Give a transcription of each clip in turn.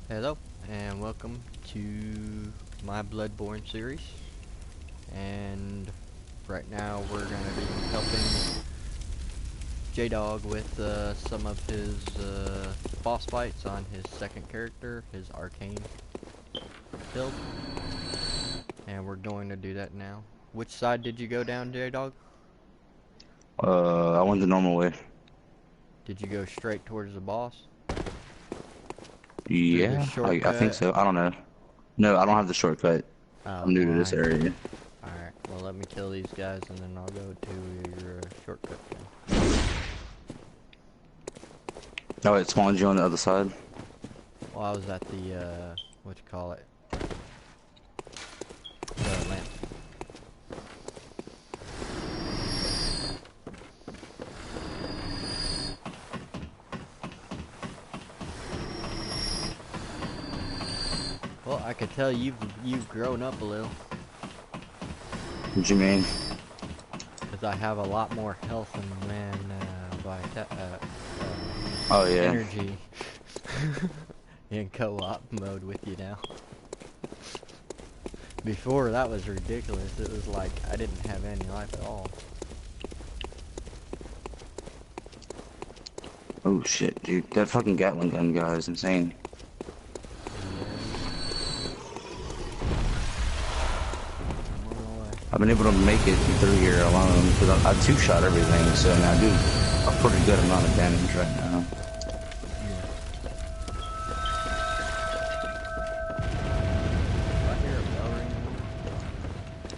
Hello, and welcome to my Bloodbourne series. And right now we're going to be helping J-Dog with some of his boss fights on his second character, his arcane build. And we're going to do that now. Which side did you go down, J-Dog? I went the normal way. Did you go straight towards the boss? Through the Yeah, I think shortcut? so. I don't know. No, I don't have the shortcut. Oh, I'm new to well, this area. alright, well let me kill these guys and then I'll go to your shortcut then. Oh, it spawns you on the other side. Well, I was at the, what you call it? The lamp. Well, I could tell you've grown up a little. What you mean? Because I have a lot more health Oh yeah. energy in co-op mode with you now. Before, that was ridiculous. It was like I didn't have any life at all. Oh shit, dude. That fucking Gatling gun guy is insane. I've been able to make it through here alone because I two-shot everything, so now I do a pretty good amount of damage right now.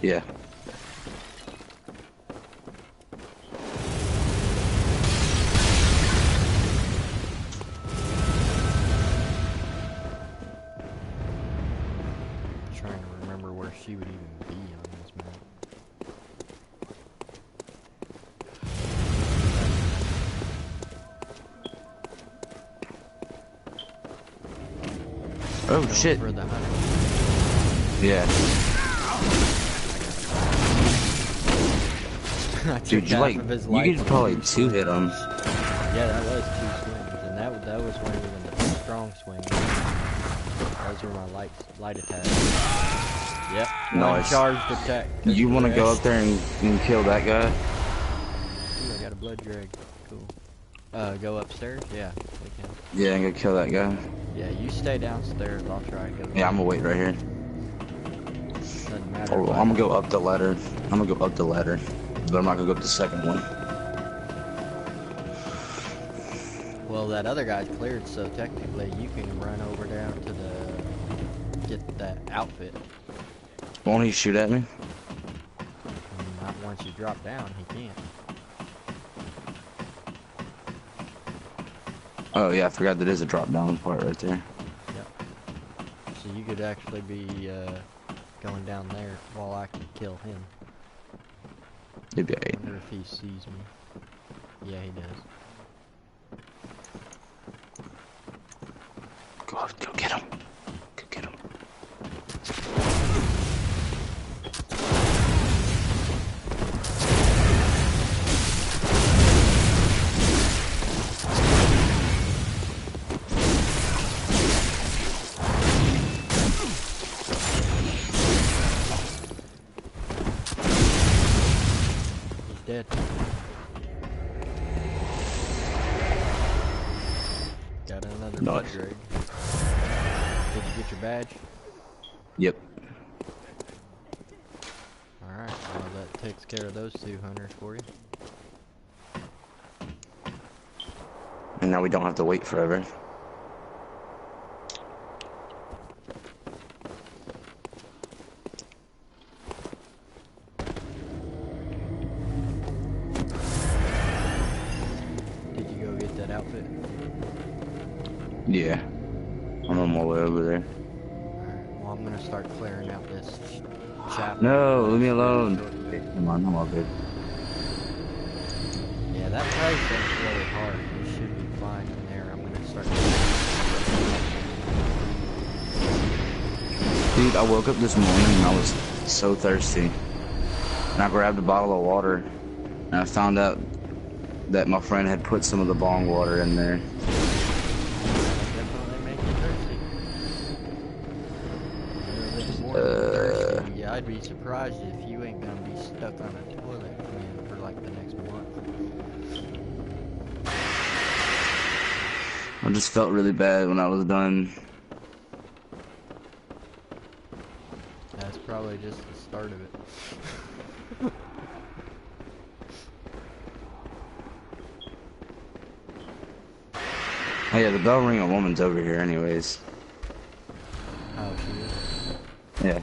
Yeah. Trying to remember where she would even be on this map. Oh shit. For the hunter. Yeah. Dude, you could probably two-hit him. Yeah, that was two swings, and that was one even the strong swing. Those were my light attacks. Yep. Nice. One charged attack. You want to go up there and kill that guy? Ooh, I got a blood drag. Cool. Go upstairs? Yeah, we can. Yeah, I'm gonna kill that guy. Yeah, you stay downstairs. I'll try and go. Yeah, I'm gonna wait right here. Doesn't matter. Oh, I'm gonna go up the ladder. I'm gonna go up the ladder, but I'm not gonna go up the second one. Well, that other guy's cleared, so technically you can run over down to get that outfit. Won't he shoot at me? Not once you drop down, he can't. Oh yeah, I forgot that is a drop down part right there. Yep. So you could actually be going down there while I can kill him. He'd be I eight. wonder if he sees me. Yeah, he does. Go get him. Go get him. He's dead. Got another blood Nice. drag. Did you get your badge? Yep. Alright, well that takes care of those two hunters for you. And now we don't have to wait forever. Did you go get that outfit? Yeah. I'm on my way over there. Alright, well I'm gonna start clearing out this chapel. No, leave me alone. Okay, come on, I'm all good. Yeah, that price is really hard. You should be fine in there. I'm gonna start. Dude, I woke up this morning and I was so thirsty. And I grabbed a bottle of water and I found out that my friend had put some of the bong water in there. Definitely make you thirsty. I'd be surprised if you ain't gonna be stuck on a toilet, man, for like the next month. I just felt really bad when I was done. That's probably just the start of it. Oh yeah, the bell ring woman's over here anyways. Oh, she is? Yeah.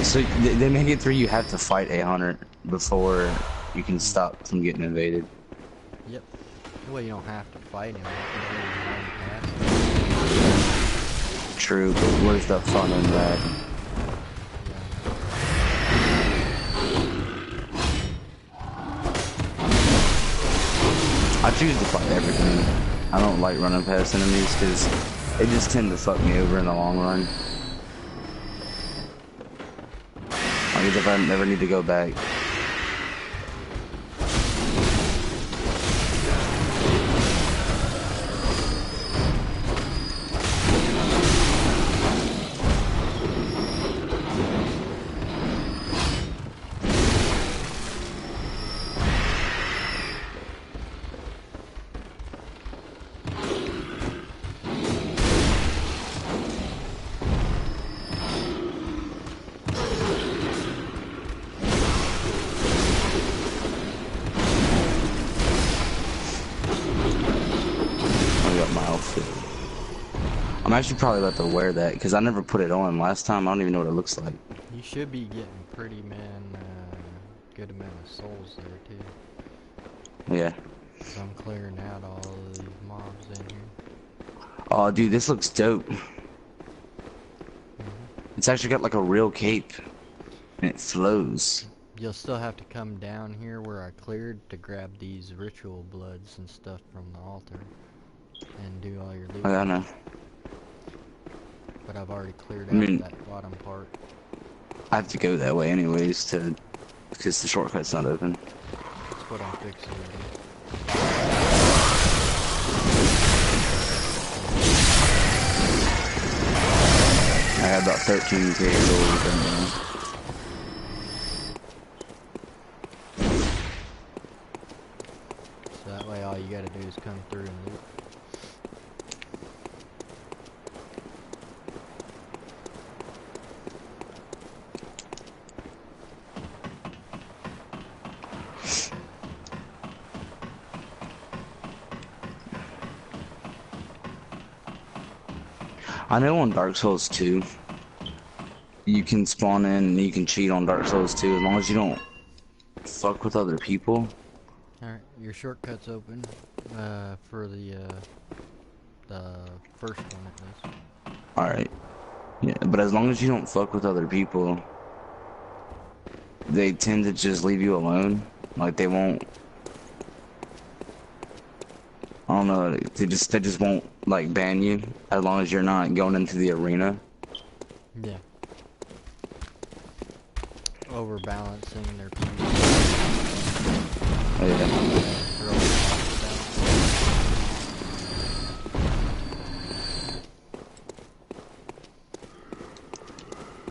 So they make it through you have to fight a hunter before you can stop from getting invaded. Yep. Well, you don't have to fight him. You can always run past him. True, but where's the fun in that? I choose to fight everything. I don't like running past enemies because they just tend to fuck me over in the long run. Like if I never need to go back. I'm actually probably about to wear that because I never put it on last time. I don't even know what it looks like. You should be getting pretty, good amount of souls there, too. Yeah. So I'm clearing out all of these mobs in here. Oh, dude, this looks dope. It's actually got like a real cape. And it flows. You'll still have to come down here where I cleared to grab these ritual bloods and stuff from the altar. And do all your loot. I know. But I've already cleared out that bottom part. I have to go that way anyways because the shortcut's not open. That's what I'm fixing to do. I had about 13k gold and so that way all you gotta do is come through and loot. I know on Dark Souls 2, you can spawn in and you can cheat on Dark Souls 2 as long as you don't fuck with other people. Alright, your shortcut's open, for the first one at least. Alright. Yeah, but as long as you don't fuck with other people, they tend to just leave you alone. Like they won't. I don't know. They just won't like ban you as long as you're not going into the arena. Yeah. Overbalancing their people. Oh, yeah.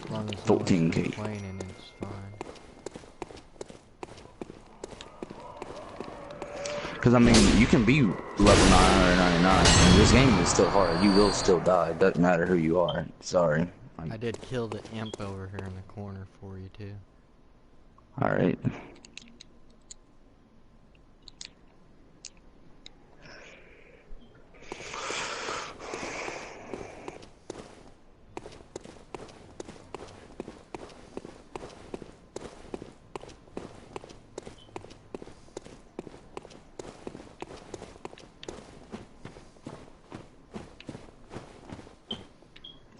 As long as 14K. complaining, it's fine. Because, I mean, you can be level 999, and this game is still hard. You will still die. It doesn't matter who you are. Sorry. I did kill the imp over here in the corner for you, too. Alright.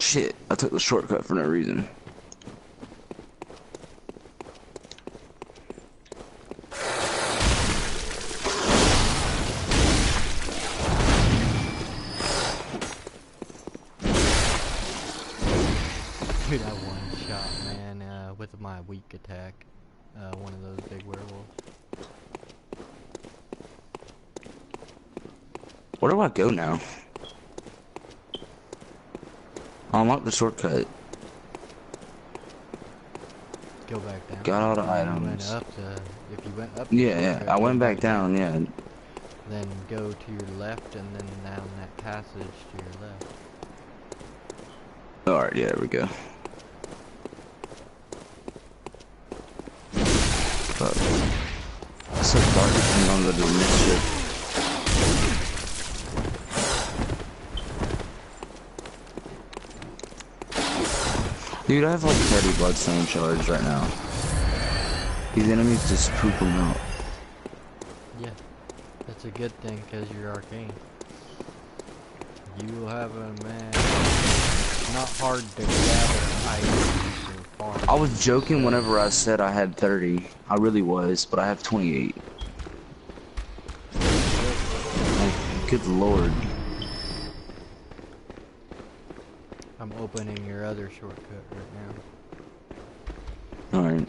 Shit, I took the shortcut for no reason. Dude, I one shot, man, with my weak attack. One of those big werewolves. Where do I go now? I unlocked the shortcut. Go back down. Got all the If you went items. up the, if you went up the Yeah, yeah. shortcut, I go went back down, yeah. then go to your left and then down that passage to your left. Alright, yeah, there we go. Fuck. It's so dark, I'm gonna go to the next ship. Dude, I have like 30 bloodstone shards right now. These enemies just poop them out. Yeah, that's a good thing because you're arcane. You will have a man. It's not hard to gather items or farm. I was joking whenever I said I had 30. I really was, but I have 28. Like, good lord. I'm opening your other shortcut right now. Alright.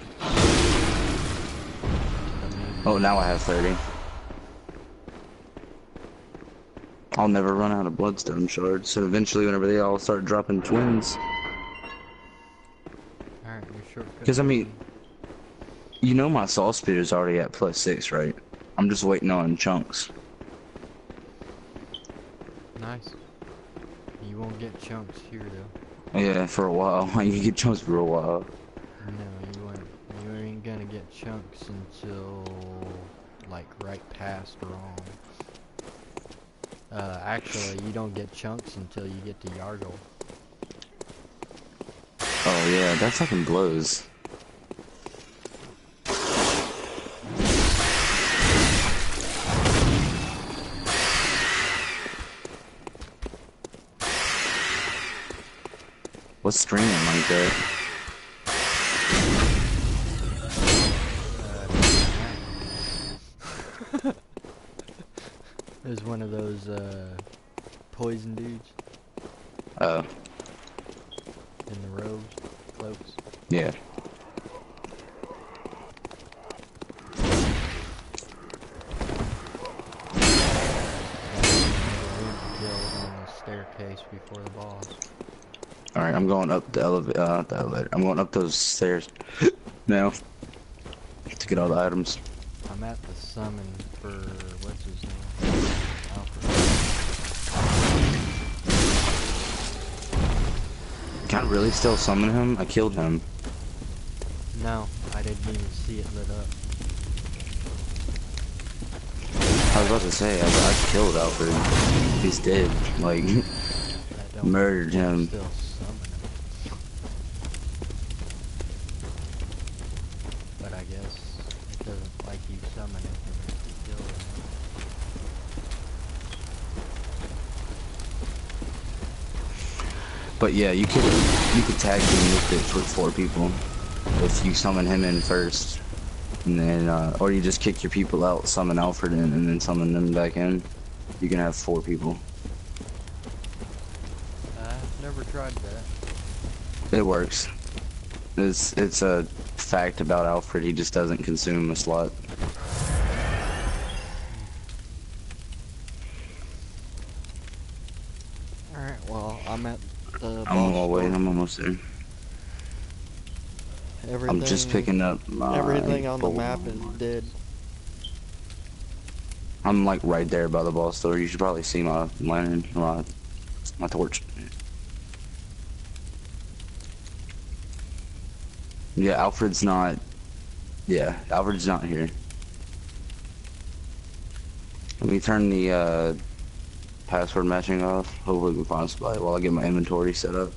Oh, now I have 30. I'll never run out of bloodstone shards, so eventually whenever they all start dropping twins. Alright, your shortcut. Because, I mean, you know my saw speed is already at +6, right? I'm just waiting on chunks. Nice. You won't get chunks here though. Yeah, for a while. You can get chunks for a while. No, you won't. You ain't gonna get chunks until like right past wrong. Actually, you don't get chunks until you get to Yargle. Oh yeah, that fucking blows. What's streaming like that? There's one of those poison dudes Oh, in the robes, cloaks. yeah. Killed on the staircase before the boss. Alright, I'm going up the elevator, not the elevator. I'm going up those stairs now to get all the items. I'm at the summon for what's his name? Alfred. Can't really still summon him? I killed him. No, I didn't even see it lit up. I was about to say, I killed Alfred. He's dead. Like, murdered him. Still summon him. But I guess it doesn't like you summon it and you kill him. But yeah, you could tag team with it with 4 people if you summon him in first, and then or you just kick your people out, summon Alfred in, and then summon them back in. You can have 4 people. I've never tried that. It works. It's a fact about Alfred. He just doesn't consume a slot. Alright, well, I'm at the I'm on my boss way. door. I'm almost there. Everything, I'm just picking up my everything on the bowl. map is dead. I'm like right there by the boss door. You should probably see my lantern, my torch. Yeah, Alfred's not. Yeah, Alfred's not here. Let me turn the password matching off. Hopefully we can find somebody while I get my inventory set up.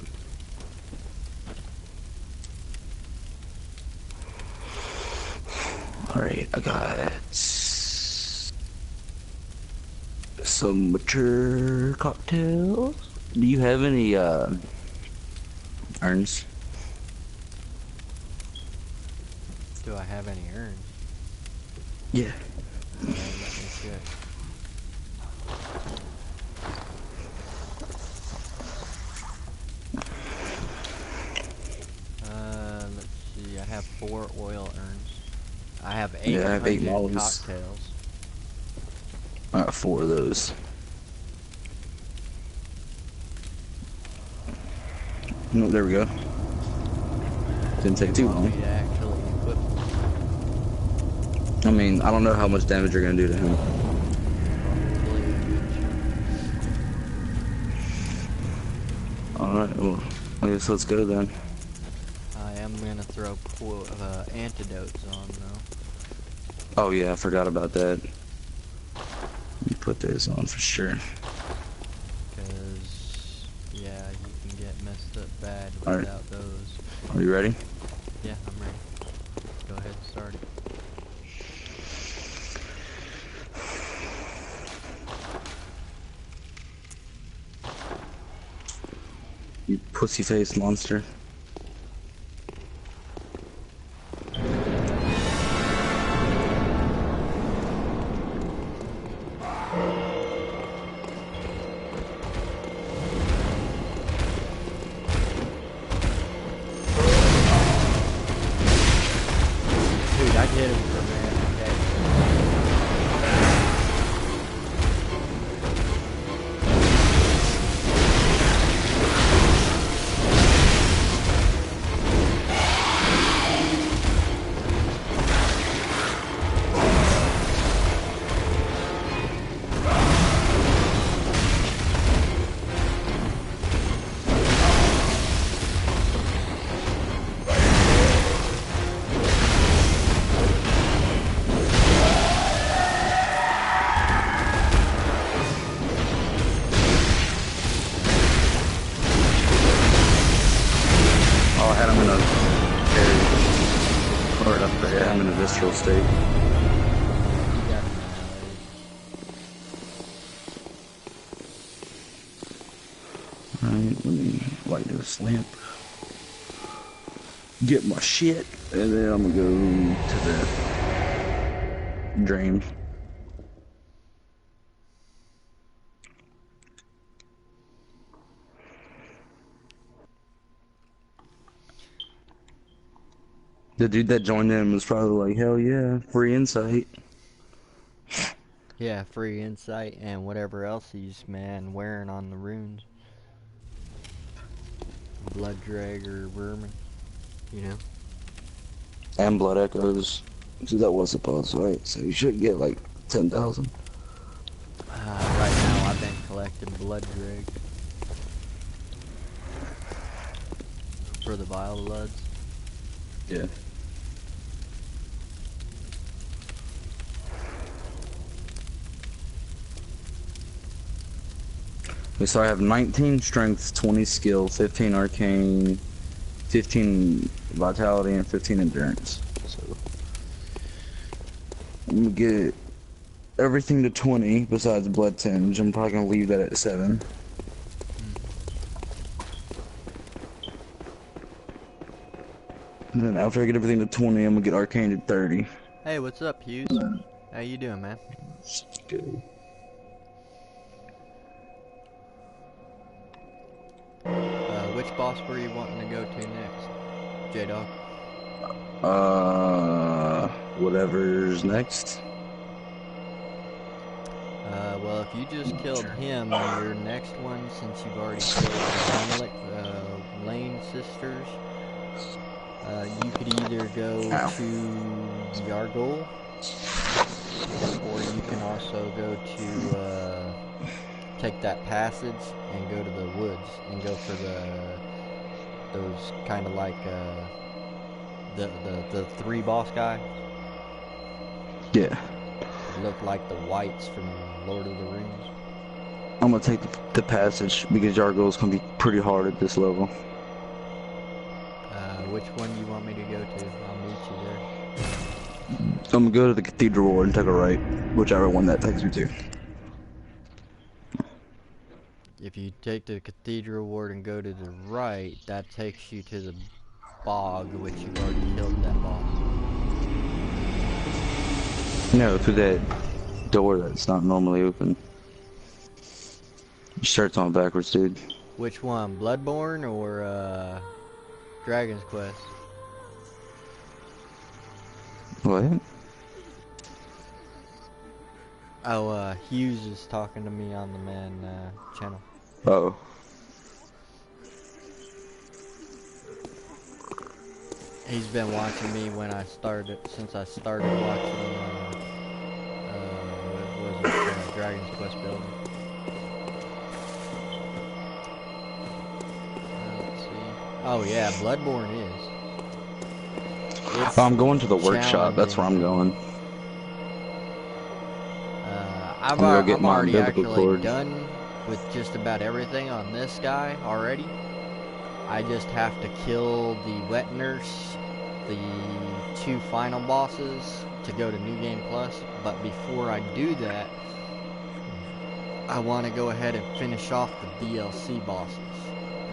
Alright, I got some mature cocktails. Do you have any urns? Do I have any urns? Yeah. Let me check. Let's see. I have 4 oil urns. I have 8 Yeah, I have 8 mollies. cocktails. I got 4 of those. No, there we go. Didn't take You too want long. me to actually equip him? I mean, I don't know how much damage you're gonna do to him. Probably a good chunk. Alright, well, I guess let's go then. I am gonna throw antidotes on though. Oh yeah, I forgot about that. You put those on for sure. Cause yeah, you can get messed up bad Alright. without those. Are you ready? Yeah, I'm ready. Go ahead and start it. You pussy-faced monster. Dude, I get him for man. Oh, I had him in a very, or up there, I'm in a visceral state. You got him Alright, let me light this lamp. Get my shit, and then I'm gonna go to the drain. The dude that joined in was probably like, hell yeah, free insight. Yeah, free insight and whatever else he's wearing on the runes. Blood drag or vermin, you know. And blood echoes. So that was supposed, right? So you should get like 10,000. Right now I've been collecting blood drag for the vile bloods. Yeah. Okay, so I have 19 strength, 20 skill, 15 arcane, 15 vitality, and 15 endurance. So I'm gonna get everything to 20 besides blood tinge. I'm probably gonna leave that at 7. And then after I get everything to 20, I'm gonna get arcane to 30. Hey, what's up, Hughes? How you doing, man? Good. Which boss were you wanting to go to next, J-Dog? Whatever's next. Well, if you just killed him, your next one, since you've already killed the Hamlet, Lane sisters, you could either go Ow. to Yargul, or you can also go to, take that passage and go to the woods and go for those kind of like, the 3 boss guy. Yeah. Look like the whites from Lord of the Rings. I'm gonna take the passage because Yargul's gonna be pretty hard at this level. Which one you want me to go to? I'll meet you there. I'm gonna go to the Cathedral Ward and take a right, whichever one that takes me to. If you take the Cathedral Ward and go to the right, that takes you to the bog, which you've already killed that boss. No, through that door that's not normally open. Your shirt's on backwards, dude. Which one? Bloodbourne or Dragon's Quest? What? Oh, Hughes is talking to me on the channel. Oh. He's been watching me since I started watching, what was it, Dragon's Quest Building. Let's see. Oh yeah, Bloodbourne is. It's I'm going to the workshop. That's where I'm challenging. going. I'm I'm gonna go get my already umbilical actually cord. done with just about everything on this guy already. I just have to kill the wet nurse, the 2 final bosses to go to New Game Plus. But before I do that, I want to go ahead and finish off the DLC bosses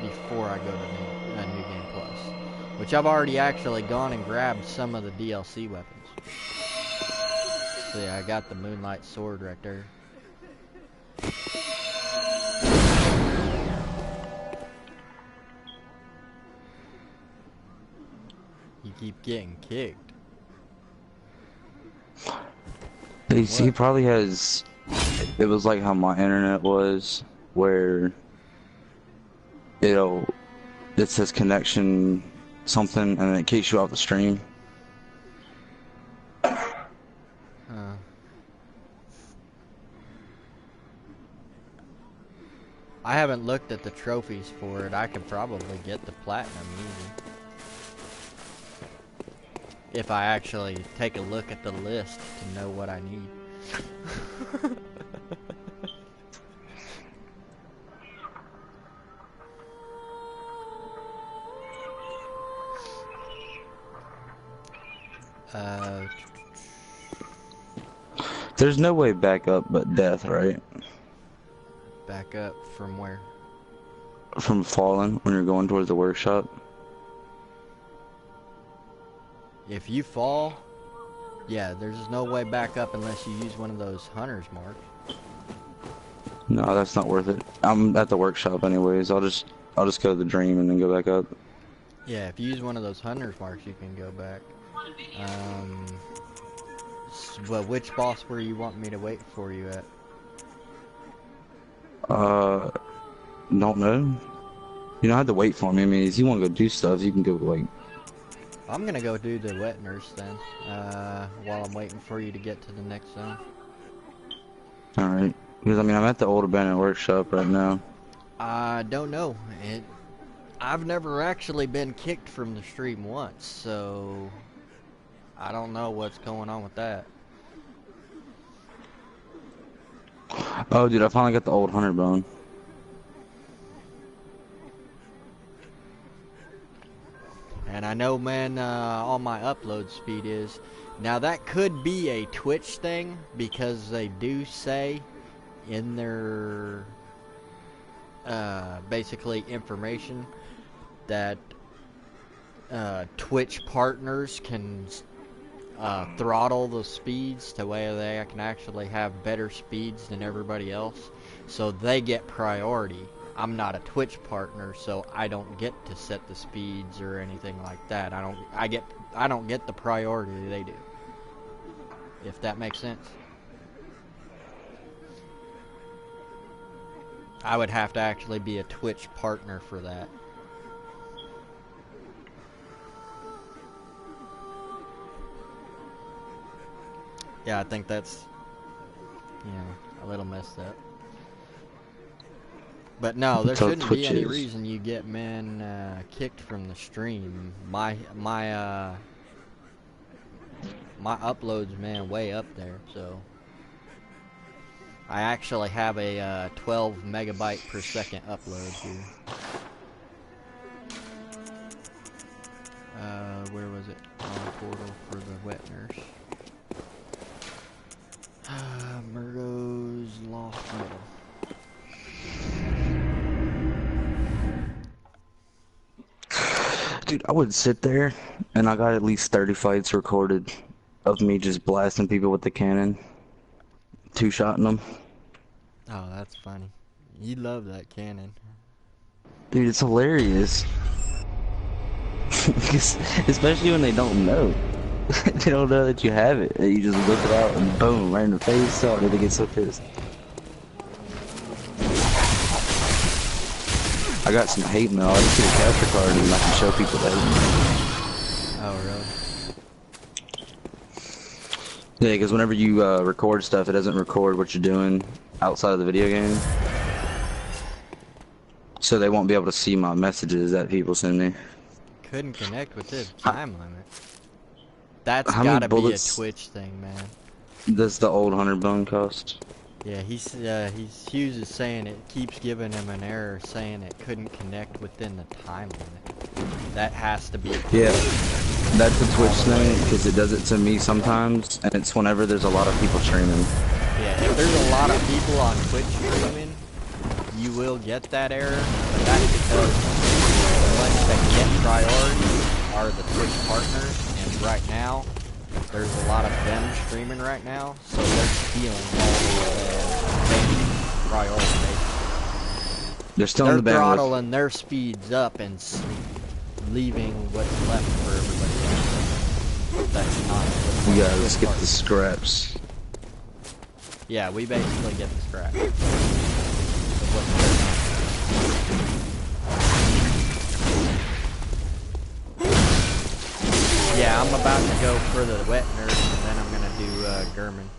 before I go to New Game Plus. Which I've already actually gone and grabbed some of the DLC weapons. See, I got the Moonlight Sword right there. You keep getting kicked. He probably has. It was like how my internet was, where it says connection something, and it kicks you off the stream. I haven't looked at the trophies for it. I could probably get the platinum easy. If I actually take a look at the list to know what I need. There's no way back up but death, right? Back up from where? From falling when you're going towards the workshop. If you fall, yeah, there's no way back up unless you use one of those hunter's marks. No, that's not worth it. I'm at the workshop anyways. I'll just go to the dream and then go back up. Yeah, if you use one of those hunter's marks, you can go back. Well, which boss were you wanting me to wait for you at? Don't know. You don't have to wait for me. I mean, if you want to go do stuff, you can go, like... I'm gonna go do the wet nurse then, while I'm waiting for you to get to the next zone. Alright. Because, I mean, I'm at the old abandoned workshop right now. I don't know. I've never actually been kicked from the stream once, so... I don't know what's going on with that. Oh, dude, I finally got the old hunter bone. And I know, man, all my upload speed is. Now, that could be a Twitch thing, because they do say in their, basically, information that Twitch partners can throttle the speeds to where they can actually have better speeds than everybody else, so they get priority. I'm not a Twitch partner, so I don't get to set the speeds or anything like that. I don't get the priority they do. If that makes sense. I would have to actually be a Twitch partner for that. Yeah, I think that's, a little messed up. But no, there shouldn't be any reason you get kicked from the stream. My uploads, man, way up there. So I actually have a 12 megabyte per second upload here. Where was it? On the portal for the wet nurse. Murdo's Lost Metal. Dude, I would sit there, and I got at least 30 fights recorded of me just blasting people with the cannon. Two-shotting them. Oh, that's funny. You love that cannon. Dude, it's hilarious. Especially when they don't know. They don't know that you have it. You just whip it out and boom, right in the face. Oh, they get so pissed. I got some hate mail. I just get a capture card and I can show people that. Yeah, because whenever you record stuff, it doesn't record what you're doing outside of the video game. So they won't be able to see my messages that people send me. Couldn't connect with the time limit. That's How many gotta be a bullets Twitch thing, man. does the old hunter bone cost? Yeah, Hughes is saying it keeps giving him an error saying it couldn't connect within the time limit. That has to be Yeah, that's a Twitch thing because it does it to me sometimes, and it's whenever there's a lot of people streaming. Yeah, if there's a lot of people on Twitch streaming, you will get that error, but that's because the ones that get priority are the Twitch partners, and right now, there's a lot of them streaming right now, so they're stealing all the priority. They're still in the bandwidth. They're throttling their speeds up and leaving what's left for everybody else. That's not. We gotta just get the scraps. Yeah, we basically get the scraps. Yeah, I'm about to go for the wet nurse, and then I'm gonna do German.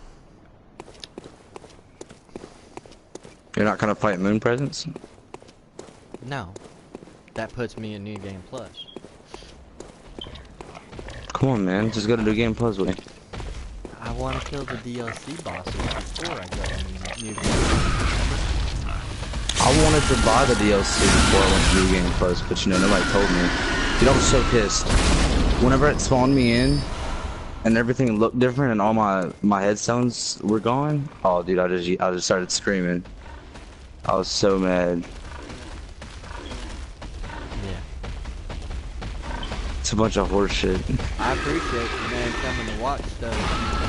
You're not gonna fight Moon Presence? No, that puts me in New Game Plus. Come on, man, just go to New Game Plus way. I want to kill the DLC bosses before I go in New Game Plus. I wanted to buy the DLC before I went to New Game Plus, but you know, nobody told me. Dude, I was so pissed. Whenever it spawned me in, and everything looked different, and all my headstones were gone, oh dude, I just started screaming. I was so mad. Yeah. It's a bunch of horse shit. I appreciate you, man, coming to watch stuff.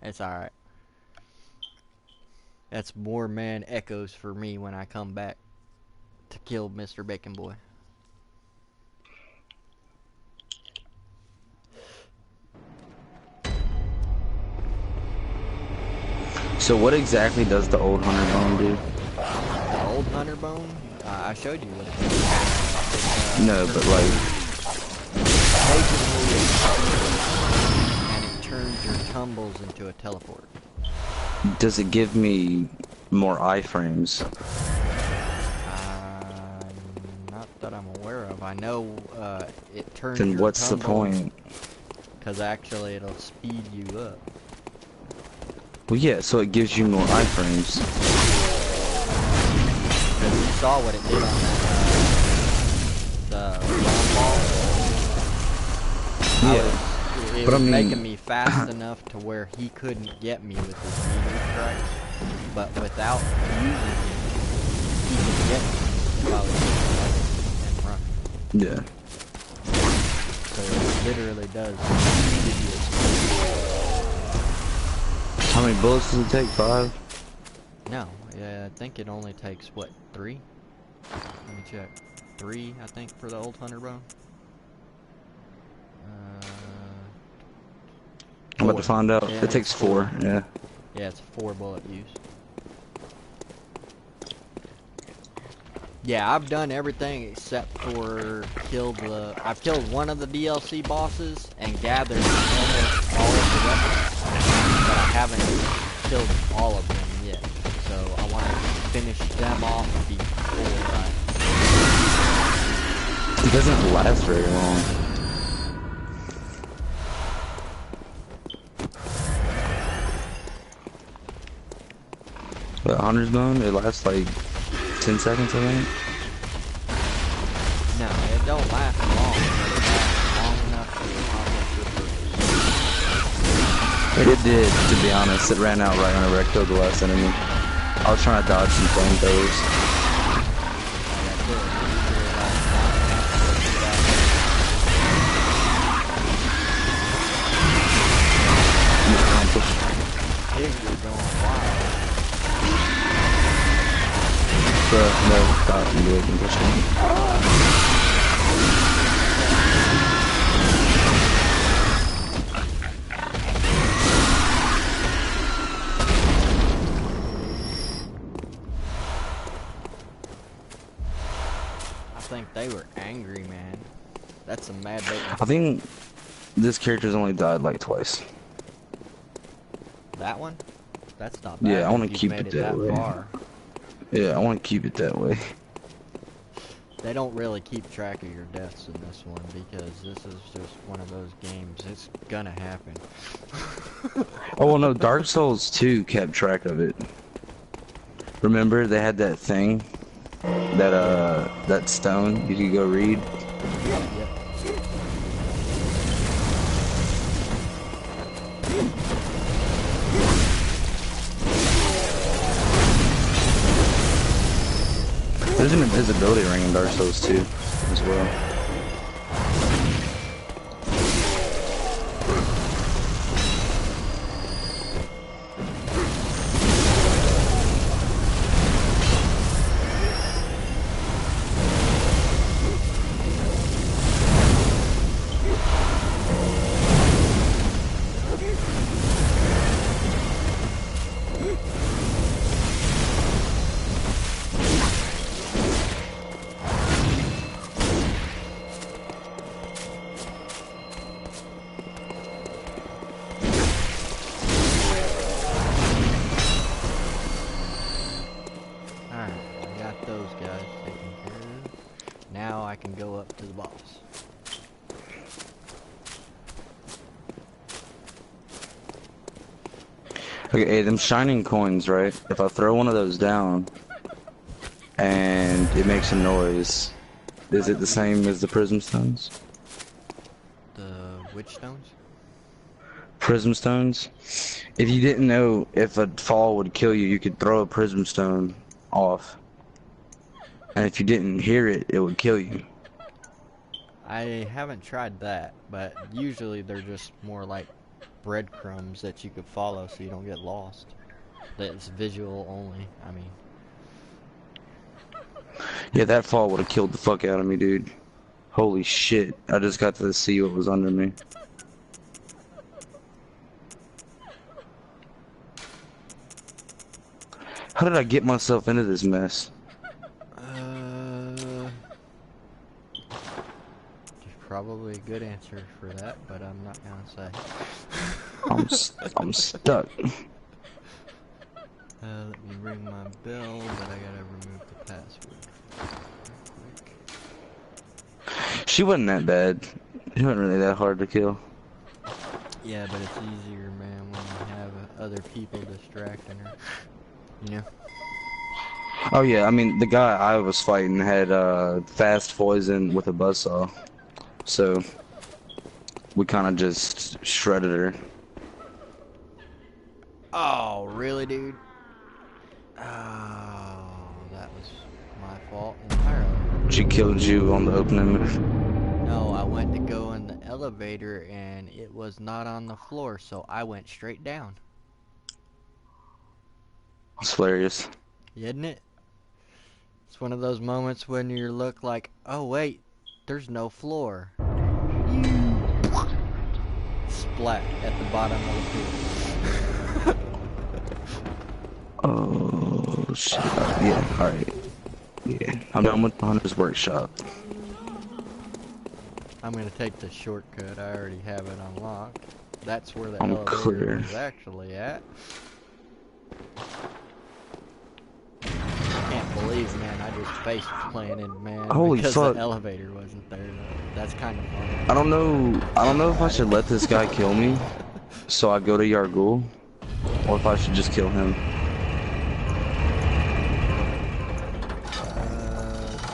It's alright. That's more man echoes for me when I come back to kill Mr. Bacon Boy. So what exactly does the old hunter bone do? The old hunter bone? I showed you what it does. No, but like... And it turns your tumbles into a teleport. Does it give me more iframes? Not that I'm aware of. I know it turns Then your what's the point? Because actually it'll speed you up. Well, yeah, so it gives you more iframes. Because you saw what it did on the bomb ball. Yeah. It was making me fast enough to where he couldn't get me with his meter strikes. But without using it, he could get me if I was and run. Yeah. So it literally does give you a speed. How many bullets does it take? 5? No, yeah, I think it only takes, what, 3? Let me check. 3, I think, for the old hunter bone. I'm about to find out. Yeah, it takes 4, yeah. Yeah, it's 4 bullet use. Yeah, I've done everything except for I've killed one of the DLC bosses and gathered almost all of the weapons, but I haven't killed all of them yet. So I want to finish them off before It doesn't last very long. But Hunter's Bone, it lasts like 10 seconds, I think. No, it don't last long, but it lasts long enough to accomplish your purpose. It did, to be honest. It ran out right whenever I killed the last enemy. I was trying to dodge some flamethrowers. Bro, no, stop. gonna be able to push him. I think they were angry, man. That's some mad bait. I think this character's only died like twice. That one? That's not bad. Yeah, I want if to you've keep made it that way. far. Yeah, I want to keep it that way. They don't really keep track of your deaths in this one because this is just one of those games. It's gonna happen. Oh well, no, Dark Souls 2 kept track of it. Remember they had that thing, that stone you could go read. Yep. There's an invisibility ring in Dark Souls 2 as well. Now I can go up to the boss. Okay, hey, them shining coins, right? If I throw one of those down and it makes a noise, is it the same as the prism stones? The witch stones? Prism stones? If you didn't know if a fall would kill you, you could throw a prism stone off. And if you didn't hear it, it would kill you. I haven't tried that, but usually they're just more like breadcrumbs that you could follow so you don't get lost. That's visual only, I mean. Yeah, that fall would have killed the fuck out of me, dude. Holy shit, I just got to see what was under me. How did I get myself into this mess? Probably a good answer for that, but I'm not gonna say. I'm stuck. Let me ring my bell, but I gotta remove the password. Quick. She wasn't that bad. She wasn't really that hard to kill. Yeah, but it's easier, man, when you have other people distracting her. You know? Oh yeah, I mean, the guy I was fighting had fast poison with a buzzsaw. So, we kind of just shredded her. Oh, really, dude? Oh, that was my fault entirely. She killed you on the opening move? No, I went to go in the elevator and it was not on the floor, so I went straight down. It's hilarious. Isn't it? It's one of those moments when you look like, oh wait, there's no floor. Splat at the bottom of the pit. Oh shit. Yeah, alright. Yeah, I'm done with the Hunter's Workshop. I'm gonna take the shortcut. I already have it unlocked. That's where the I'm elevator clear. is actually at. I can't believe, man, I just face planted, man, Holy because fuck. the elevator wasn't there. That's kind of funny. I don't know if I should let this guy kill me, so I go to Yargul, or if I should just kill him.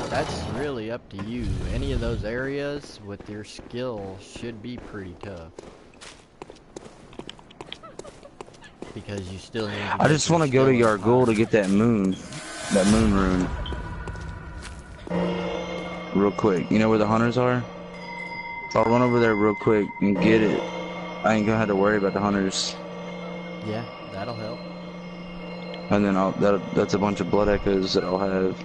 That's really up to you. Any of those areas with your skill should be pretty tough. Because you still need to I just want to go to Yargul to get that moon rune. Real quick. You know where the hunters are? So I'll run over there real quick and get it. I ain't gonna have to worry about the hunters. Yeah, that'll help. And then that's a bunch of blood echoes that I'll have.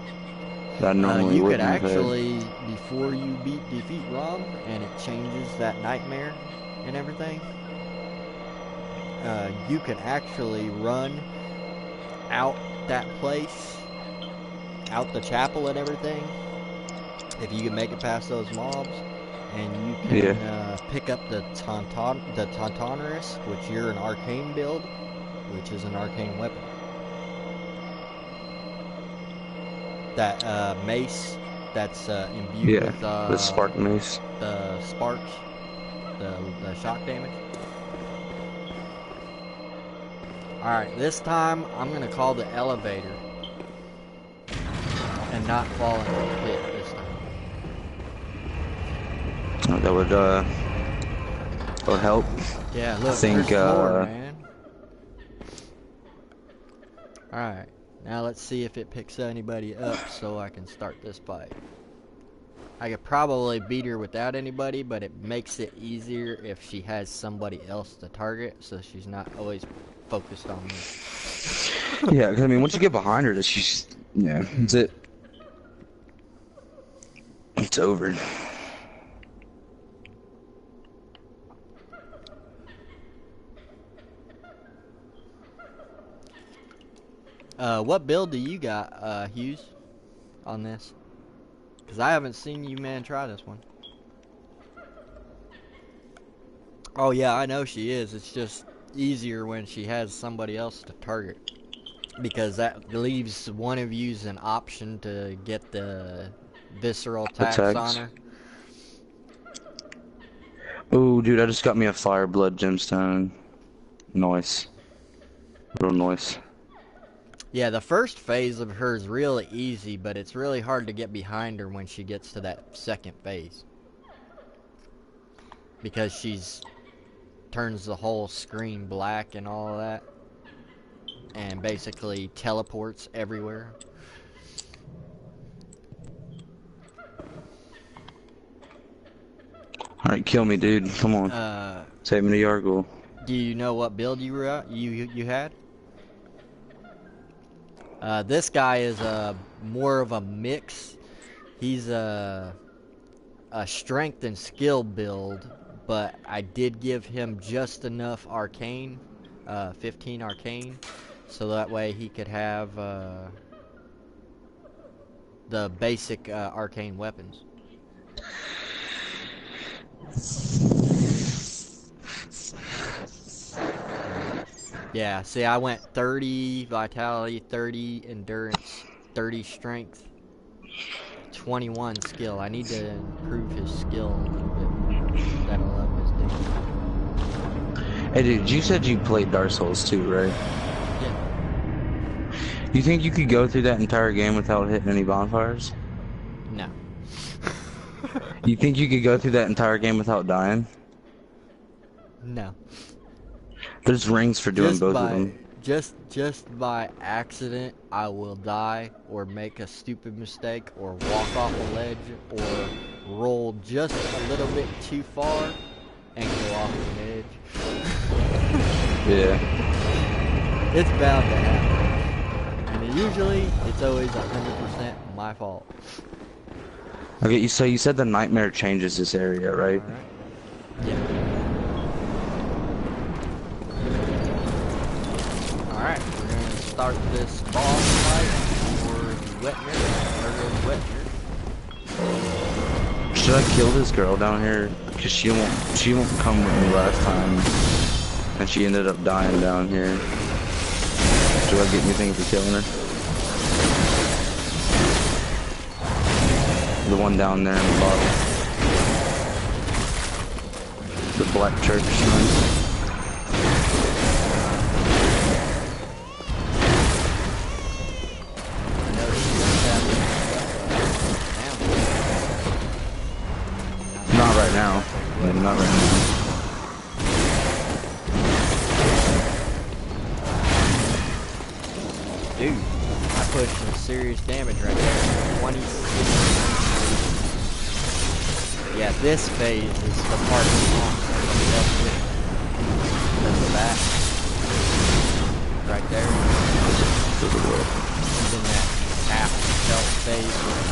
that I normally You could wouldn't have had. actually, before you defeat Rom, and it changes that nightmare and everything, you can actually run out that place, out the chapel and everything, if you can make it past those mobs, and you can pick up the Tauntaunurus, which you're an arcane build, which is an arcane weapon. That mace that's imbued with the spark mace, the sparks, the shock damage. Alright, this time I'm gonna call the elevator and not fall into the pit this time. that would help. Yeah, look, I think there's more, man. Alright, now let's see if it picks anybody up so I can start this fight. I could probably beat her without anybody, but it makes it easier if she has somebody else to target, so she's not always focused on me. Yeah, because I mean, once you get behind her, she's that's it. It's over. What build do you got, Hughes, on this? Because I haven't seen you, man, try this one. Oh, yeah, I know she is. It's just easier when she has somebody else to target. Because that leaves one of you's an option to get the visceral attacks on her. Oh, dude, I just got me a fire blood gemstone. Nice. Real nice. Yeah, the first phase of her is really easy, but it's really hard to get behind her when she gets to that second phase. Because she's turns the whole screen black and all of that. And basically teleports everywhere. Alright, kill me, dude. Come on. Save me the Yargle. Do you know what build you were you had? This guy is more of a mix. He's a strength and skill build, but I did give him just enough arcane, 15 arcane, so that way he could have the basic arcane weapons. Yeah, see, I went 30 vitality, 30 endurance, 30 strength, 21 skill. I need to improve his skill a little bit more. That'll up his damage. Hey, dude, you said you played Dark Souls 2, right? Yeah. You think you could go through that entire game without hitting any bonfires? No. You think you could go through that entire game without dying? No. There's rings for doing both of them. Just by accident, I will die or make a stupid mistake or walk off a ledge or roll just a little bit too far and go off the edge. Yeah. It's bound to happen. And usually, it's always 100% my fault. Okay, so you said the nightmare changes this area, right? Alright. Yeah. Alright, we're gonna start this boss fight for the wet mirror, or the wet mirror. Should I kill this girl down here? Cause she won't come with me last time, and she ended up dying down here. Do I get anything for killing her? The one down there in the bottom. The black church one. Not right now. Yeah, not right now. Dude, I pushed some serious damage right there. 26. Yeah, this phase is the part that's the back. Right there. He's in that half stealth phase where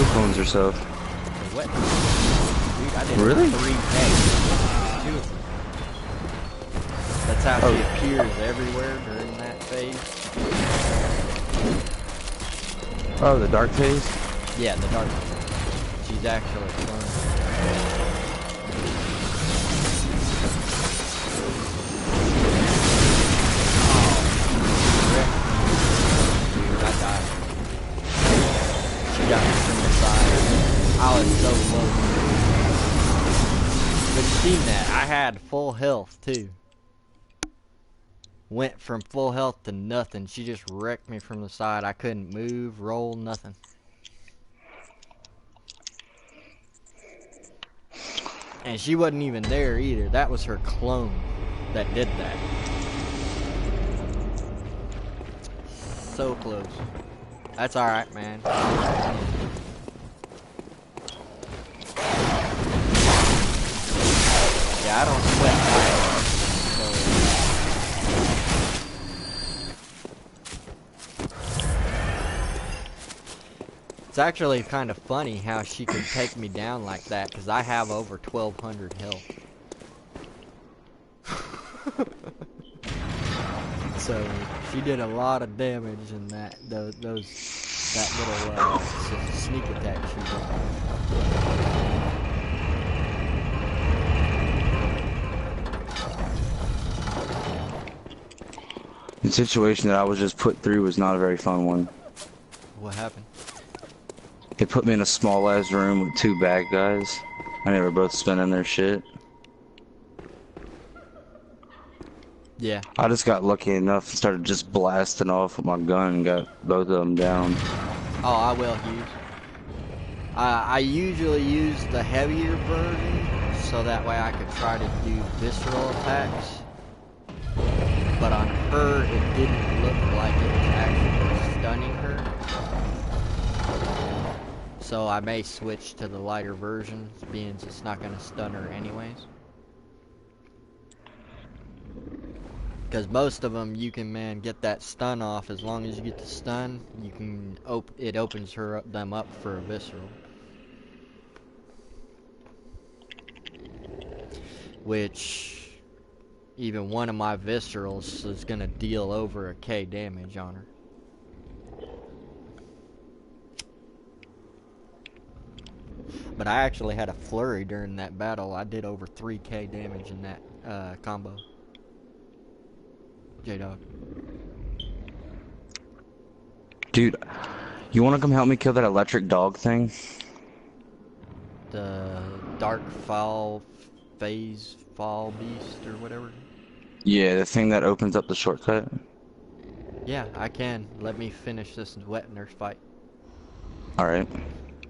Who clones herself? The wet. Dude, I did Really? 3K. Two of them. That's how Oh. she appears everywhere during that phase. Oh, the dark phase? Yeah, the dark phase. She's actually a clone. Dude, I died. She got me from the side. I was so close. But you seen that? I had full health too. Went from full health to nothing. She just wrecked me from the side. I couldn't move, roll, nothing. And she wasn't even there either. That was her clone that did that. So close. That's alright, man. Yeah, I don't sweat fire. It's actually kind of funny how she could take me down like that, because I have over 1,200 health. So she did a lot of damage in that that little sneak attack she did. The situation that I was just put through was not a very fun one. What happened? They put me in a small ass room with two bad guys, and they were both spinning their shit. Yeah. I just got lucky enough and started just blasting off with my gun and got both of them down. Oh, I will use. I usually use the heavier version, so that way I could try to do visceral attacks. But on her, it didn't look like it was actually stunning her. So I may switch to the lighter version, being it's not going to stun her anyways. Because most of them, you can, man, get that stun off. As long as you get the stun, you can it opens them up for a visceral. Which, even one of my viscerals is going to deal over a K damage on her. But I actually had a flurry during that battle. I did over 3K damage in that combo. J-Dog. Dude, you wanna come help me kill that electric dog thing? The dark phase fall beast or whatever. Yeah, the thing that opens up the shortcut. Yeah, I can. Let me finish this wet nurse fight. Alright.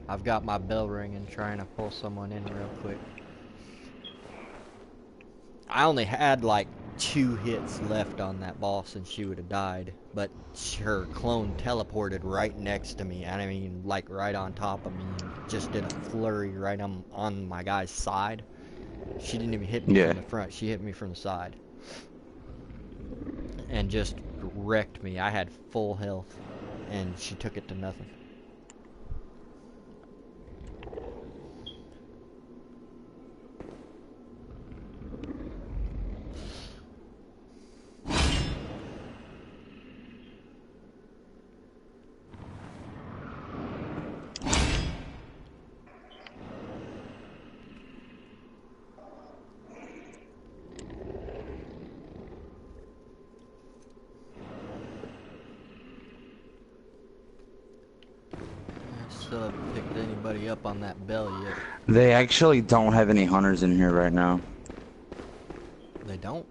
I've got my bell ringing, trying to pull someone in real quick. I only had like 2 hits left on that boss and she would have died, but her clone teleported right next to me. I mean, like right on top of me, and just did a flurry right on my guy's side. She didn't even hit me from the front, she hit me from the side. And just wrecked me. I had full health, and she took it to nothing. Still haven't picked anybody up on that bell yet. They actually don't have any hunters in here right now. They don't?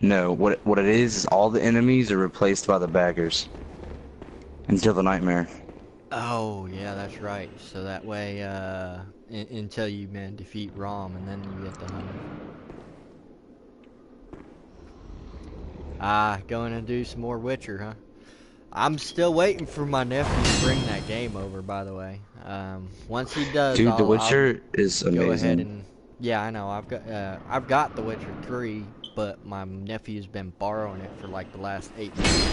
No, what it is all the enemies are replaced by the baggers. Until the nightmare. Oh, yeah, that's right. So that way, until you, man, defeat Rom, and then you get the hunter. Ah, going to do some more Witcher, huh? I'm still waiting for my nephew to bring that game over, by the way. Once he does, Dude, The Witcher is amazing. Go ahead and... Yeah, I know. I've got The Witcher 3, but my nephew's been borrowing it for like the last 8 months.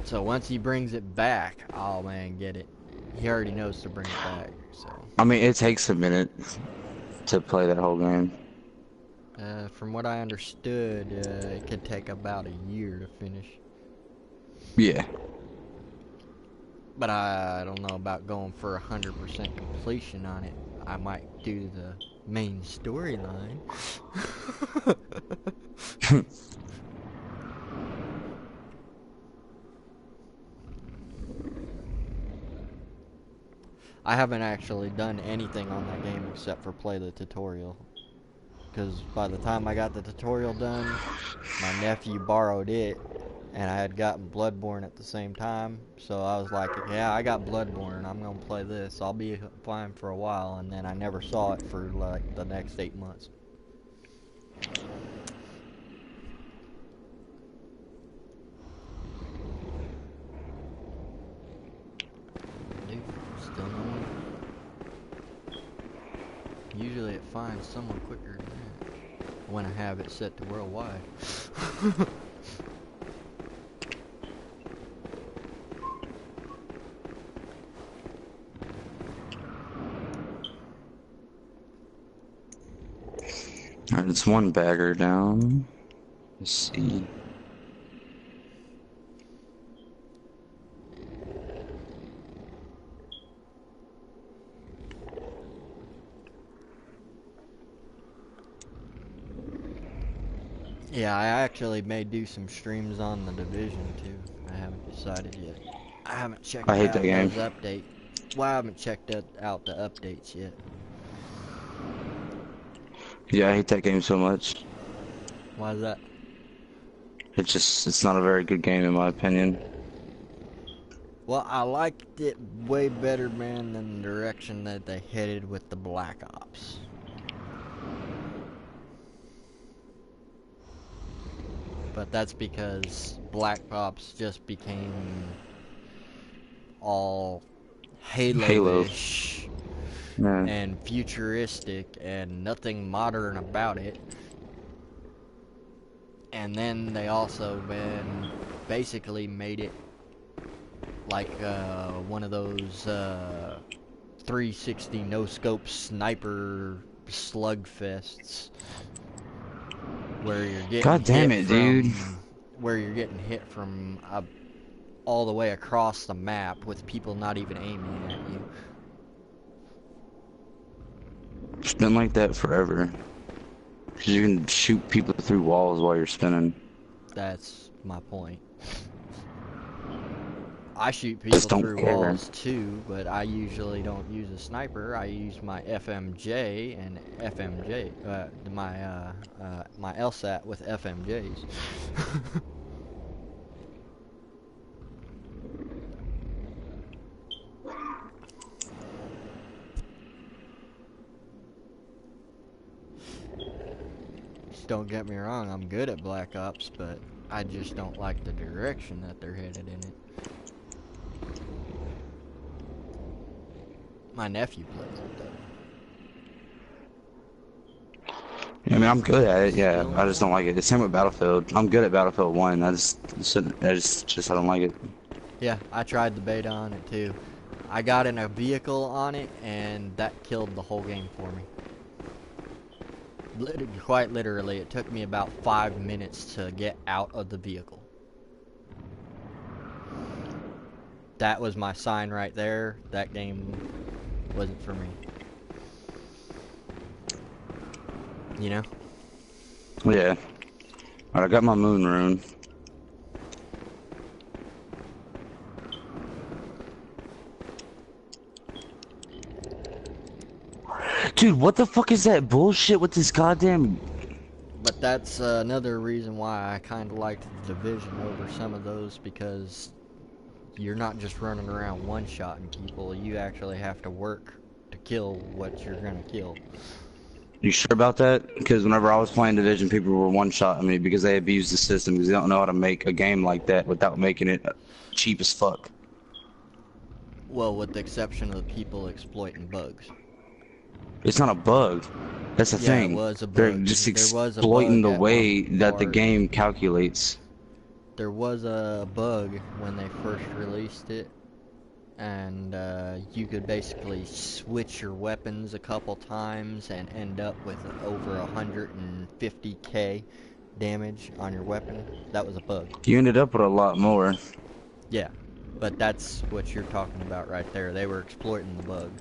So once he brings it back, oh man, get it. He already knows to bring it back, so. I mean, it takes a minute to play that whole game. From what I understood, it could take about a year to finish. Yeah. But I don't know about going for 100% completion on it. I might do the main storyline. I haven't actually done anything on that game except for play the tutorial. Because by the time I got the tutorial done, my nephew borrowed it, and I had gotten Bloodbourne at the same time. So I was like, yeah, I got Bloodbourne, I'm going to play this. I'll be fine for a while, and then I never saw it for like the next 8 months. Dude, still no one. Usually it finds someone quicker than that when I have it set to worldwide. Alright, it's one bagger down. Let's see. Yeah, I actually may do some streams on the Division too. I haven't decided yet. I haven't checked I hate out that game. those updates. Well, I haven't checked out the updates yet. Yeah, I hate that game so much. Why is that? It's not a very good game in my opinion. Well, I liked it way better, man, than the direction that they headed with the Black Ops. But that's because Black Ops just became all Halo-ish and futuristic and nothing modern about it. And then they also basically made it like one of those 360 no-scope sniper slugfests. Where you're getting God damn it, dude. Where you're getting hit from all the way across the map with people not even aiming at you. It's been like that forever. Because you can shoot people through walls while you're spinning. That's my point. I shoot people through walls too, but I usually don't use a sniper. I use my FMJ and my LSAT with FMJs. Just don't get me wrong, I'm good at Black Ops, but I just don't like the direction that they're headed in it. My nephew plays it though. I mean, I'm good at it, yeah. I just don't like it. The same with Battlefield. I'm good at Battlefield 1. I don't like it. Yeah, I tried the beta on it too. I got in a vehicle on it, and that killed the whole game for me. Quite literally, it took me about 5 minutes to get out of the vehicle. That was my sign right there. That game wasn't for me. You know? Yeah. Alright, I got my moon rune. Dude, what the fuck is that bullshit with this goddamn... But that's another reason why I kind of liked the Division over some of those, because you're not just running around one-shotting people. You actually have to work to kill what you're gonna kill. You sure about that? Because whenever I was playing Division, people were one-shotting me because they abused the system, because they don't know how to make a game like that without making it cheap as fuck. Well, with the exception of the people exploiting bugs. It's not a bug. That's the thing. It was a bug. They're just exploiting the way that the game calculates. there was a bug when they first released it, and you could basically switch your weapons a couple times and end up with over 150k damage on your weapon. That was a bug. You ended up with a lot more. Yeah, but that's what you're talking about right there. They were exploiting the bug.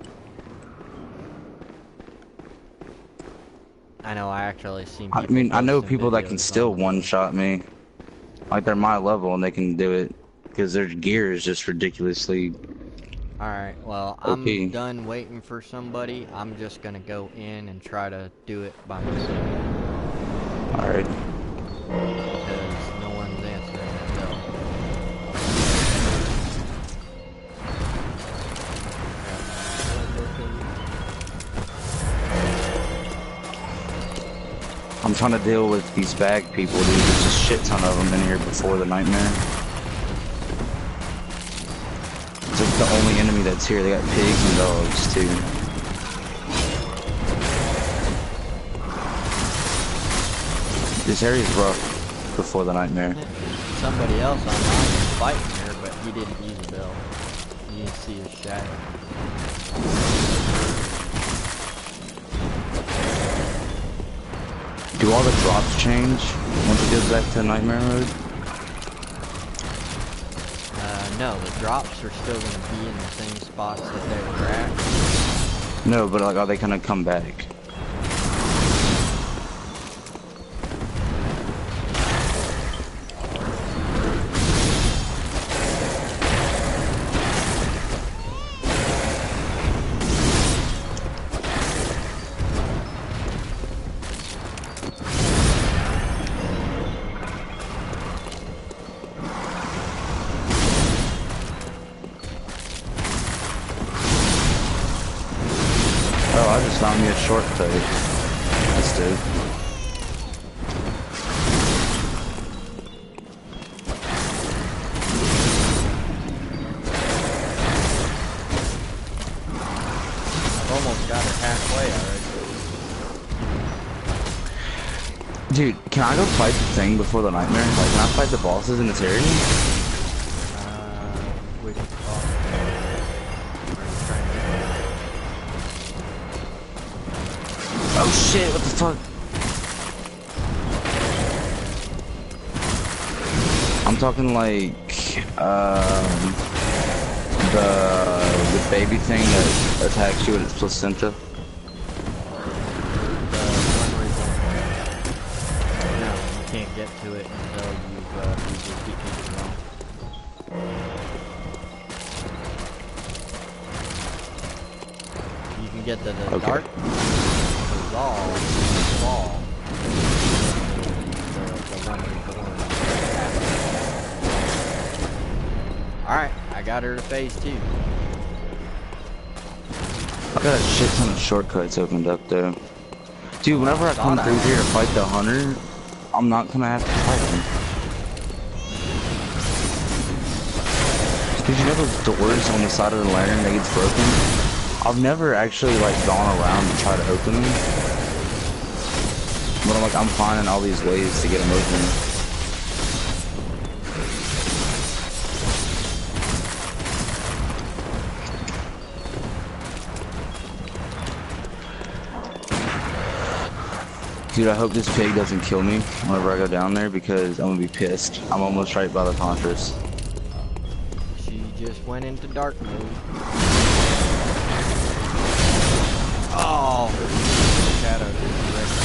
I know, I actually seen people I mean, I know posting people that can videos still on the bug. one-shot me. Like, they're my level and they can do it. Because their gear is just ridiculously Alright, well, I'm OP. done waiting for somebody. I'm just gonna go in and try to do it by myself. Alright. Because no one's answering that bell. I'm trying to deal with these bag people, dude. There's a shit ton of them in here before the nightmare. It's like the only enemy that's here. They got pigs and dogs, too. This area's rough before the nightmare. Somebody else online was fighting here, but he didn't use a bell. You didn't see his shadow. Do all the drops change once it goes back to nightmare mode? No, the drops are still going to be in the same spots that they were at. No, but like, are they gonna come back? Oh, I just found me a shortcut. Let's do it. I've almost got it halfway already. Dude, can I go fight the thing before the nightmare? Like, can I fight the bosses in this area? We can talk. Oh shit, what the fuck? I'm talking like, the baby thing that attacks you with its placenta. No, you can't get to it until you've just defeated it all. You can get the Okay. dark resolve fall. The one reborn. Alright, I got her to phase 2. I got a shit ton of shortcuts opened up though. Dude, whenever I come through here to fight the hunter, I'm not gonna have to fight him. Cause you know those doors on the side of the lantern that gets broken? I've never actually like gone around to try to open them. But I'm like, I'm finding all these ways to get them open. Dude, I hope this pig doesn't kill me whenever I go down there because I'm gonna be pissed. I'm almost right by the Contras. She just went into dark mode. Oh! Shadow just wrecked.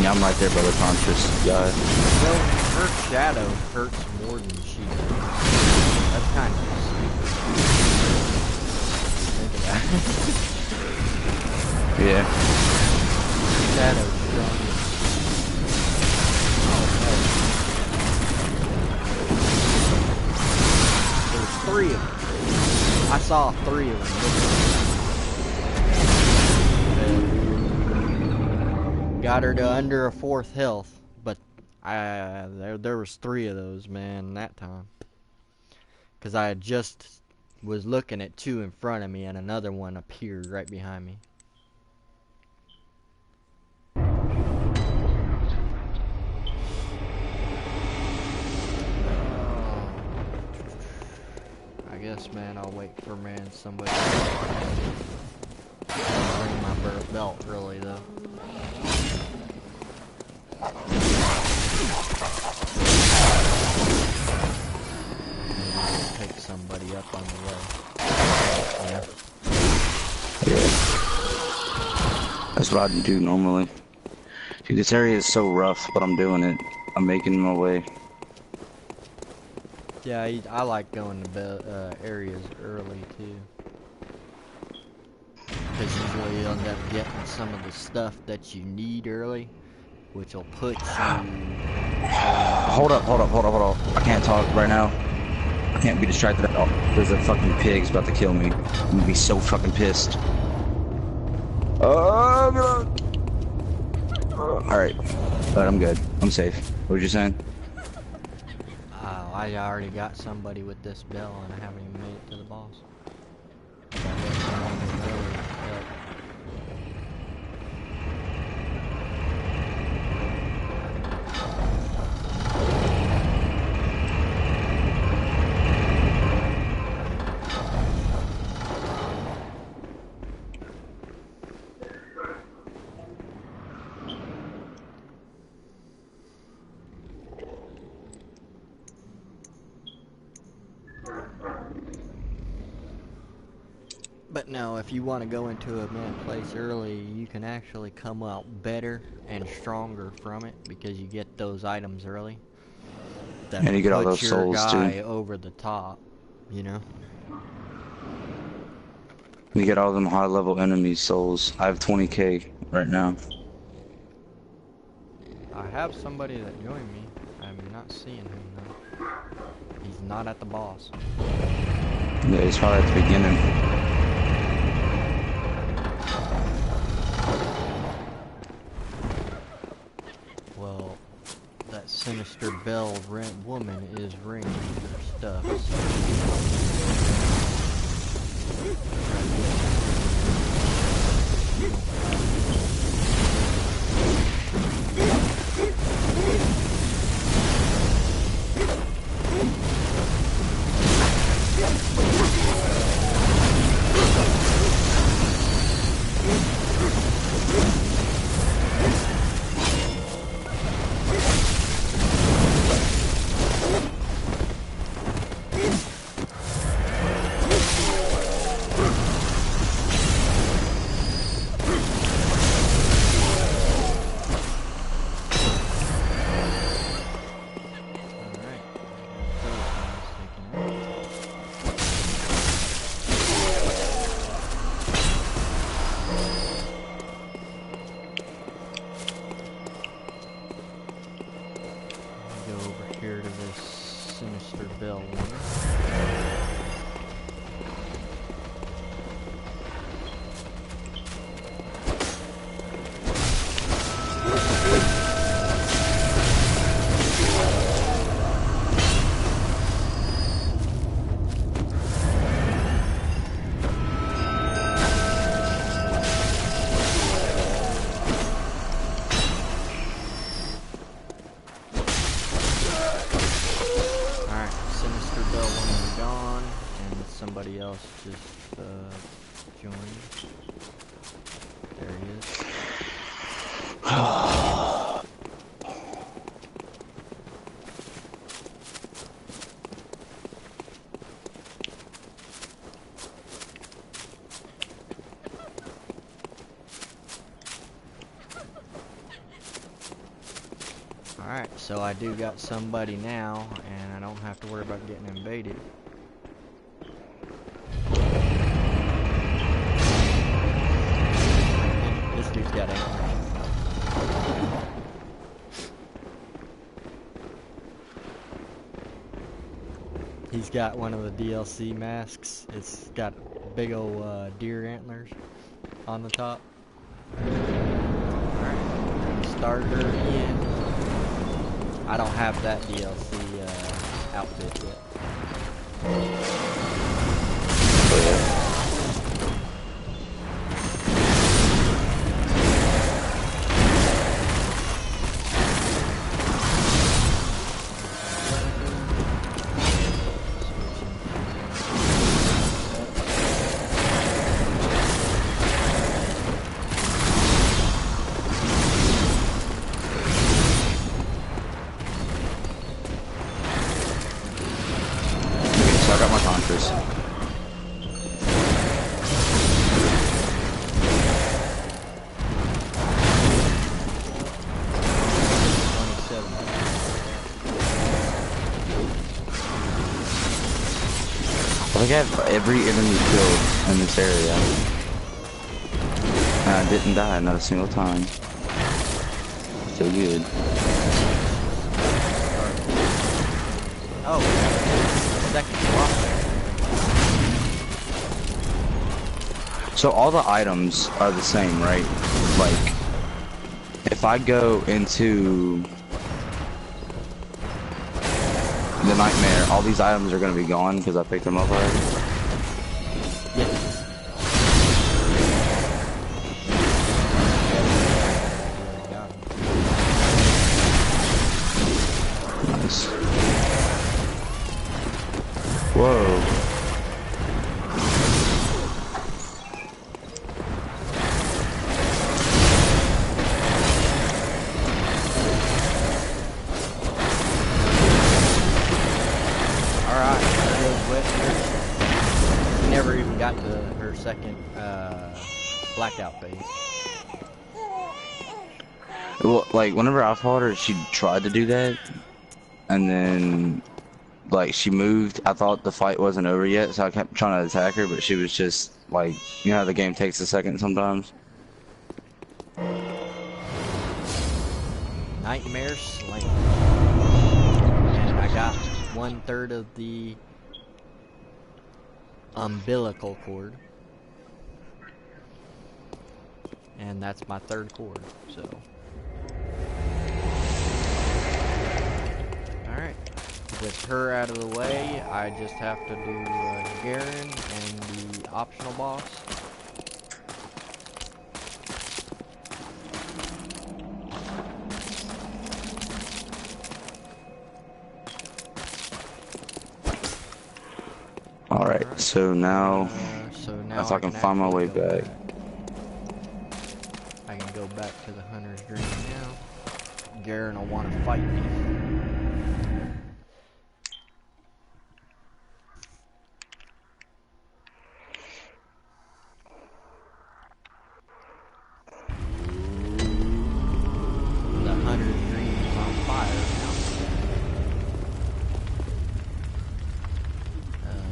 Yeah, I'm right there by the Contras, guys. Well, her shadow hurts more than she does. That's kind of stupid. Think about it. Yeah. Shadow stronger. There's 3 of them. I saw 3 of them. Got her to under a 4th health, but there was 3 of those, man, that time. Cause I had just was looking at two in front of me, and another one appeared right behind me. I guess, man, I'll wait for somebody to ring my belt early, though. Pick somebody up on the way. Yeah. That's what I do normally. Dude, this area is so rough, but I'm doing it. I'm making my way. Yeah, I like going to areas early too, because usually you'll end up getting some of the stuff that you need early, which will put you. Hold up. I can't talk right now. I can't be distracted at all. There's a fucking pig's about to kill me. I'm gonna be so fucking pissed. Alright. But I'm good. I'm safe. What was you saying? I already got somebody with this bell, and I haven't even made it to the boss. But no, if you want to go into a place early, you can actually come out better and stronger from it because you get those items early. That And you get all those your souls guy too. over the top, you know. You get all them high level enemy souls. I have 20k right now. I have somebody that joined me. I'm not seeing him though. He's not at the boss. Yeah, he's probably at the beginning. Well, that sinister bell woman is ringing her stuff. Here to this sinister bell woman. Somebody else just joined. There he is. Alright, so I do got somebody now, and I don't have to worry about getting invaded. This dude's got antlers. He's got one of the DLC masks. It's got big old deer antlers on the top. Alright, starter in. I don't have that DLC outfit yet. yeah. So I got my contras. I think I have every enemy killed in this area. And I didn't die not a single time. So good. Oh, second block. So all the items are the same, right? Like, if I go into the nightmare, all these items are gonna be gone because I picked them up already. Yeah. Nice. Whoa. Alright, there goes Whitmer. She never even got to her second blackout phase. Well, like, whenever I fought her, she tried to do that, and then, like, she moved. I thought the fight wasn't over yet, so I kept trying to attack her, but she was just, like, you know how the game takes a second sometimes? Nightmare Slain. And I got 1/3 of the umbilical cord. And that's my third cord, so. Alright. With her out of the way, I just have to do Garen and the optional boss. Alright, so now if I can find my way back. I can go back to the Hunter's Dream now. Garen will want to fight me. The Hunter's Dream is on fire now.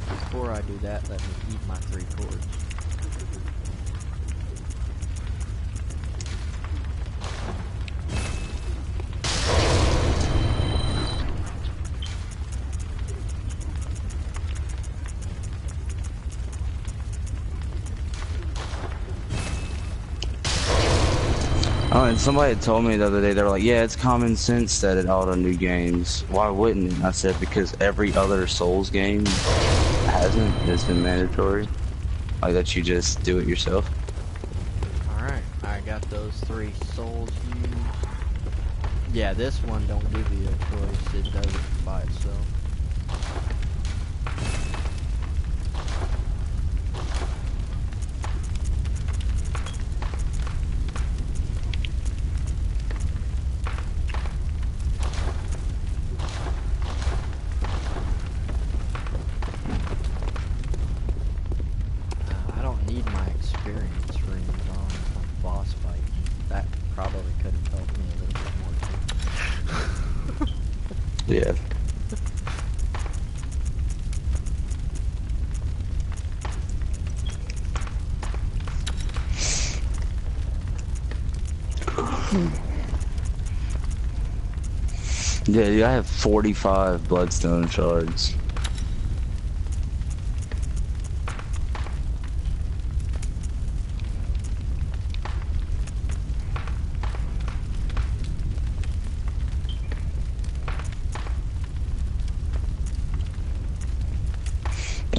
Before I do that, let me eat my 3 cords. Oh, and somebody had told me the other day, they were like, yeah, it's common sense that it auto new games. Why wouldn't it? I said, because every other Souls game hasn't. It's been mandatory. Like that you just do it yourself. Alright, I got those 3 souls used. Yeah, this one don't give you a choice, it does it by itself. I don't need my experience rings on boss fight. That probably could have helped me a little bit more too. Yeah. Yeah, I have 45 bloodstone shards.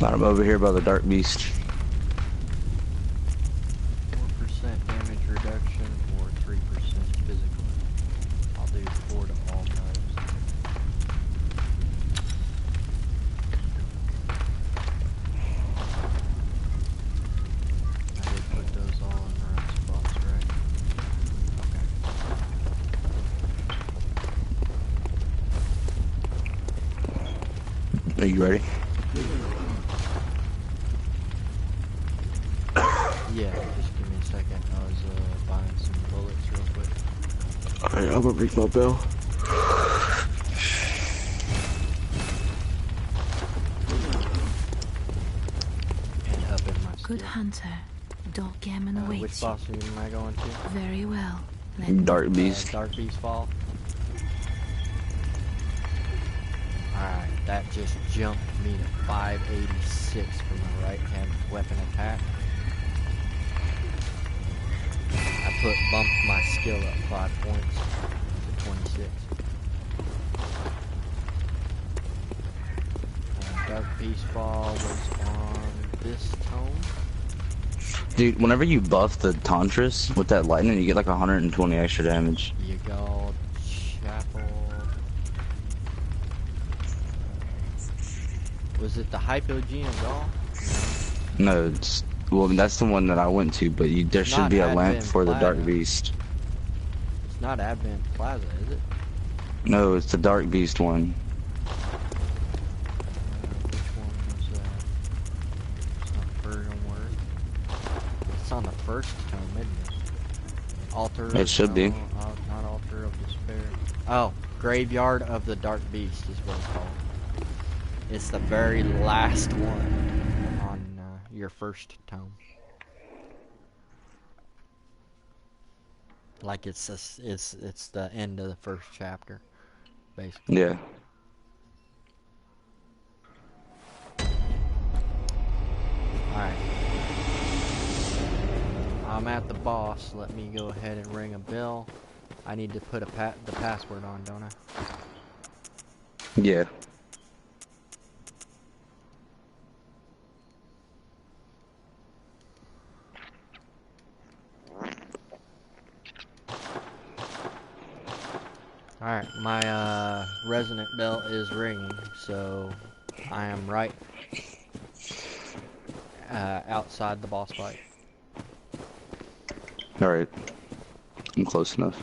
I'm over here by the Dark Beast. 4% damage reduction or 3% physical. I'll do 4 to all types. I did put those all in the right spots, right? Are you ready? Yeah, just give me a second. I was buying some bullets real quick. Alright, I'm gonna ring my bell. And up in my Good skill. hunter. Dog gammon Which awaits you. boss am I going to? Very well. Let me Dark Beast. Dark Beast Fall. Alright, that just jumped me to 586 for my right hand weapon attack. I bumped my skill up 5 points to 26. Dark Beast Fall was on this tome. Dude, whenever you buff the Tantras with that lightning, you get like 120 extra damage. You go Chapel. Was it the Hypogene of Gaul? No, it's, well, that's the one that I went to, but there should Not be a lamp Advent for the Dark Plaza. Beast. It's not Advent Plaza, is it? No, it's the Dark Beast one. Which one was that? It's not Virgin Word. It's on the first tome, isn't it? Altar. It should be. Not Altar of Despair. Oh, Graveyard of the Dark Beast is what it's called. It's the very last one on your first tome. Like it's the end of the first chapter, basically. Yeah. Alright. I'm at the boss. Let me go ahead and ring a bell. I need to put the password on, don't I? Yeah. Alright, my resonant bell is ringing, so I am right outside the boss fight. Alright. I'm close enough.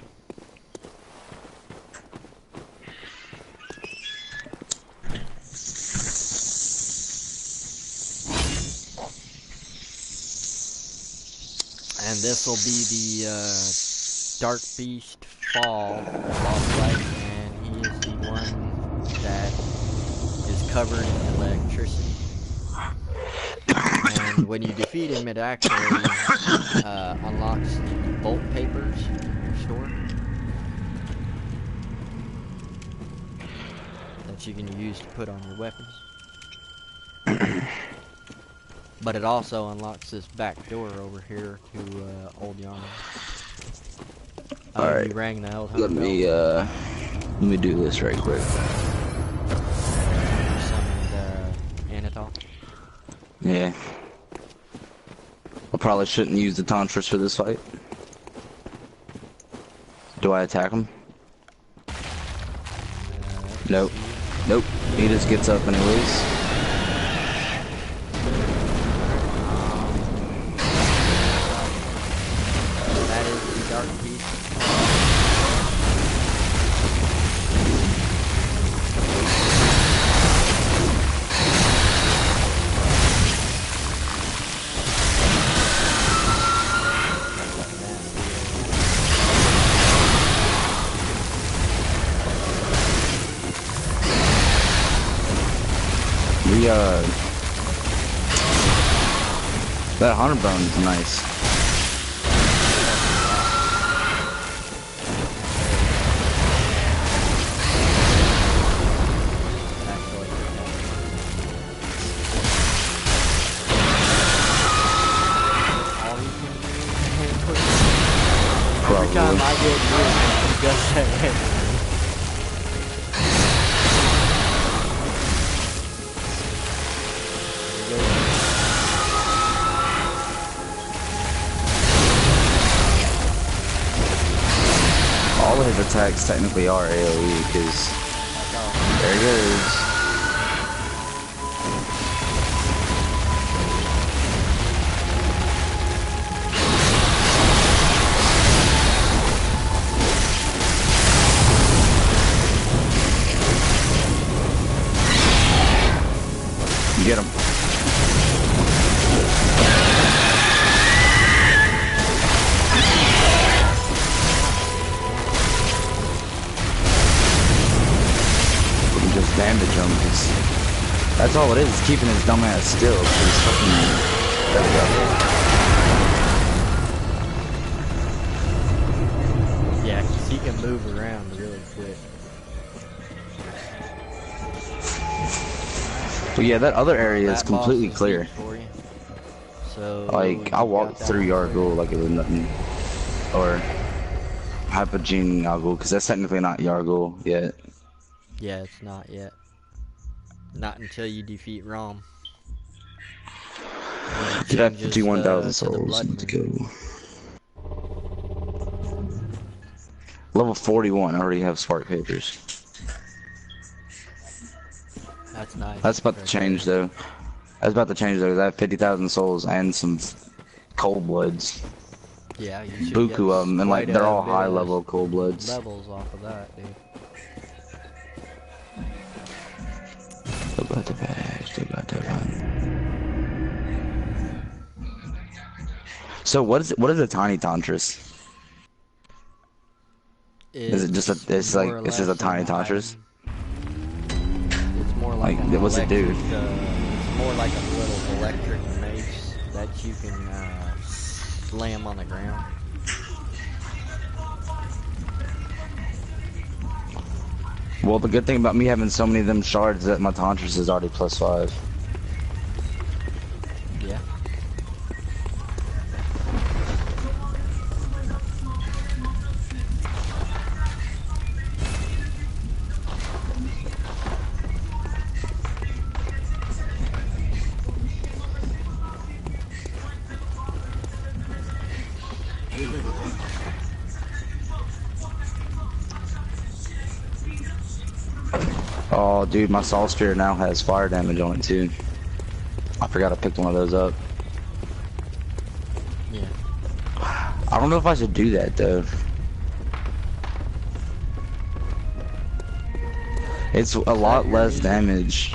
And this will be the Dark Beast Fall boss fight, and he is the one that is covered in electricity. And when you defeat him, it actually unlocks the bolt papers in your store that you can use to put on your weapons. But it also unlocks this back door over here to Old Yonder. Alright. You rang the old Let me do this right quick. Summoned Anatol. Yeah. I probably shouldn't use the Tantras for this fight. Do I attack him? Nope. Nope. He just gets up anyways. That is the Dark Beast. That hunter bone is nice. Every time I get hit, he does that. There his attacks technically are AoE, because there he goes. Get him. Just damage him. That's all it is keeping his dumb ass still. He's fucking. There we go. Yeah, 'cause he can move around really quick. But yeah, that other area is That boss completely is clear. easy for you. So Like, I walked through Yargul like it was nothing. Or Hypogene Yargul, because that's technically not Yargul yet. Yeah, it's not yet. Not until you defeat Rom. Did I have Changes 51,000 to souls? the Let's go. Level 41, I already have spark papers. That's nice. That's about to change though. That's about to change though. I have 50,000 souls and some cold bloods. Yeah, you should Buku get of them, and like quite they're a all bit high of level cold bloods. levels off of that, dude. Still got the bag, still got that one. So what is a tiny Tantris? Is it just a? It's like it's just a tiny Tantris. It's more like what's it do? It's more like a little electric mace that you can slam on the ground. Well, the good thing about me having so many of them shards is that my Tantris is already +5. Yeah. Oh, dude, my Soul Spear now has fire damage on it too. I forgot I picked one of those up. Yeah. I don't know if I should do that though. It's a lot less damage.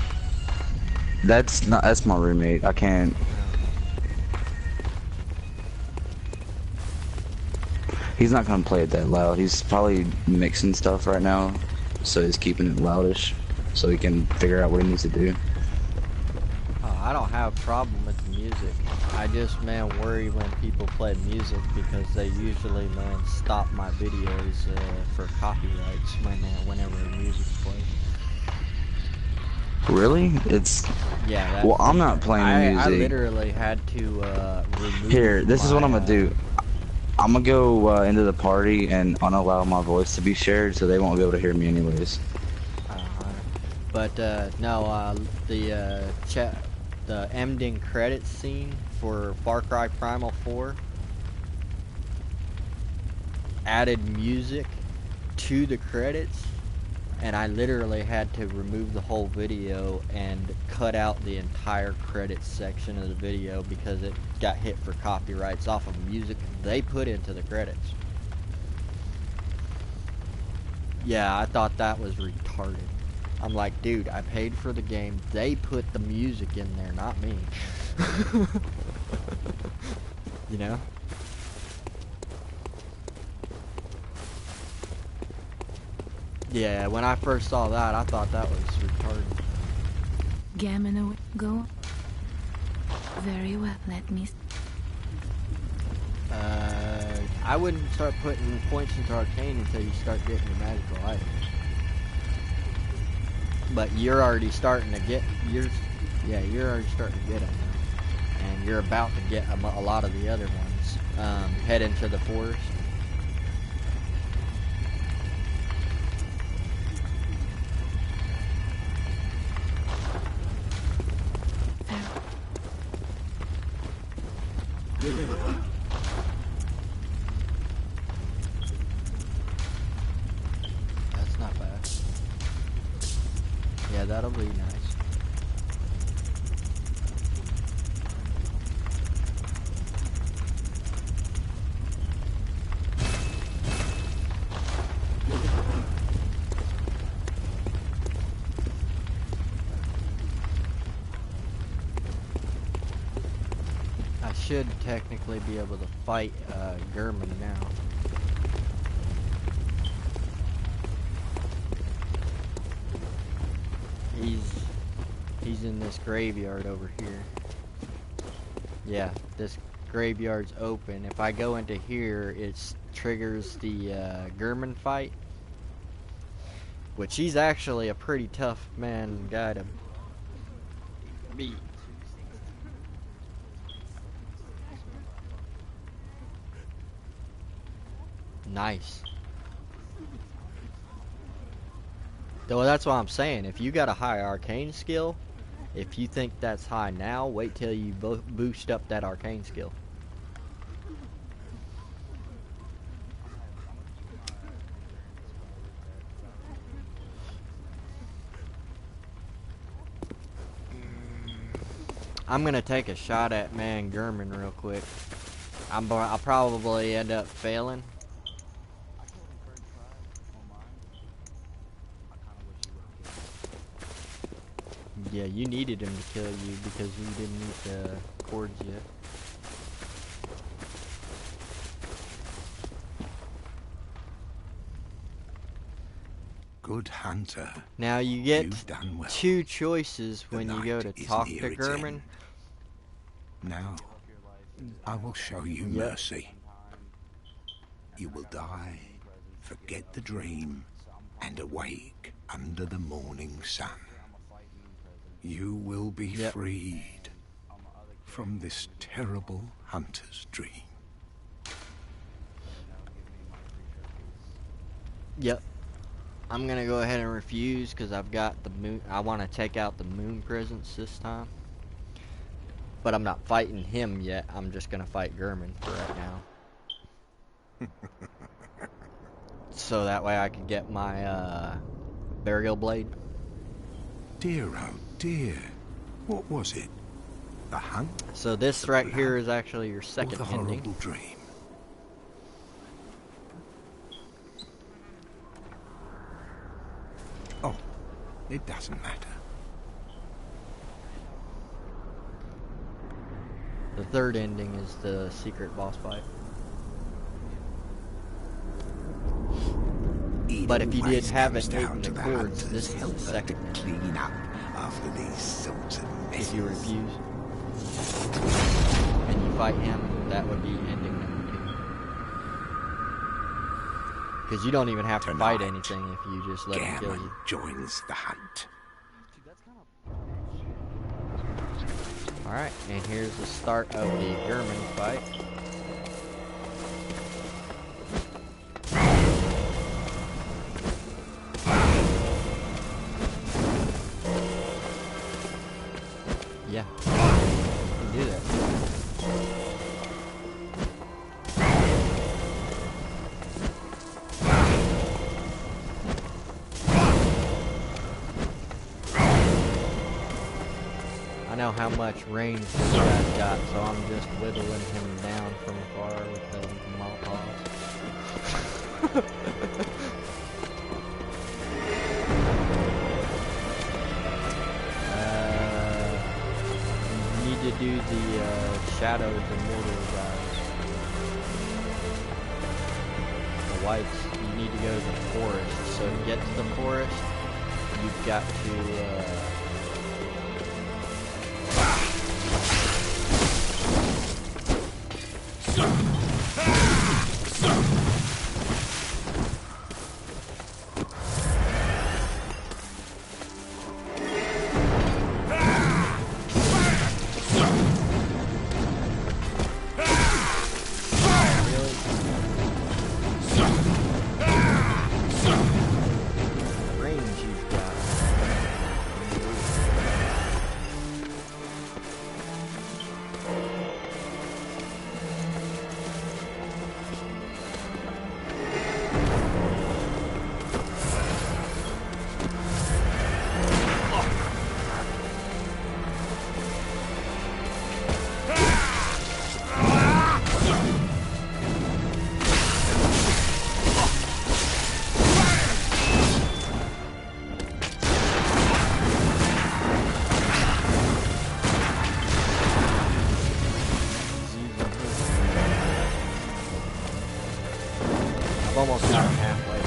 That's my roommate. I can't. He's not gonna play it that loud. He's probably mixing stuff right now, so he's keeping it loudish, so he can figure out what he needs to do. Oh, I don't have a problem with the music. I just, man, worry when people play music because they usually, man, stop my videos for copyrights whenever music's played. Really? It's Yeah. well, I'm not playing the music. I literally had to remove. Here, this is what I'm my, gonna do. I'm gonna go into the party and unallow my voice to be shared, so they won't be able to hear me anyways. But no, the ending credits scene for Far Cry Primal 4 added music to the credits, and I literally had to remove the whole video and cut out the entire credits section of the video because it got hit for copyrights off of music they put into the credits. Yeah, I thought that was retarded. I'm like, dude, I paid for the game. They put the music in there, not me. You know? Yeah, when I first saw that, I thought that was retarded. Gammon, go. Very well, let me. I wouldn't start putting points into Arcane until you start getting your magical items. But you're already starting to get you're already starting to get them now. And you're about to get a lot of the other ones. Head into the forest. that'll be nice. I should technically be able to fight German now. He's in this graveyard over here. Yeah, this graveyard's open. If I go into here, it triggers the German fight, which he's actually a pretty tough guy to beat. Nice. Well, that's what I'm saying. If you got a high arcane skill, if you think that's high now, wait till you boost up that arcane skill. I'm gonna take a shot at German real quick. I'll probably end up failing. Yeah, you needed him to kill you because you didn't meet the cords yet. Good hunter. Now you get well. two choices when you go to talk to German. Now, I will show you mercy. You will die, forget the dream, and awake under the morning sun. You will be freed from this terrible hunter's dream. Yep. I'm gonna go ahead and refuse because I've got the moon. I want to take out the moon presence this time. But I'm not fighting him yet. I'm just gonna fight German for right now. So that way I can get my burial blade. Dear, oh dear. What was it? The hunt? So this right here is actually your second or the ending. horrible dream? Oh, it doesn't matter. The third ending is the secret boss fight. But if you did have it in the cords, this is the second to clean up after these sorts of messes. If you refuse and you fight him, that would be ending number 2. Because you don't even have to fight anything if you just let him kill you. Joins the hunt. Alright, and here's the start of the German fight. Yeah, you can do that. I know how much range this guy's got, so I'm just whittling him down from afar with the Molotovs. You need to do the Shadows Immortal guys. The whites, you need to go to the forest. So to get to the forest, you've got to range you've got. I've almost got him halfway.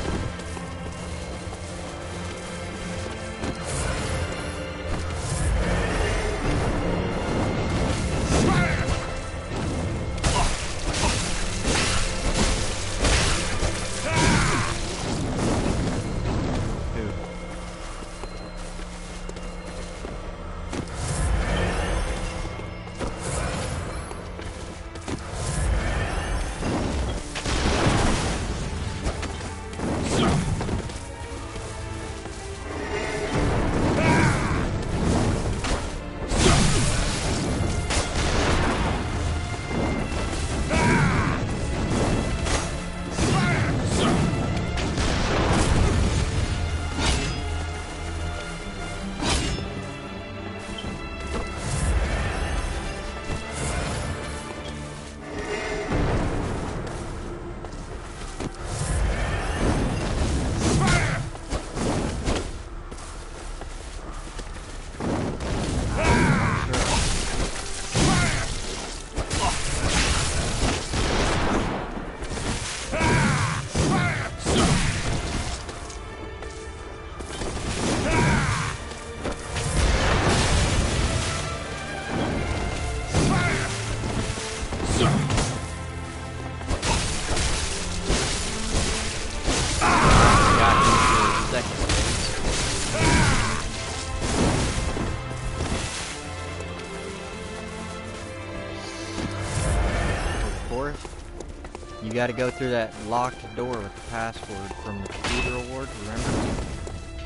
You gotta go through that locked door with the password from the computer award, remember?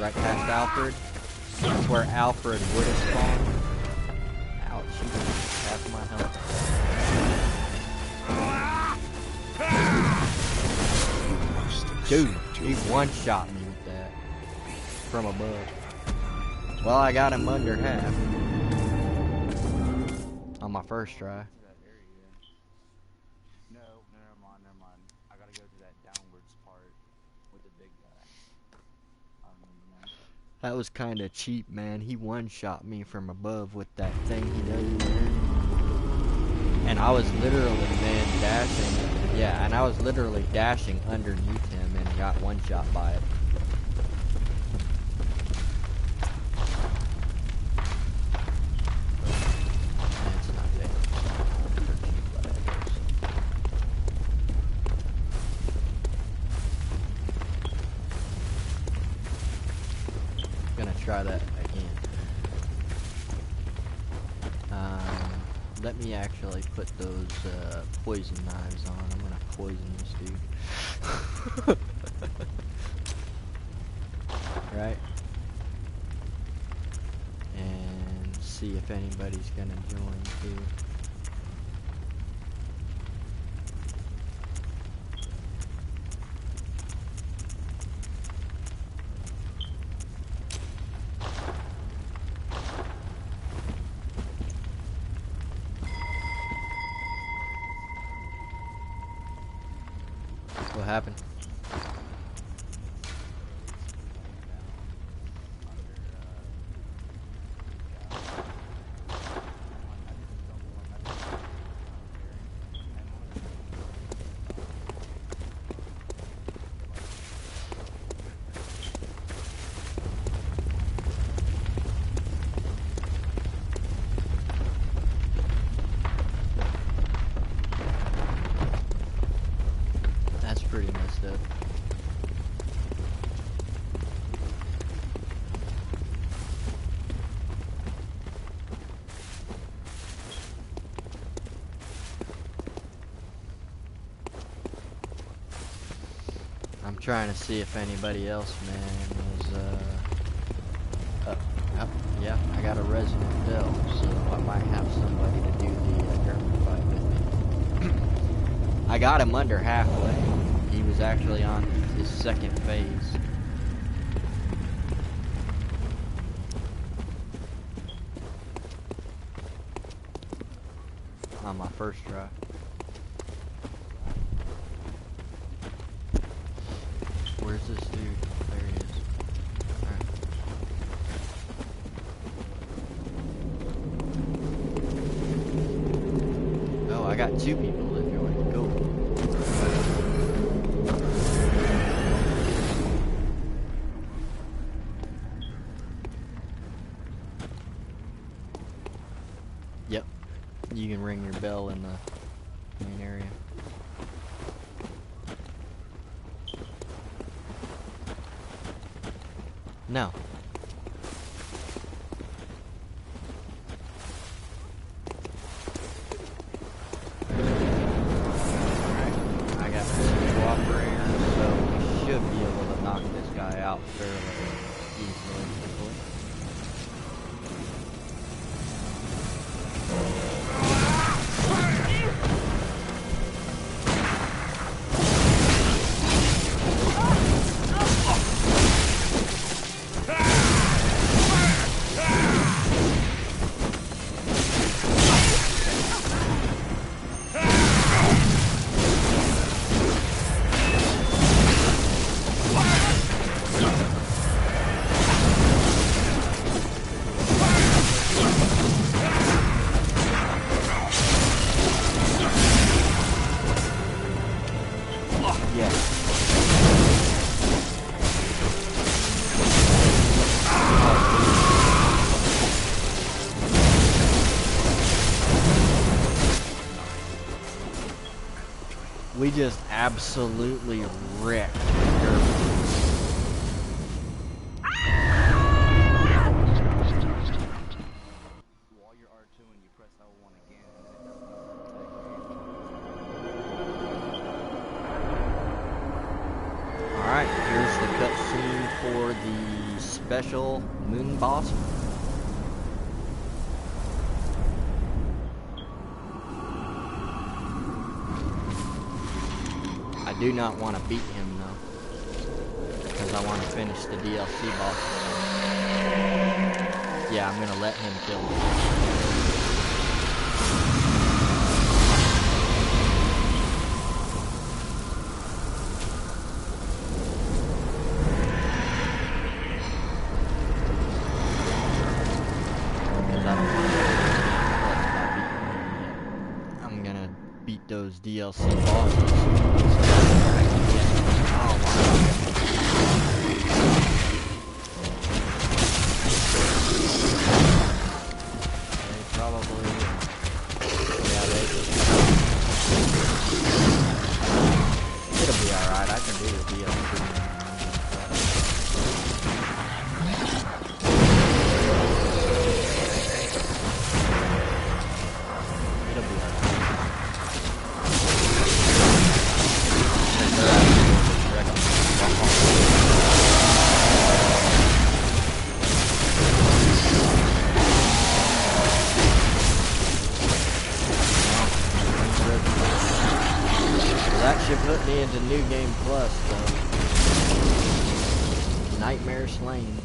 Right past Alfred. That's where Alfred would have spawned. Ouch, he was half my health. Dude, he one-shot me with that. From above. Well, I got him under half. On my first try. That was kind of cheap, man. He one-shot me from above with that thing he does there. And I was literally, man, dashing. Yeah, and I was literally dashing underneath him and got one-shot by it. It's not gonna try that again. Let me actually put those poison knives on. I'm gonna poison this dude. Right? And see if anybody's gonna join too. What happened? Pretty messed up. I'm trying to see if anybody else, man, is yeah, I got a resident bell, so I might have somebody to do the German fight with me. I got him under halfway. He was actually on his second phase. On my first try. Where's this dude? There he is. Alright. Oh, I got two people that joined. Cool. No. I got this cooperator, so we should be able to knock this guy out fairly easily and quickly. We just absolutely wrecked her. While you're R2 and you press L1 again, Alright, here's the cutscene for the special moon boss. I do not want to beat him though, because I want to finish the DLC boss. Yeah, I'm gonna let him kill me. Beat those DLC bosses. Oh wow. They probably, yeah, it'll be alright, I can do the DLC. Put me into New Game Plus, though. Nightmare Slain.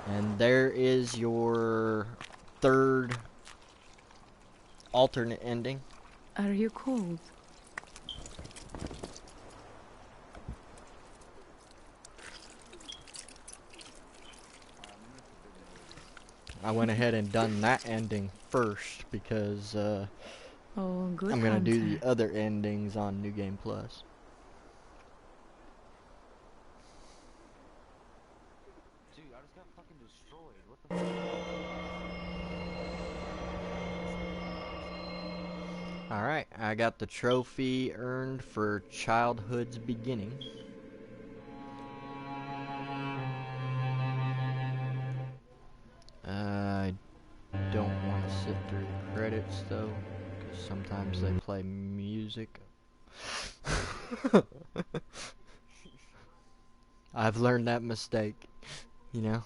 And there is your third alternate ending. Are you cold? I went ahead and done that ending first because Oh, good I'm gonna do hunter. the other endings on New Game Plus. dude, I just got fucking destroyed. What the Alright, I got the trophy earned for Childhood's Beginning. I don't want to sit through the credits though, because sometimes they play music. I've learned that mistake, you know.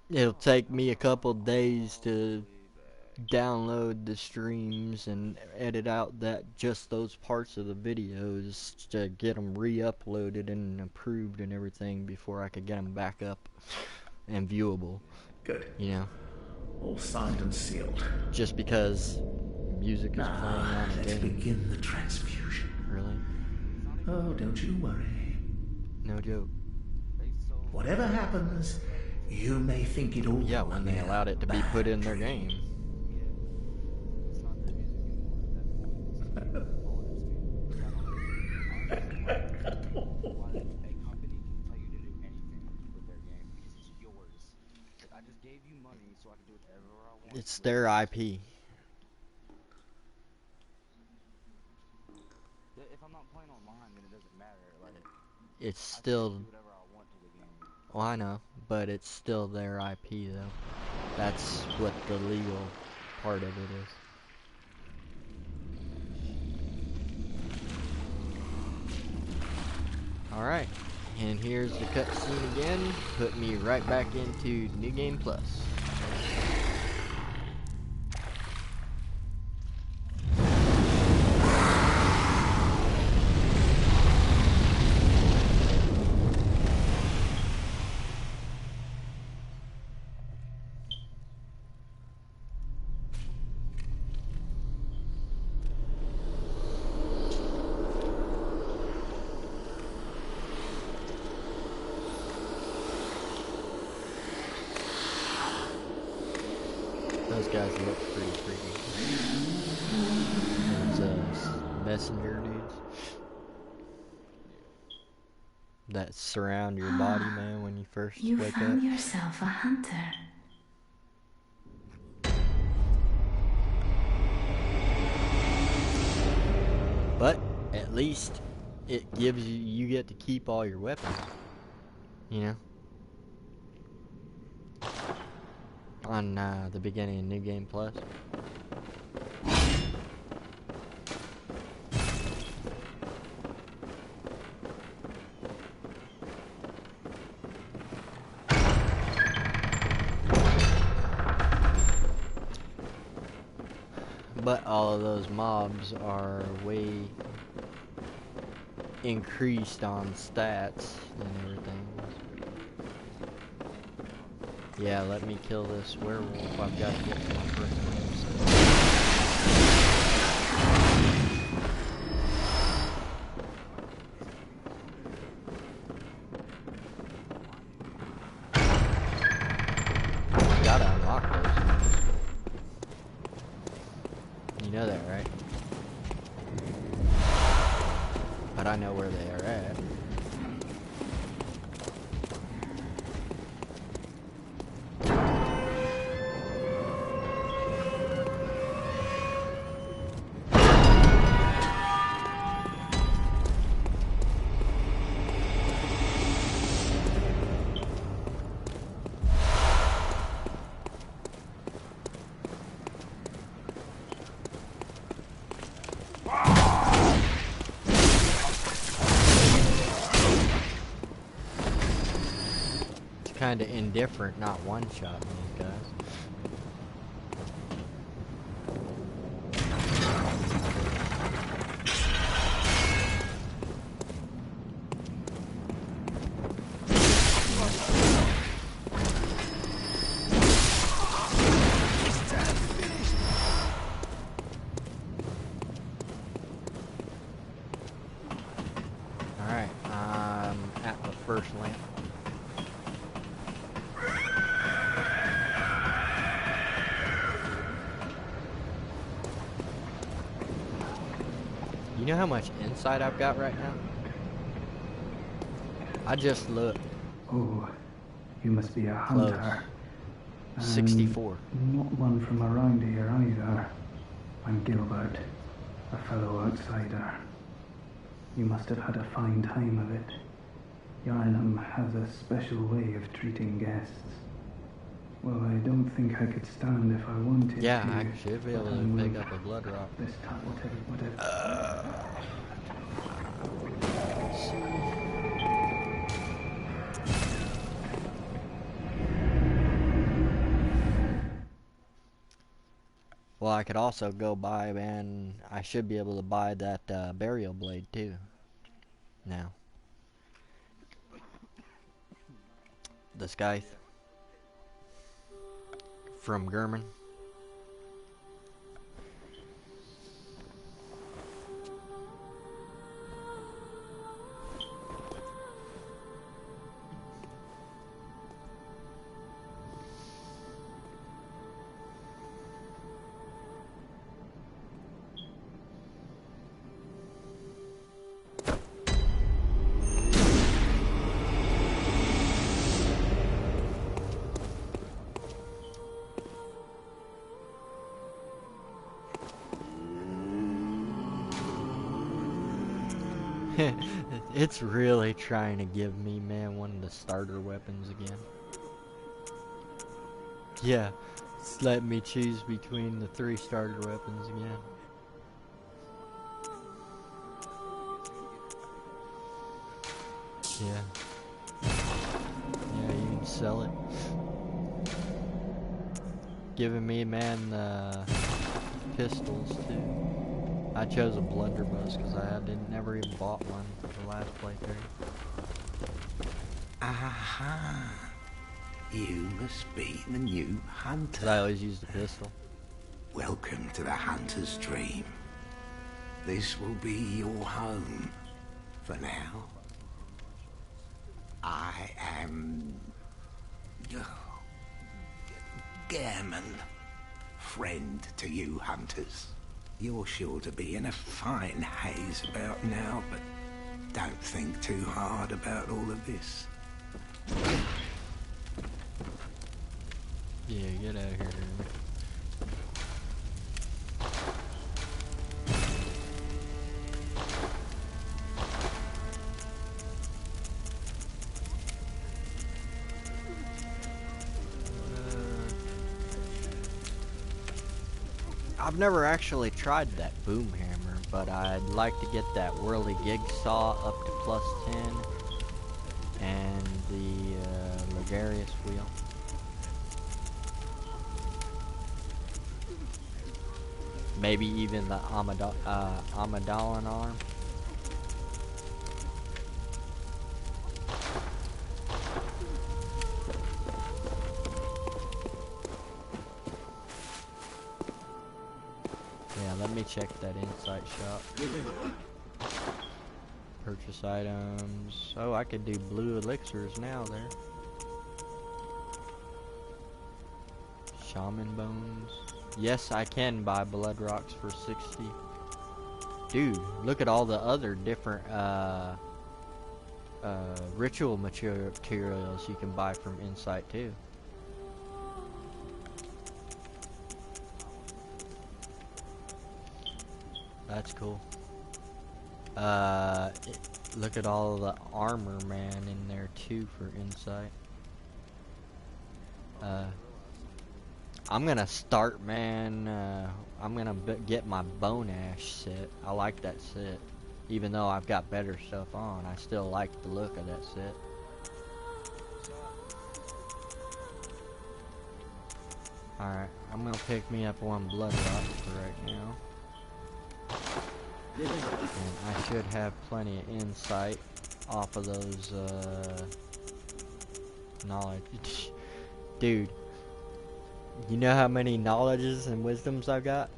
It'll take me a couple days to download the streams and edit out just those parts of the videos to get them re-uploaded and approved and everything before I could get them back up and viewable. Good. You know, All signed and sealed. just because music is playing on a Let's game. begin the transfusion. Really? Oh, don't you worry. No joke. Whatever happens, you may think it all. Yeah, when they allowed it to be put in their game. so I can do whatever I want. It's their IP. If I'm not playing online, then it doesn't matter. Like, It's I can still, do whatever I want to the game. well, I know, but it's still their IP though. That's what the legal part of it is. Alright, and here's the cutscene again. Put me right back into New Game Plus. Those guys look pretty freaky. Those messenger dudes that surround your body, man, when you first You wake found up. yourself a hunter. But at least it gives you get to keep all your weapons. You know? On the beginning of New Game Plus. But all of those mobs are way increased on stats and everything. Yeah, let me kill this werewolf. I've got to get to my first episode. Gotta unlock those. You know that, right? But I know where they are at. Kind of indifferent, not one shot these guys. Alright, I'm at the first lamp. You know how much insight I've got right now? I just looked. Oh, you must be a Close. hunter. 64. Not one from around here either. I'm Gilbert, a fellow outsider. You must have had a fine time of it. Yarnum has a special way of treating guests. Well, I don't think I could stand if I wanted to. Yeah, I should be able but to I'm pick weak. up a blood rock. This tap will tell you whatever. Well, I could also go buy, and I should be able to buy that burial blade too. Now. The scythe. From Gurman. It's really trying to give me, man, one of the starter weapons again. Yeah, it's letting me choose between the 3 starter weapons again. Yeah. Yeah, you can sell it. Giving me, man, the pistols too. I chose a blunderbuss because I never even bought one for the last playthrough. Aha! You must be the new hunter. I always use the pistol. Welcome to the hunter's dream. This will be your home for now. I am Gammon, friend to you hunters. You're sure to be in a fine haze about now, but don't think too hard about all of this. Yeah, get out of here. I've never actually tried that boom hammer, but I'd like to get that whirly gig saw up to +10 and the Ligarius wheel. Maybe even the Amidalon arm. Yeah, let me check that insight shop. Purchase items. Oh, I could do blue elixirs now there. Shaman bones. Yes, I can buy blood rocks for 60. Dude, look at all the other different ritual materials you can buy from Insight too. That's cool. Look at all the armor, man, in there too for Insight. I'm gonna start, man. I'm gonna get my Bone Ash set. I like that set. Even though I've got better stuff on, I still like the look of that set. Alright, I'm gonna pick me up one blood rock for right now. And I should have plenty of insight off of those, knowledge. Dude, you know how many knowledges and wisdoms I've got?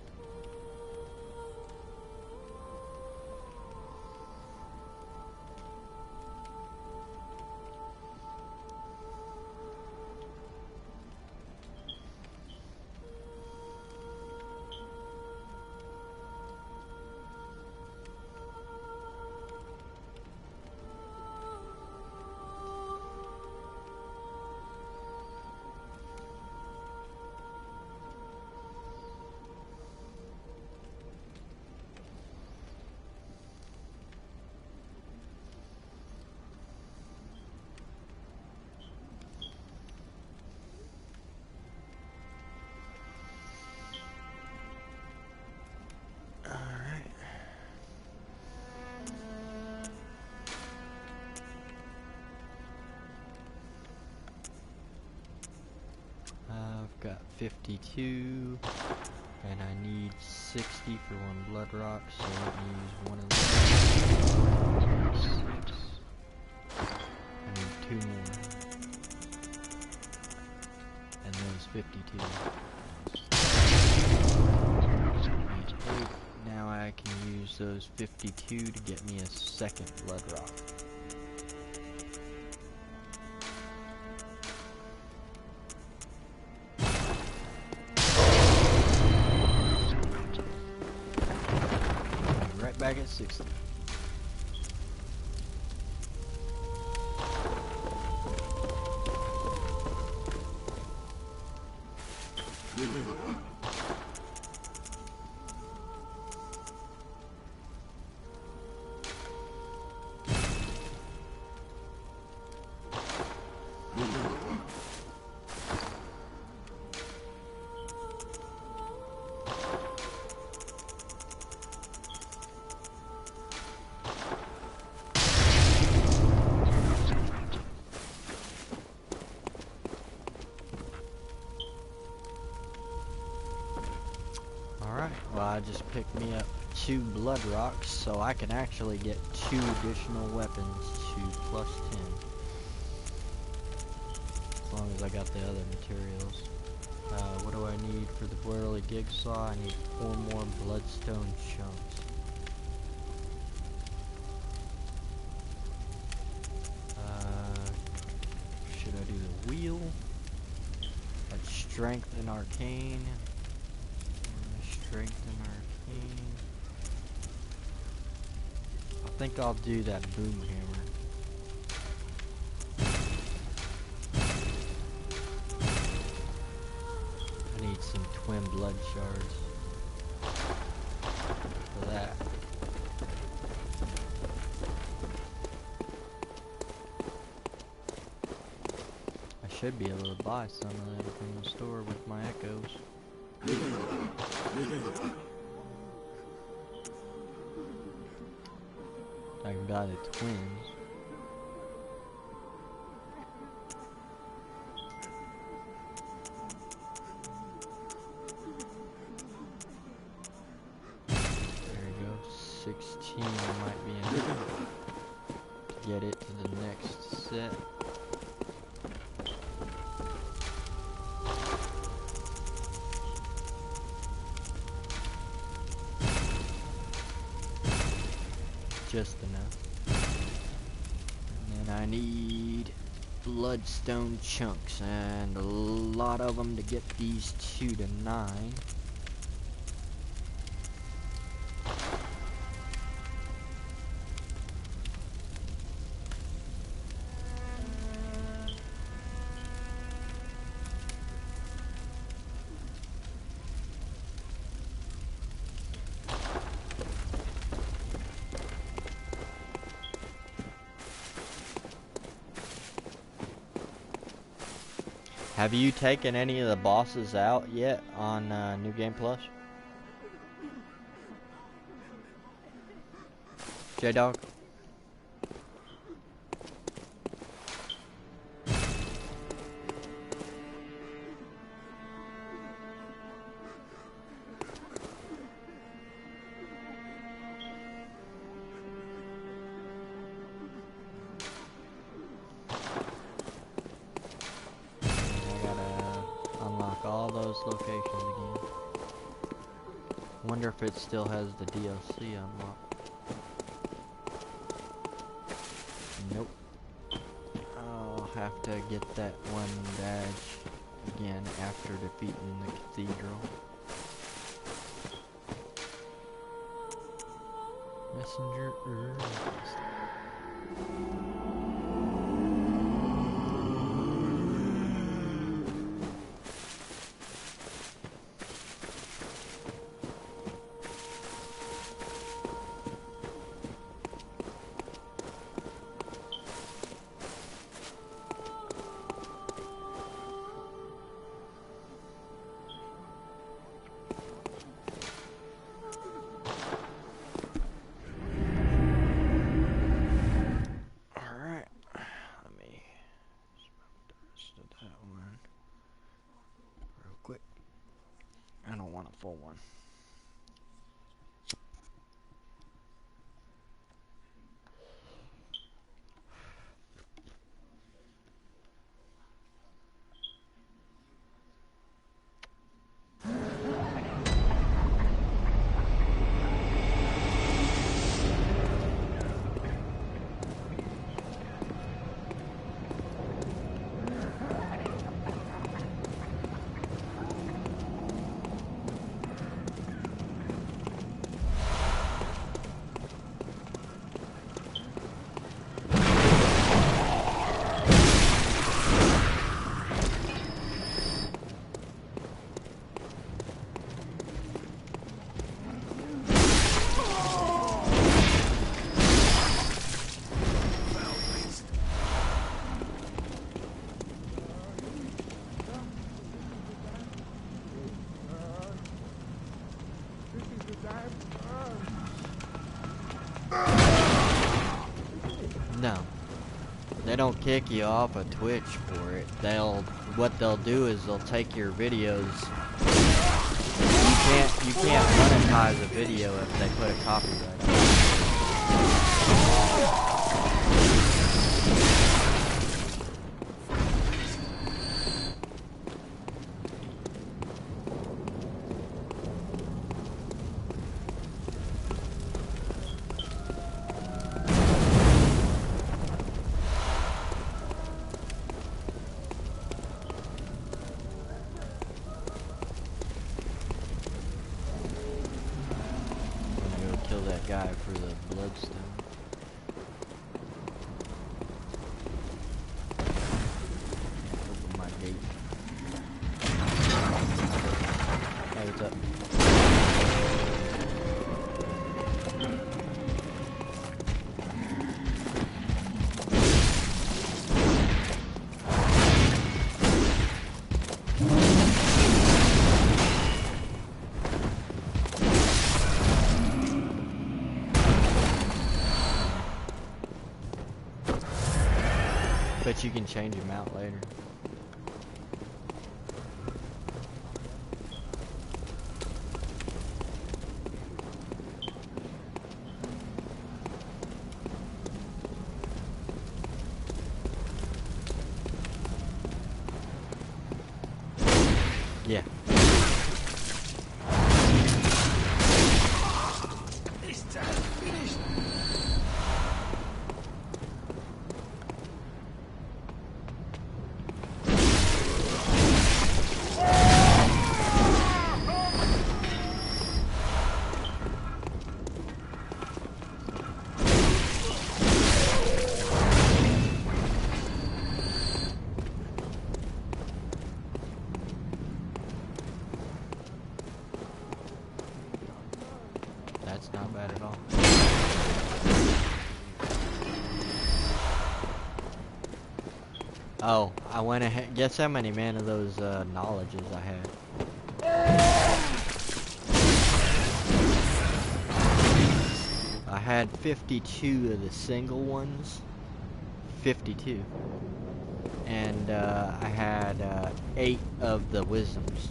I've got 52, and I need 60 for one blood rock, so let me use one of those. 6. I need 2 more. And those 52. And 8. Now I can use those 52 to get me a second blood rock. Back at 60. Well, I just picked me up 2 blood rocks, so I can actually get 2 additional weapons to +10. As long as I got the other materials. What do I need for the whirly jigsaw? I need 4 more bloodstone chunks. Should I do the wheel? That's strength and arcane. Strength and arcane. I think I'll do that boom hammer. I need some twin blood shards for that. I should be able to buy some of them from the store with my echoes. I can buy the twins. There we go. 16 might be enough to get it to the next set. Just enough. And then I need bloodstone chunks and a lot of them to get these 2 to 9. Have you taken any of the bosses out yet on New Game Plus? J-Dog? All those locations again. Wonder if it still has the DLC unlocked. Nope. I'll have to get that one badge again after defeating the cathedral. Messenger Earth. Full one. No. They don't kick you off of Twitch for it. What they'll do is they'll take your videos can't monetize a video if they put a copyright on it. Kill that guy for the bloodstone. Open my gate. Hey, what's up? Bet you can change him out later. Yeah. This time finished. That's not bad at all. Oh, I went ahead. Guess how many of those knowledges I had? I had 52 of the single ones. 52. And I had 8 of the wisdoms.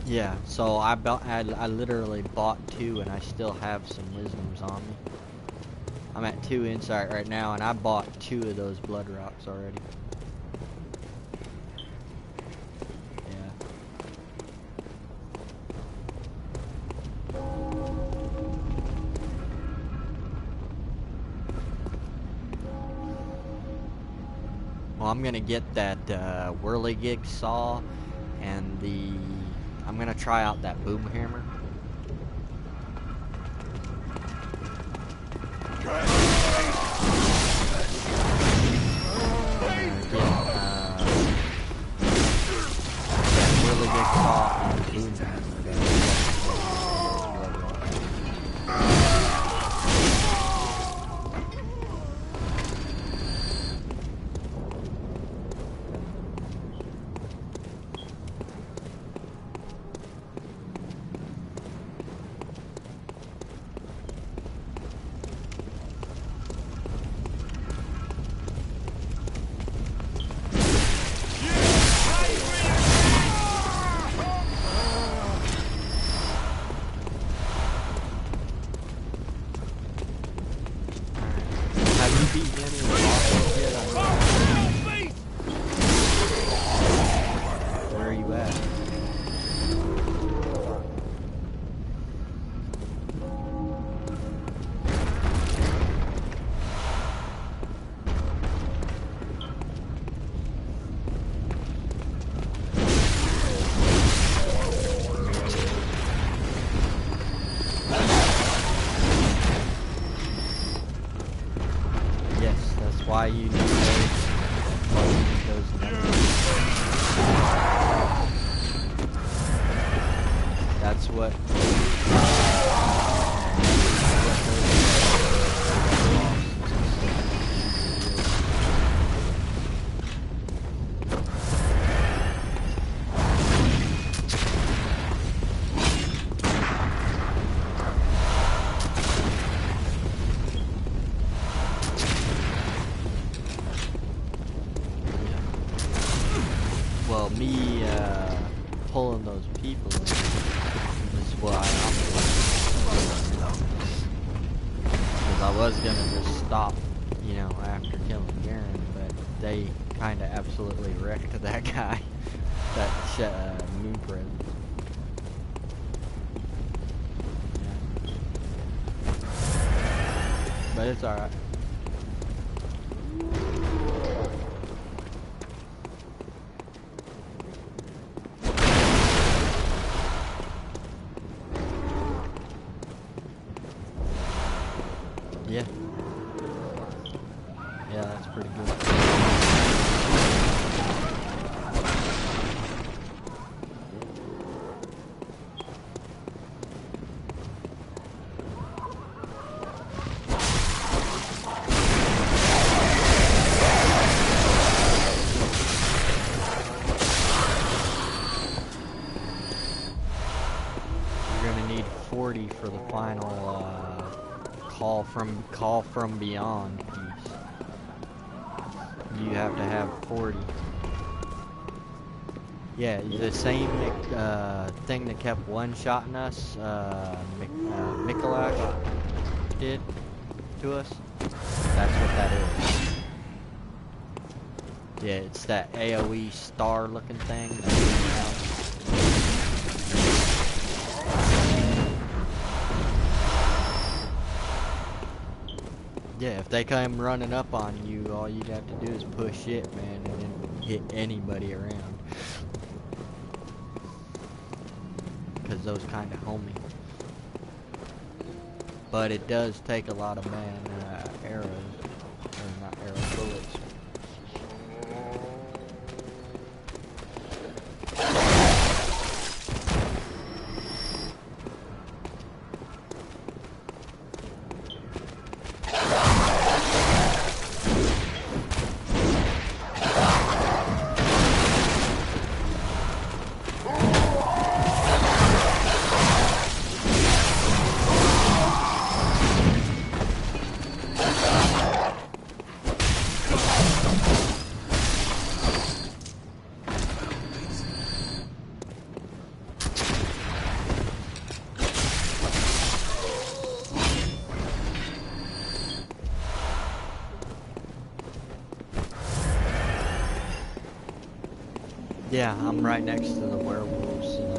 Yeah, so I literally bought 2 and I still have some wisdoms on me. I'm at 2 insight right now and I bought 2 of those blood rocks already. Yeah. Well, I'm gonna get that whirligig saw and I'm gonna try out that boom hammer. That really good saw and boom hammer. Where are you at? Yes, that's why you need those numbers. That's what. was gonna just stop, you know, after killing Garen, but they kind of absolutely wrecked that guy, that moon presence. Yeah. But it's alright. Yeah. Yeah, that's pretty good. You're gonna need 40 for the final call from beyond piece. You have to have 40. Yeah, the same thing that kept one-shotting us, Mikolash did to us. That's what that is. Yeah, it's that AoE star-looking thing. Yeah, if they come running up on you, all you'd have to do is push it, man, and then hit anybody around. Because those kind of homie. But it does take a lot of arrows. Or not arrows, bullets. Yeah, I'm right next to the werewolves in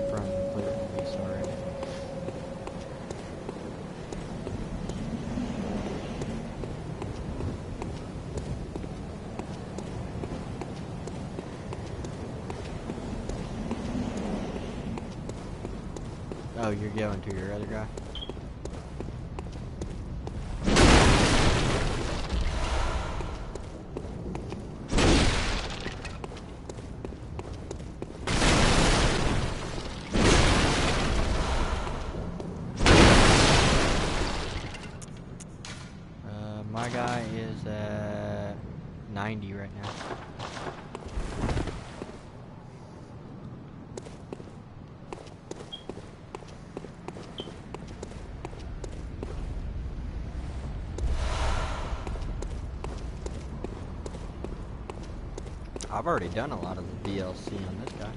front of the clearing piece already. Oh, you're going to your other guy? My guy is at 90 right now. I've already done a lot of the DLC on this guy.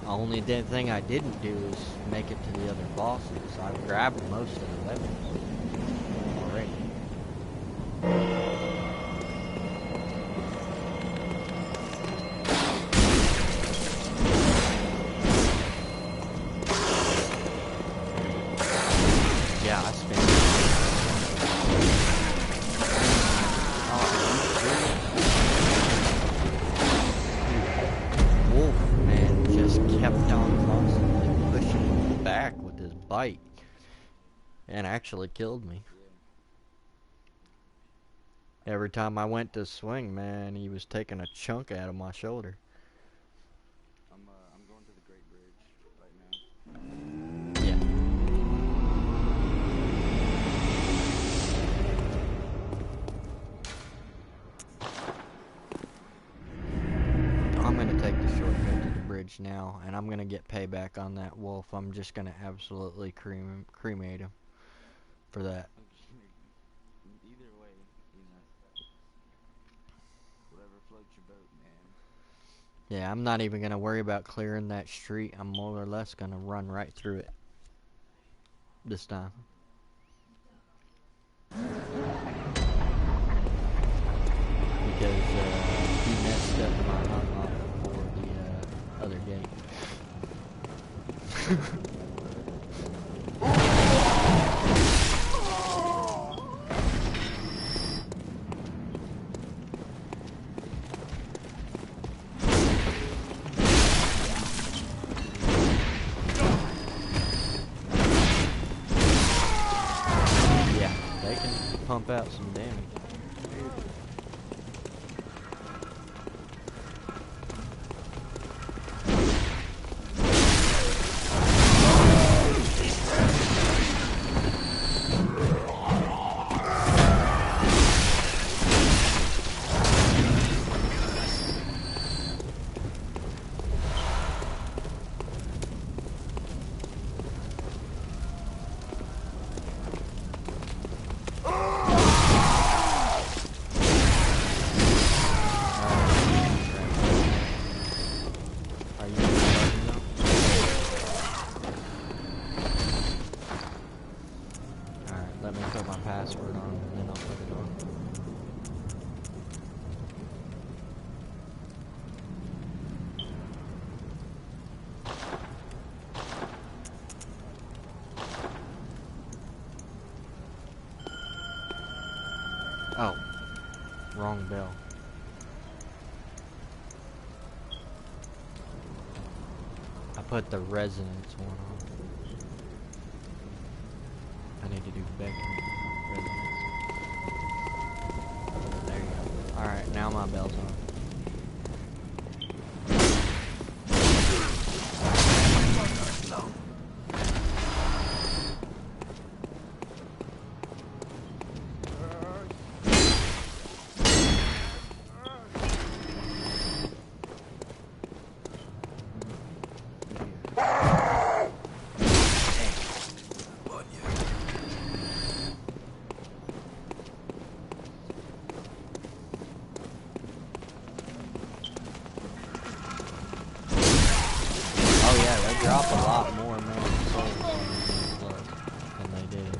The only thing I didn't do is make it to the other bosses. I've grabbed most of the weapons already. Yeah, I spent. Wolf, man, just kept on constantly pushing me back with his bite. And actually killed me. Every time I went to swing, man, he was taking a chunk out of my shoulder. I'm going to the Great Bridge right now. Yeah. I'm gonna take the shortcut to the bridge now, and I'm gonna get payback on that wolf. I'm just gonna absolutely cremate him for that. Either way, you know, whatever floats your boat, man. Yeah, I'm not even gonna worry about clearing that street. I'm more or less gonna run right through it this time. Yeah, they can pump out some damage. Let me put my password on and then I'll put it on. Oh, wrong bell. I put the resonance one on. I need to do Beckon resonance. There you go. Alright, now my bell's on. Drop a lot more man souls than they did in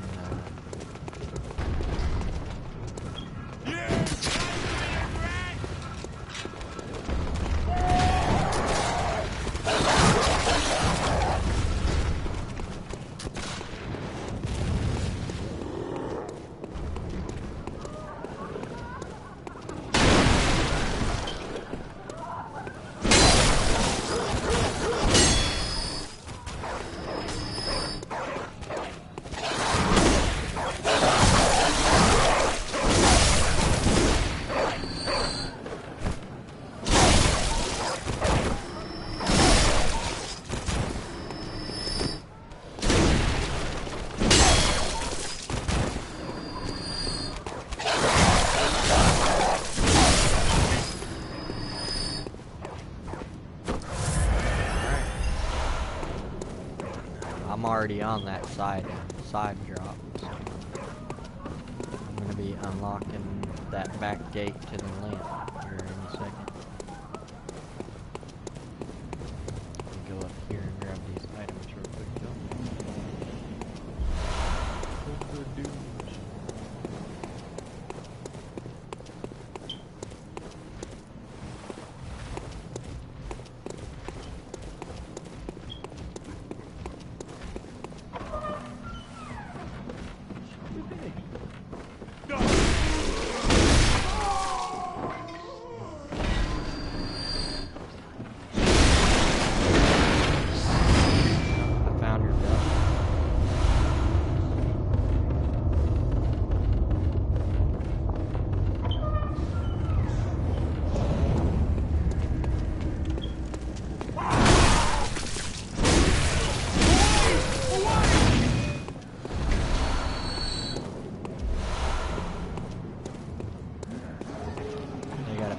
I'm already on that side drop. So I'm gonna be unlocking that back gate to the lamp here in a second. Go up here and grab these items real quick though.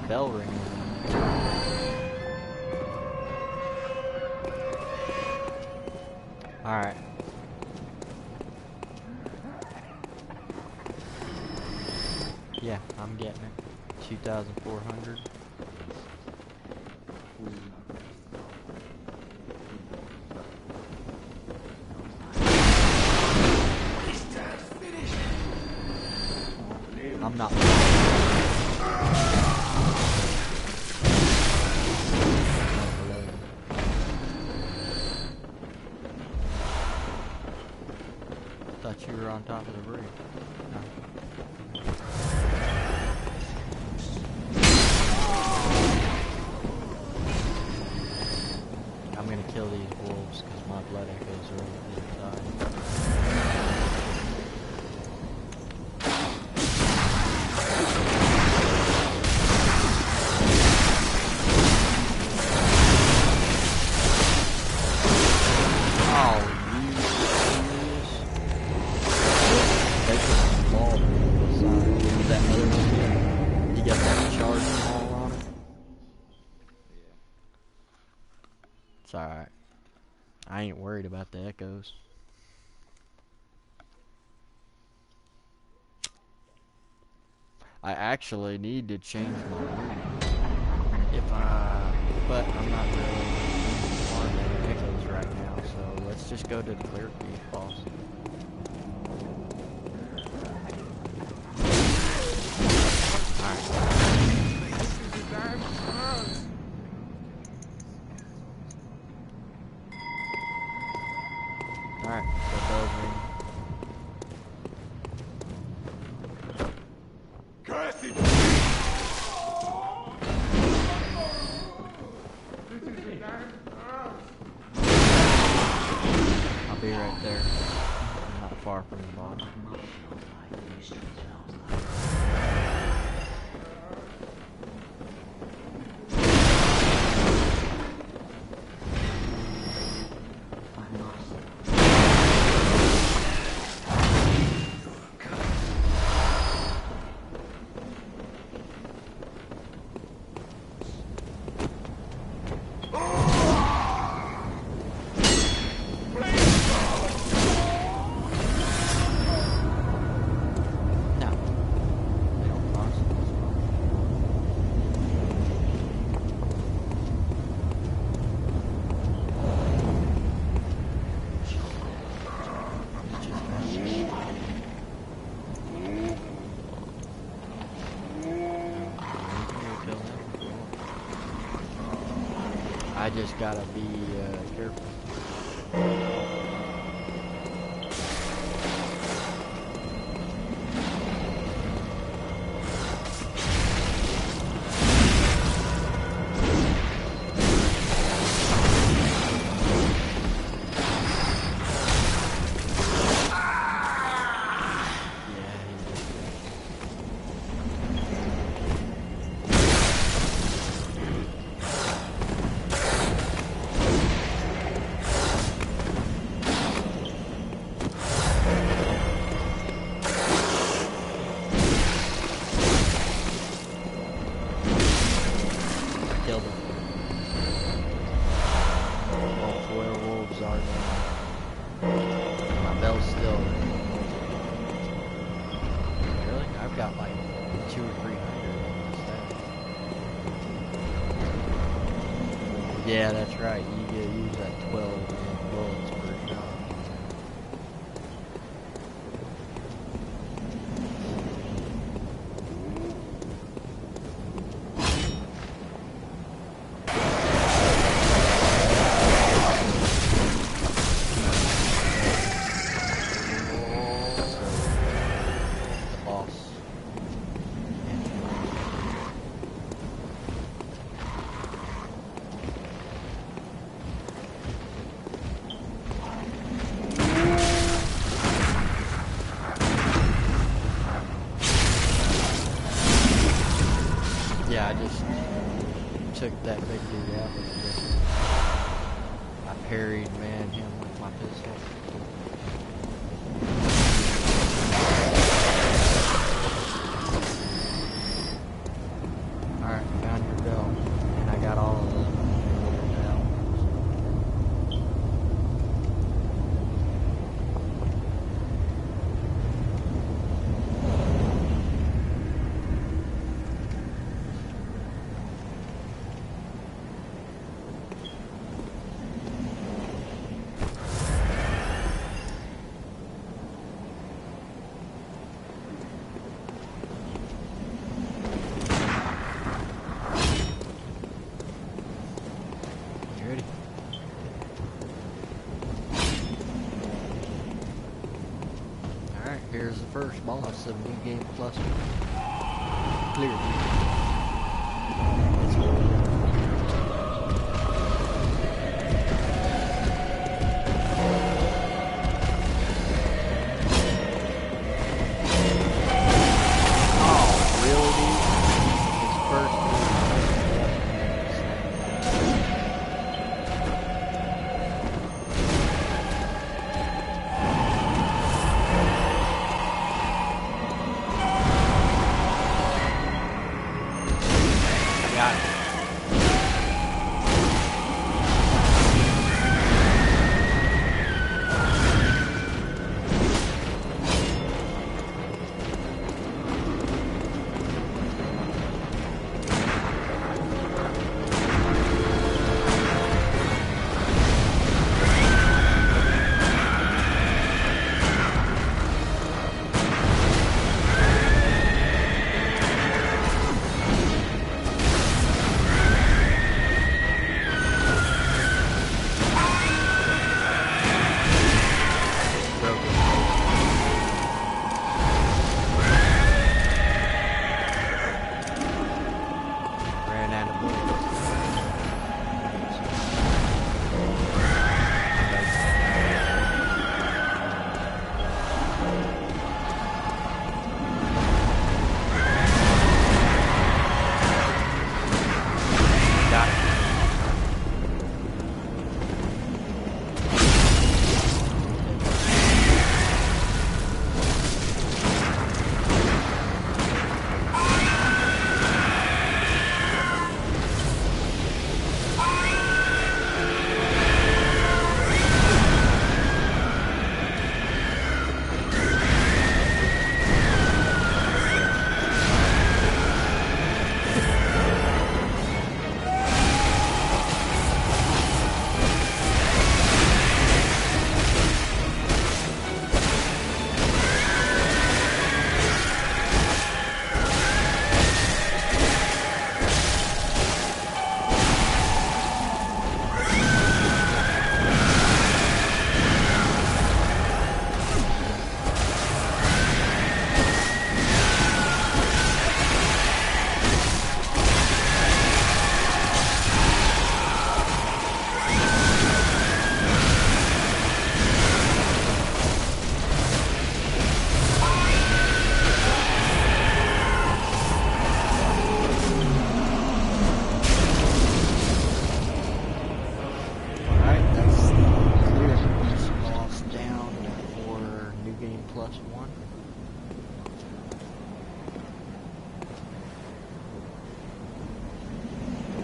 Bell ringing. Alright. Yeah, I'm getting it. 2,400. I'm not. thought you were on top of the bridge. I'm gonna kill these wolves because my blood echoes are over the side. It's alright. I ain't worried about the echoes. I actually need to change my room. But I'm not really on the echoes right now, so let's just go to the clear key boss. Alright. Alright, so bells ring. I'll be right there. I'm not far from the boss. I just gotta be careful. Killed him. All 4 wolves are down. My bell's still. Really? I've got like 200 or 300 on my staff. Yeah, that's right. You get use that 12 bullets per shot. Yeah, I just took that big dude out with this. I parried, man, him with my pistol. Alright, found your bell. And I got all of them. here's the first boss of New Game Plus 1. Clearly.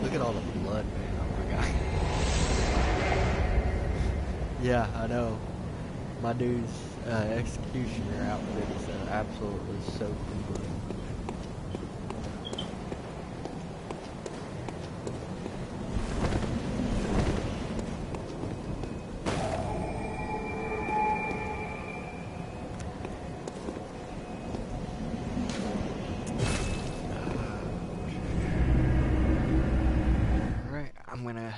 Look at all the blood, man. Oh my god. Yeah, I know. My dude's executioner outfit is absolutely soaked in blood.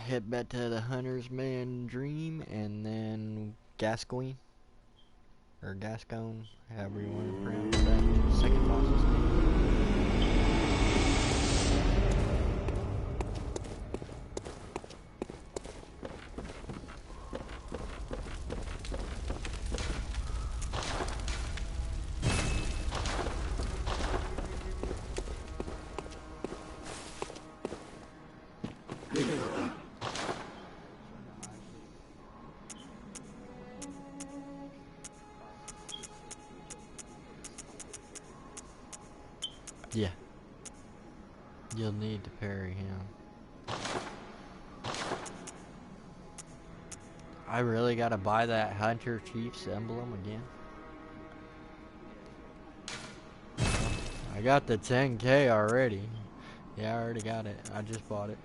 Head back to the Hunter's Man Dream, and then Gascoigne, or Gascon, however you want to pronounce that second boss's name. Yeah. You'll need to parry him. I really gotta buy that Hunter Chief's emblem again. I got the 10K already. Yeah, I already got it. I just bought it.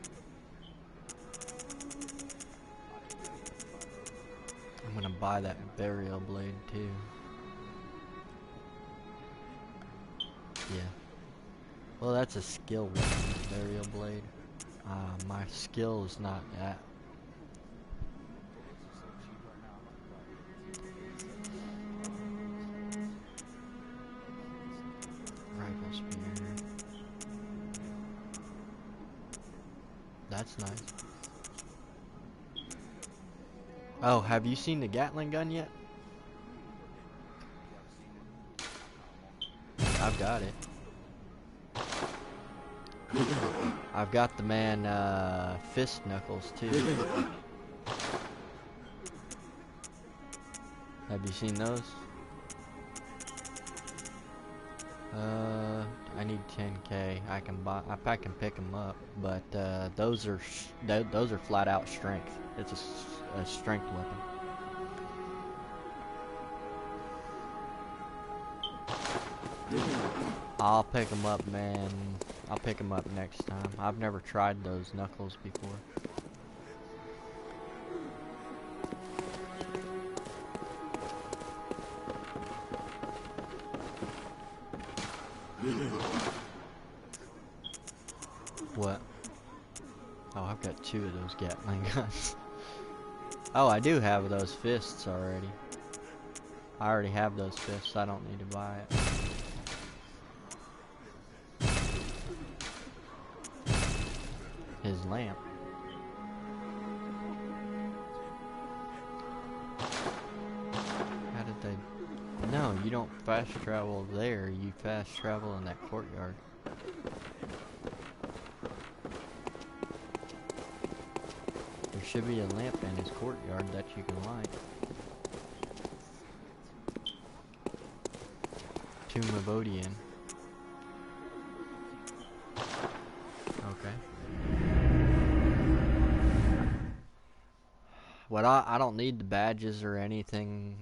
I'm gonna buy that burial blade too. Yeah. Well, that's a skill weapon, burial blade. My skill is not that. That's nice. Oh, have you seen the Gatling gun yet? I've got it. I've got the man fist knuckles too. Have you seen those? I need 10k. I can pick them up, but those are flat out strength. It's a strength weapon. I'll pick them up, man. I'll pick them up next time. I've never tried those knuckles before. What? Oh, I've got 2 of those Gatling guns. Oh, I do have those fists already. I already have those fists. I don't need to buy it. His lamp. How did they... No, you don't fast travel there. You fast travel in that courtyard. There should be a lamp in his courtyard that you can light. Tomb of Odian. Okay. What I don't need the badges or anything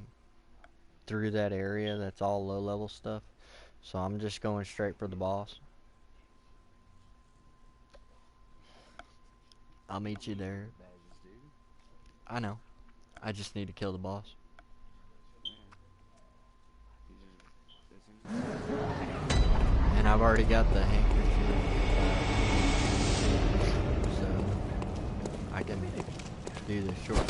through that area. That's all low level stuff. So I'm just going straight for the boss. I'll meet you there. I know. I just need to kill the boss. And I've already got the handkerchief. So I can do the shortcut.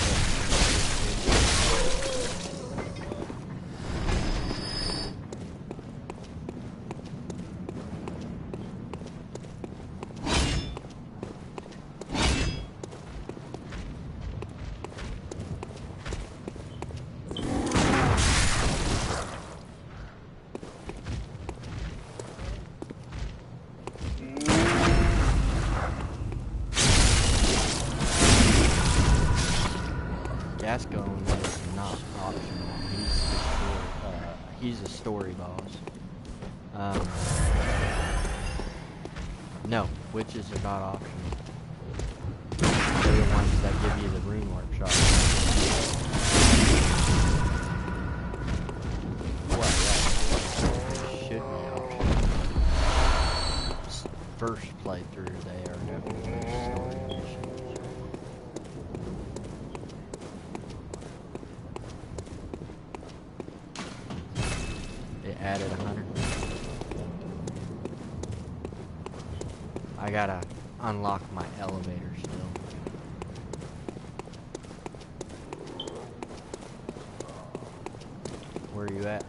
Gascon is not optional. He's a story boss. No, witches are not optional. They're the ones that give you the rune workshop. What? That should be optional. First playthrough, they are definitely story missions. Added 100. I gotta unlock my elevator still. Where are you at?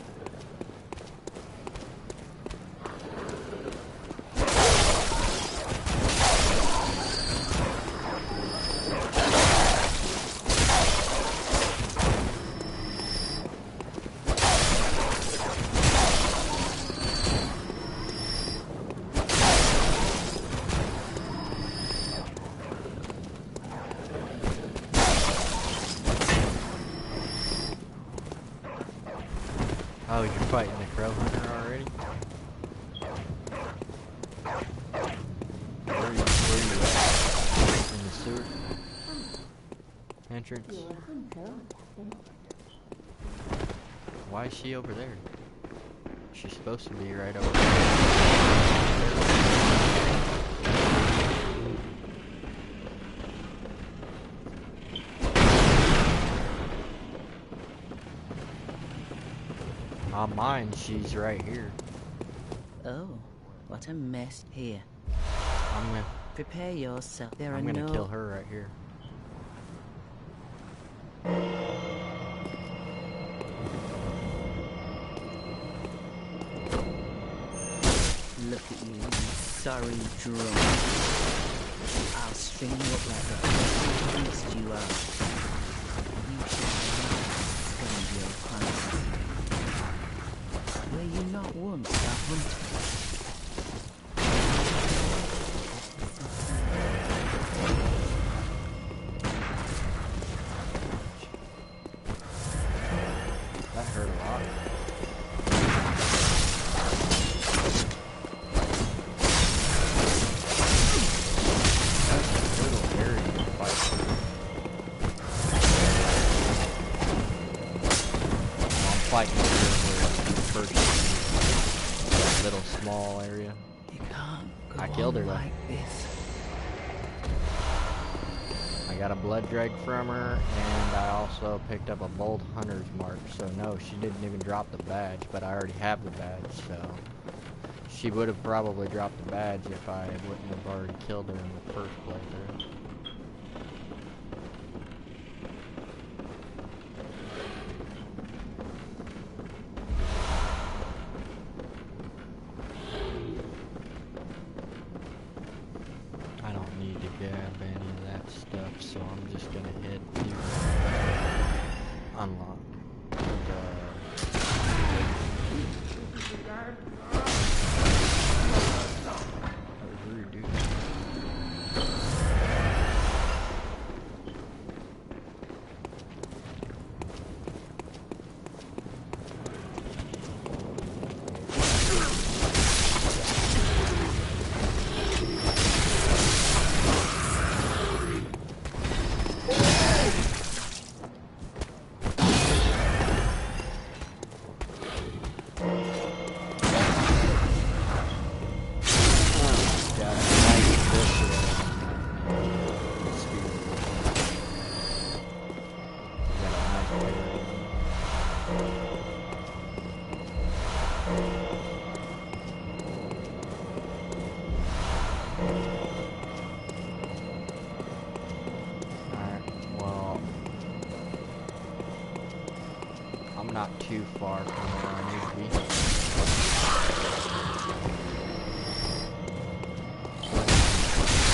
Oh, you're fighting the crow hunter already? Where are you at? In the sewer? Entrance? Why is she over there? She's supposed to be right over there. On mine, she's right here. Oh, what a mess here. I'm Prepare yourself. There are gonna no... kill her right here. Look at you, you sorry drunk. I'll string you up like the fucking beast you are. You should not spend your time. Were you not once a hunter? That hurt a lot. That's a little area to fight through. I'm fighting through where it's the first little small area. You can't go I killed her on though. like this. I got a blood drag from her, and I also picked up a bold hunter's mark. So no, she didn't even drop the badge, but I already have the badge, so she would have probably dropped the badge if I wouldn't have already killed her in the first playthrough. I don't need to grab any of that stuff, so I'm just gonna hit new unlock. That was rude, dude. Not too far from where I need to be.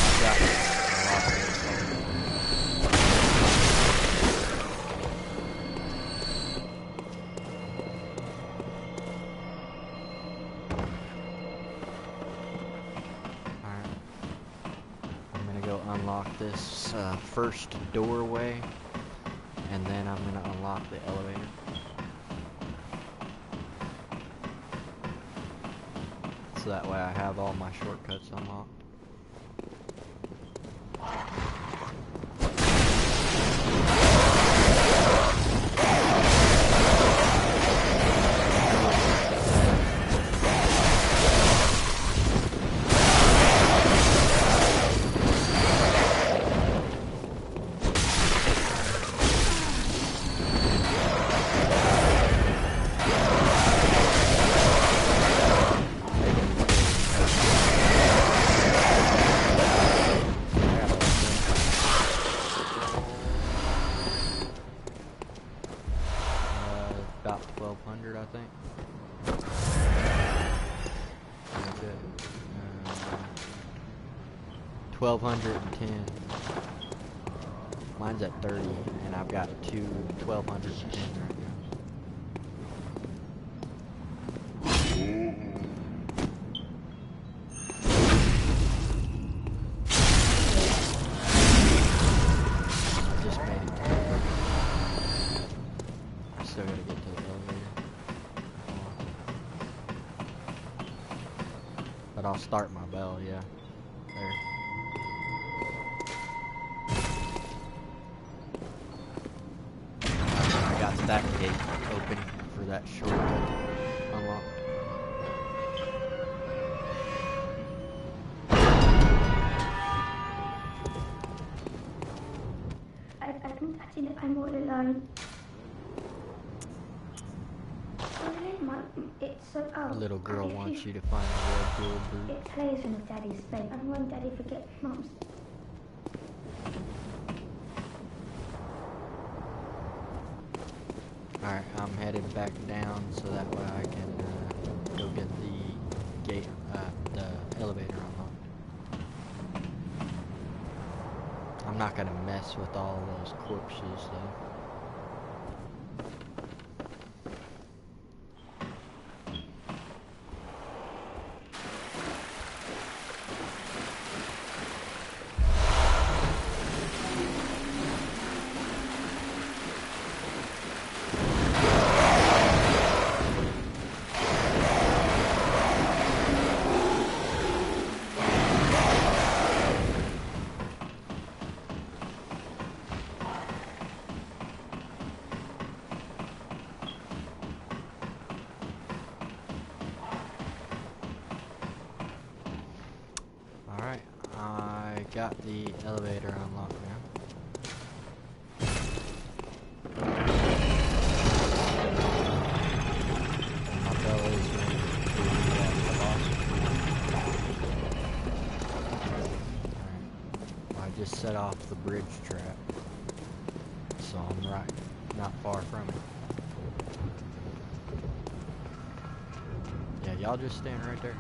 I've got a lot of Alright. I'm gonna go unlock this first doorway, and then I'm gonna unlock the elevator. So that way I have all my shortcuts unlocked. About 1,200, I think. That's it. 1,210. Mine's at 30, and I've got 1,210 right now. I just made it to the elevator. I still gotta get to the elevator. But I'll start my bell, yeah. There. I got that gate open for that shortcut unlock. I can imagine if I'm all alone. It's so The little girl if wants you to find the red jewel boot. It plays in Daddy's bed, and when Daddy forgets Mum's. Alright, I'm headed back down so that way I can go get the gate, the elevator unlocked. not gonna mess with all those corpses though. Alright, I got the elevator unlocked now. And my belly's going to the boss. Alright, I just set off the bridge trap. So I'm right, not far from it. Yeah, y'all just stand right there.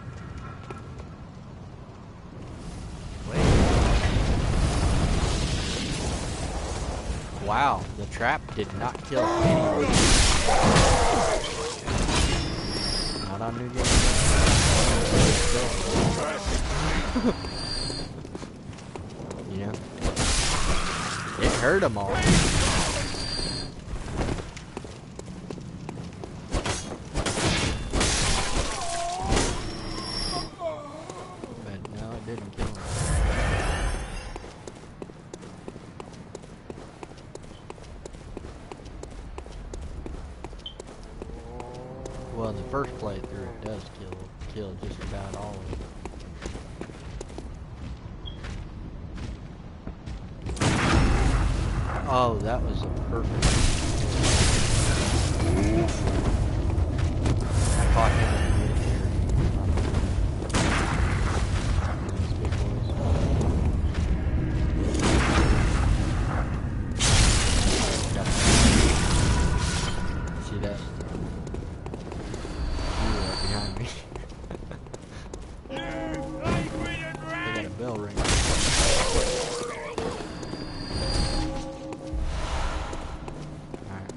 Wow, the trap did not kill anyone. Not on New Game. You know? It hurt them all. But no, it didn't kill them. Well, in the first playthrough, it does kill just about all of them. Oh, that was a perfect. I caught him in mid-air. These big boys. See that? Behind me. They got a bell ring. Alright.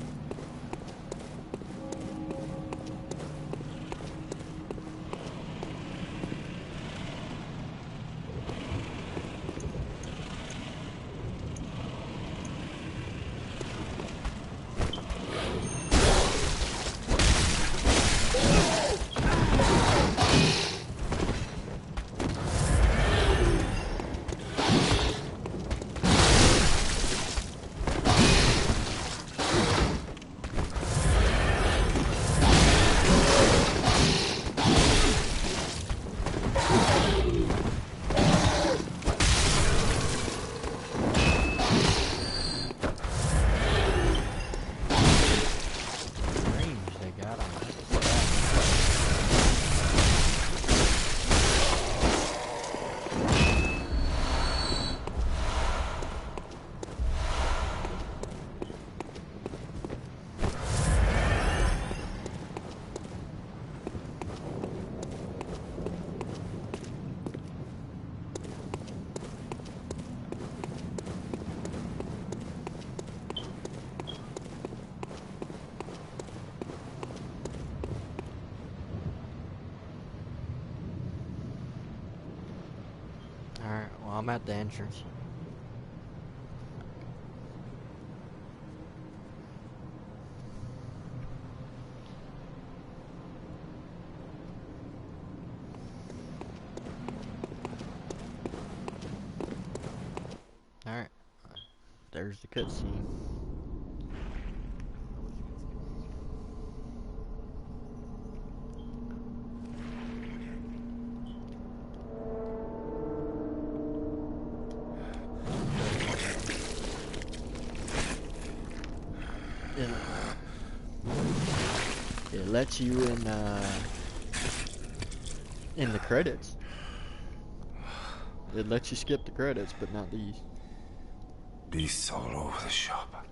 Alright, well, I'm at the entrance. Alright, there's the cutscene. It lets you in the credits. It lets you skip the credits, but not these. Beasts all over the shop.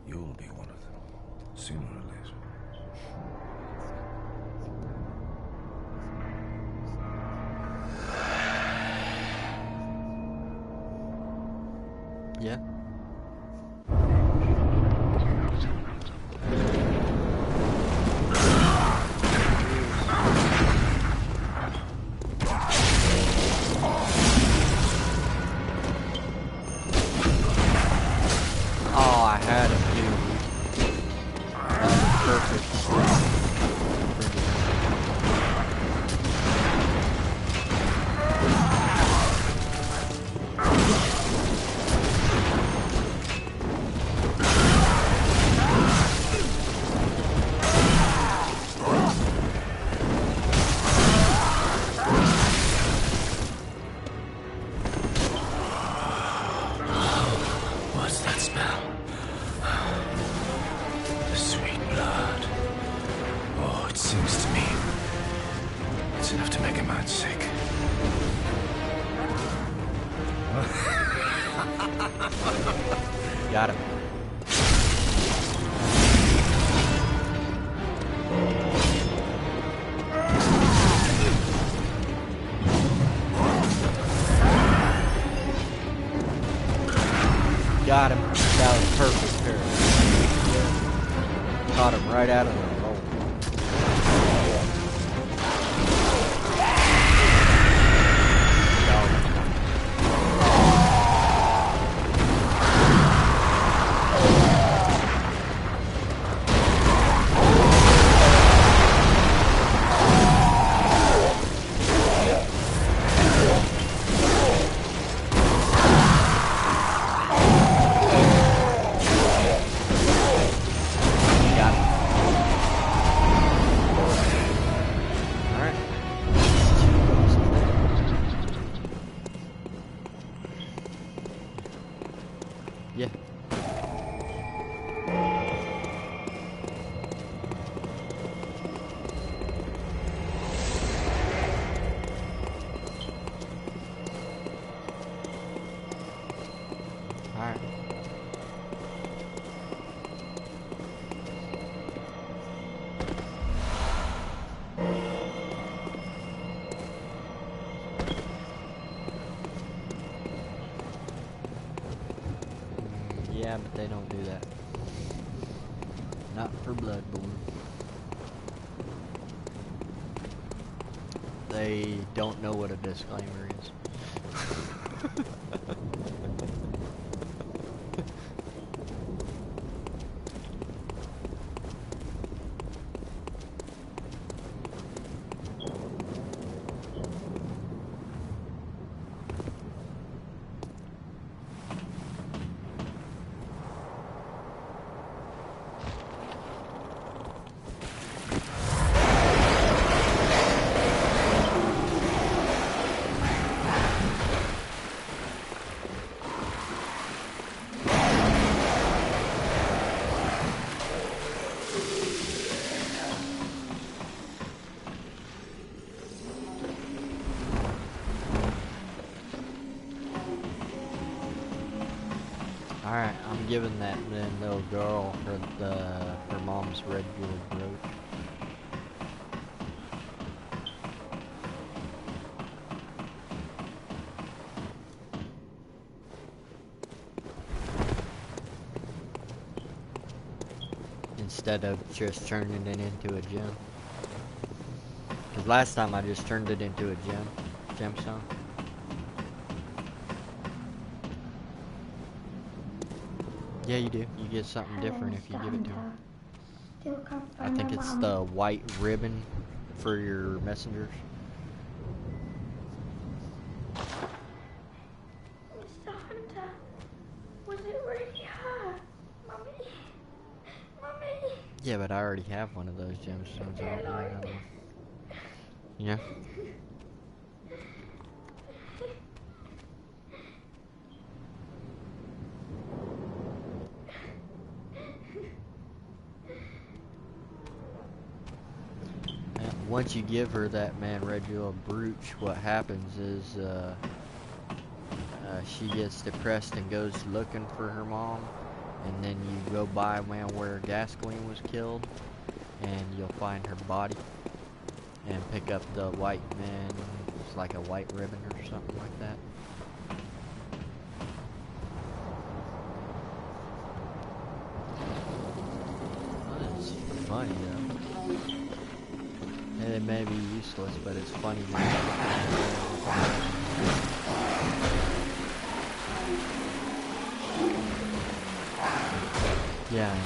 You'll be one of them, sooner or later. Yeah. Oh, I had him, dude. That was perfect. What's that smell? The sweet blood. Oh, it seems to me it's enough to make a man sick. Got him. Got him. That was perfect, Perry. Caught him right out of the hole. Yeah. Alright. Yeah, but they don't do that. Not for Bloodbourne. They don't know what a disclaimer is. Alright, I'm giving that little girl her mom's red jeweled brooch. Instead of just turning it into a gem. Because last time I just turned it into a gemstone. Yeah, you do. You get something different if you give it to her. I think it's the white ribbon for your messengers. Mr. Hunter, was it really her? Mummy? Mummy? Yeah, but I already have one of those gemstones. I don't need another one. Yeah. Once you give her that red jewel brooch, what happens is she gets depressed and goes looking for her mom, and then you go by where Gascoigne was killed, and you'll find her body, and pick up the white man. It's like a white ribbon or something like that. funny though. It may be useless, but it's funny. Yeah, I know.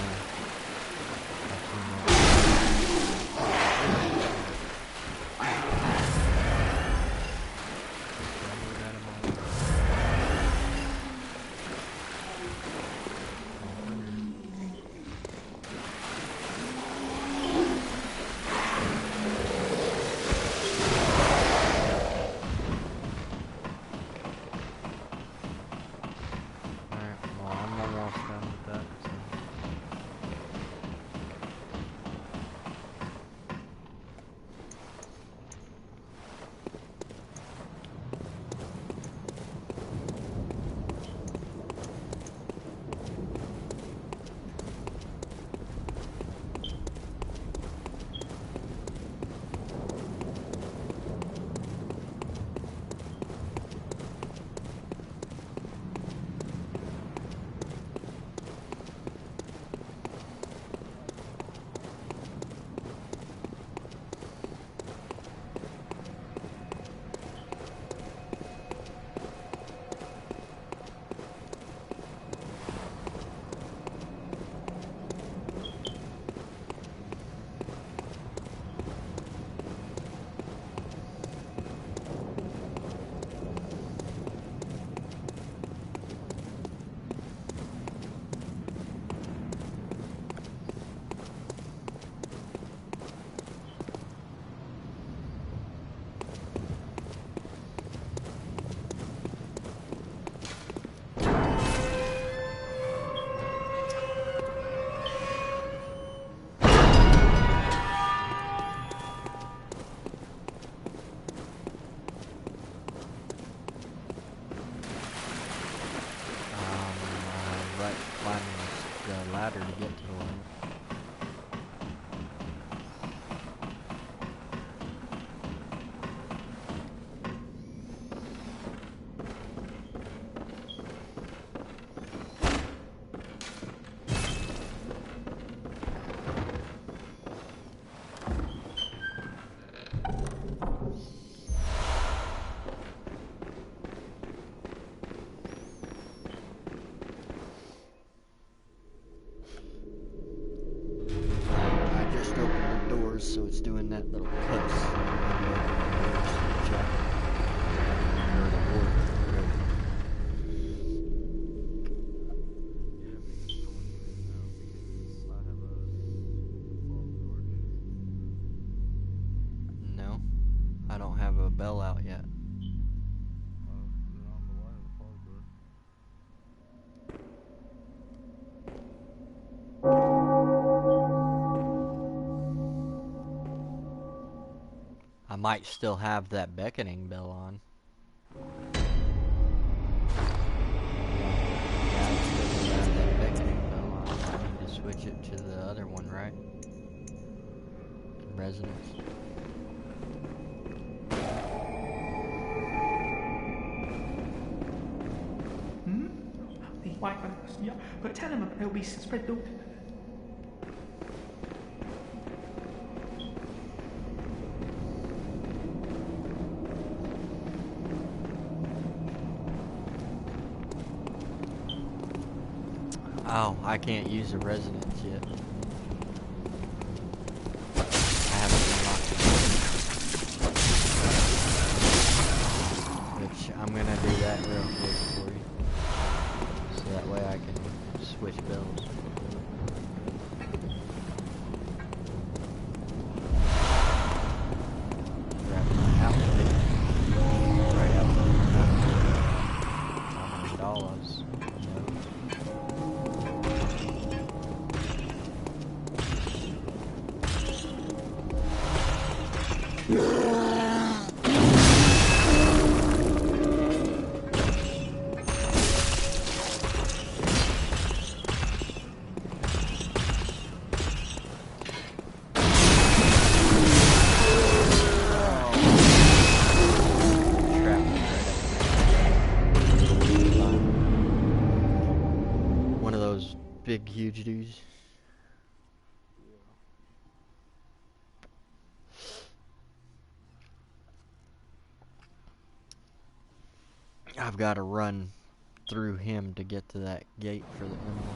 Ladder to get to the lamp. So it's doing that little cuss. No, I don't have a bell out yet. I might still have that beckoning bell on. Yeah, I still have that beckoning bell on. I need to switch it to the other one, right? Resonance. Why? Yeah, but tell him it'll be spread the. Oh, I can't use the resonance yet. I haven't unlocked it. Which I'm gonna do that real quick for you. So that way I can switch bells. Grab my outfit. Right out there. $100. Big, huge dudes. I've got to run through him to get to that gate for the emblem.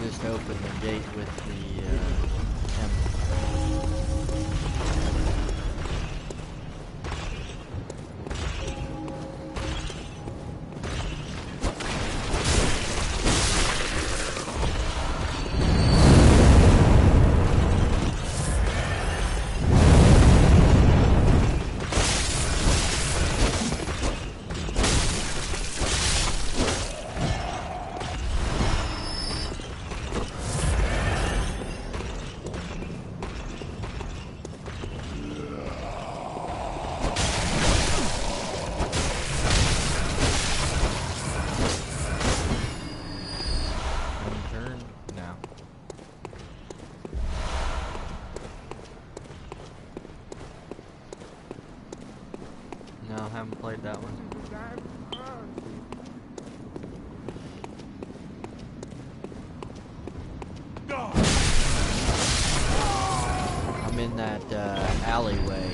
Just open the gate with the emblem. No, haven't played that one. I'm in that alleyway,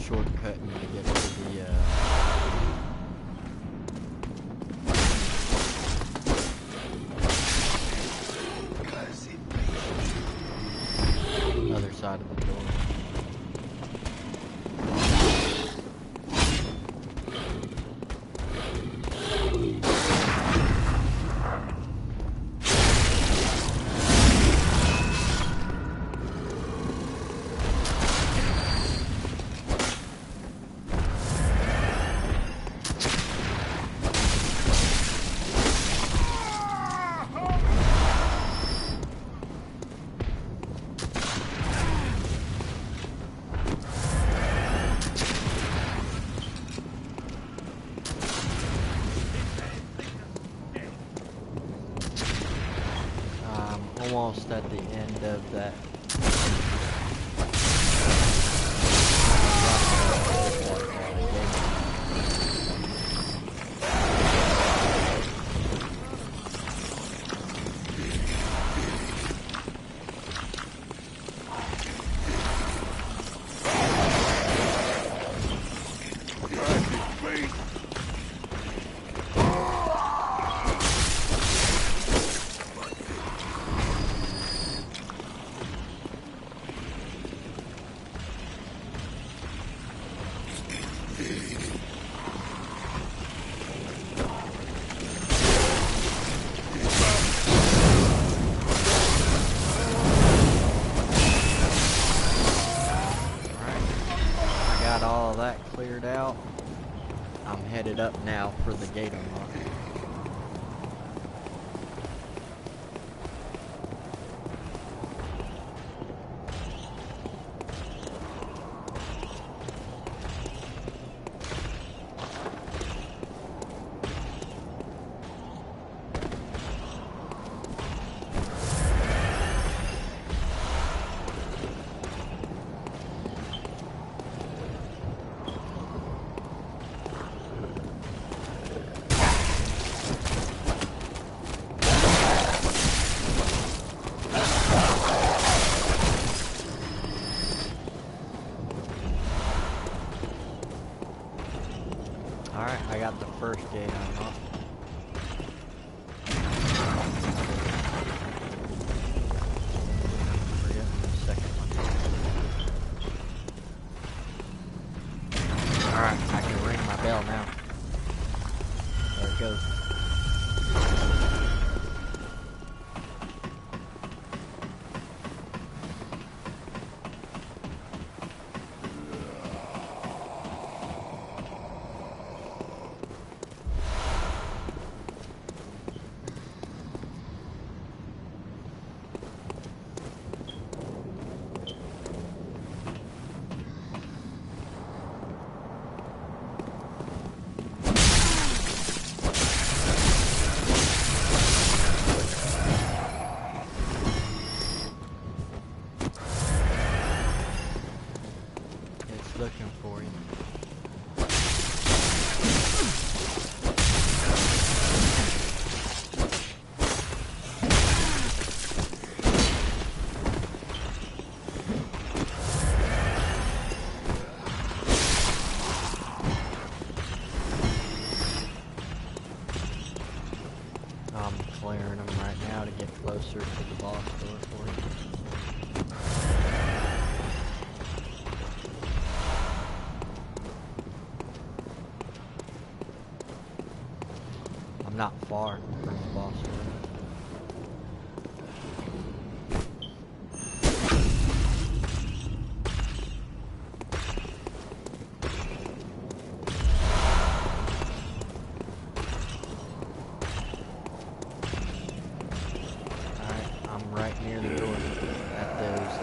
shortcutting to get to the other side of the door. Almost at the end of that. All that cleared out. I'm headed up now for the gate unlock. Alright, I got the first gate unlocked. Forgetting the second one. Alright, I can ring my bell now. There it goes. closer to the boss door for you. I'm not far from the boss door. Right near the door at those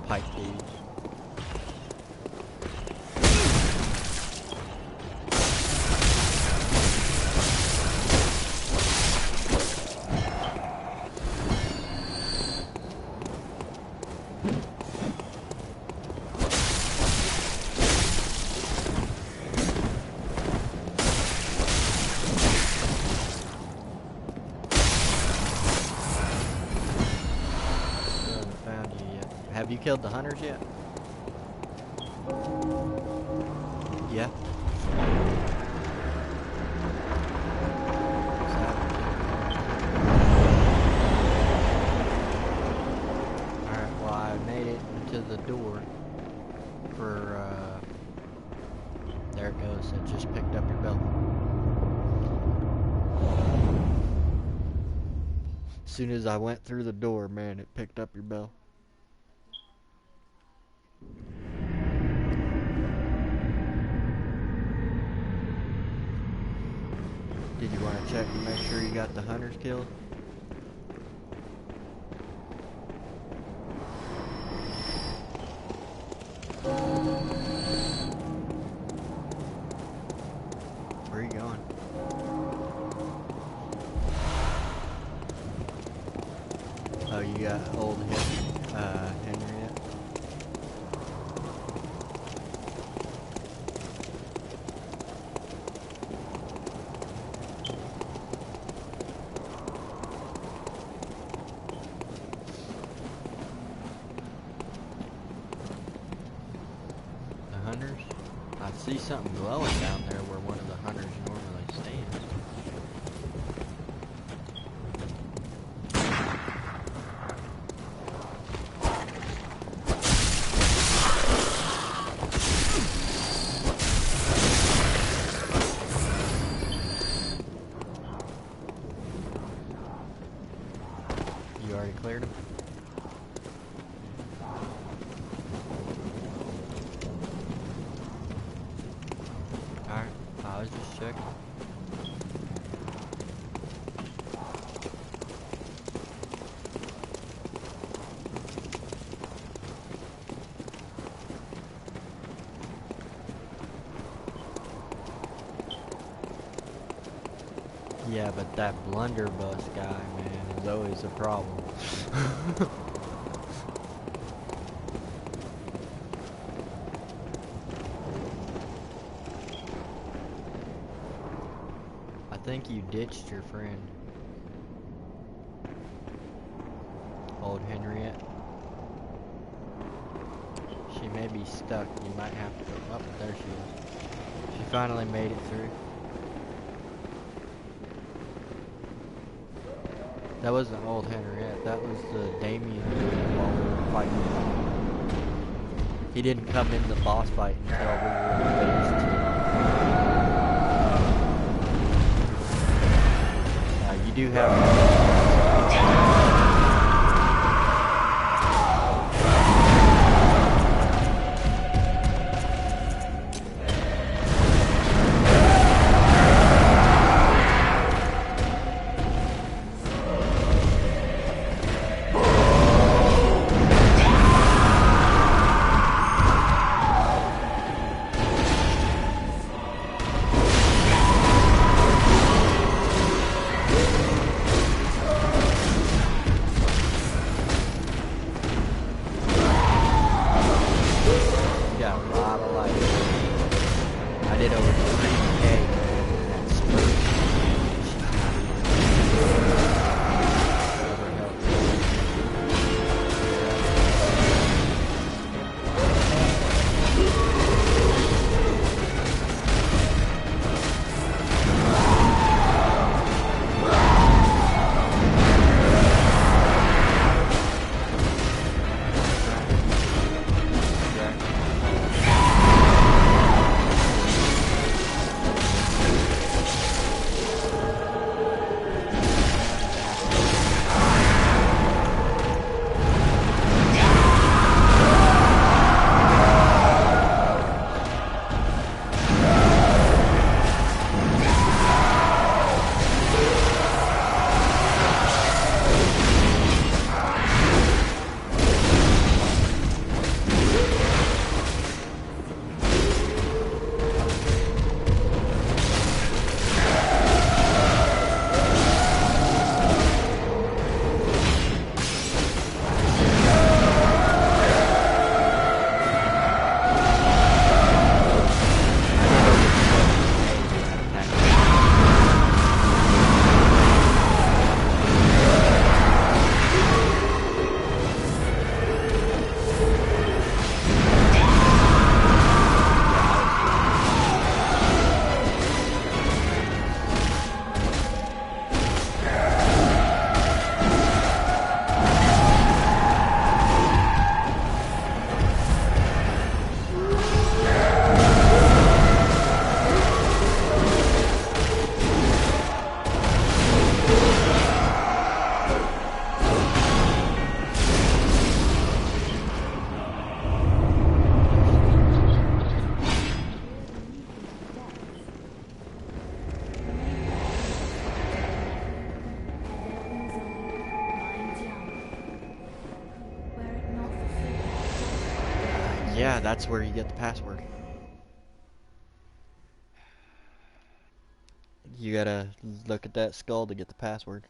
pipe dudes. Have you killed the hunters yet? Yeah. Alright, well I made it into the door for, there it goes, it just picked up your belt. As soon as I went through the door, man, it picked up your bell. Did you want to check and make sure you got the hunters killed? Where are you going? Oh, you got old Henriette. The hunters? I see something glowing down there where one of the hunters normally stands. You already cleared him? Alright, I was just checking. Yeah, but that blunderbuss guy, man, is always a problem. I think you ditched your friend. Old Henriette. She may be stuck. You might have to... Oh, there she is. She finally made it through. That wasn't old Henriette. That was the Damien while we were fighting. He didn't come in the boss fight until we were in phase 2. You do have... that's where you get the password. You gotta look at that skull to get the password.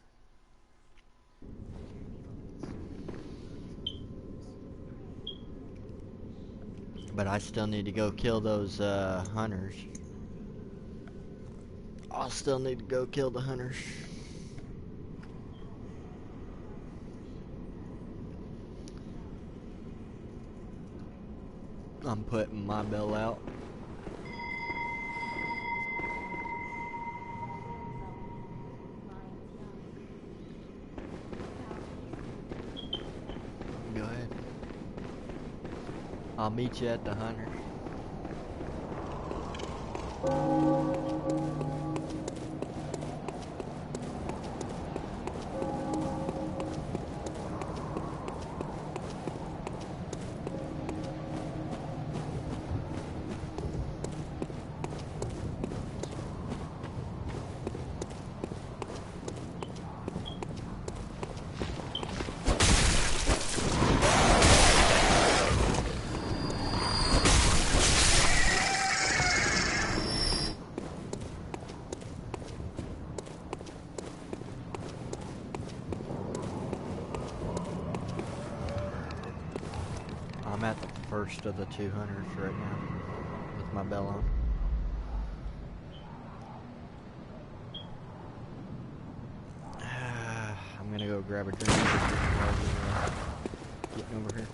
But I still need to go kill those hunters. I'll still need to go kill the hunters. I'm putting my bell out. Go ahead. I'll meet you at the hunter. I'm at the first of the 2 hunters right now with my bell on. I'm gonna go grab a drink while you're getting over here.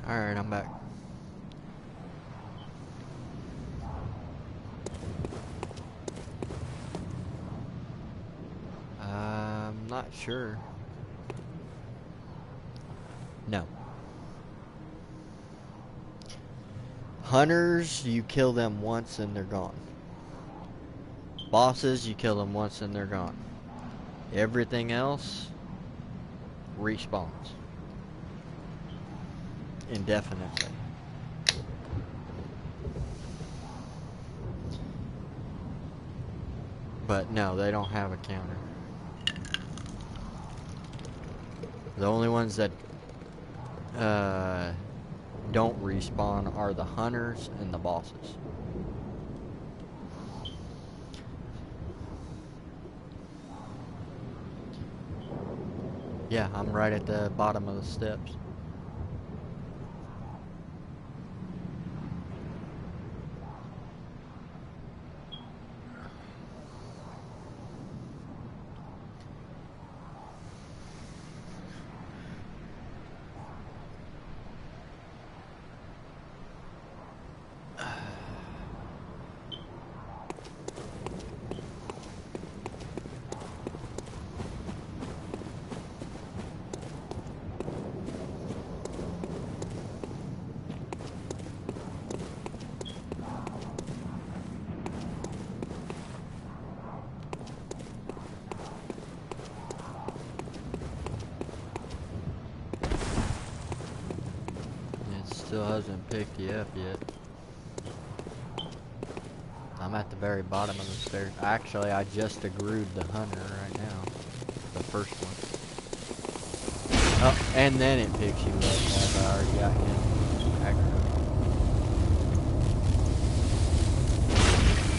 Alright, I'm back. I'm not sure. No. Hunters, you kill them once and they're gone. Bosses, you kill them once and they're gone. Everything else respawns indefinitely. But no, they don't have a counter. The only ones that don't respawn are the hunters and the bosses. Yeah, I'm right at the bottom of the steps. still hasn't picked you up yet. I'm at the very bottom of the stairs. Actually, I just agreed the hunter right now. The first one. Oh, and then it picks you up after I already got him aggroed.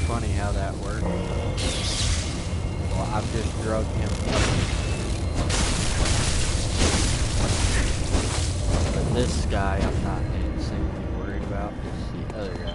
Funny how that works. Well, I've just drugged him up. But this guy I'm not insanely worried about. It's the other guy.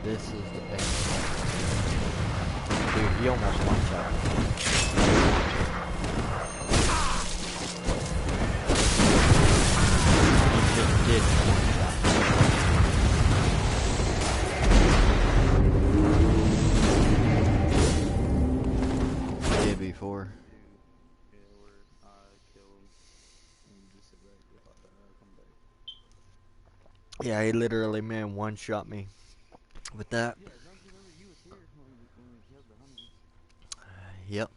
This is the big one. Dude, he almost one-shot me. He just did one-shot me. Did before. Yeah, he literally, man, one-shot me. With that. Yep.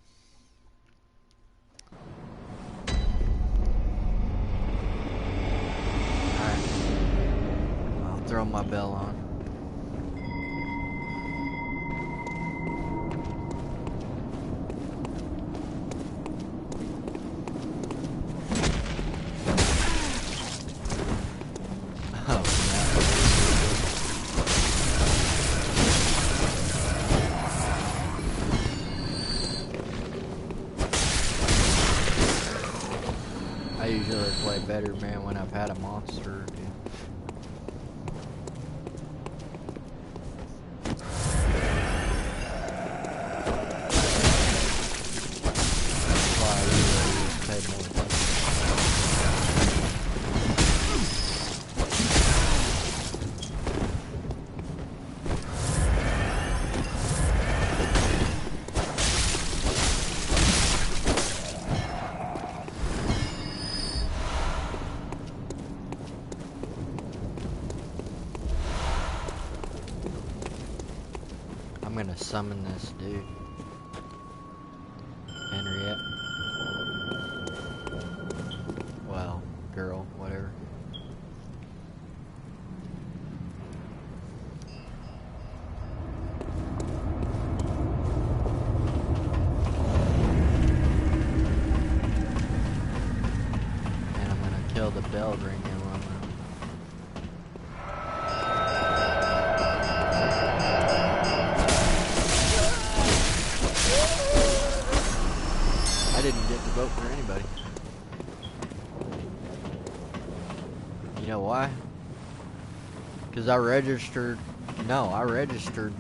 Alright. I'll throw my bell on. I usually play better, man, when I've had a monster. Dude. That's why I usually pay more attention. I'm gonna summon this dude. Henriette. Well, girl, whatever. And I'm gonna kill the bell ring and run. I didn't get to vote for anybody. You know why? Because I registered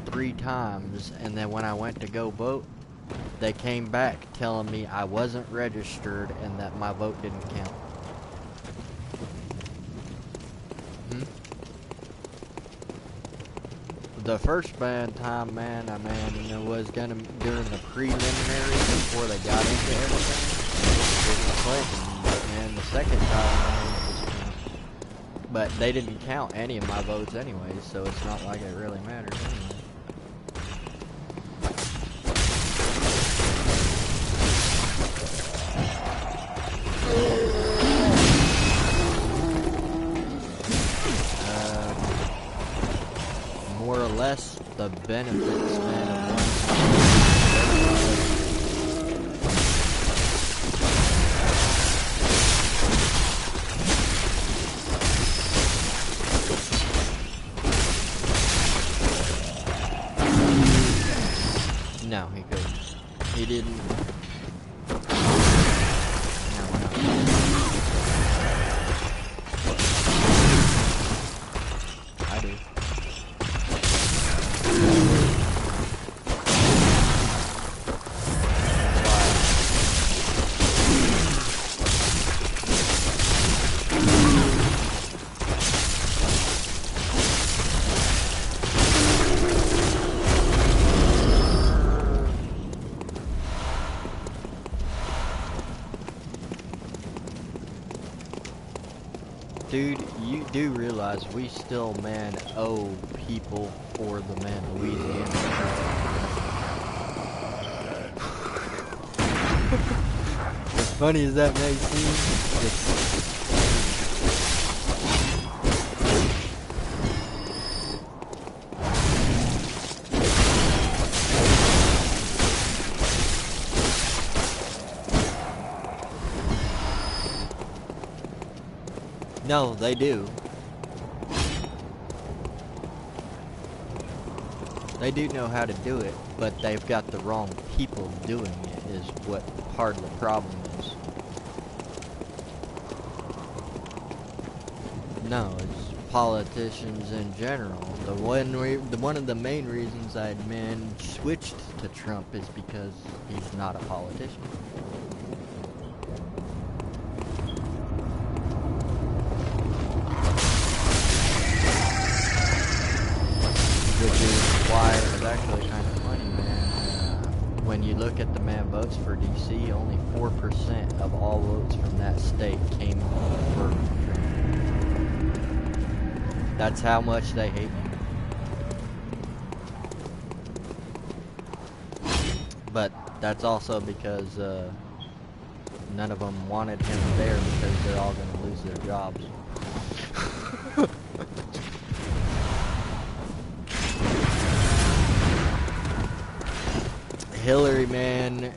3 times, and then when I went to go vote, they came back telling me I wasn't registered and that my vote didn't count. The first time, man, it was gonna during the preliminaries before they got into everything. It was clicking, but man, the second time, man, it was but they didn't count any of my votes anyway, so it's not like it really matters anyway. More or less the benefits, man, of one. No, he couldn't. He didn't. No, no. I do. Dude, you do realize we still, man, owe people for the, man, Louisiana. As funny as that may seem, no, they do. They do know how to do it, but they've got the wrong people doing it, is what part of the problem is. No, it's politicians in general. One of the main reasons I'd, man, switched to Trump is because he's not a politician. Which is why it was actually kind of funny, man. When you look at the man votes for DC, only 4% of all votes from that state came for Trump. That's how much they hate him. But that's also because none of them wanted him there because they're all going to lose their jobs. Hillary, man,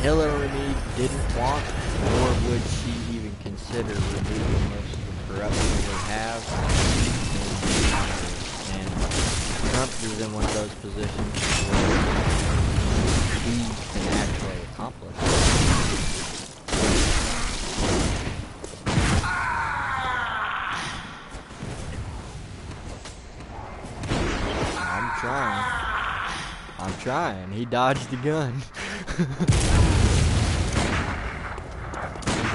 Hillary didn't want, nor would she even consider removing most of the corruption we have. And Trump is in one of those positions where he can actually accomplish it. I'm trying. He dodged the gun. He's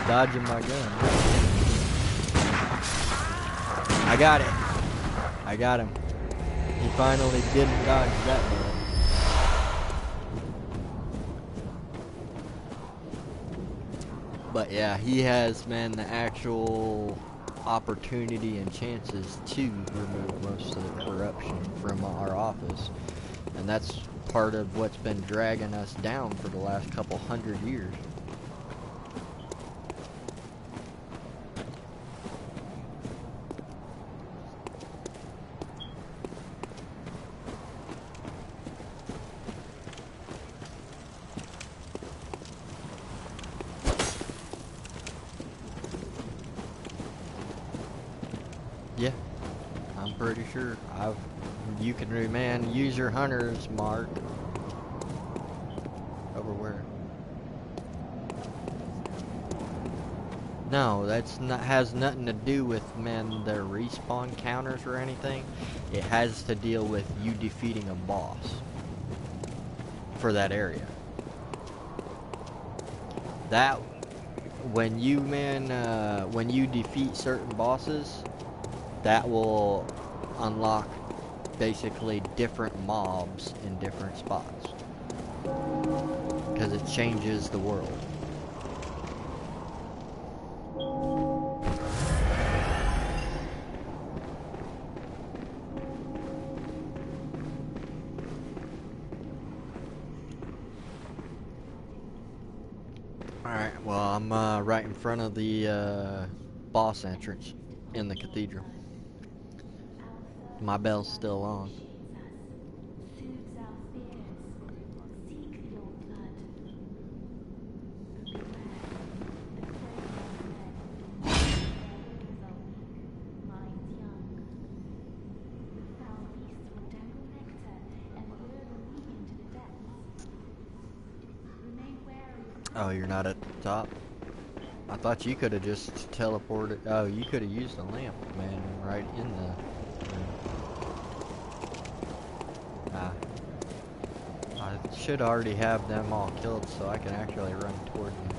dodging my gun. I got it. I got him. He finally didn't dodge that gun. But yeah, he has, man, the actual opportunity and chances to remove most of the corruption from our office. And that's part of what's been dragging us down for the last couple hundred years. Yeah, I'm pretty sure. You can, man, use your hunter's mark. Over where? No, has nothing to do with, man, their respawn counters or anything. It has to deal with you defeating a boss for that area. That, when you, man, when you defeat certain bosses, that will unlock basically different mobs in different spots. Because it changes the world. Alright, well, I'm right in front of the boss entrance in the cathedral. My bell's still on. Oh, you're not at the top? I thought you could have just teleported. Oh, you could have used the lamp, man, right in the... I should already have them all killed so I can actually run toward them.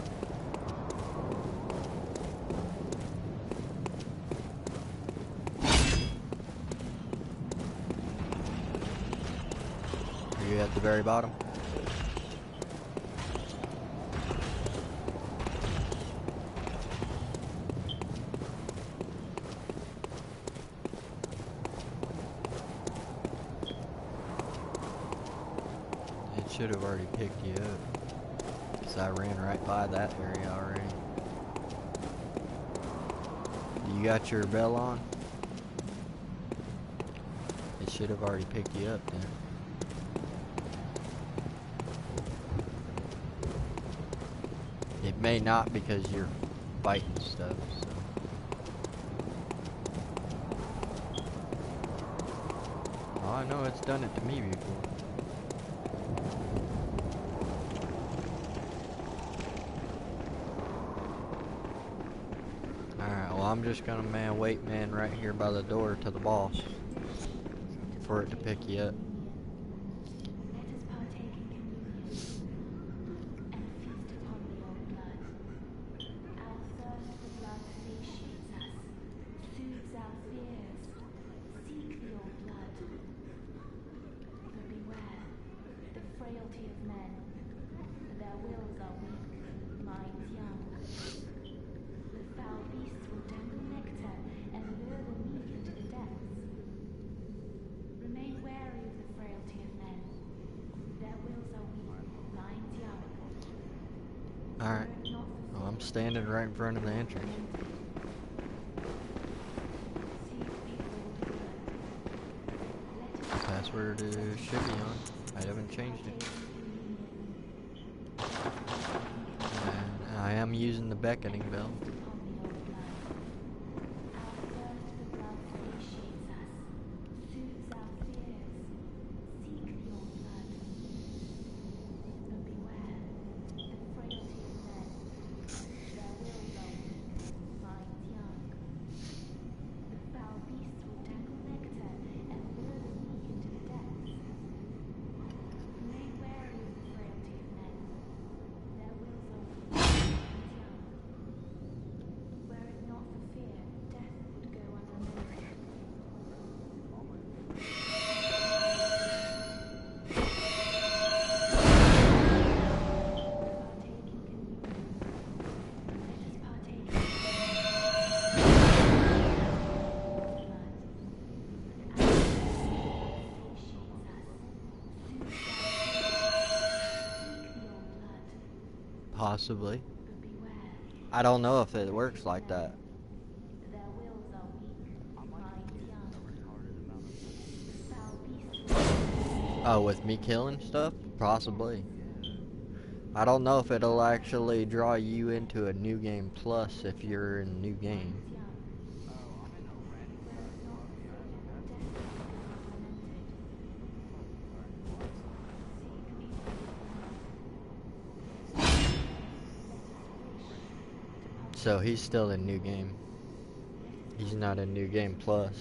Are you at the very bottom? should have already picked you up. Because I ran right by that area already. You got your bell on? It should have already picked you up then. It may not because you're fighting stuff, so. Oh, I know it's done it to me before. Alright, well I'm just gonna wait right here by the door to the boss for it to pick you up. Alright. Well, I'm standing right in front of the entrance. Password should be on. I haven't changed it. And I am using the beckoning bell. Possibly. I don't know if it works like that. Oh, with me killing stuff? Possibly. I don't know if it'll actually draw you into a new game plus if you're in a new game. So he's still in new game. He's not in new game plus.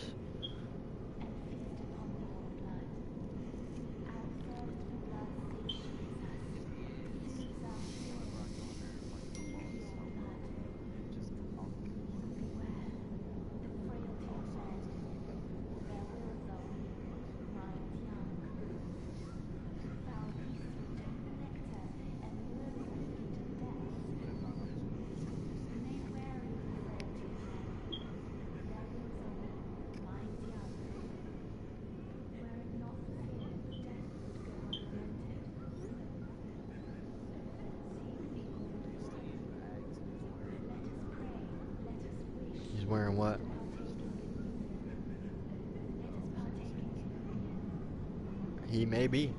He's wearing what? He may be.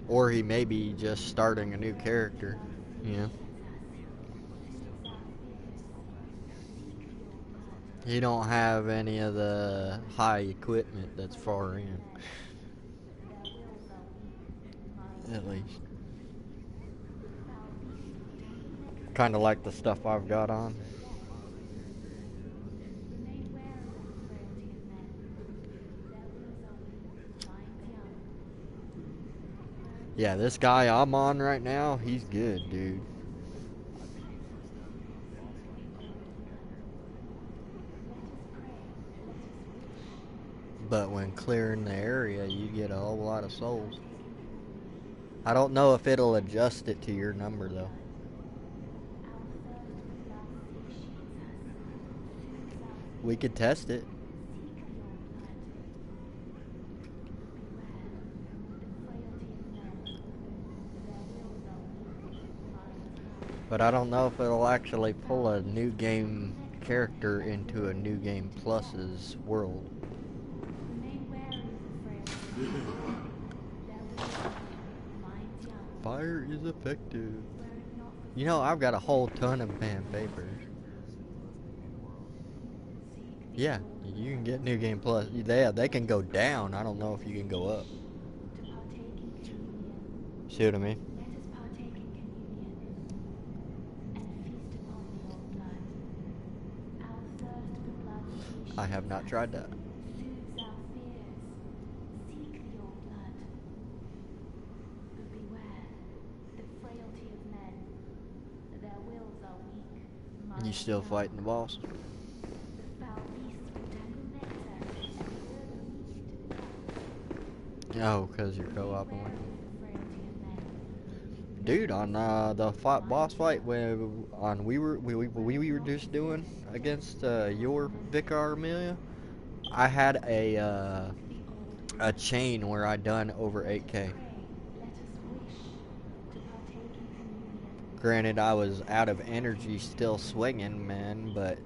Or he may be just starting a new character, you know? He don't have any of the high equipment that's far in. At least. Kinda like the stuff I've got on. Yeah, this guy I'm on right now, he's good, dude. But when clearing the area, you get a whole lot of souls. I don't know if it'll adjust it to your number, though. We could test it. But I don't know if it'll actually pull a new game character into a new game plus's world. Fire is effective. You know, I've got a whole ton of pen papers. Yeah, you can get New Game Plus. Yeah, they can go down. I don't know if you can go up. See what I mean? I have not tried that. You still fighting the boss? Oh, because you're co-oping with them. Dude, on the boss fight we were just doing against your Vicar Amelia, I had a chain where I done over 8K. Granted, I was out of energy still swinging, man, but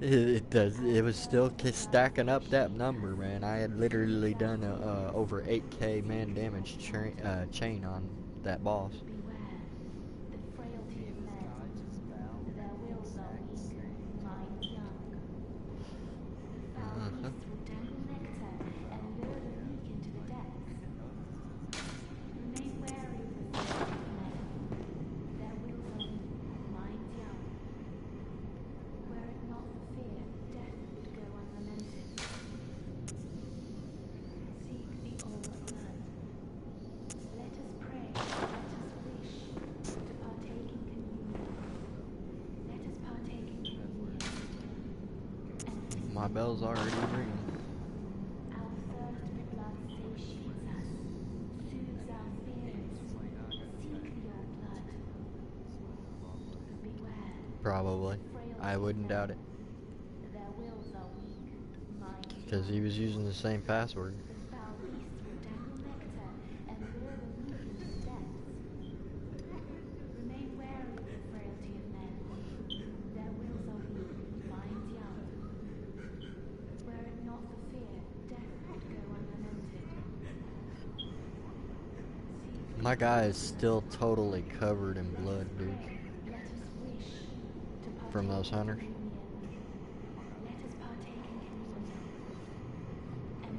it was still stacking up that number, man. I had literally done over 8K man damage chain on that boss. My bell's already ringing. Probably. I wouldn't doubt it. Because he was using the same password. My guy is still totally covered in blood, dude. From those hunters.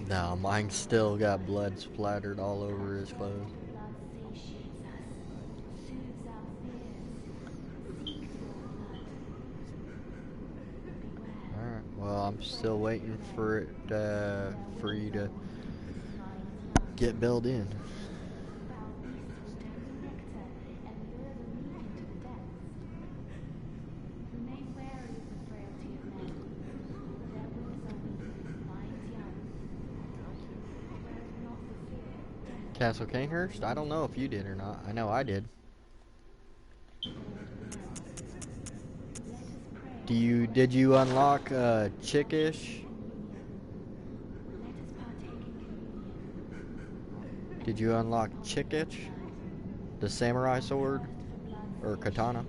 No, mine still got blood splattered all over his clothes. Alright, well, I'm still waiting for it, for you to get built in. Castle Canehurst? I don't know if you did or not. I know I did. Did you unlock Chickish? Did you unlock Chickish? The samurai sword? Or katana?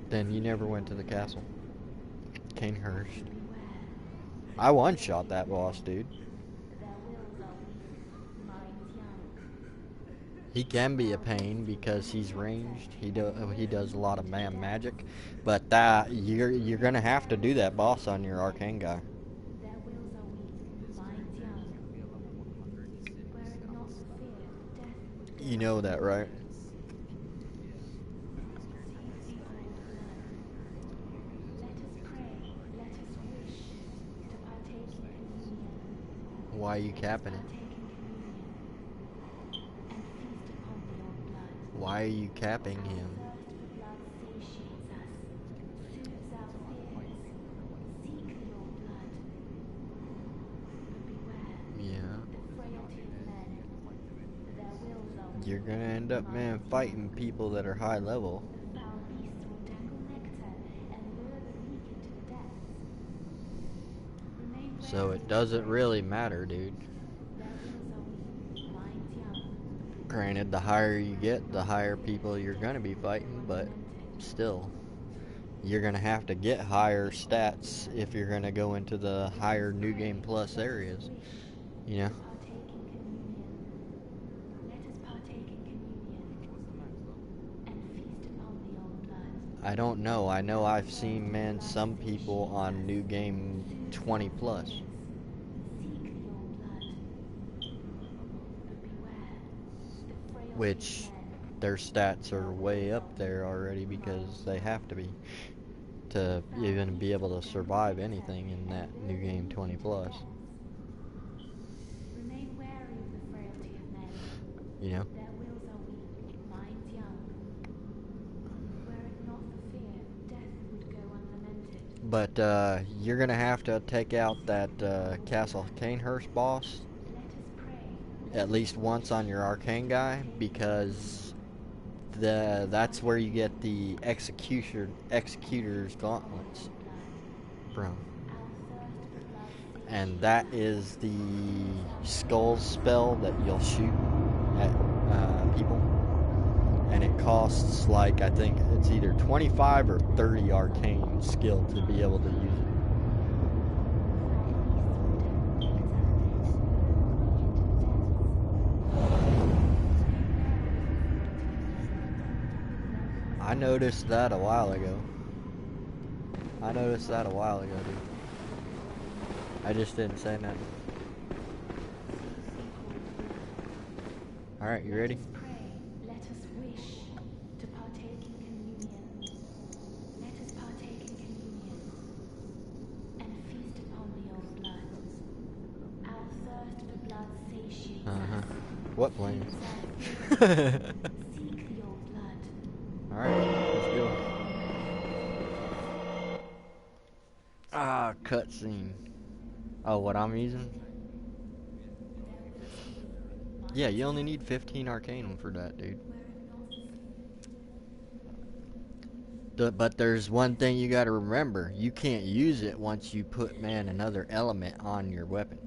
Then you never went to the castle. Canehurst. I one-shot that boss, dude. He can be a pain because he's ranged. He does a lot of magic, but that you're gonna have to do that boss on your arcane guy. You know that, right? Why are you capping it? Why are you capping him? Yeah. You're gonna end up, man, fighting people that are high level. So it doesn't really matter, dude. Granted, the higher you get, the higher people you're gonna be fighting, but still, you're gonna have to get higher stats if you're gonna go into the higher New Game Plus areas. You know? I don't know. I know I've seen, man, some people on New Game 20 Plus. Which their stats are way up there already because they have to be to even be able to survive anything in that New Game 20 Plus. You know? But you're gonna have to take out that Castle Canehurst boss at least once on your arcane guy, because that's where you get the executor's gauntlets from, and that is the skull spell that you'll shoot at people, and it costs, like, I think it's either 25 or 30 arcane skill to be able to use it. I noticed that a while ago. Dude. I just didn't say nothing. Alright, you ready? Let us wish to partake in communion. Let us partake in communion and feast upon the old blood. Our thirst for blood satiates us. What plane? Seek the old blood. Alright, let's go. Ah, cutscene. Oh, what I'm using? Yeah, you only need 15 arcane for that, dude. But there's one thing you gotta remember. You can't use it once you put, man, another element on your weapon.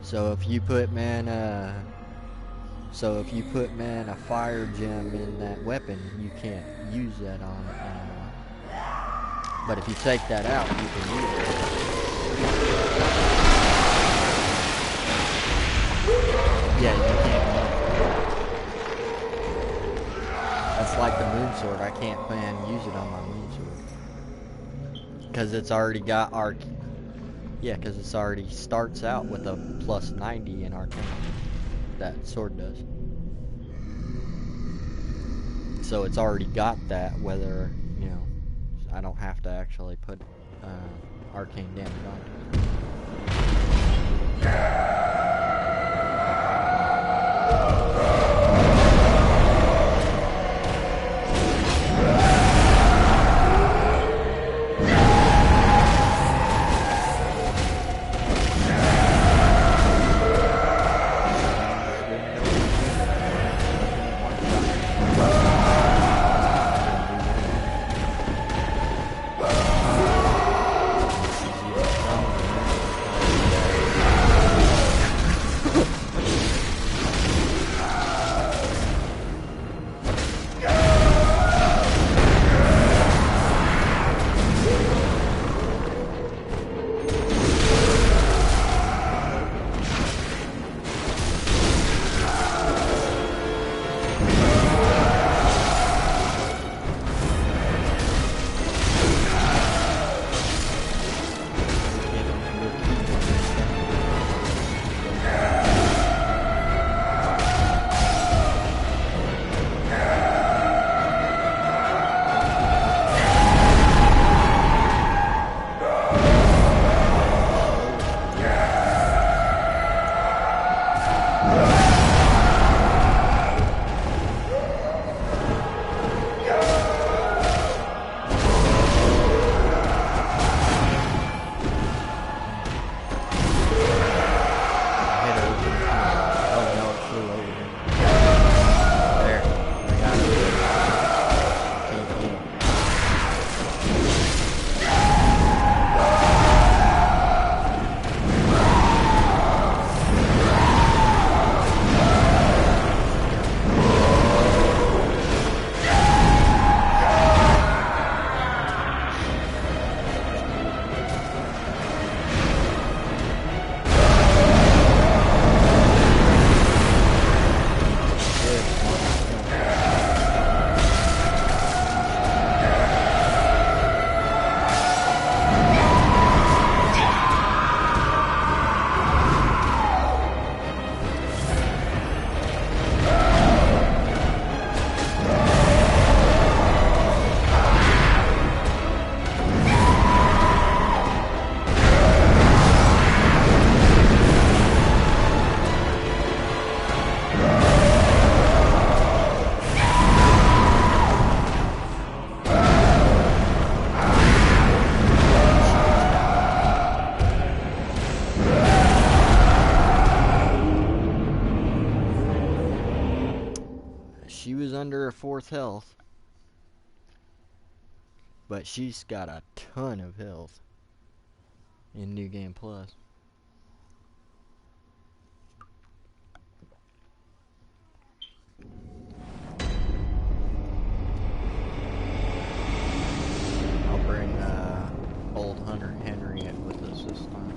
So if you put, man, a fire gem in that weapon, you can't use that on it anymore. But if you take that out, you can use it. Yeah, you can't. That's like the moon sword. I can't use it on my moon sword because it's already got arc. Yeah, because it's already starts out with a plus 90 in arcane. That sword does. So it's already got that. Whether, you know, I don't have to actually put arcane damage onto it. 4th health. But she's got a ton of health in New Game Plus. I'll bring old Hunter Henry in with us this time.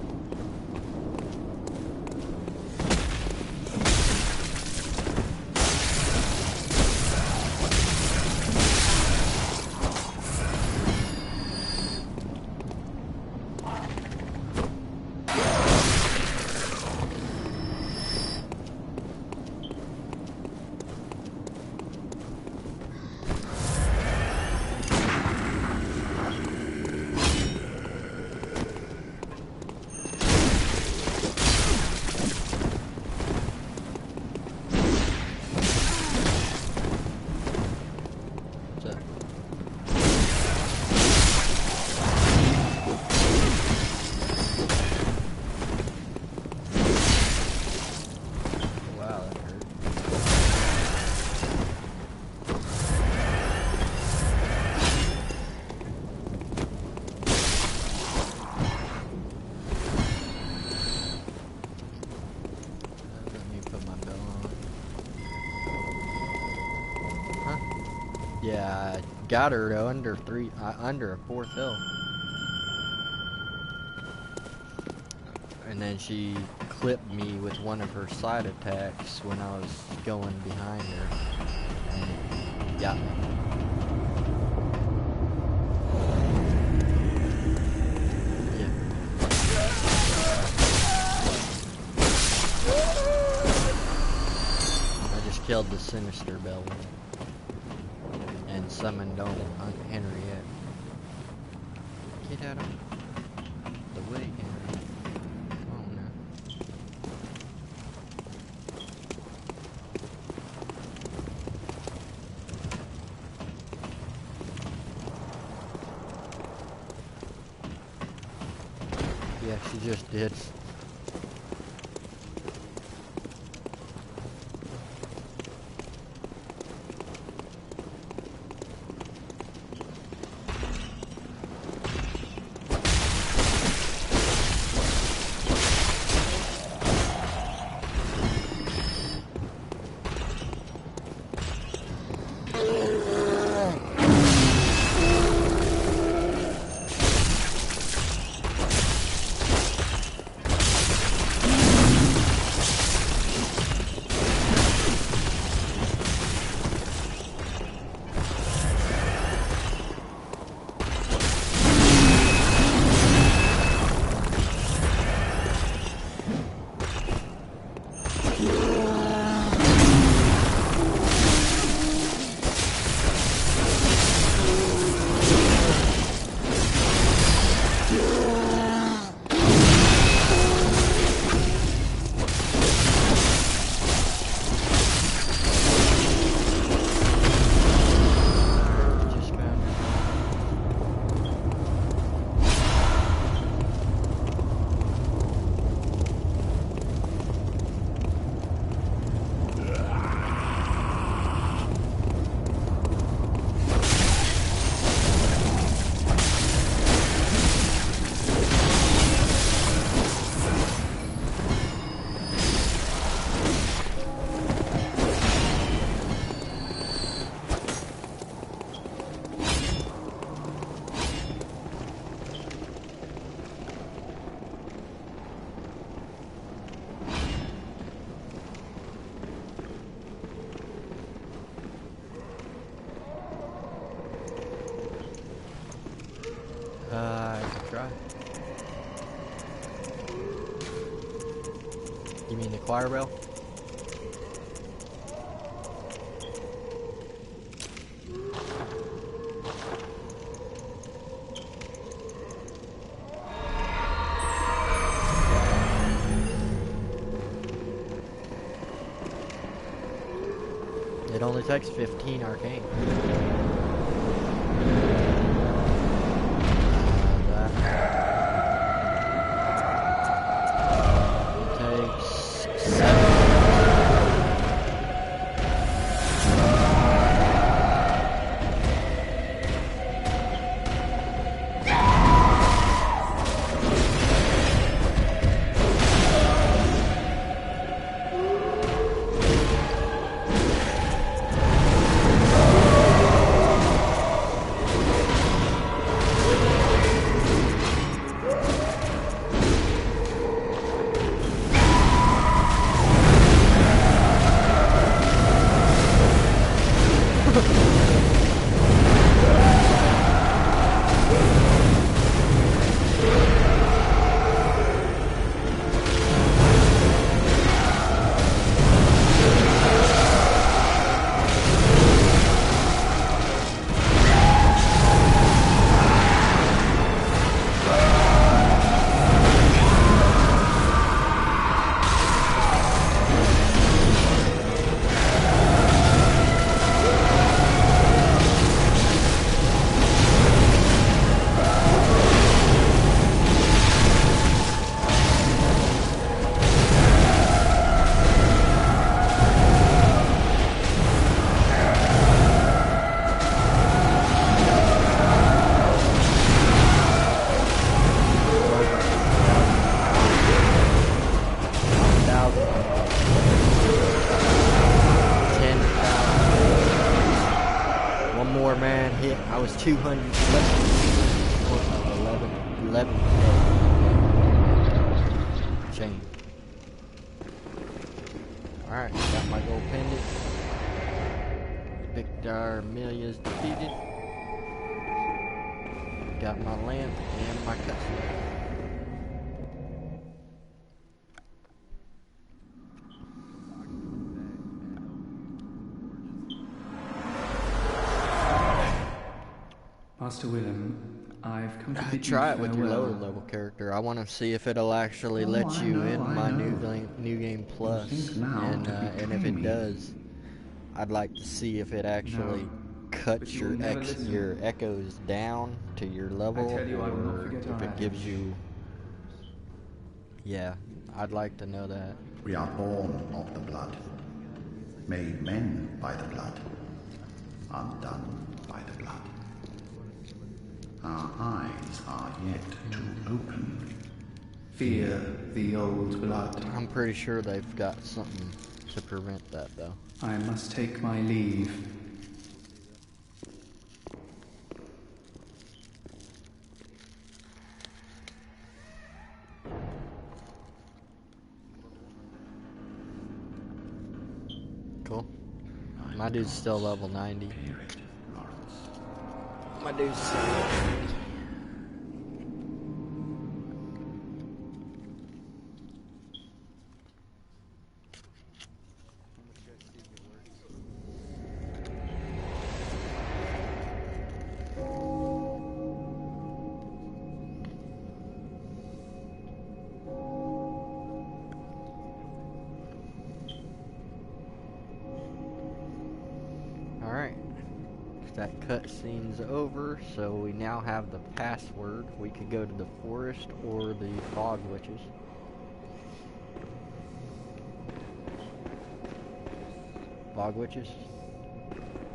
Yeah, I got her to under a 4th health. And then she clipped me with one of her side attacks when I was going behind her. And it got me. Yeah. I just killed the Sinister Belly. And summoned old Henriette. Get out of the way, Henry. Oh no. Yeah, she just did. I can try. You mean the choir bell? It only takes 15 arcane. 200 less than 11 chain. Alright, got my gold pendant. Victor Amelia's defeated. Got my lamp and my cutscene. Master Willem, I've come to bid you Try it with your farewell. lower level character. I want to see if it'll actually Oh, let I you know, in I my know. new game plus, think now and to and if betray it me. does, I'd like to see if it actually No, cuts but you will never listen. your echoes down to your level, I tell you, I will not or forget if our it gives adage. you. Yeah, I'd like to know that. We are born of the blood, made men by the blood, undone by the blood. Our eyes are yet to open. Fear the old blood. I'm pretty sure they've got something to prevent that, though. I must take my leave. Cool. My dude's still level 90. Hear it, Lawrence. My dude's still level 90. Alright, that cutscene's over, so we now have the password. We could go to the forest or the fog witches. Fog witches?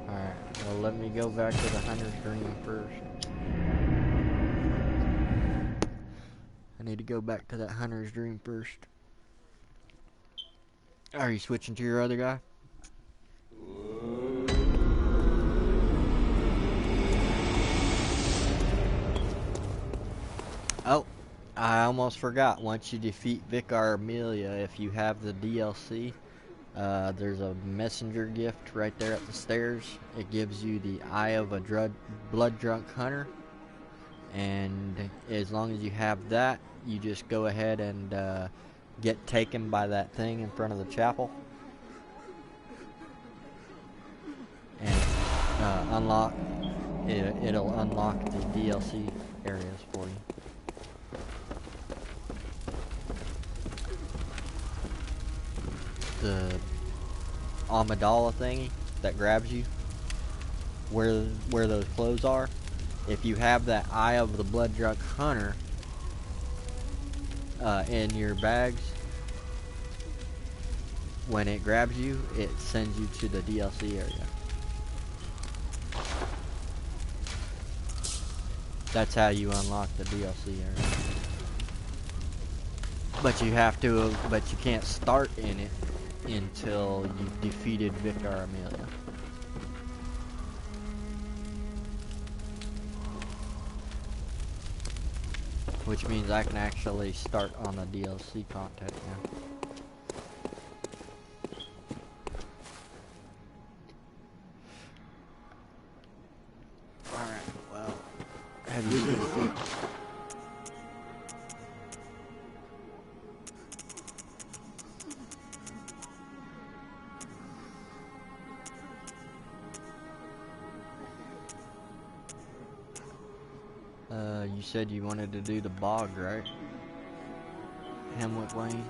Alright, well let me go back to the Hunter's Dream first. I need to go back to that Hunter's Dream first. Are you switching to your other guy? Oh, I almost forgot. Once you defeat Vicar Amelia, if you have the DLC, there's a messenger gift right there at the stairs. It gives you the Eye of a Blood-Drunk Hunter. And as long as you have that, you just go ahead and get taken by that thing in front of the chapel. And it'll unlock the DLC areas for you. The Amidala thingy that grabs you where those clothes are. If you have that Eye of the Blood Drunk Hunter in your bags, when it grabs you, it sends you to the DLC area. That's how you unlock the DLC area. But you can't start in it until you've defeated Vicar Amelia. Which means I can actually start on the DLC content now. Alright, well, have you you said you wanted to do the bog, right? Hamlet Lane?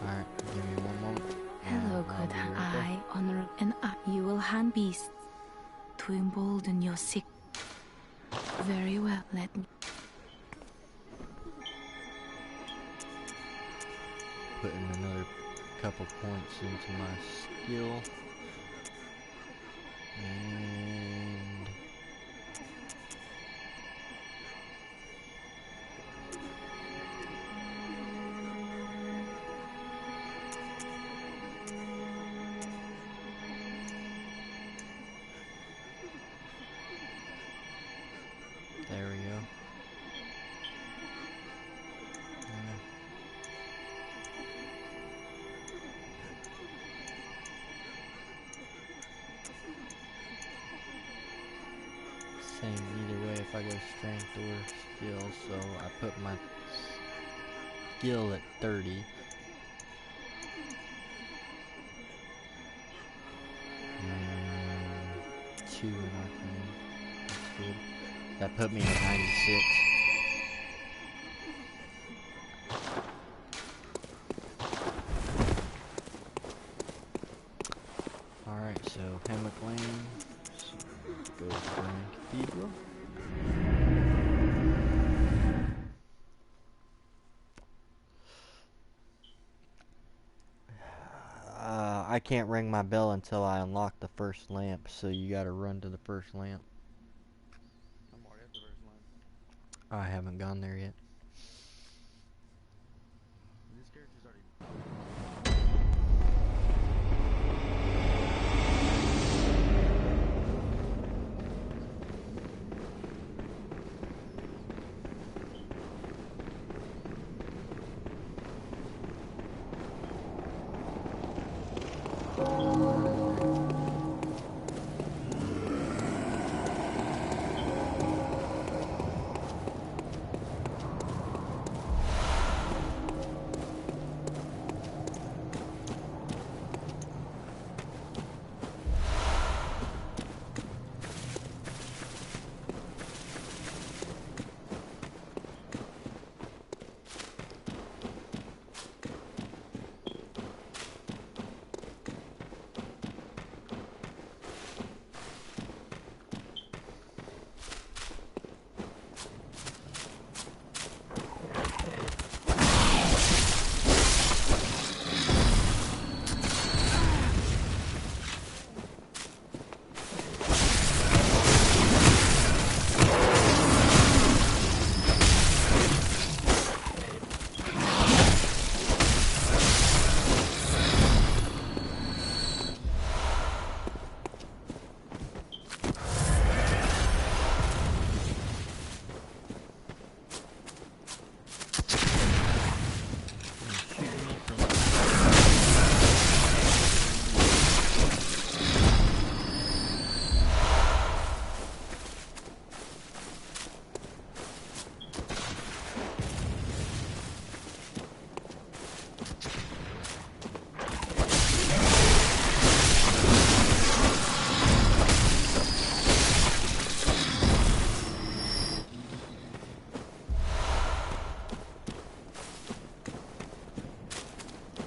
Alright, give me one moment. Hello, and I'll good. be right there. I honor and you will hand beasts to embolden your sick. Very well, let me. Putting another couple points into my skill. And if I go strength or skill, so I put my skill at 30. And 2 in arcane. That's good. That put me at 96. Alright, so Hammock Lane. Go to Grand Cathedral. I can't ring my bell until I unlock the first lamp, so you gotta run to the first lamp. I'm already at the first lamp. I haven't gone there yet. This character's already.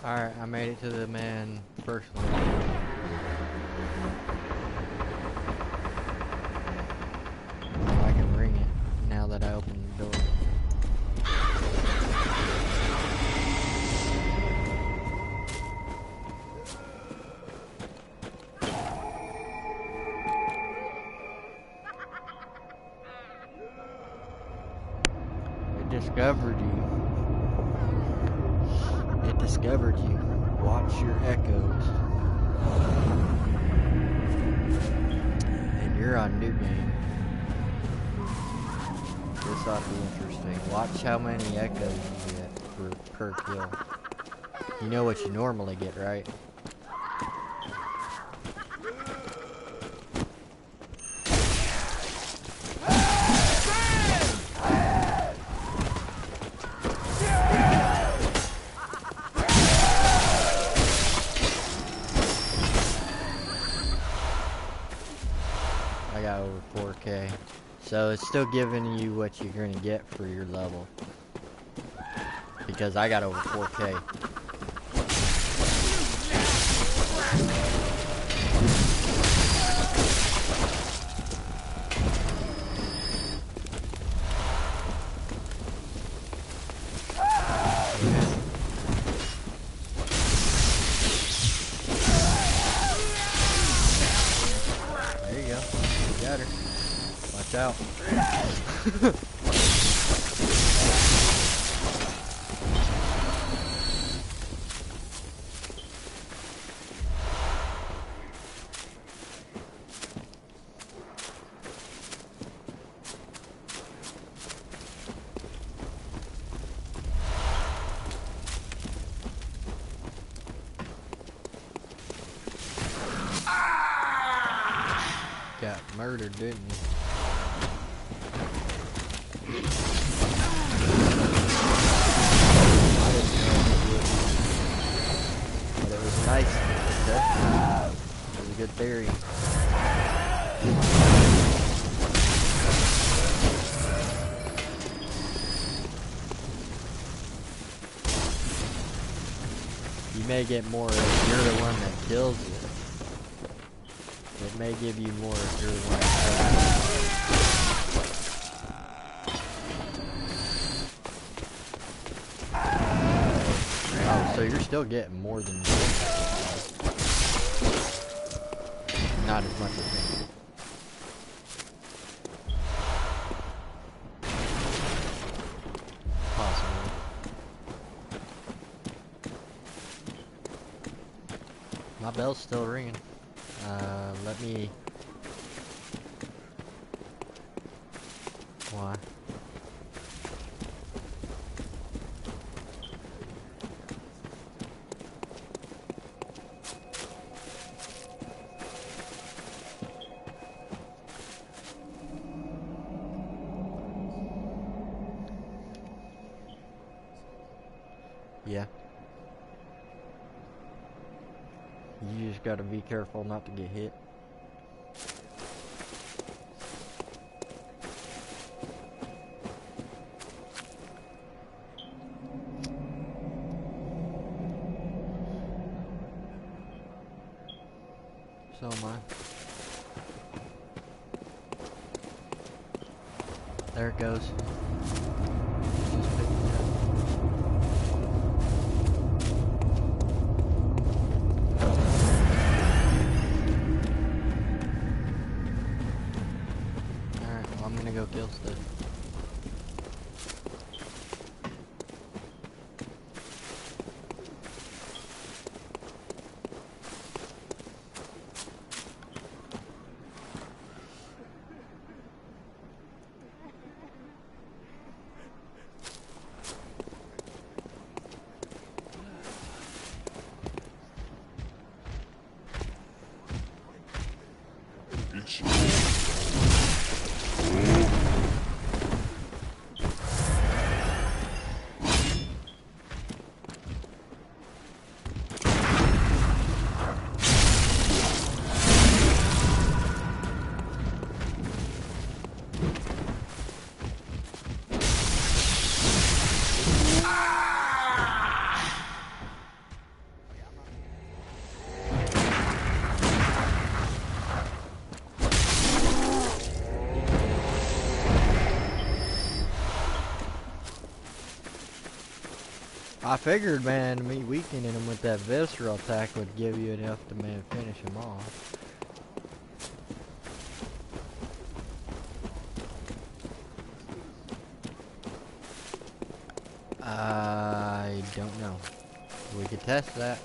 Alright, I made it to the man first one. I can ring it now that I opened the door. It discovered you. It discovered you. Watch your echoes. And you're on New Game. This ought to be interesting. Watch how many echoes you get per kill. You know what you normally get, right? I got over 4K. So it's still giving you what you're going to get for your level. Because I got over 4K. There you go. You got her. Watch out. Got murdered, didn't you? theory. You may get more if you're the one that kills it. It may give you more if you're the one that kills it. Oh, so you're still getting more than you. Not as much as me. Possibly. My bell's still ringing. Let me... Why? Yeah. You just gotta be careful not to get hit. So am I. There it goes. Just picking it up. Alright, well I'm gonna go kill stuff. I figured, man, me weakening him with that visceral attack would give you enough to, man, finish him off. I don't know. We could test that.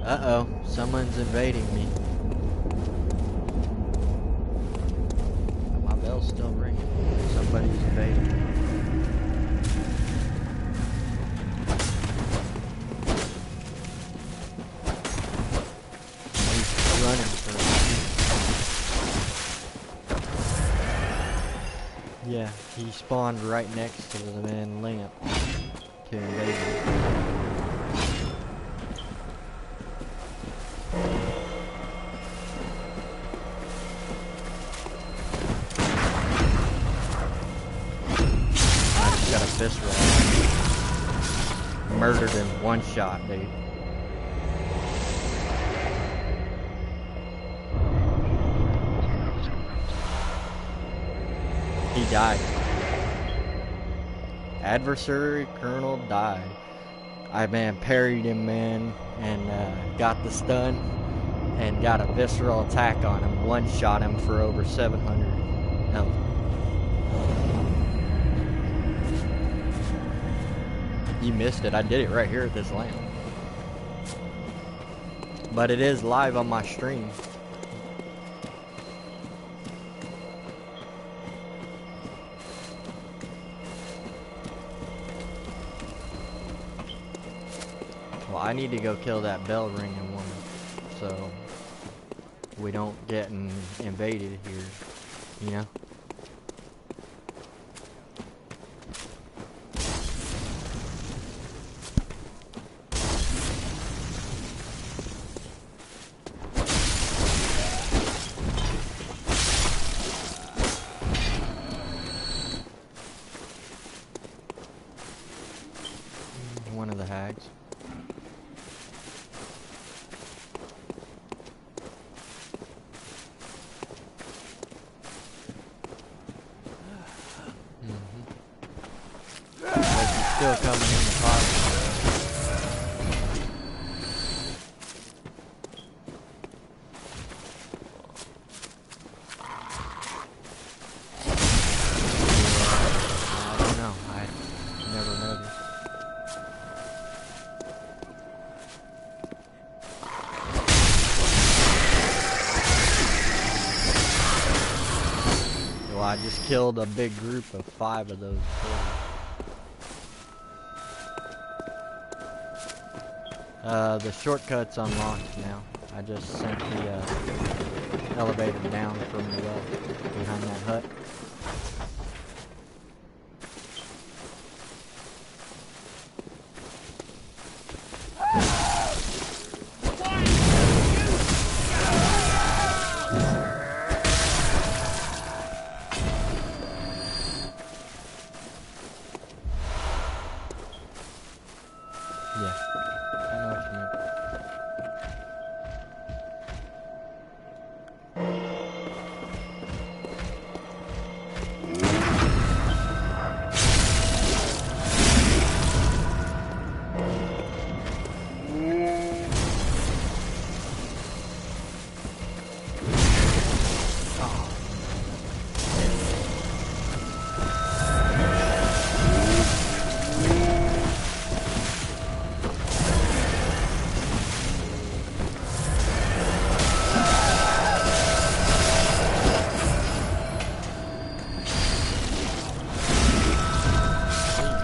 Uh-oh, someone's invading me. My bell's still ringing. Somebody's invading me. He's running for me. Yeah, he spawned right next to the man lamp to invade me. Visceral. Murdered in one shot, dude. He died. Adversary Colonel died. I, man, parried him, man, and got the stun and got a visceral attack on him. One shot him for over 700 health. You missed it. I did it right here at this lamp. But it is live on my stream. Well, I need to go kill that bell ringing woman, so we don't get invaded here, you know? mags. Still coming in the pot. I don't know. I never noticed. Well, I just killed a big group of 5 of those. The shortcut's unlocked now. I just sent the elevator down from the well behind that hut. Yeah, I know what you mean.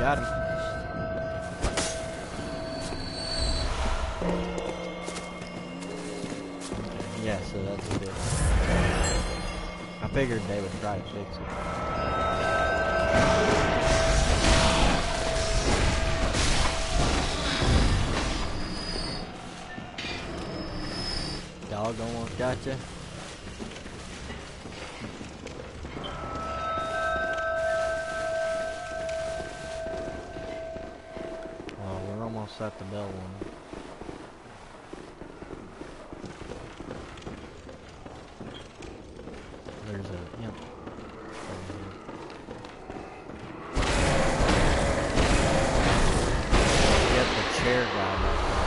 Got him. Yeah, so that's it. I figured they would try to fix it. Dog almost got you. At the bell one. There's a imp. Get the chair guy back there.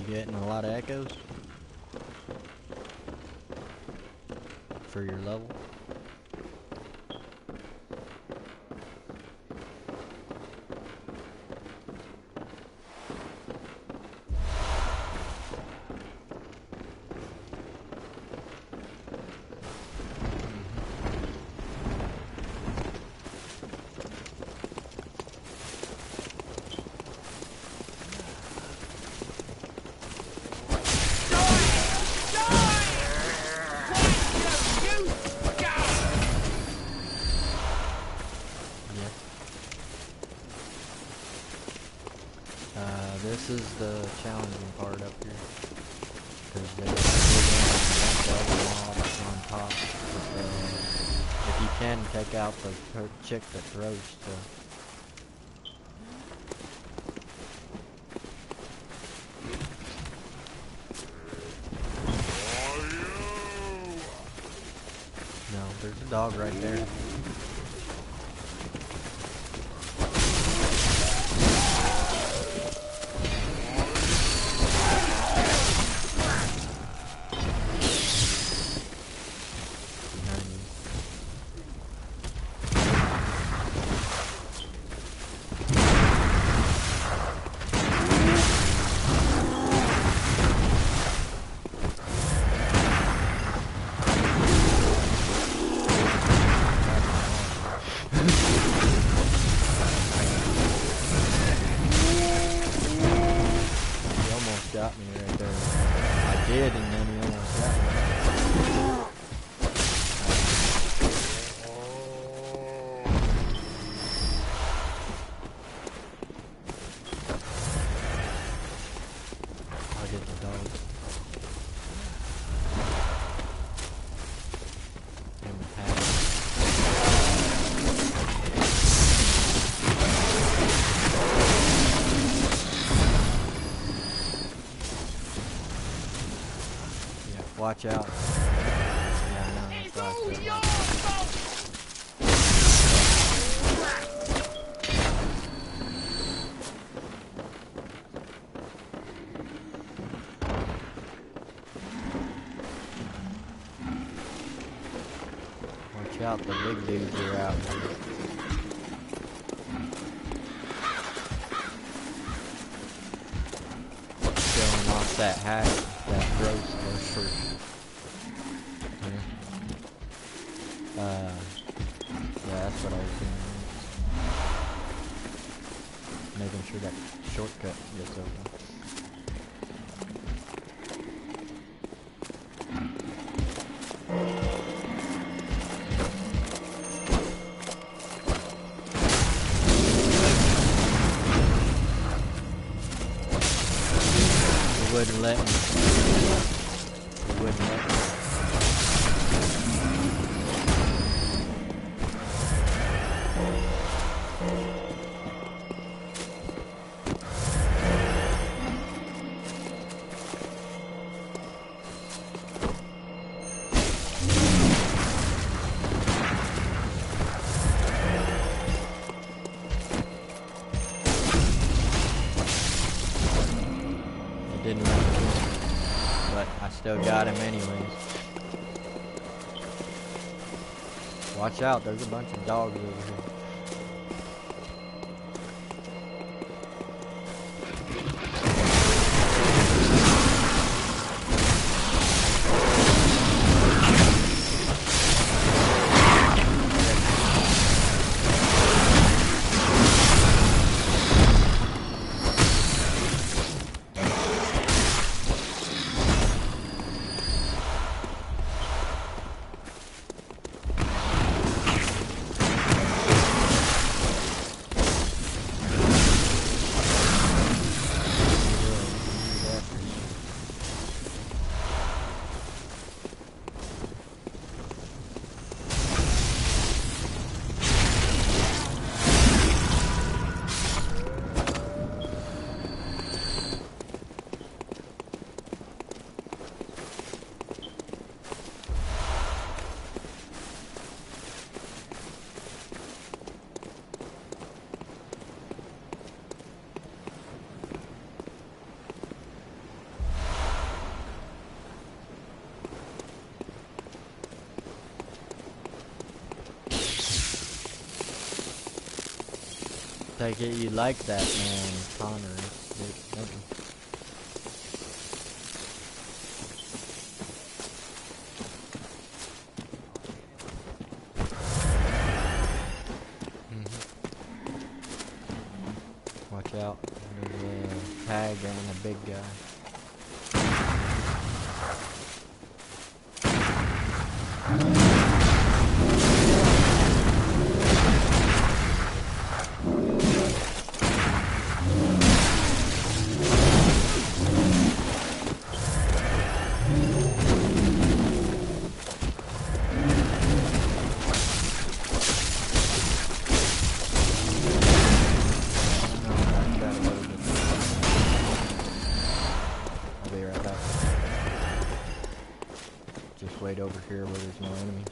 Getting a lot of echoes for your level. This is the challenging part up here, because there's other mobs on top. But, if you can take out the chick that throws stuff. No, there's a dog right there. shot me right there. I did, and then he almost got me. I'll get the dog. In the pack. Watch out. Yeah, I know. That's why I said watch out, the big dudes are out here. Showing off that hat, that roast for yeah, that's what I was doing. Making sure that shortcut gets open. It wouldn't let me. It wouldn't let me. Didn't let me kill him, but I still got him anyways. Watch out, there's a bunch of dogs over here. Take it you like that, man, Connor. Thank you. Watch out. There's a tag and a big guy. Wait over here where there's no enemies.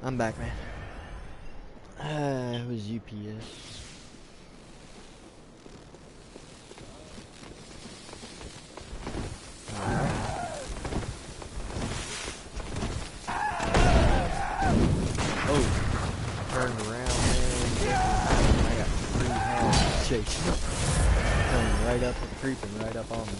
I'm back, man. It was UPS. Oh, turned around, man. I got 3 hounds chasing. Coming right up and creeping right up on me.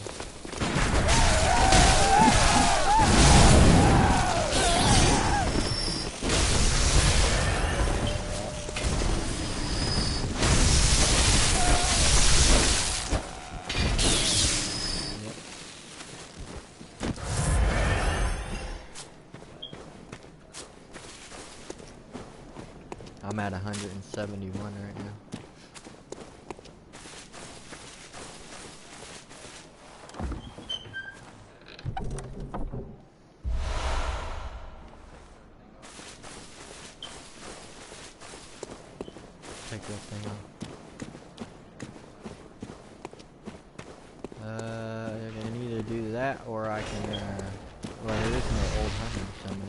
I'm at 171 right now. Take that thing off. I can either do that or I can, well, there is no old hunting summon.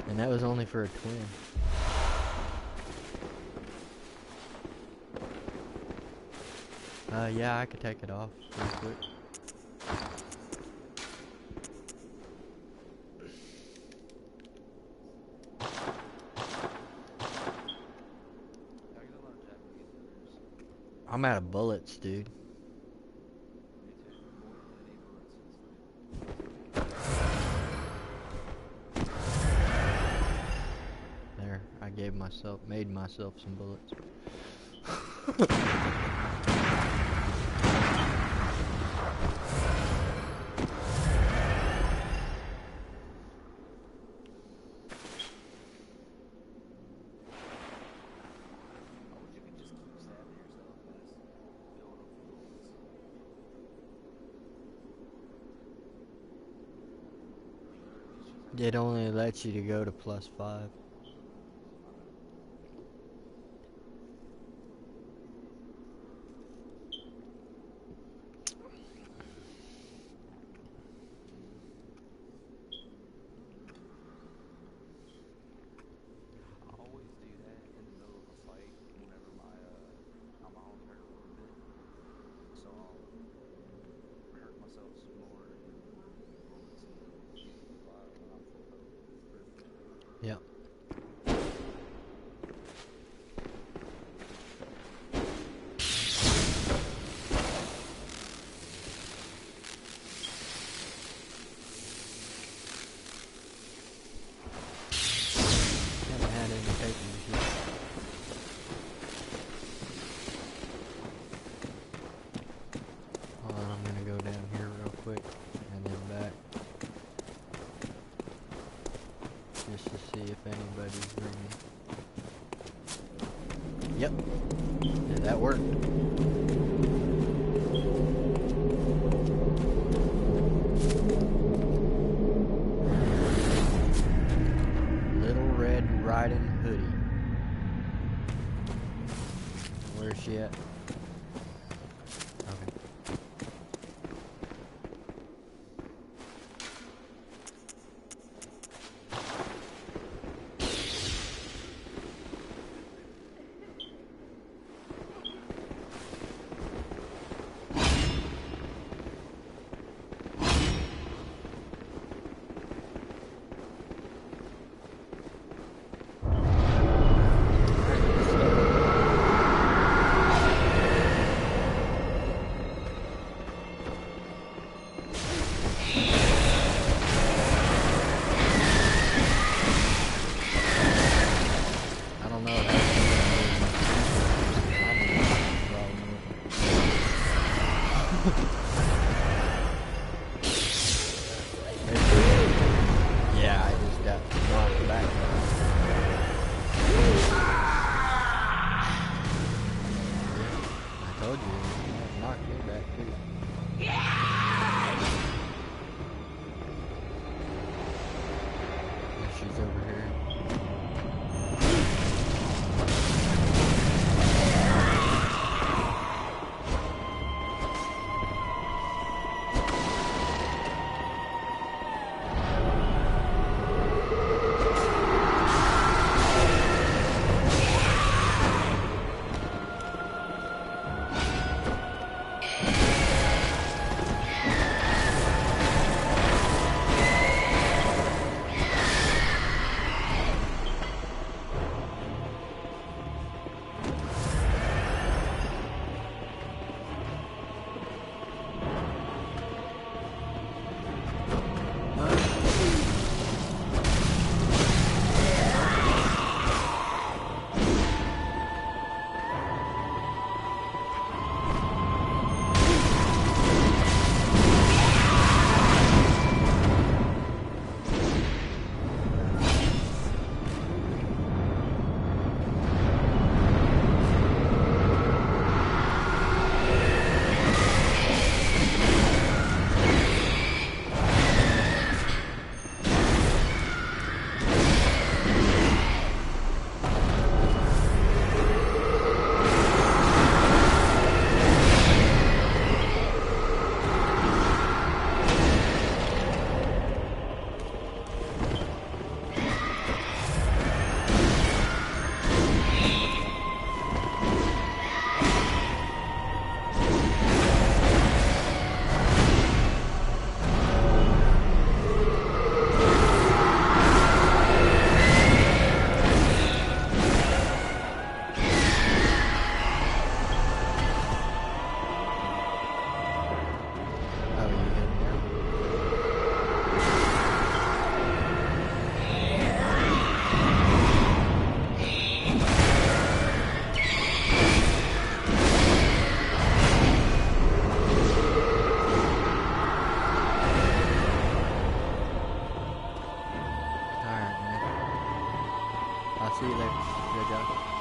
And that was only for a twin. Yeah, I could take it off real quick. I'm out of bullets, dude. There, I made myself some bullets. It only lets you to go to +5. Yep. Haven't had any papers yet. Hold on, I'm gonna go down here real quick and then back. Just to see if anybody's ringing. Yep. Yeah, that worked. Little Red Riding Hoodie. Where's she at? Okay. I'll see you later. Good job.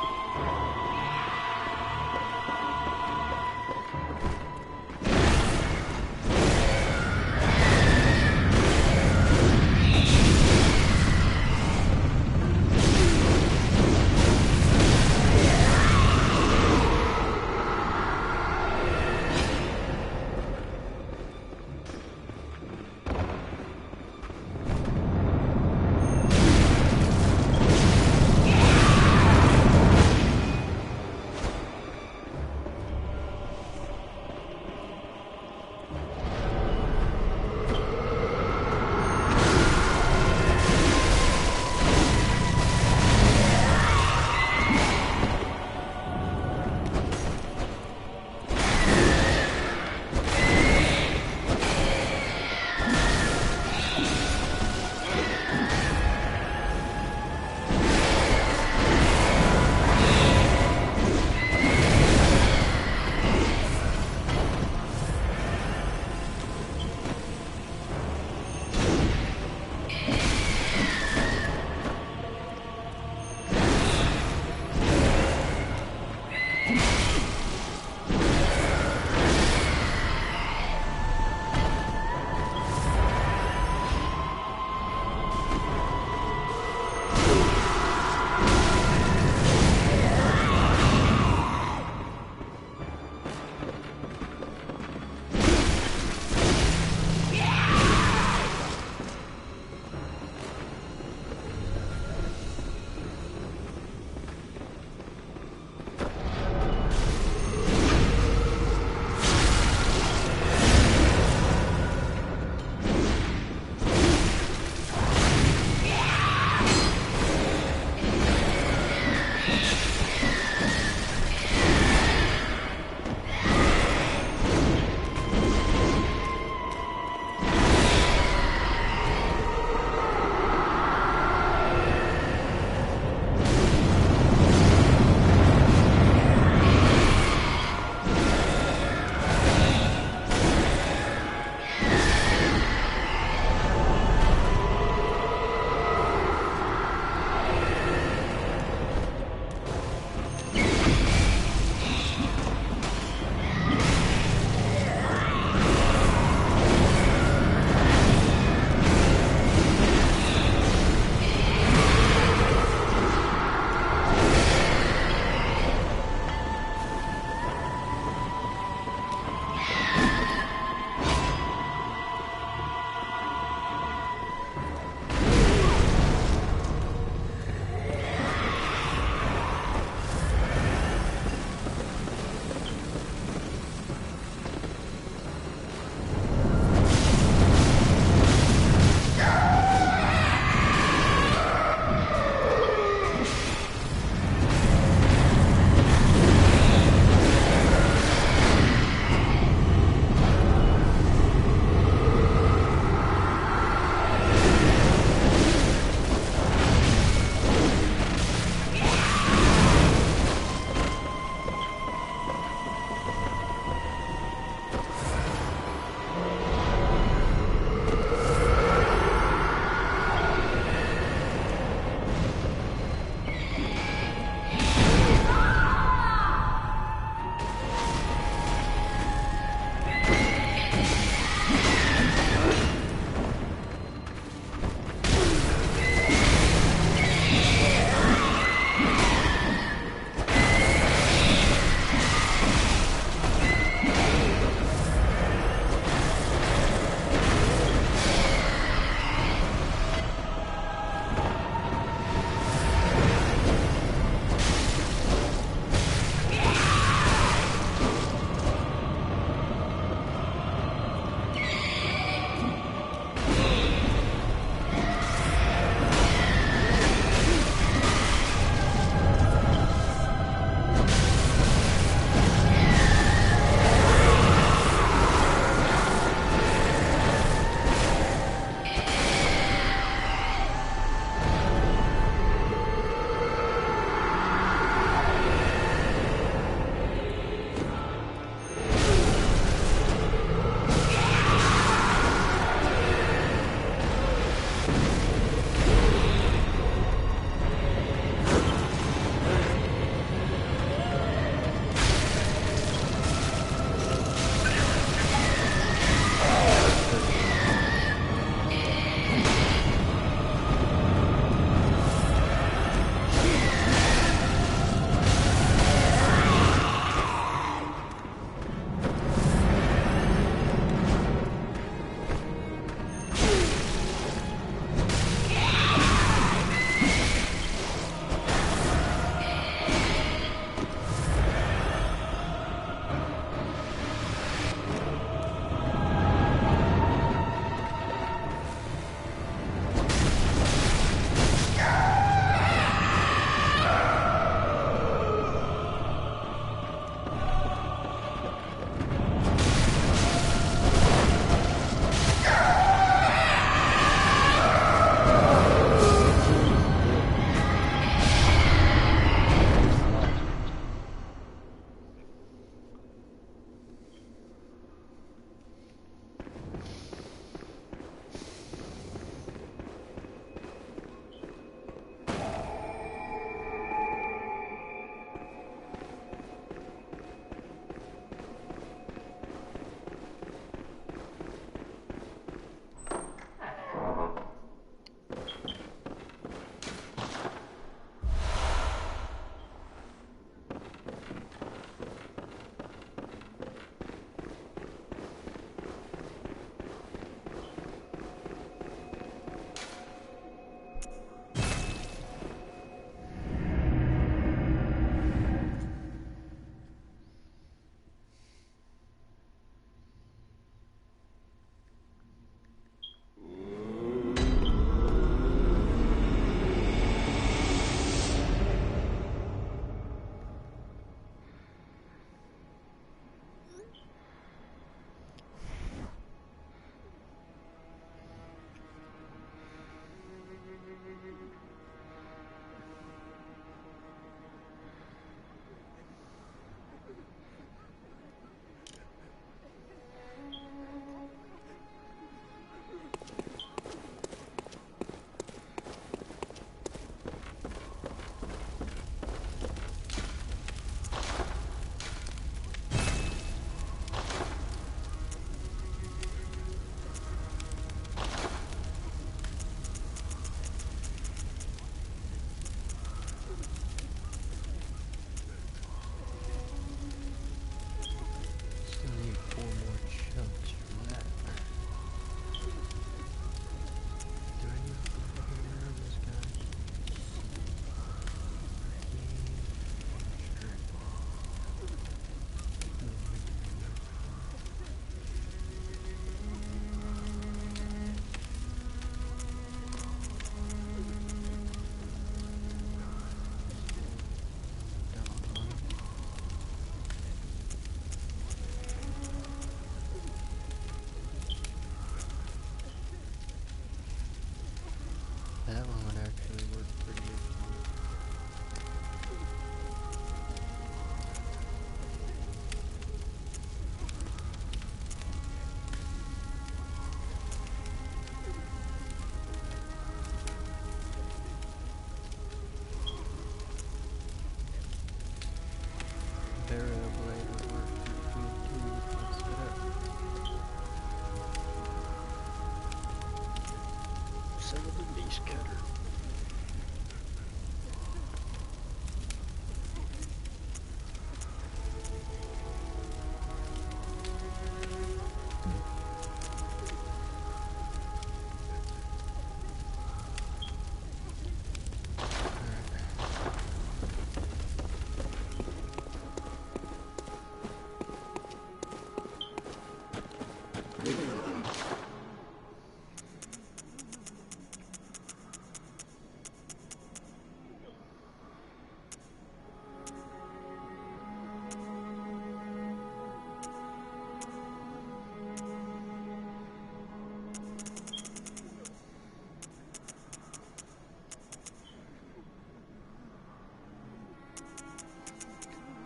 Space cutter.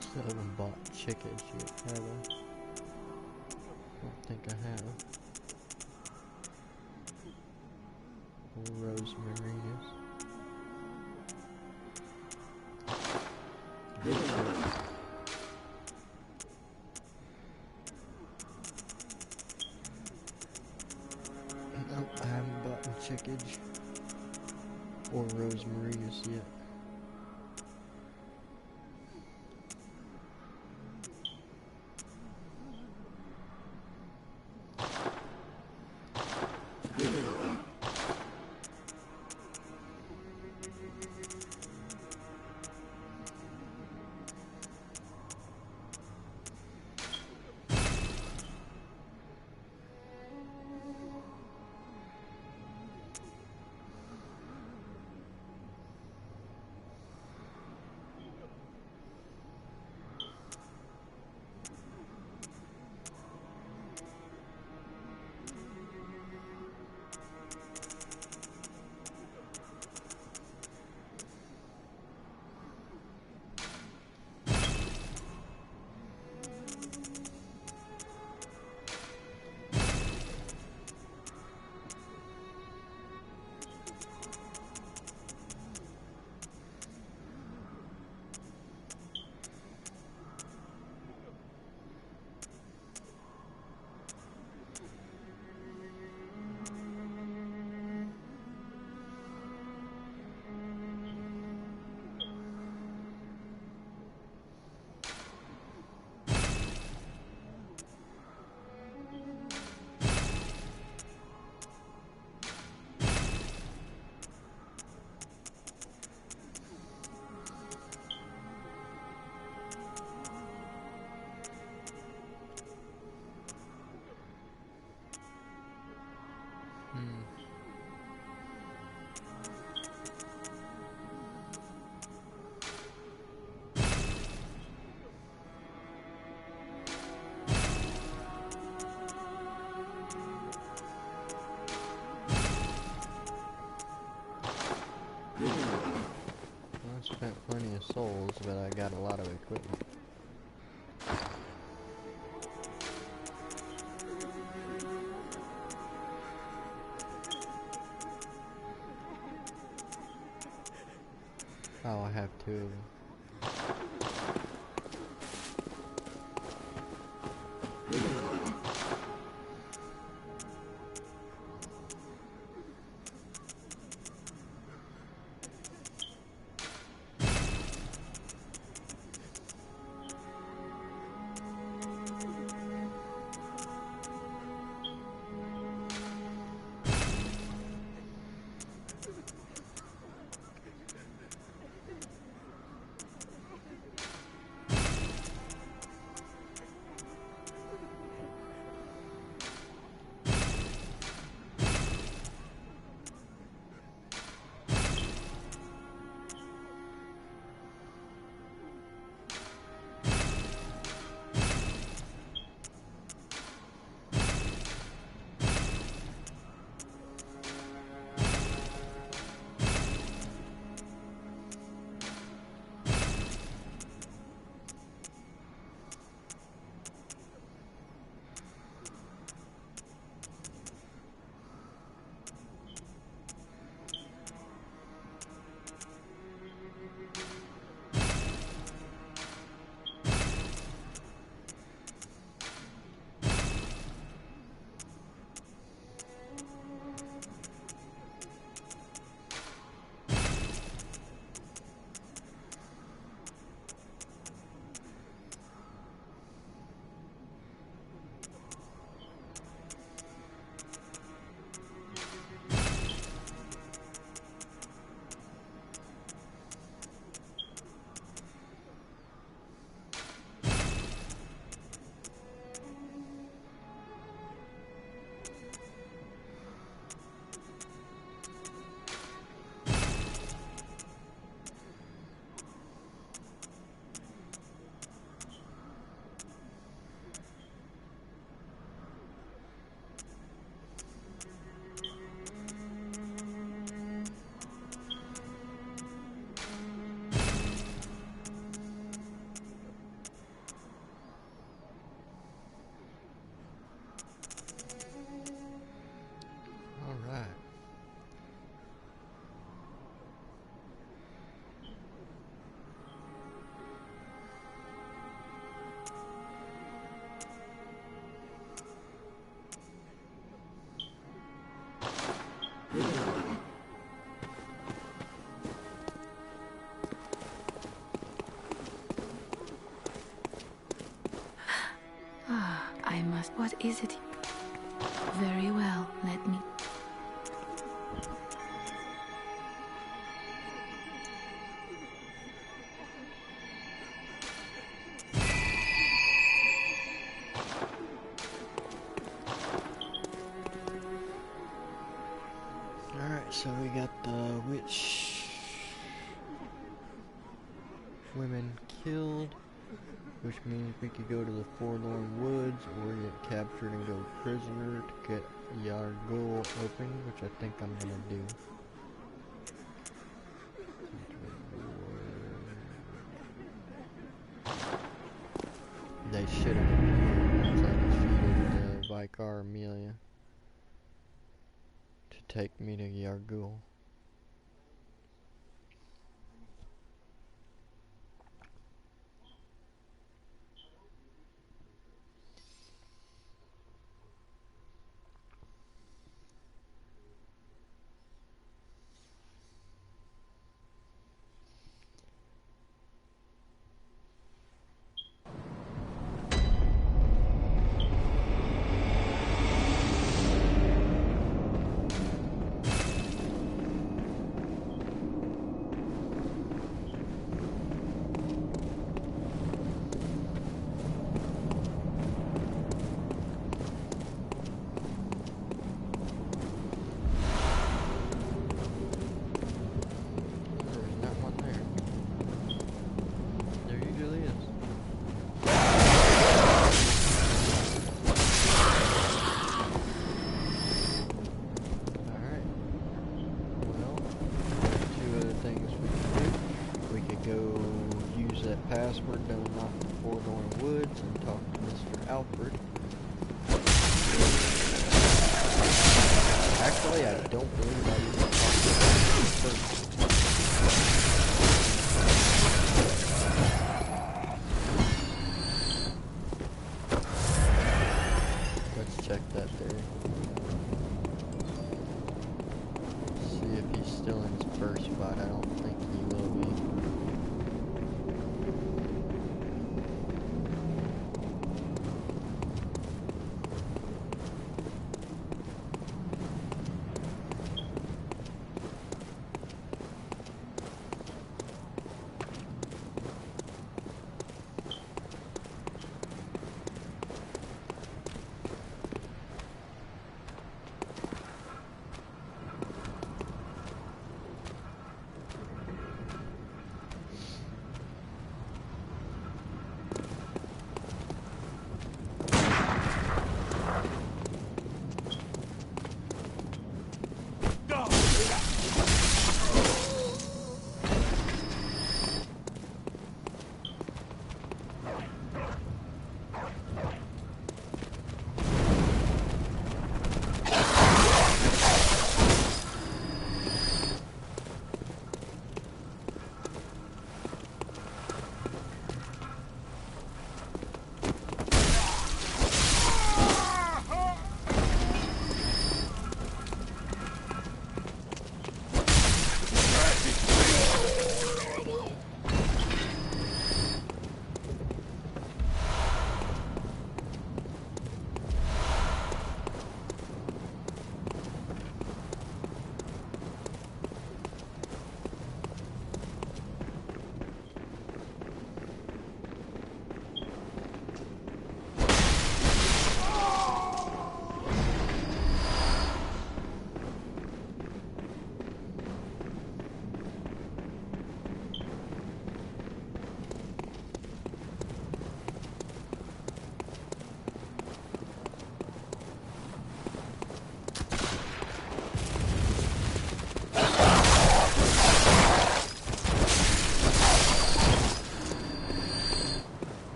Still haven't bought chickens yet, have I? Don't think I have. Or rosemarinus. Nope, I haven't bought chickens or rosemarinus yet. I spent plenty of souls, but I got a lot of equipment. Oh, I have two of them. is it? Very well, let me... Alright, so we got the witch women killed, which means we could go to the Forlorn Woods or get captured and go prisoner to get Yargul open, which I think I'm gonna do. They should have once I defeated Vicar Amelia to take me to Yargul. Password to unlock the Forlorn Woods and talk to Mr. Alfred. Actually, I don't believe I even talked to him first. Let's check that there. See if he's still in his first fight. I don't think he will be.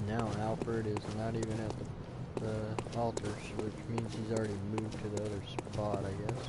Now Alfred is not even at the the altars, which means he's already moved to the other spot, I guess.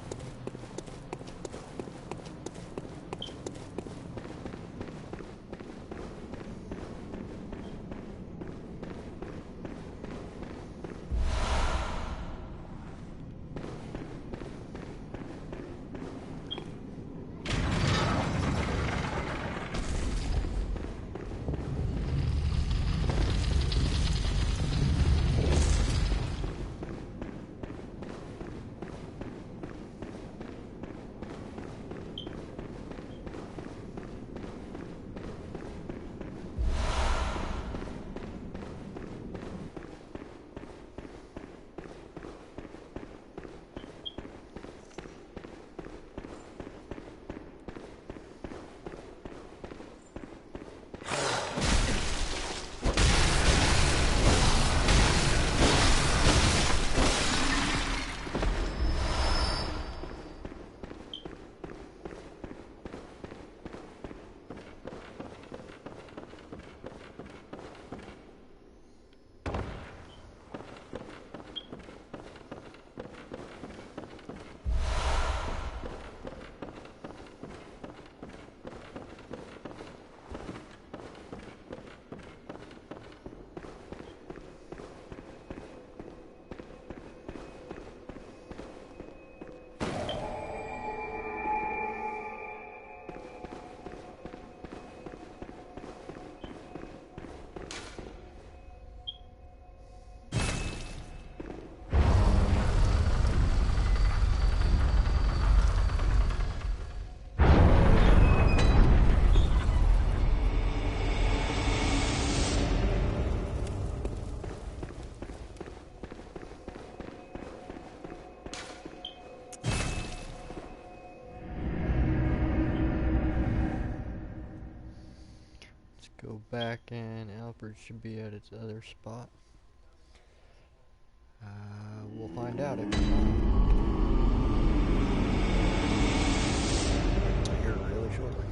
Go back and Albert should be at its other spot. We'll find out if it's not. Here really shortly.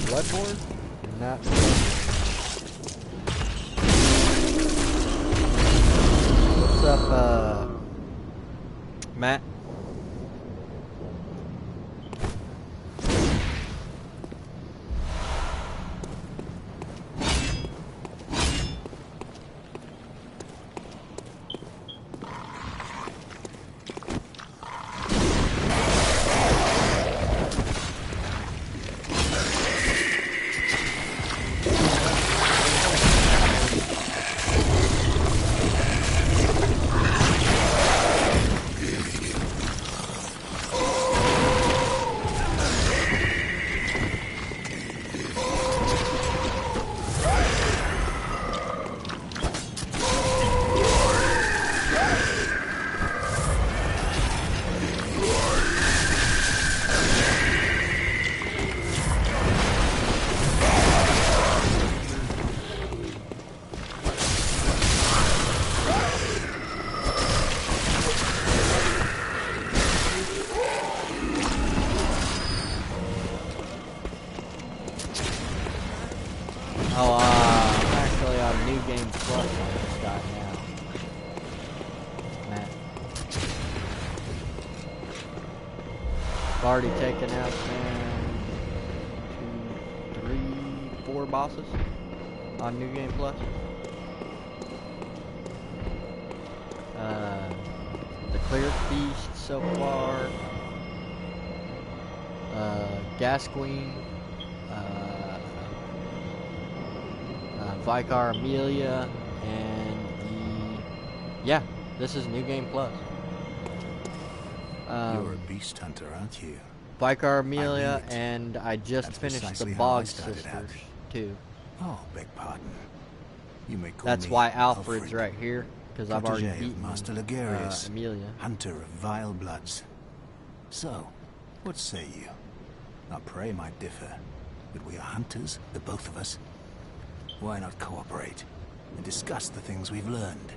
Bloodbourne? Not What's up, Matt? plus on this guy now. Man. I've already taken out, man, 2, 3, 4 bosses on New Game Plus. The Clear Feast so far, Gas Queen, Vicar Amelia, and yeah, this is New Game Plus. You're a beast hunter, aren't you? Vicar Amelia, and I just finished the Bog Sisters too. Oh, beg pardon. You may call That's me why Alfred's Alfred, right here, because I've already protege of beaten Master Ligarius, Amelia. hunter of vile bloods. So, what say you? Our prey might differ, but we are hunters, the both of us. Why not cooperate and discuss the things we've learned?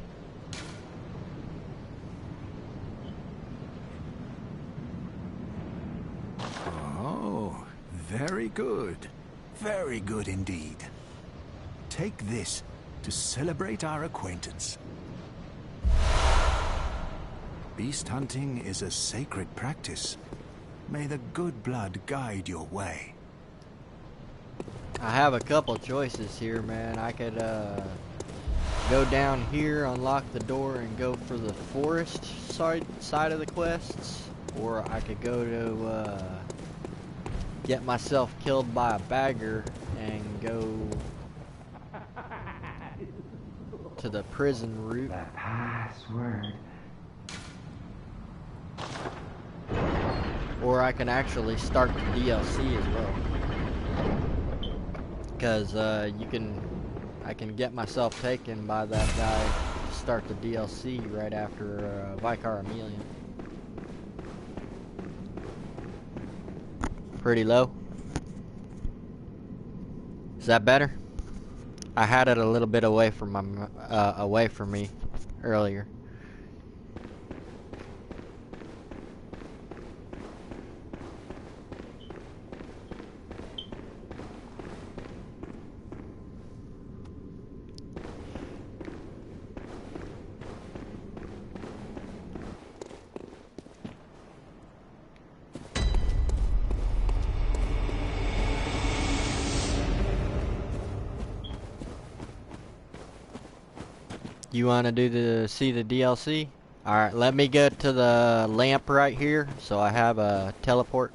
Oh, very good. Very good indeed. Take this to celebrate our acquaintance. Beast hunting is a sacred practice. May the good blood guide your way. I have a couple choices here, man. I could go down here, unlock the door, and go for the forest side of the quests, or I could go to get myself killed by a bagger and go to the prison route. The password. Or I can actually start the DLC as well. Because I can get myself taken by that guy to start the DLC right after Vicar Amelia. Pretty low. Is that better? I had it a little bit away from me earlier. You want to see the DLC? Alright, let me get to the lamp right here, so I have a teleport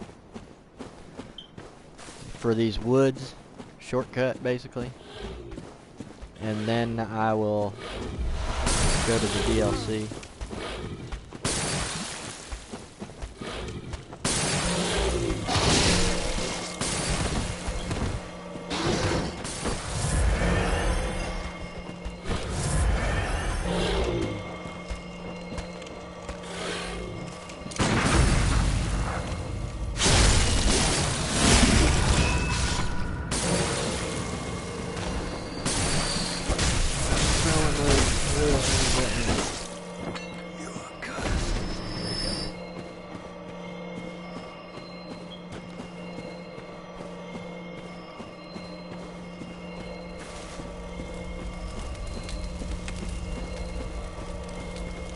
for these woods. Shortcut, basically. And then I will go to the DLC.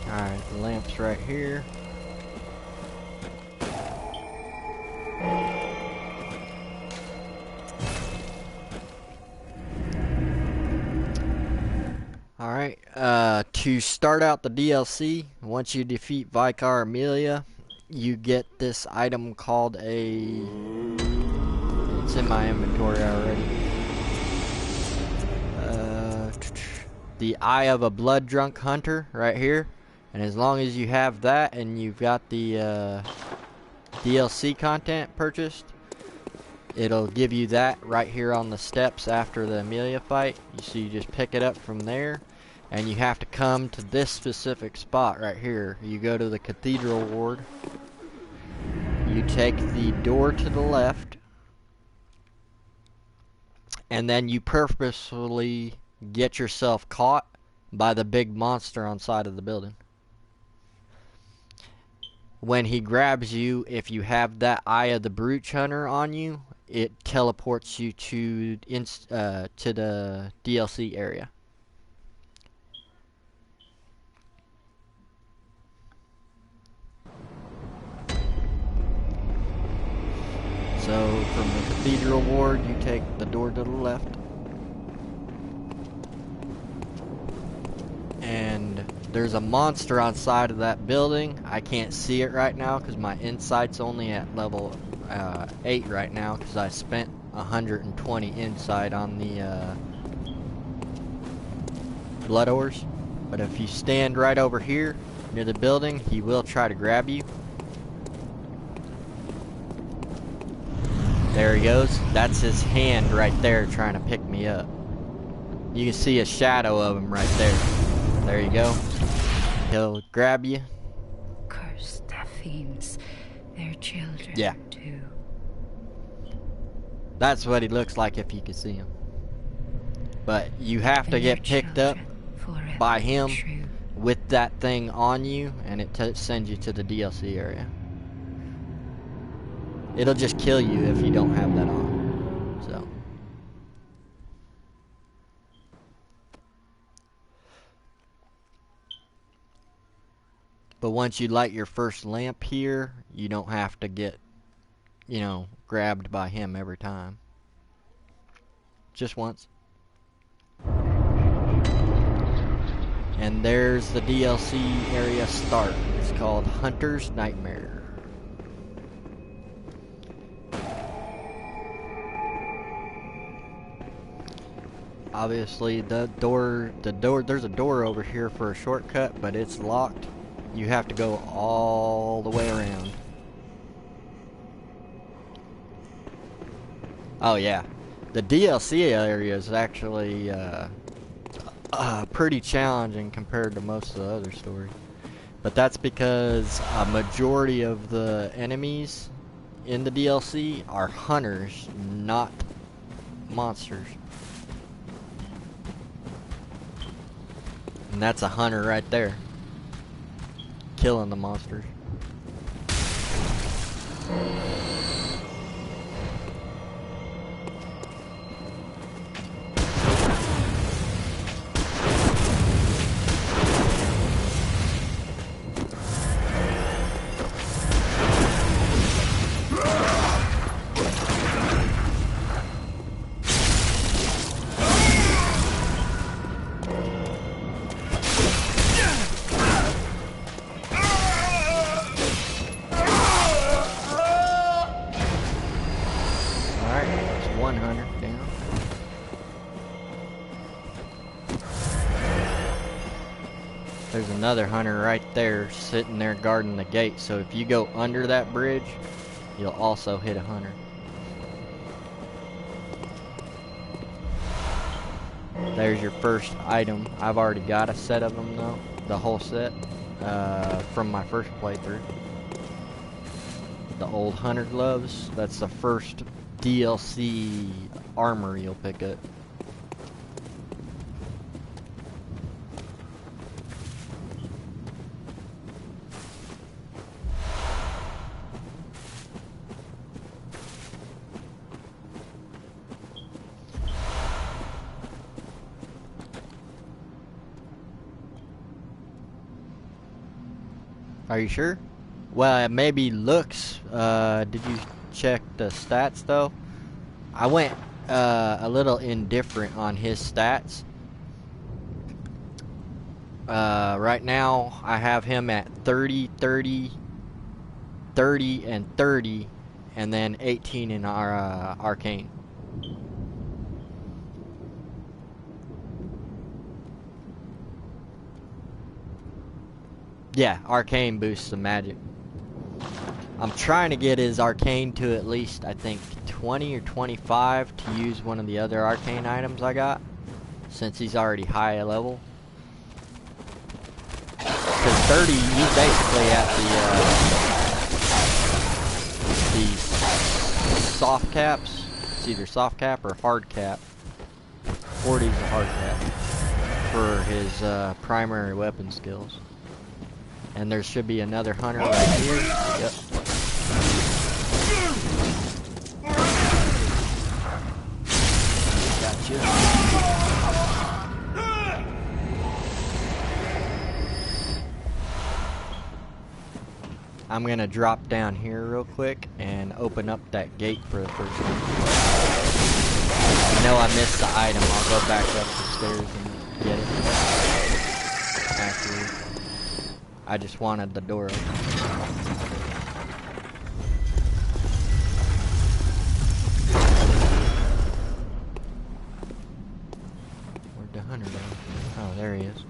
Alright, the lamp's right here. Alright, to start out the DLC, once you defeat Vicar Amelia, you get this item called it's in my inventory already. The Eye of a Blood Drunk Hunter, right here. And as long as you have that and you've got the DLC content purchased, it'll give you that right here on the steps after the Amelia fight. So you just pick it up from there, and you have to come to this specific spot right here. You go to the Cathedral Ward, you take the door to the left, and then you purposefully get yourself caught by the big monster on side of the building. When he grabs you, if you have that Eye of the Brooch Hunter on you, it teleports you to the DLC area. So from the Cathedral Ward, you take the door to the left. And there's a monster on side of that building. I can't see it right now because my insight's only at level 8 right now because I spent 120 insight on the blood ores. But if you stand right over here near the building, he will try to grab you. There he goes. That's his hand right there trying to pick me up. You can see a shadow of him right there. There you go. He'll grab you. Curse their fiends, their children Yeah. too. That's what he looks like if you could see him. But you have to And their get picked up children forever by him true. with that thing on you, and it sends you to the DLC area. It'll just kill you if you don't have that on. So. But once you light your first lamp here, you don't have to get, you know, grabbed by him every time. Just once. And there's the DLC area start. It's called Hunter's Nightmare. Obviously there's a door over here for a shortcut, but it's locked. You have to go all the way around. Oh yeah, the DLC area is actually pretty challenging compared to most of the other stories. But that's because a majority of the enemies in the DLC are hunters, not monsters. And that's a hunter right there. Killing the monsters. There's another hunter right there sitting there guarding the gate, so if you go under that bridge, you'll also hit a hunter. There's your first item. I've already got a set of them though, the whole set, from my first playthrough. The old hunter gloves, that's the first DLC armor you'll pick up. Are you sure? Well, it maybe looks. Did you check the stats though? I went a little indifferent on his stats. Right now, I have him at 30, 30, 30, and 30, and then 18 in our arcane. Yeah, arcane boosts the magic. I'm trying to get his arcane to at least, I think, 20 or 25 to use one of the other arcane items I got, since he's already high level. Because 30, he's basically at the soft caps. It's either soft cap or hard cap. 40 is a hard cap for his primary weapon skills. And there should be another hunter right here. Yep. Gotcha. I'm gonna drop down here real quick and open up that gate for the first time. I know I missed the item. I'll go back up the stairs and get it. Actually, I just wanted the door open. Where'd the hunter go? Oh, there he is.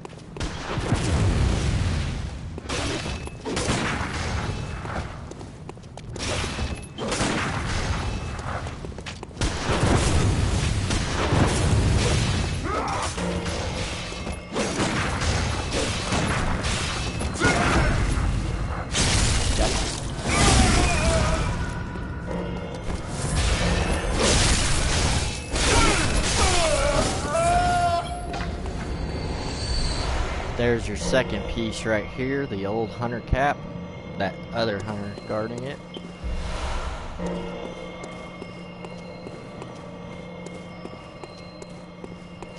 There's your second piece right here, the old hunter cap. That other hunter guarding it.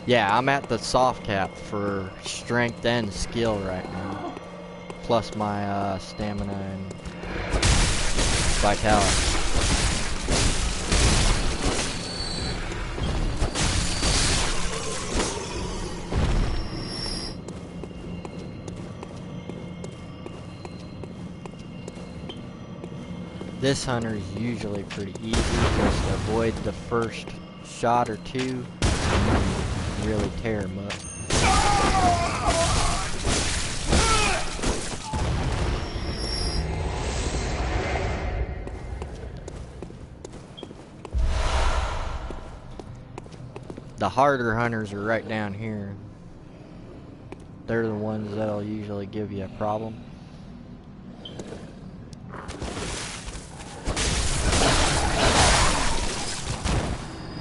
Yeah, I'm at the soft cap for strength and skill right now. Plus my stamina and vitality. This hunter is usually pretty easy, just avoid the first shot or two and really tear him up. The harder hunters are right down here. They're the ones that'll usually give you a problem.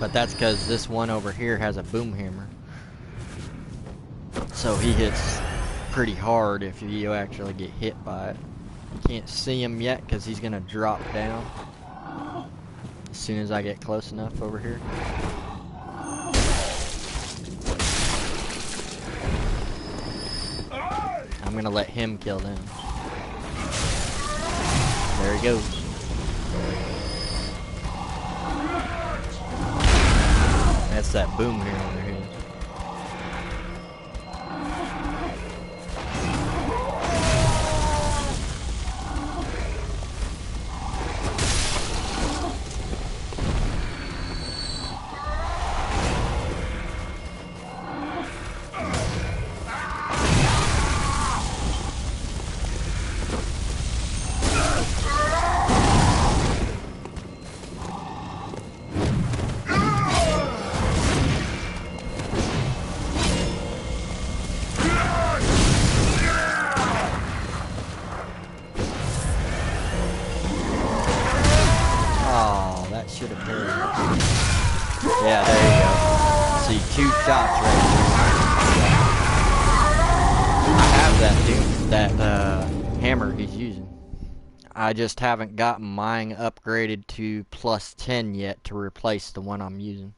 But that's because this one over here has a boom hammer. So he hits pretty hard if you actually get hit by it. You can't see him yet because he's going to drop down as soon as I get close enough over here. I'm going to let him kill them. There he goes. That's that boom here over here. Should have parried. Yeah, there you go. See, 2 shots right there. I have that hammer he's using. I just haven't gotten mine upgraded to +10 yet to replace the one I'm using.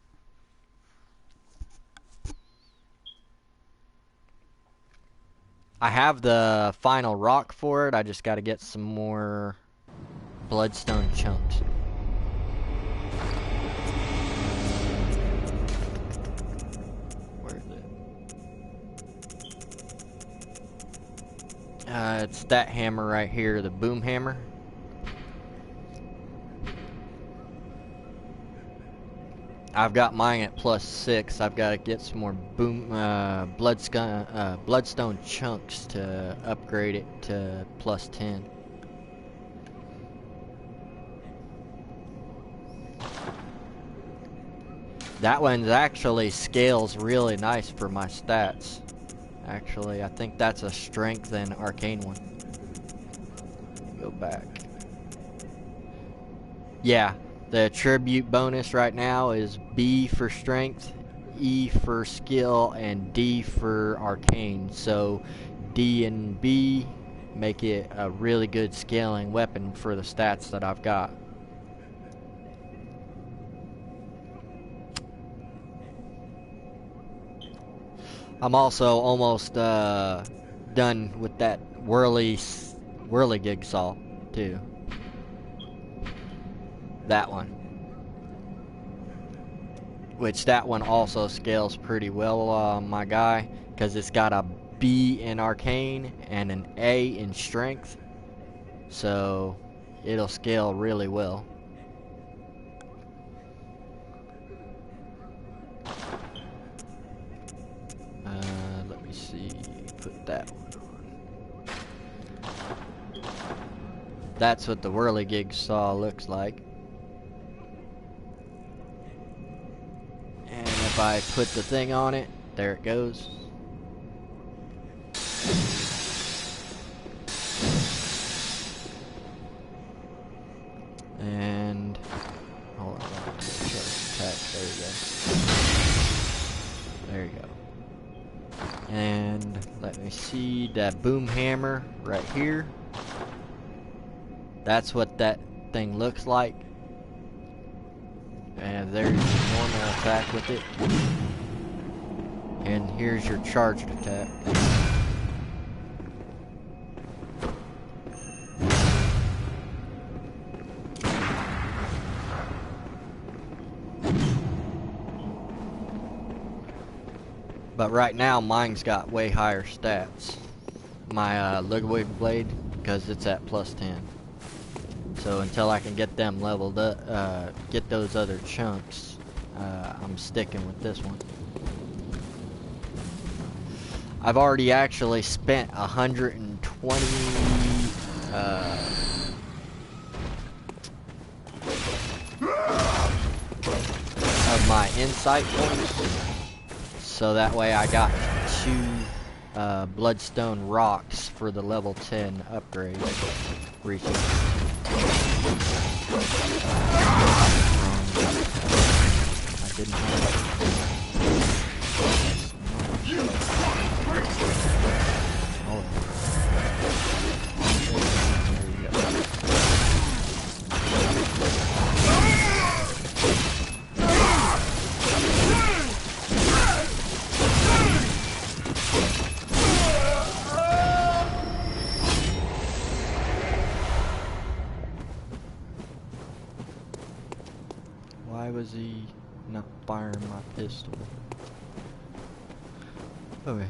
I have the final rock for it. I just got to get some more bloodstone chunks. It's that hammer right here, the boom hammer. I've got mine at +6. I've got to get some more bloodstone chunks to upgrade it to +10. That one actually scales really nice for my stats. Actually, I think that's a strength and arcane one. Go back. Yeah, the attribute bonus right now is B for strength, E for skill, and D for arcane. So D and B make it a really good scaling weapon for the stats that I've got. I'm also almost done with that whirly jigsaw. too. That one. Which that one also scales pretty well, my guy, because it's got a B in Arcane and an A in Strength. So it'll scale really well. Let me see. Put that one on. That's what the whirligig saw looks like. And if I put the thing on it, there it goes. And hold on, let me just attack. There you go. There you go. And let me see that boom hammer right here. That's what that thing looks like. And there's your normal attack with it. And here's your charged attack. But right now, mine's got way higher stats. My Ludwig blade, because it's at +10. So until I can get them leveled up, get those other chunks, I'm sticking with this one. I've already actually spent 120 of my insight points. So that way I got 2 bloodstone rocks for the level 10 upgrade. Reaching. I didn't have Why was he not firing my pistol? Okay.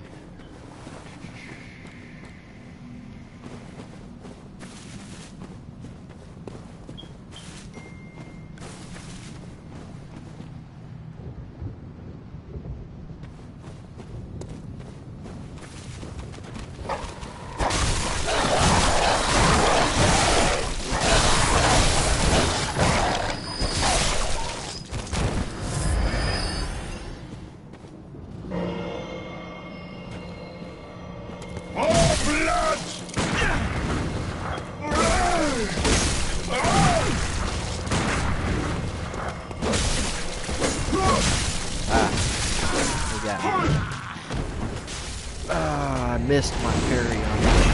I missed my parry on that.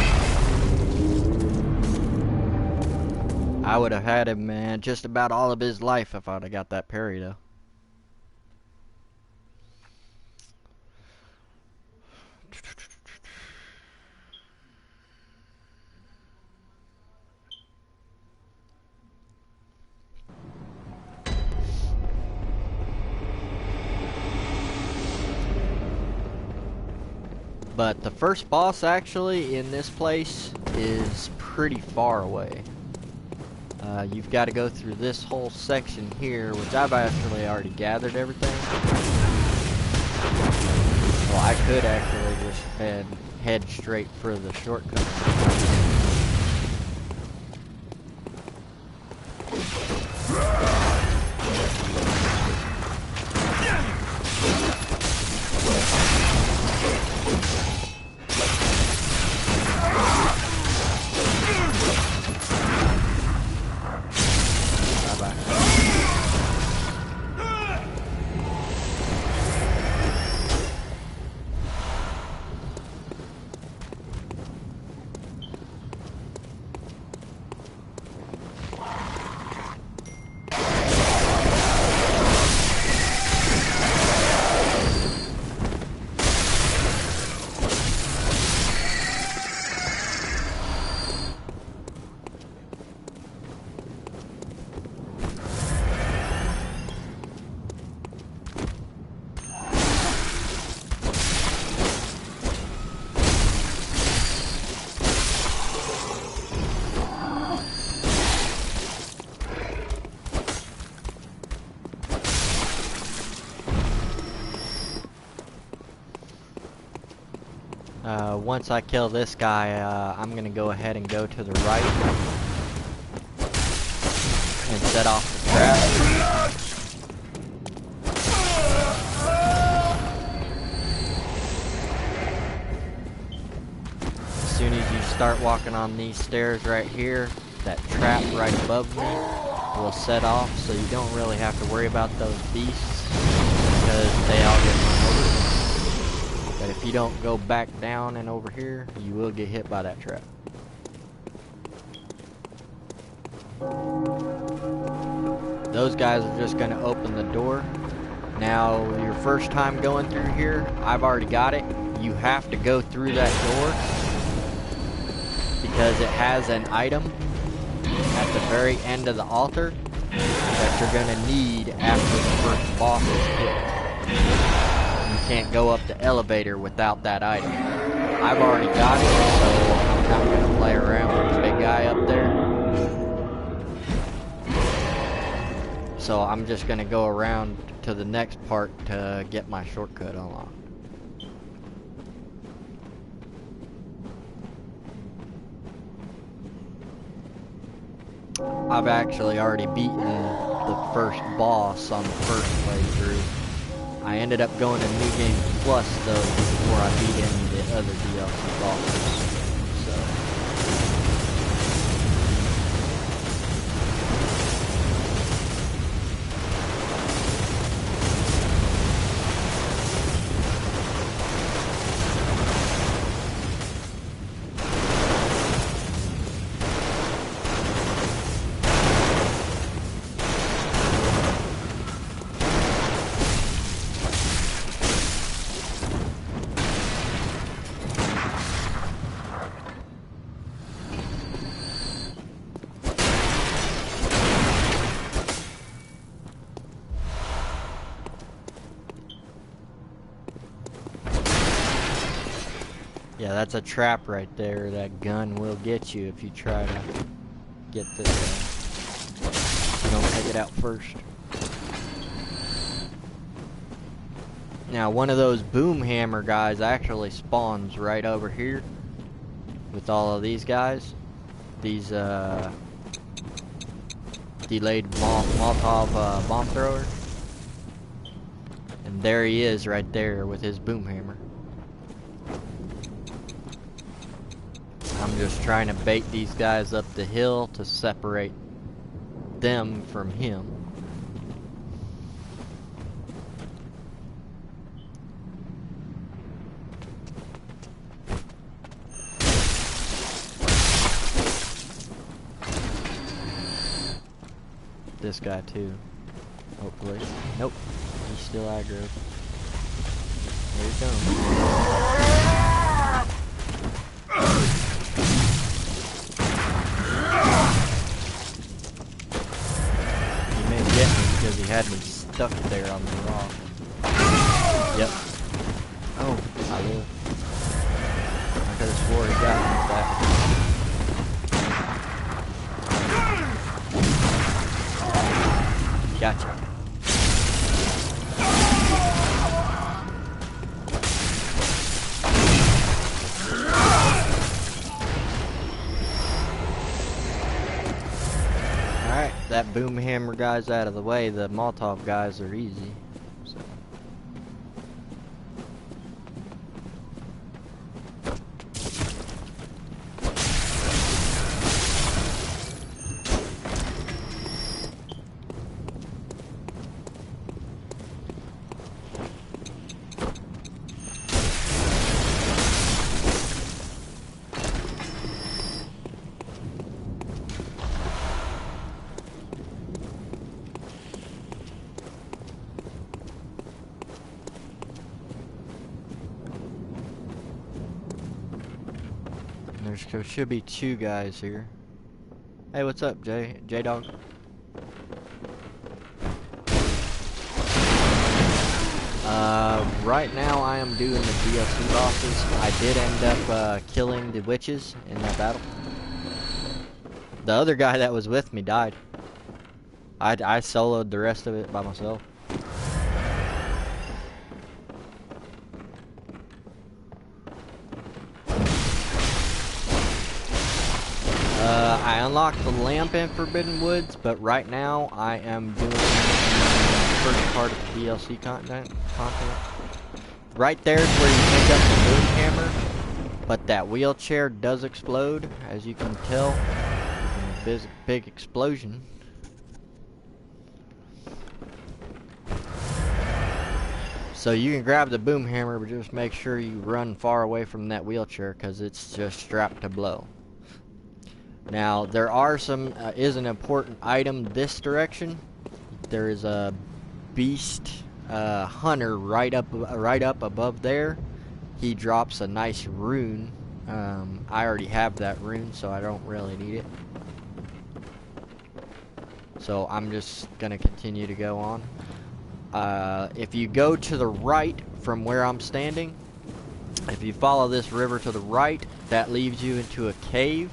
I would have had him, man, just about all of his life if I'd have got that parry, though. But the first boss actually in this place is pretty far away. You've got to go through this whole section here, which I've actually already gathered everything. Well, I could actually just head straight for the shortcut. Once I kill this guy, I'm gonna go ahead and go to the right and set off the trap. As soon as you start walking on these stairs right here, that trap right above me will set off, so you don't really have to worry about those beasts because they all get run over. But if you don't go back down and over here, you will get hit by that trap. Those guys are just going to open the door. Now, your first time going through here, I've already got it. You have to go through that door because it has an item at the very end of the altar that you're going to need after the first boss is killed. You can't go up the elevator without that item. I've already got it, so I'm not going to play around with the big guy up there. So I'm just going to go around to the next part to get my shortcut unlocked. I've actually already beaten the first boss on the first playthrough. I ended up going to New Game Plus though before I beat any of the other DLC bosses. Yeah, that's a trap right there. That gun will get you if you try to get this. You don't take it out first. Now, one of those boom hammer guys actually spawns right over here with all of these guys. These delayed Molotov bomb throwers. And there he is right there with his boom hammer. I'm just trying to bait these guys up the hill to separate them from him. This guy too, hopefully. Nope, he's still aggro. Here he comes. Because he had me stuck there on the rock. Yep. Oh, I will. I could have swore he got me with that. Gotcha. Alright, that boom hammer guy's out of the way. The Molotov guys are easy. So. There should be two guys here. Hey, what's up, J-Dog? Right now I am doing the DLC bosses. I did end up killing the witches in that battle. The other guy that was with me died. I soloed the rest of it by myself. unlocked the lamp in Forbidden Woods, but right now I am doing the first part of the DLC content. Right there is where you pick up the boom hammer, but that wheelchair does explode, as you can tell. Big explosion. So you can grab the boom hammer, but just make sure you run far away from that wheelchair, because it's just strapped to blow. Now, there are some, is an important item this direction. There is a beast hunter right up above there. He drops a nice rune. I already have that rune, so I don't really need it. So I'm just gonna continue to go on. If you go to the right from where I'm standing, if you follow this river to the right, that leads you into a cave.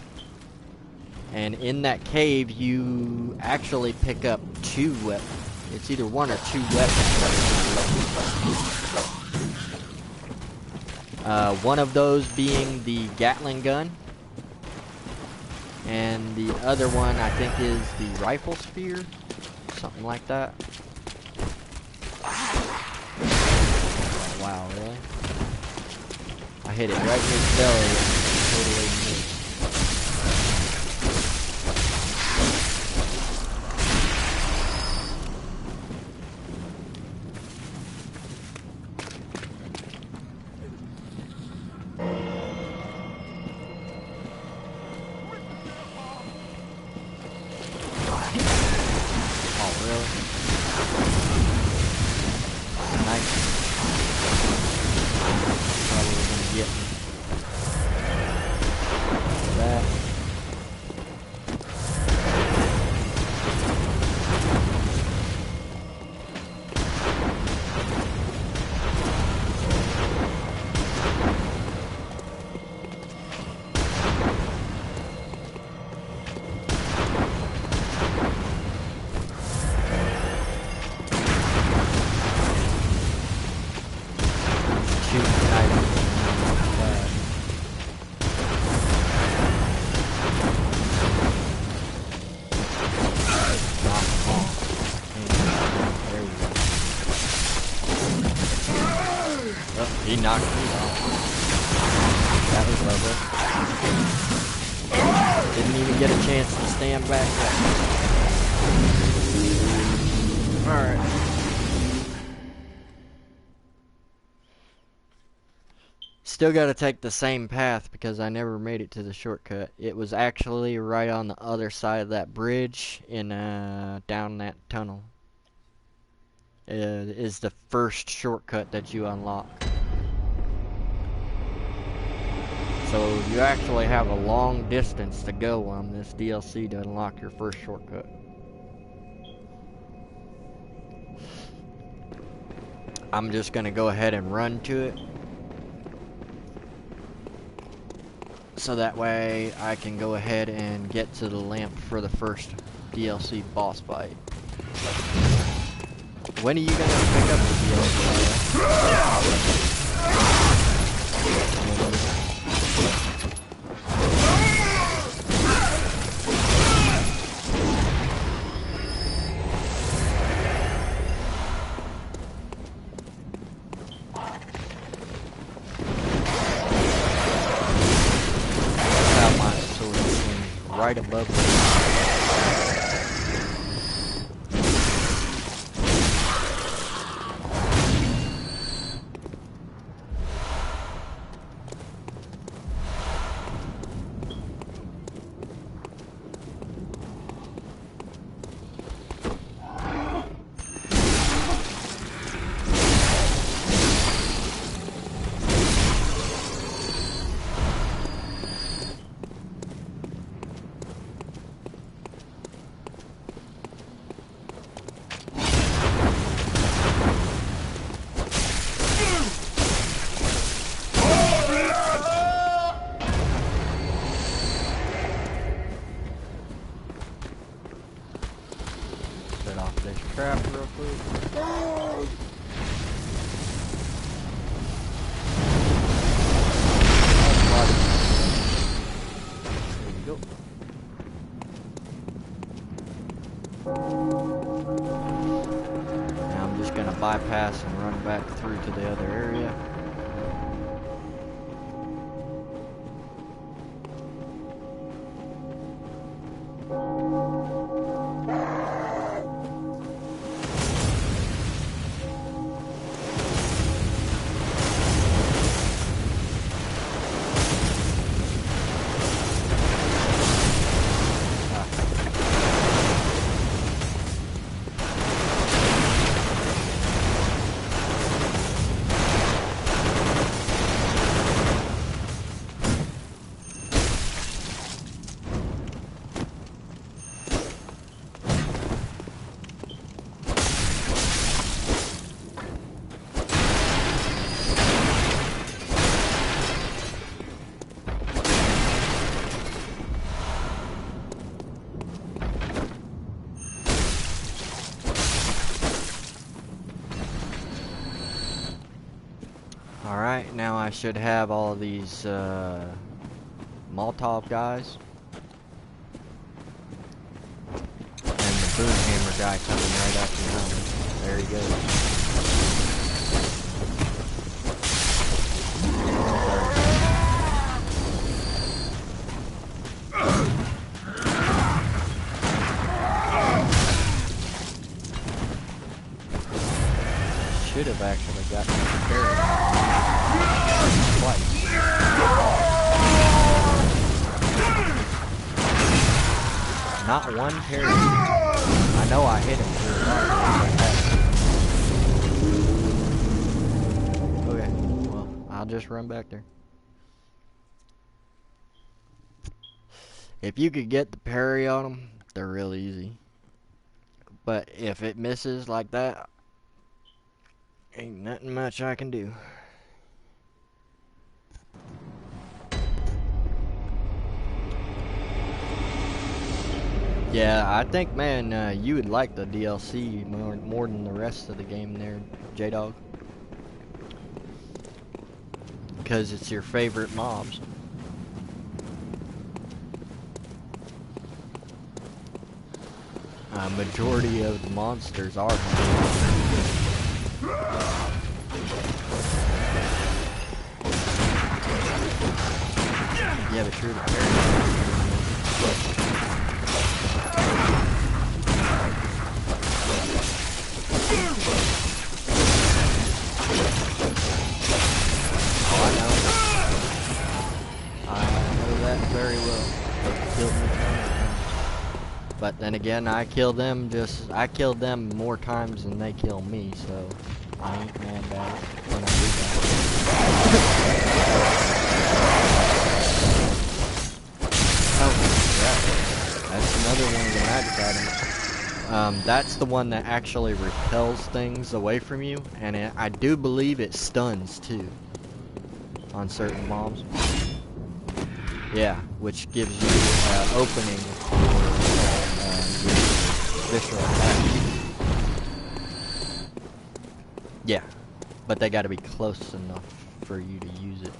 And in that cave, you actually pick up 2 weapons. It's either 1 or 2 weapons. One of those being the Gatling gun. And the other one, I think, is the rifle spear. Something like that. Oh, wow, really? I hit it right in his belly and totally missed. He knocked me off. That was lovely. Didn't even get a chance to stand back up. Alright. Still gotta take the same path because I never made it to the shortcut. It was actually right on the other side of that bridge in down that tunnel. It is the first shortcut that you unlock. So you actually have a long distance to go on this DLC to unlock your first shortcut. I'm just gonna go ahead and run to it. So that way I can go ahead and get to the lamp for the first DLC boss fight. When are you gonna pick up the DLC? Right above me. pass and run back through to the other area. Alright, now I should have all of these Molotov guys. And the boom hammer guy coming right up behind me. There he goes. Should have actually gotten prepared. Twice. Not one parry. I know I hit him through a lot. Okay, well, I'll just run back there. If you could get the parry on them, they're real easy. But if it misses like that, ain't nothing much I can do. Yeah, I think, man, you would like the DLC more than the rest of the game there, J-Dog. Because it's your favorite mobs. Majority of the monsters are yeah, but sure to parry. Oh, I know that very well. They killed me. But then again, I kill them more times than they kill me, so I ain't mad at it when I do that. Oh, yeah. That's another one of the magic items. That's the one that actually repels things away from you, and I do believe it stuns too on certain mobs. Yeah, which gives you opening for visceral attack. Yeah, but they gotta be close enough for you to use it.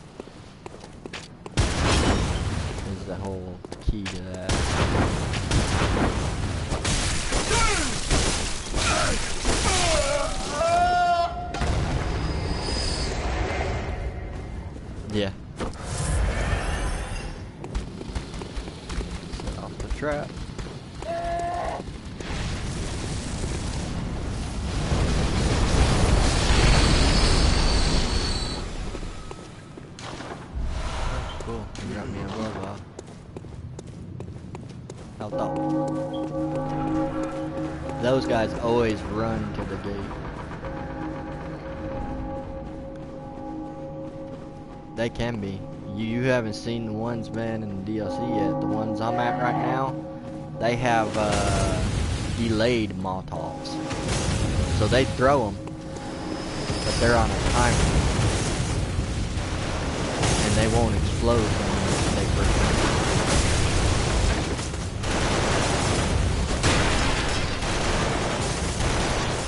Is the whole key to that. Yeah. Set off the trap. Cool. You got me a Bloodbourne. How thought. Those guys always run to the gate. They can be. You haven't seen the ones, man, in the DLC yet. The ones I'm at right now, they have delayed Molotovs. So they throw them, but they're on a timer. And they won't explode when they first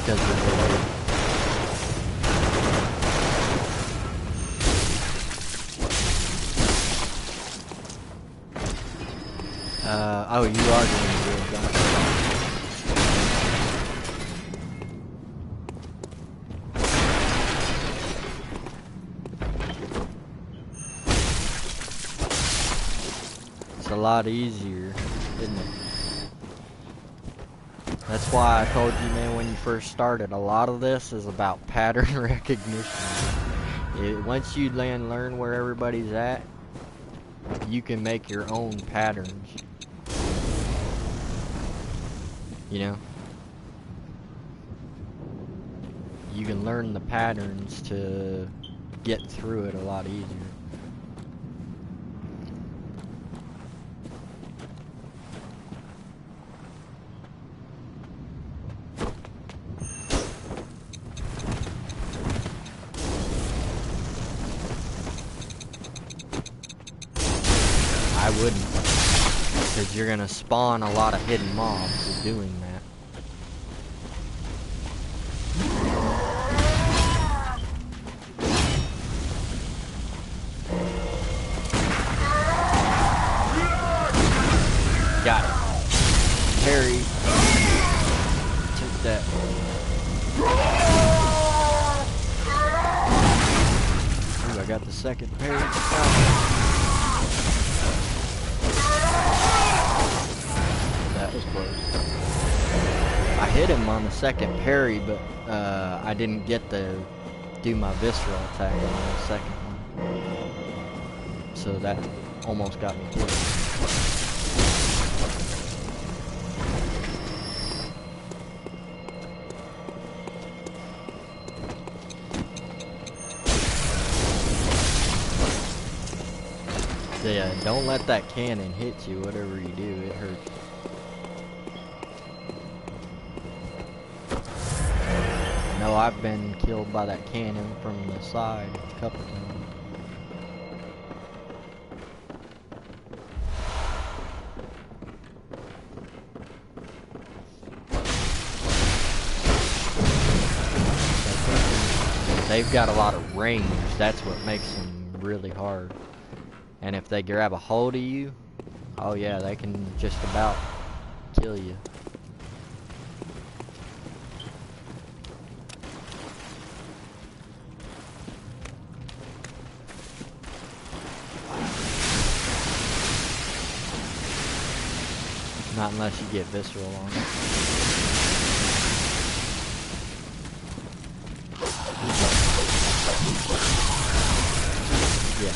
because they're delayed. Oh, you are doing the real gun. It's a lot easier, isn't it? That's why I told you, man, when you first started, a lot of this is about pattern recognition. Once you learn where everybody's at, you can make your own patterns. You know? You can learn the patterns to get through it a lot easier. I wouldn't, because you're gonna spawn a lot of hidden mobs doing that. Got it. Parry. Took that. Ooh, I got the second parry. That was close. I hit him on the second parry, but I didn't get to do my visceral attack on the second one. So that almost got me killed. Yeah, don't let that cannon hit you, whatever you do, it hurts. No, I've been killed by that cannon from the side a couple times. They've got a lot of range, that's what makes them really hard. And if they grab a hold of you, oh yeah, they can just about kill you. Not unless you get visceral on it. Yeah.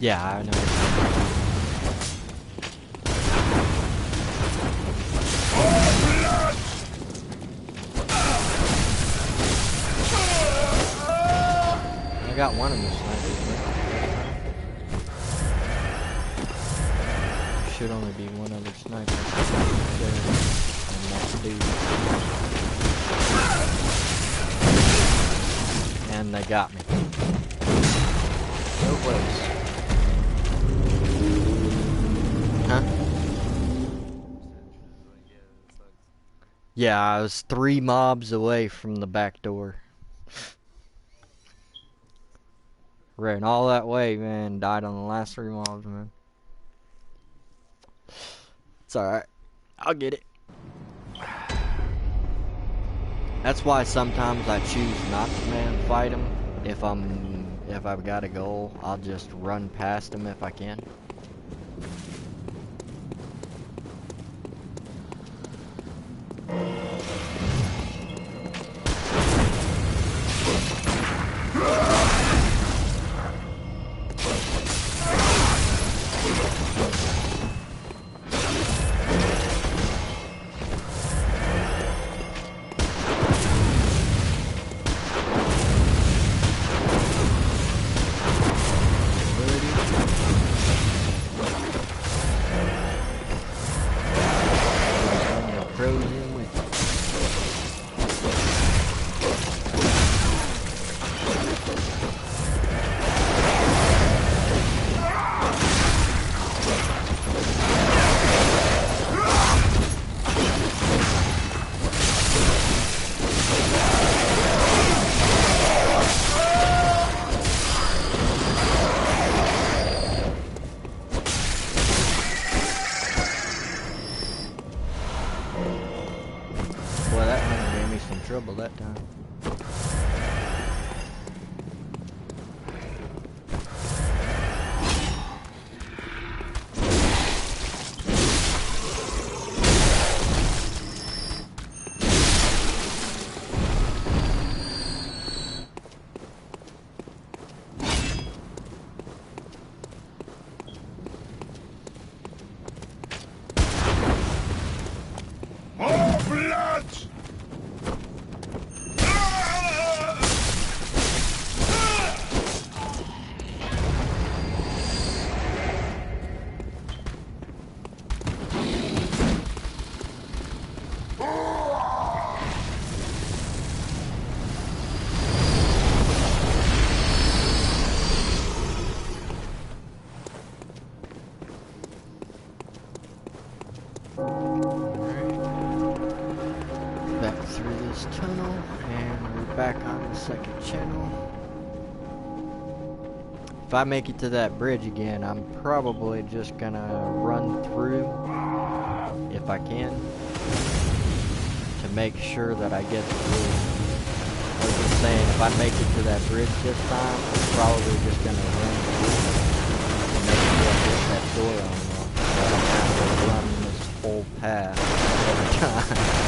Yeah, I know. I got one of the snipers. There should only be one other sniper there, and that dude. And they got me. No place. Huh? Yeah, I was 3 mobs away from the back door. Ran all that way, man. Died on the last 3 mobs, man. It's alright. I'll get it. That's why sometimes I choose not to, man, fight them. If I've got a goal, I'll just run past them if I can. double that time. Tunnel, and we're back on the second channel. If I make it to that bridge again, I'm probably just gonna run through, if I can, to make sure that I get through. I was just saying, if I make it to that bridge this time, I'm probably just gonna run through and make sure I get that door unlocked, so I don't have to run this whole path every time.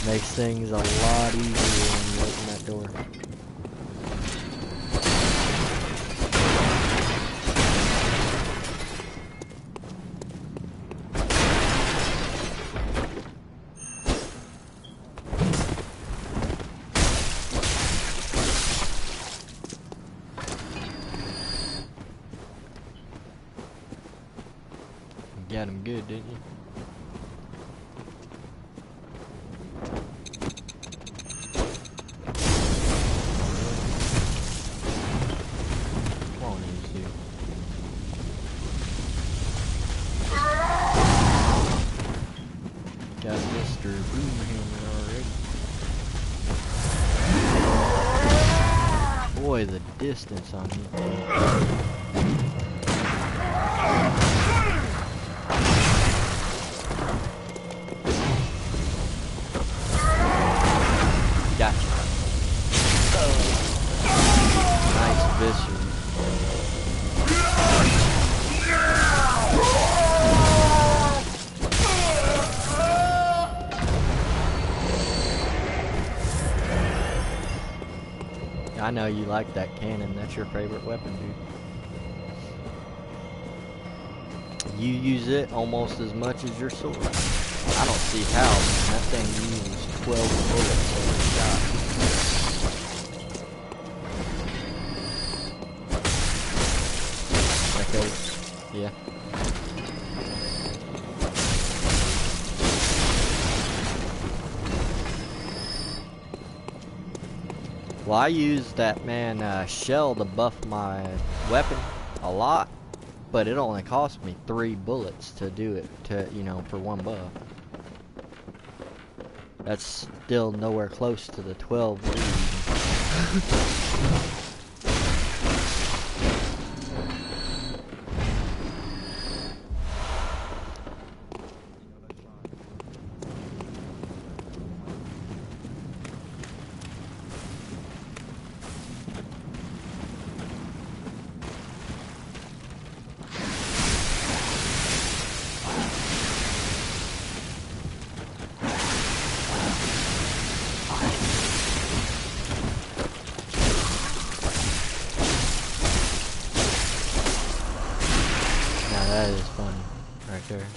Makes things a lot easier when you open that door. You got him good, didn't you? Got Mr. Boomhammer already. Boy, the distance on him. Gotcha. Nice viscera. I know you like that cannon. That's your favorite weapon, dude. You use it almost as much as your sword. I don't see how, man. That thing uses 12 bullets every shot. Okay. Yeah. Well, I used that shell to buff my weapon a lot, but it only cost me 3 bullets to do it, for one buff. That's still nowhere close to the 12 lead. That is funny, right there.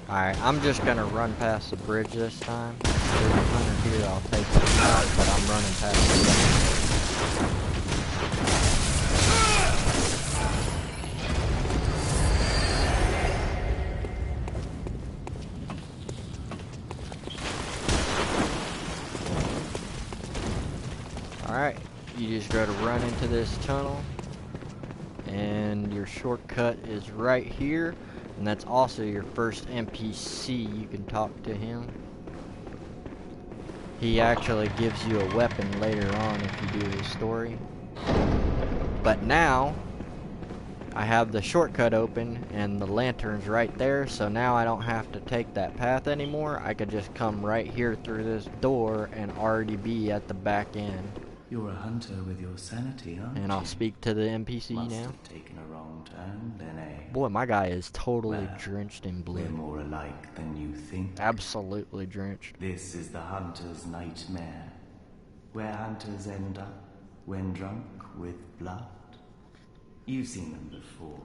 Alright, I'm just gonna run past the bridge this time. If there's a hunter here, I'll take the shot, but I'm running past the Alright, you just gotta run into this tunnel. And your shortcut is right here, and that's also your first NPC. You can talk to him. He actually gives you a weapon later on if you do his story. But now, I have the shortcut open and the lantern's right there, so now I don't have to take that path anymore. I could just come right here through this door and already be at the back end. You're a hunter with your sanity, aren't you? And I'll speak to the NPC Must now. have taken a wrong turn, then, eh? Boy, my guy is totally Well, drenched in blood. we're more alike than you think. Absolutely drenched. This is the hunter's nightmare, where hunters end up when drunk with blood. You've seen them before.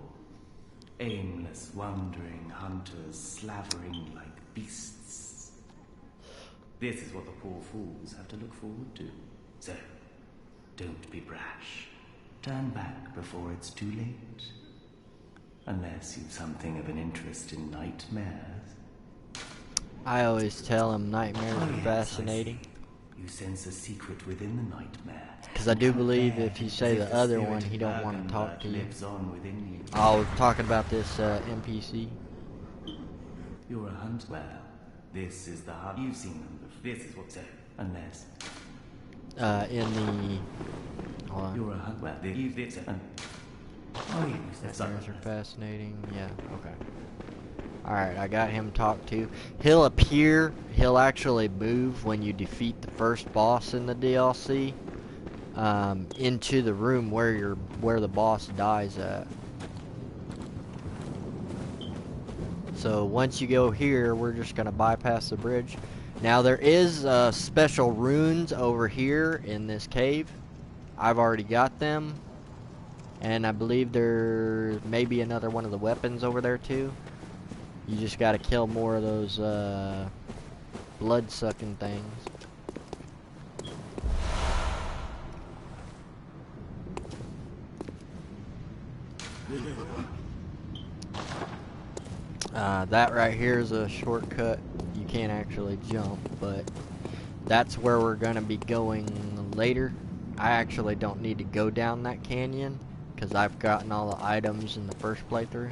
Aimless, wandering hunters slavering like beasts. This is what the poor fools have to look forward to. So, don't be brash. Turn back before it's too late. Unless you've something of an interest in nightmares. I always tell him nightmares Oh, are yes, fascinating. You sense a secret within the nightmare. Because I do believe Compare if you say as the if other spirit one, he don't want dragon to talk that to you. lives on within you. I was talking about this NPC. You're a hunter. Well, this is the hunt. You've seen them before. This is what's unless. In the... Hold on. You're a hunter. Well, this oh, yes, Nightmares are fascinating. Yeah, okay. Alright, I got him talked to. He'll appear, he'll actually move when you defeat the first boss in the DLC. Into the room where the boss dies at. So once you go here, we're just gonna bypass the bridge. Now there is special runes over here in this cave. I've already got them. And I believe there may be another one of the weapons over there too. You just gotta kill more of those blood-sucking things. That right here is a shortcut. You can't actually jump, but that's where we're gonna be going later. I actually don't need to go down that canyon because I've gotten all the items in the first playthrough.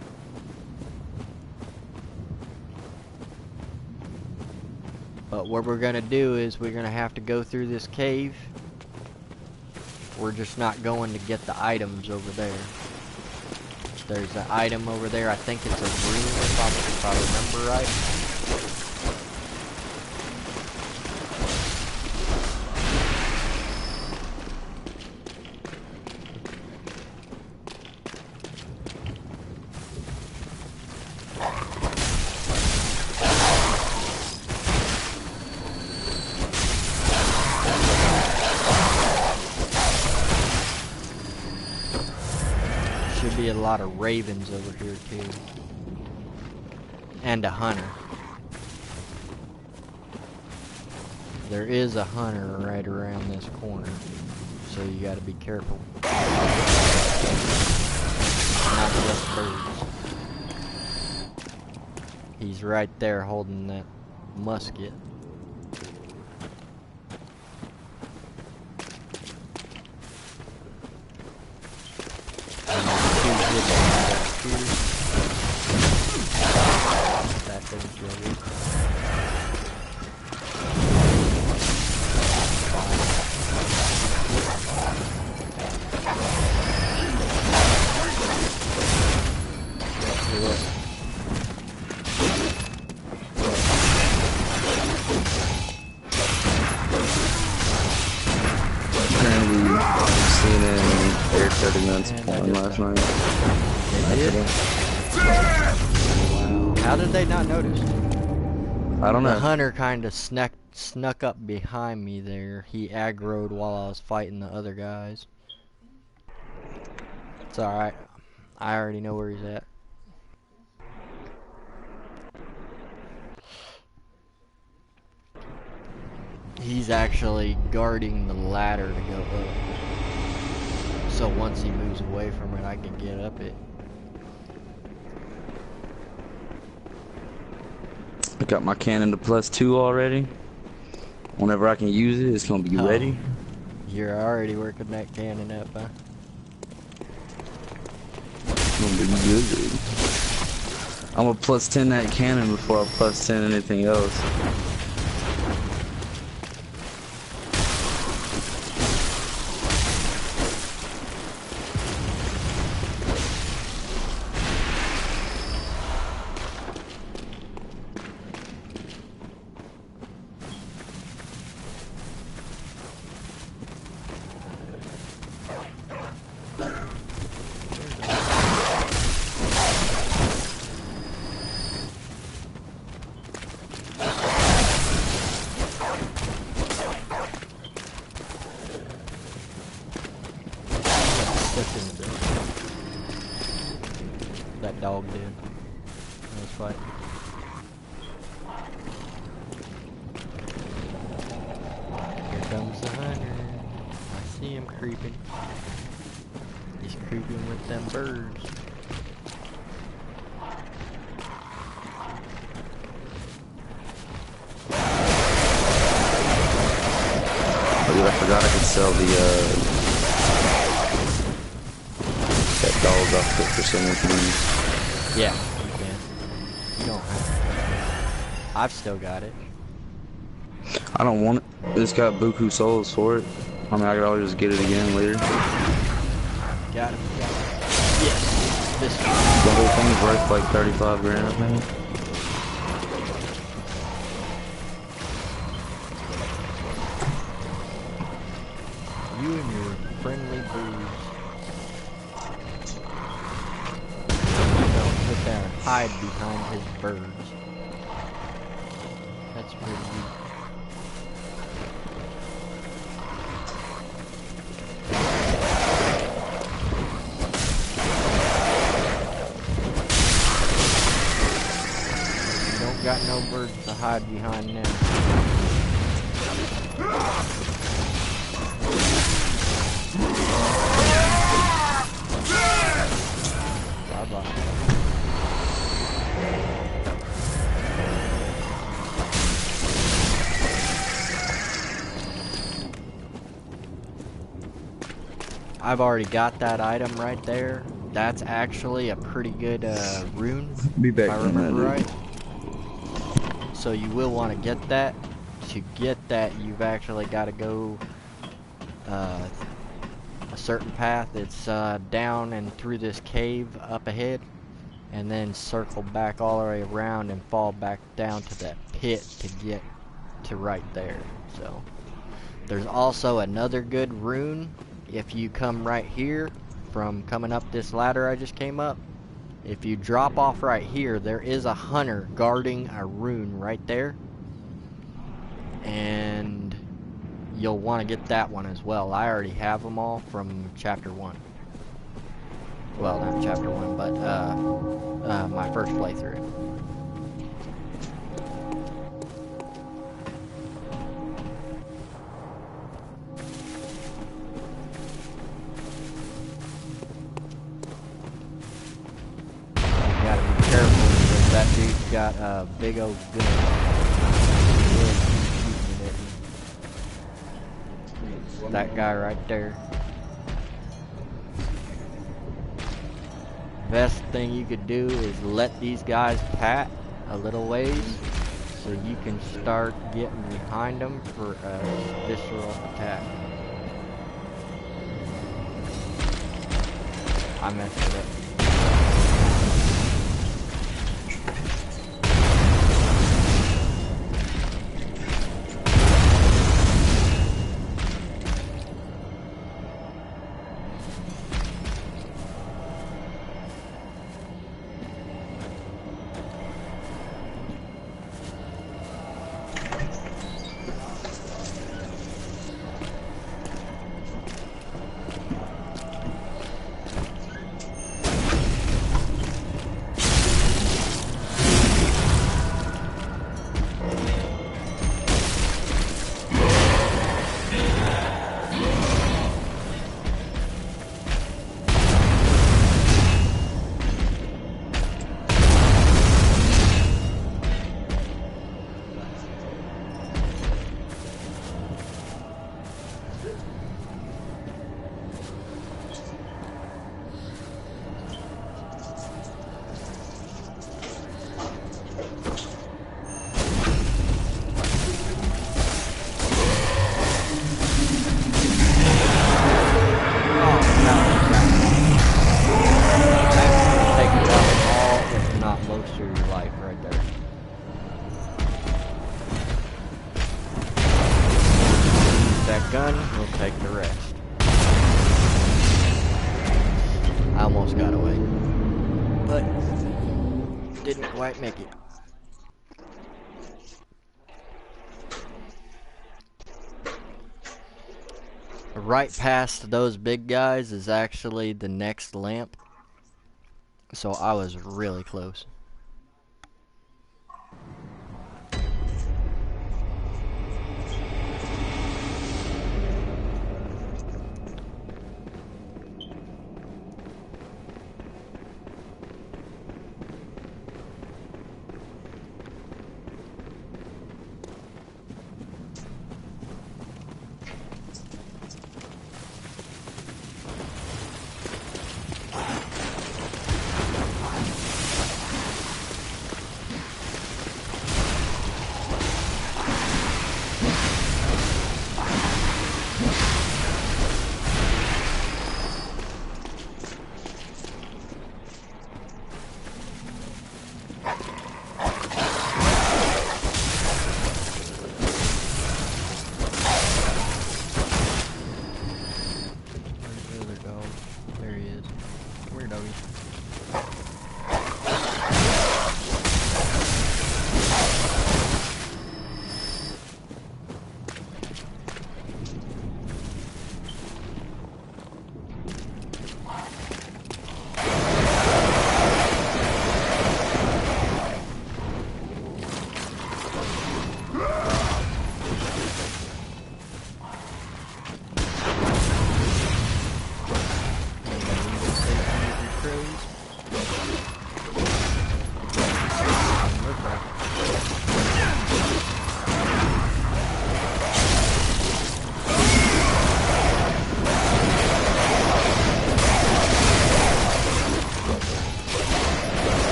But what we're gonna do is we're gonna have to go through this cave. We're just not going to get the items over there. There's an item over there. I think it's a rune if I remember right. Should be a lot of ravens over here too. And a hunter. There is a hunter right around this corner. So you gotta be careful. Not just birds. He's right there holding that musket. Last night. They did? Wow. How did they not notice? I don't know. The hunter kind of snuck up behind me there. He aggroed while I was fighting the other guys. It's alright. I already know where he's at. He's actually guarding the ladder to go up. So once he moves away from it, I can get up it. I got my cannon to +2 already. Whenever I can use it, it's gonna be ready. You're already working that cannon up, huh? It's gonna be good. I'm gonna +10 that cannon before I +10 anything else. J-Dog did. Nice fight. Here comes the hunter. I see him creeping. He's creeping with them birds. Oh, dude, I forgot I could sell the, that dog outfit for so much money. Yeah, you can. You don't have to. I've still got it. I don't want it. It's got buku souls for it. I mean, I could always just get it again later. Got it. Yes. This one. The whole thing's worth like 35 grand, I think. You and your friendly booze. Don't sit there and hide behind his birds. That's pretty neat. You don't got no birds to hide behind now. Bye-bye. I've already got that item right there. That's actually a pretty good rune, Be back if I remember right. So you will want to get that. To get that, you've actually got to go a certain path. It's down and through this cave up ahead, and then circle back all the way around and fall back down to that pit to get to right there. So there's also another good rune. If you come right here from coming up this ladder I just came up, if you drop off right here, there is a hunter guarding a rune right there, and you'll want to get that one as well. I already have them all from chapter 1. Well, not chapter 1, but my first playthrough. That dude's got a big old gun. That guy right there. Best thing you could do is let these guys pat a little ways so you can start getting behind them for a visceral attack. I messed it up. Gun, we'll take the rest. I almost got away, but didn't quite make it. Right past those big guys is actually the next lamp. So I was really close.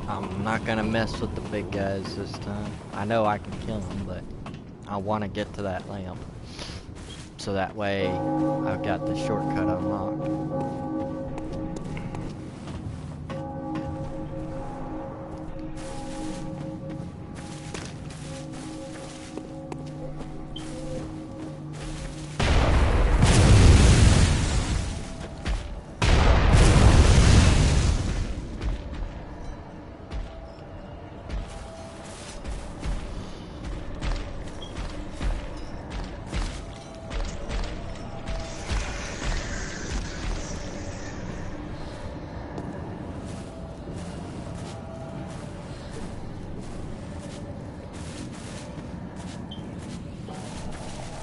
I'm not gonna mess with the big guys this time. I know I can kill them, but I want to get to that lamp. So that way, I've got the shortcut unlocked.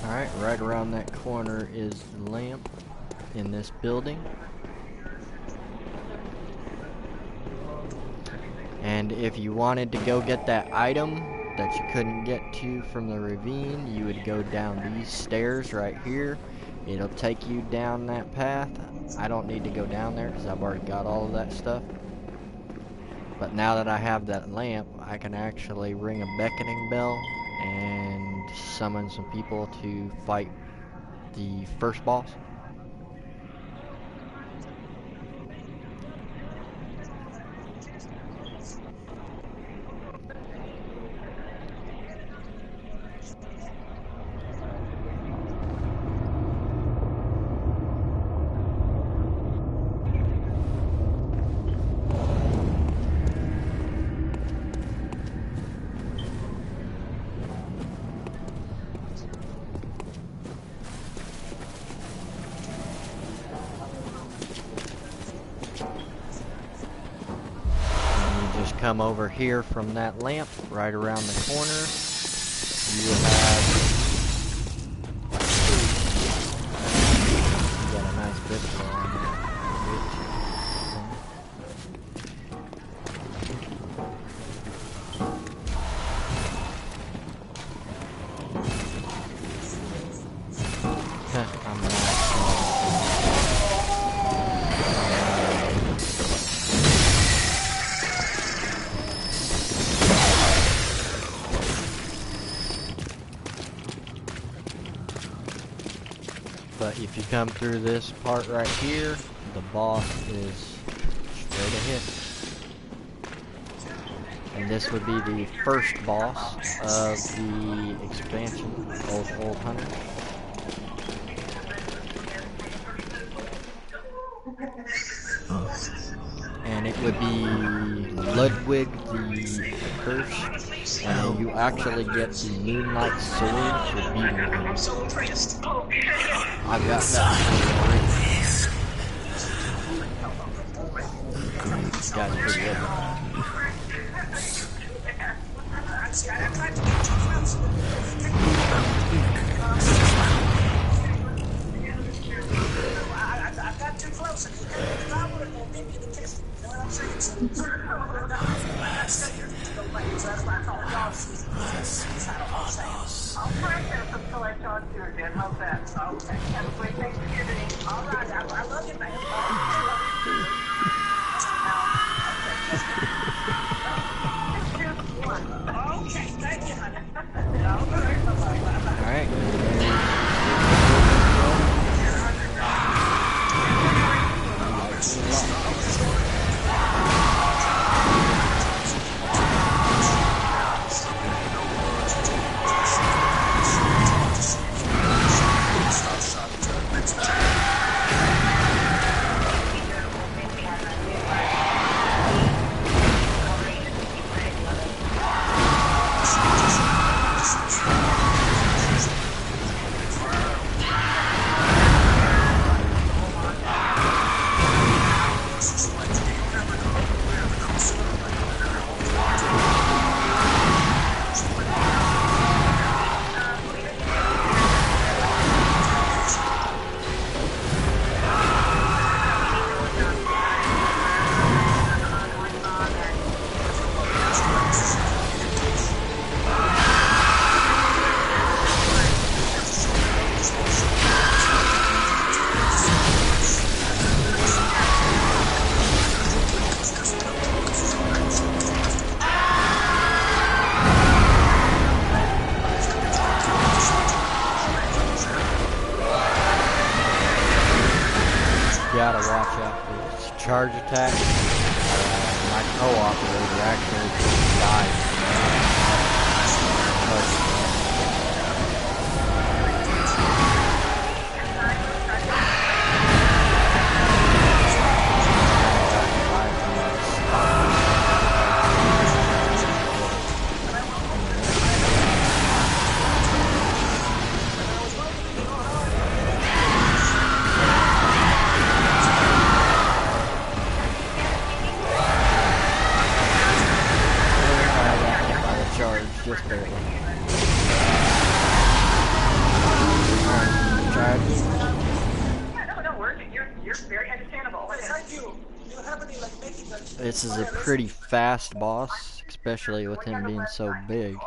Alright, right around that corner is the lamp in this building. And if you wanted to go get that item that you couldn't get to from the ravine, you would go down these stairs right here. It'll take you down that path. I don't need to go down there because I've already got all of that stuff. But now that I have that lamp, I can actually ring a beckoning bell and summon some people to fight the first boss. Come over here from that lamp, right around the corner. You have got a nice pistol on that. if you come through this part right here, the boss is straight ahead. And this would be the first boss of the expansion, Old Hunter. And it would be Ludwig the Accursed, and you actually get the Moonlight Sword for beating him. I've got that already. This guy's pretty good. I got too close. If I would have been in the kiss, you know what I'm saying? So that's why I call it dog season. I'll try that until I talk to her again. How's that? Okay. Have a great Thanksgiving. All right. I love you, man. Okay. Thank you, honey. All right. Gotta watch out for this charge attack. My co-operator actually died. Just barely. No, don't worry. You're very understandable. Thank you. Do you have any, like, making that? This is a pretty fast boss, especially with him being so big.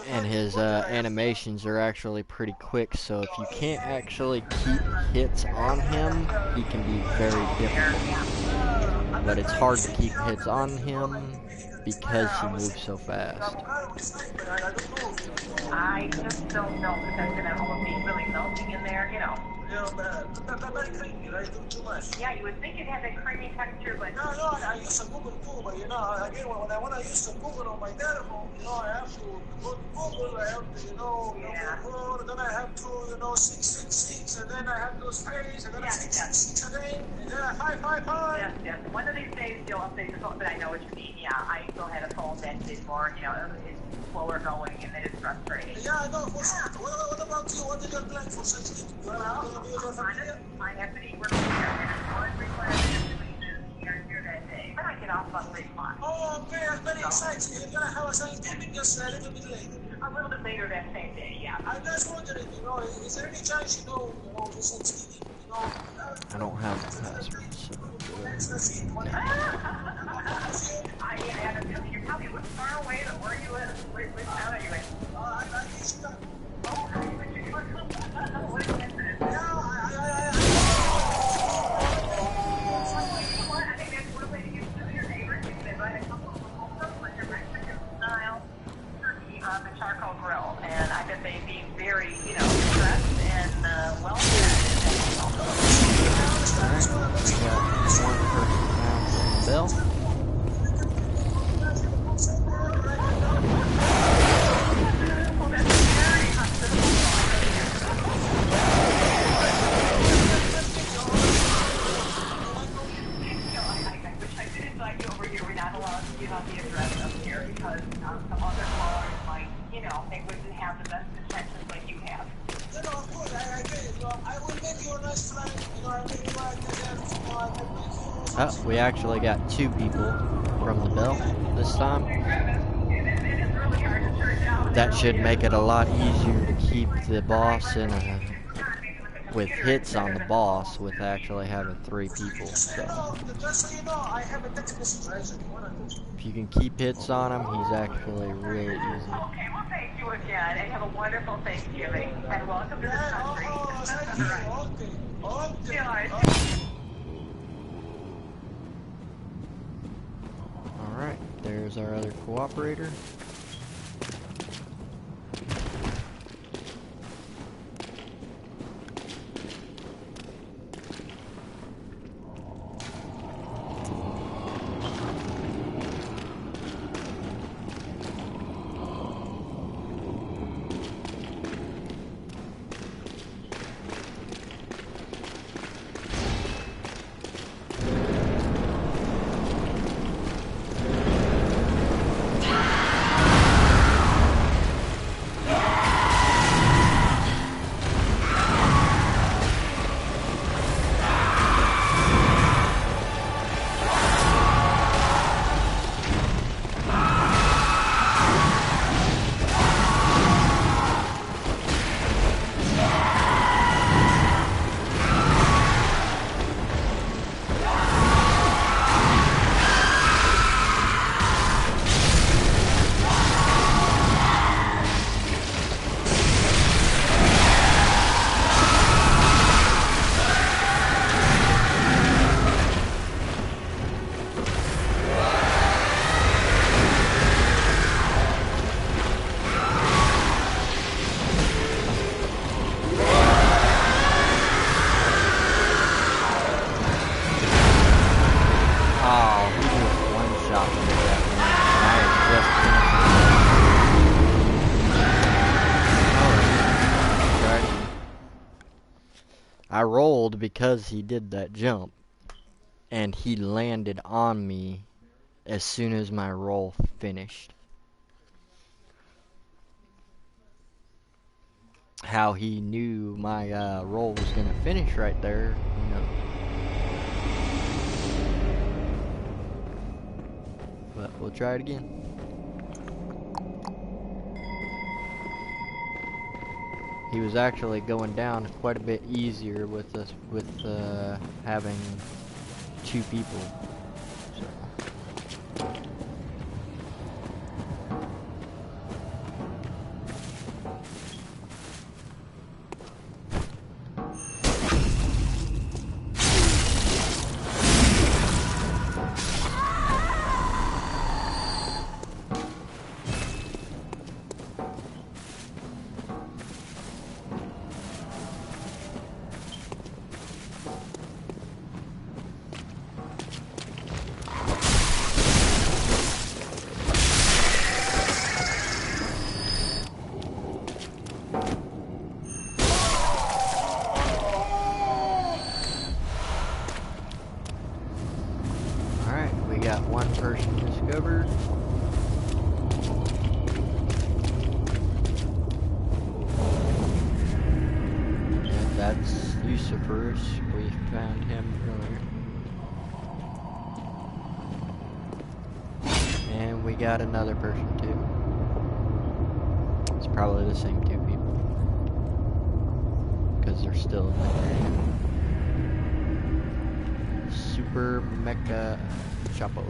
And his animations are actually pretty quick, so if you can't actually keep hits on him, he can be very difficult. But it's hard to keep hits on him because he moves so fast. I just don't know because I'm gonna almost be really melting in there, you know. Very creamy, right? Too much. Yeah, you would think it had that creamy texture, but no, I use a Google too, but you know, again, when I use the Google on my telephone, you know, I have to go to Google, I have to, Google, then I have to, 666, and then I have to space, and then I 666 again, and then I 555. Yes. One of these days you'll update the phone, but I know what you mean. Yeah, I still had a phone that did more, it's slower going, and then it's frustrating. Yeah, I know, for sure. What about you? What did you plan for Thanksgiving? Well, I have to eat work here. One requirement here that day. But I get off about 3 o'clock. Oh, okay, I'm very excited. You're going to have a Thanksgiving just a little bit later. A little bit later that same day, yeah. I'm just wondering, is there any chance, this Thanksgiving, I don't have a password, so you're probably a little far away to where you live. Which town are you in? I'm in Chicago. Oh, what is it? I think that's one way to get to your neighbors. You can invite a couple of them over, like a Mexican style turkey on the charcoal grill, and I bet they out the address up here because some other callers might, you know, they wouldn't have the best intentions like you have. You know, of course, I agree. You know, I will make you a nice flight. You know, I'll make you like this. You know, I will make you. Oh, we actually got 2 people from the bell this time. That should make it a lot easier to keep the boss in with hits on the boss with actually having 3 people. So Just so you know, I have a technical situation. if you can keep hits on him, he's actually really easy. Okay, well, thank you again, and have a wonderful Thanksgiving, and welcome to the country. Alright, there's our other cooperator. I rolled because he did that jump, and he landed on me as soon as my roll finished. How he knew my roll was going to finish right there, you know. But we'll try it again. He was actually going down quite a bit easier with us having 2 people. So. One person discovered. And that's Luciferus. We found him earlier. And we got another person too. It's probably the same 2 people. Because they're still in the Super Mecha Chapo.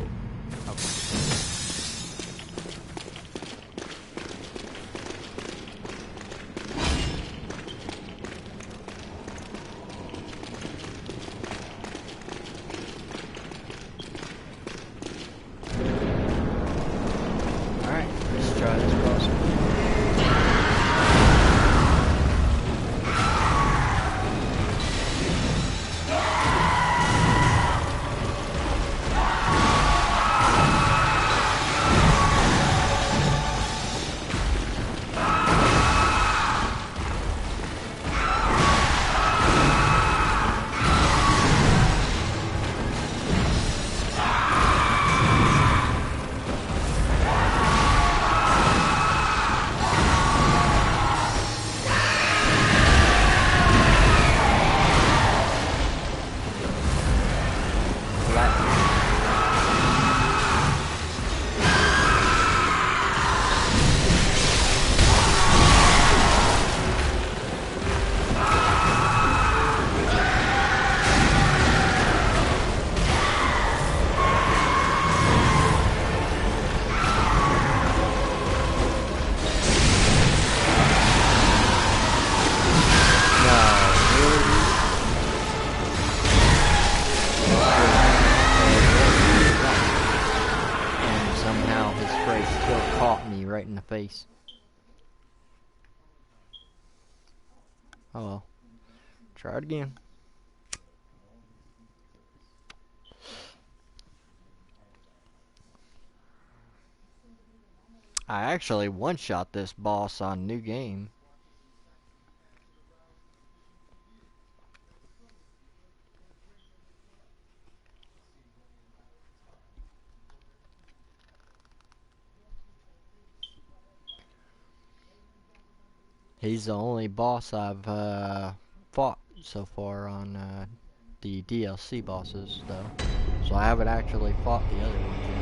Alright, let's try this boss. me right in the face. Oh well. Try it again. I actually one-shot this boss on New Game. He's the only boss I've fought so far on the DLC bosses, though. So I haven't actually fought the other ones yet.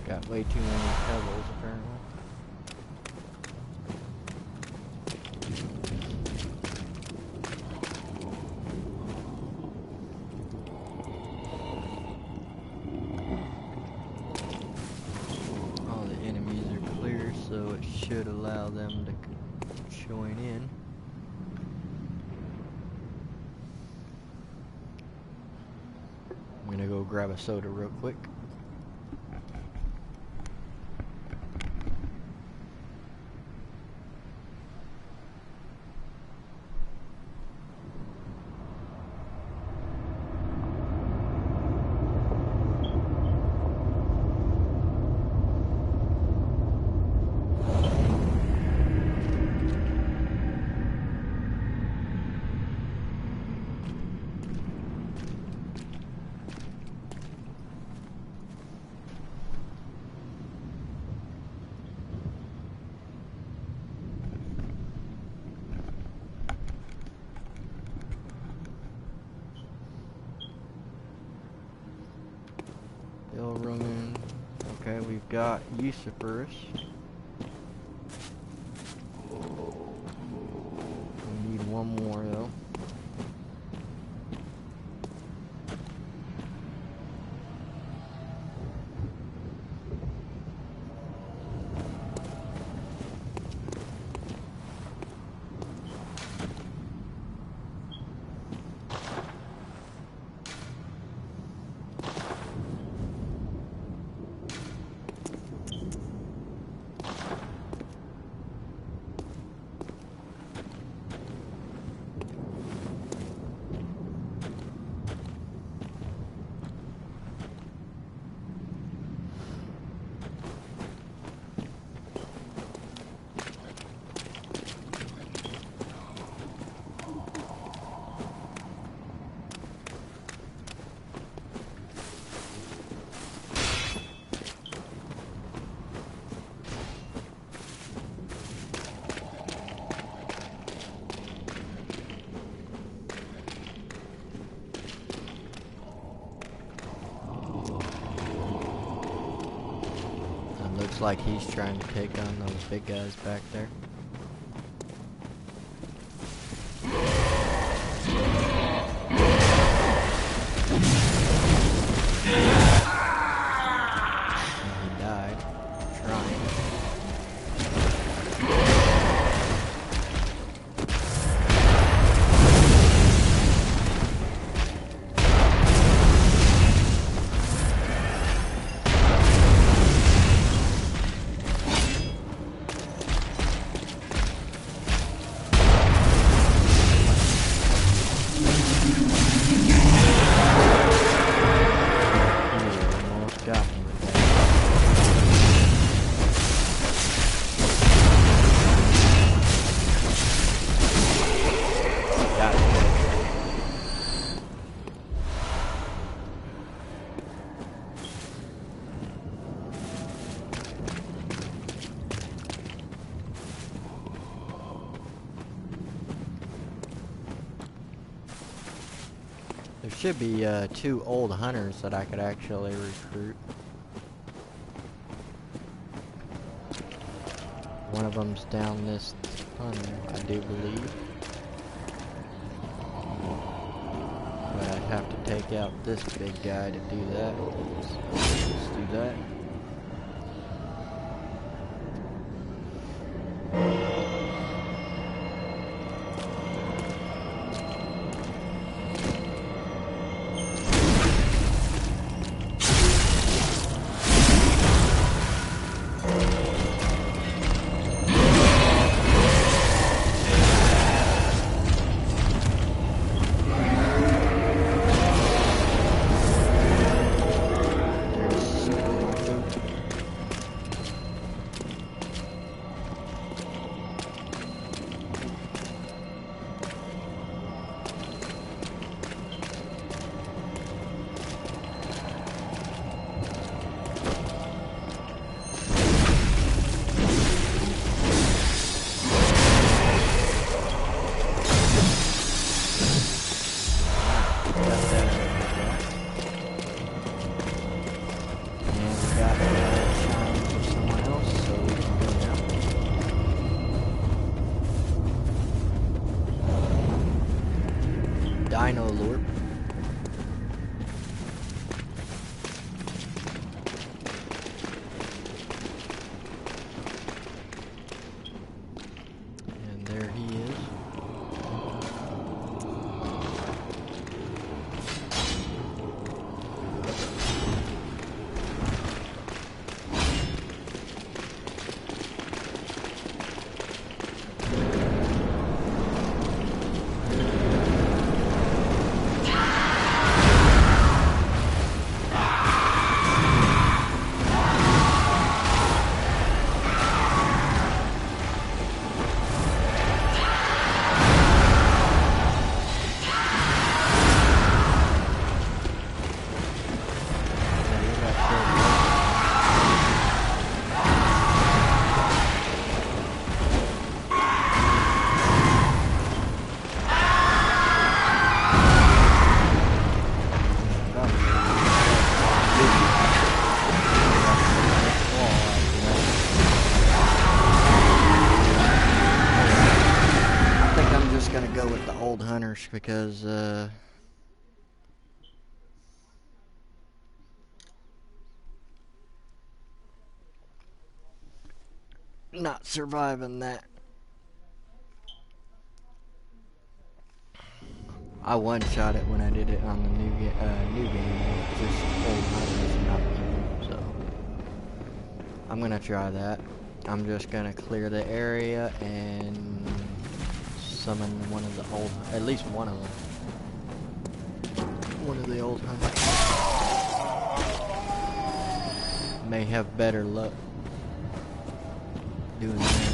Got way too many pebbles, apparently. All the enemies are clear, so it should allow them to join in. I'm gonna go grab a soda real quick. Bill Roman. Okay, we've got Eusephorus. We need one more though. Looks like he's trying to take on those big guys back there. He died trying. There should be 2 old hunters that I could actually recruit. One of them's down this tunnel, I do believe. But I'd have to take out this big guy to do that. So let's do that. Dino Lord. And there he is. Because not surviving that. I one-shot it when I did it on the new game, just old hunters, not people, so I'm gonna try that. I'm just gonna clear the area and summon one of the old, at least one of them. One of the old hunters. May have better luck doing that.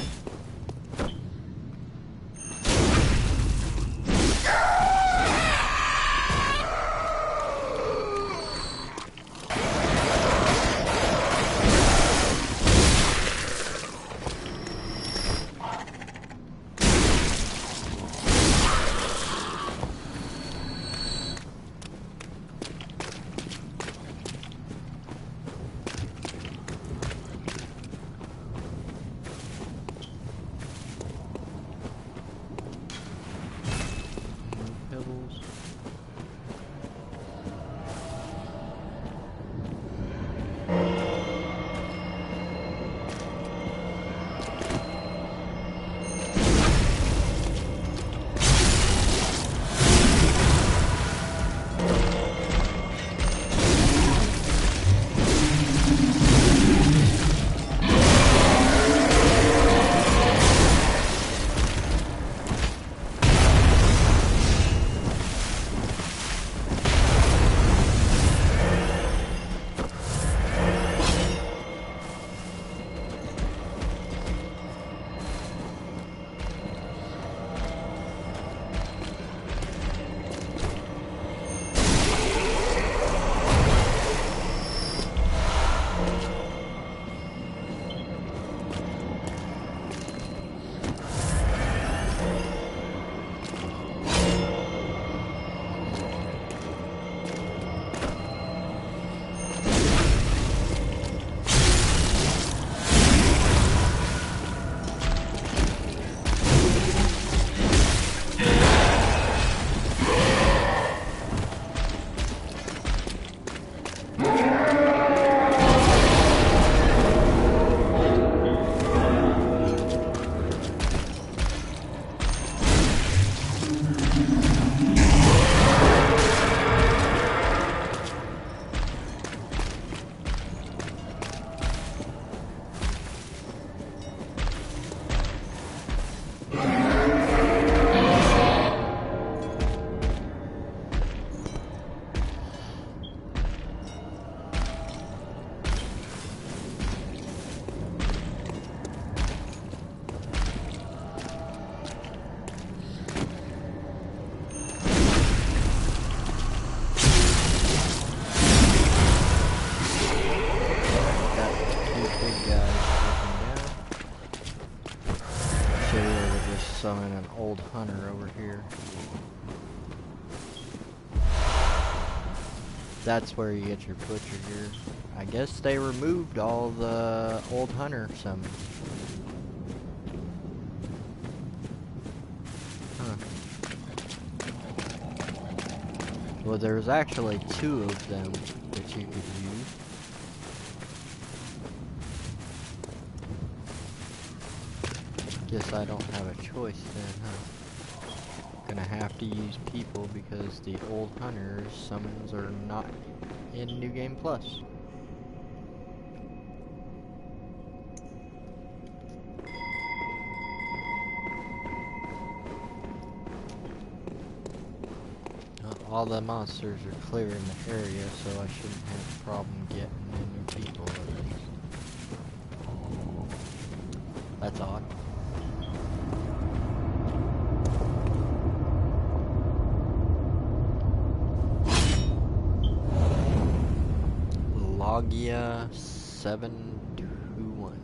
should be able to just summon an old hunter over here. That's where you get your butcher here. I guess they removed all the old hunter summons. Huh. Well, there's actually 2 of them that you could use. Guess I don't have a choice then, huh? Gonna have to use people because the old hunters summons are not in New Game Plus. All the monsters are clear in the area, so I shouldn't have a problem getting any people at least. That's odd. Logia 721.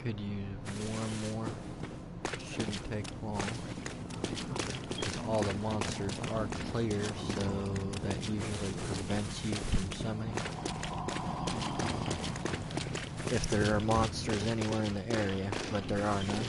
Could use one more. Shouldn't take long. All the monsters are clear, so that usually prevents you from summoning. If there are monsters anywhere in the area, but there are none.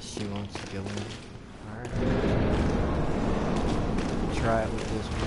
She wants to go in. Alright. Try it with this one.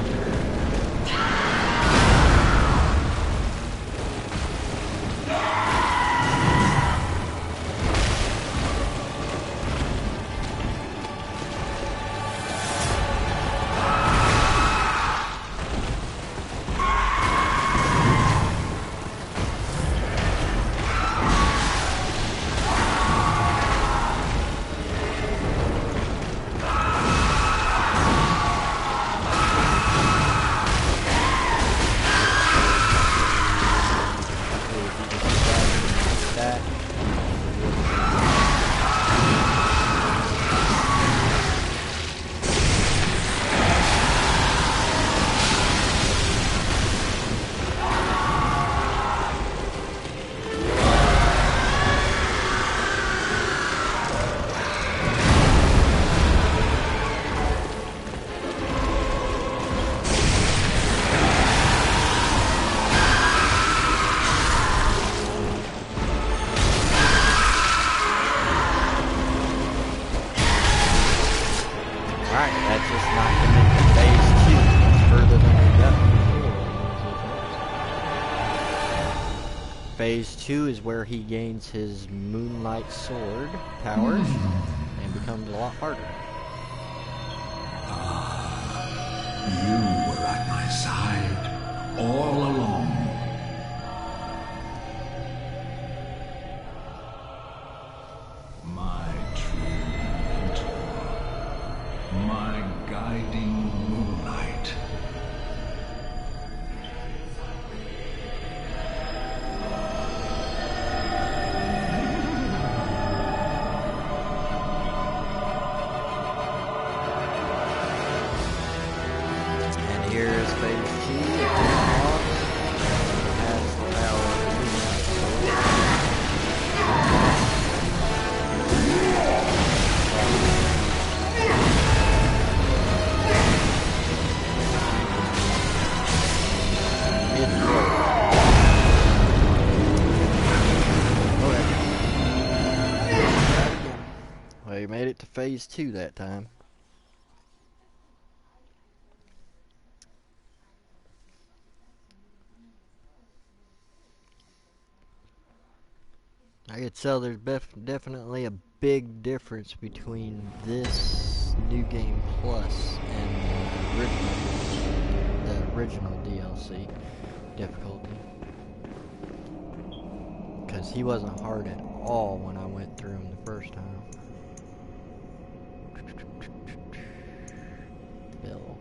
That's just not him into phase 2. It's further than we got. Phase 2 is where he gains his Moonlight Sword powers and becomes a lot harder. You were at my side all along. My true mentor. My guiding moonlight. here is phase 2. It has the power of well, you made it to phase 2 that time. I could tell there's definitely a big difference between this New Game Plus and the original DLC difficulty. Because he wasn't hard at all when I went through him the first time. Bill.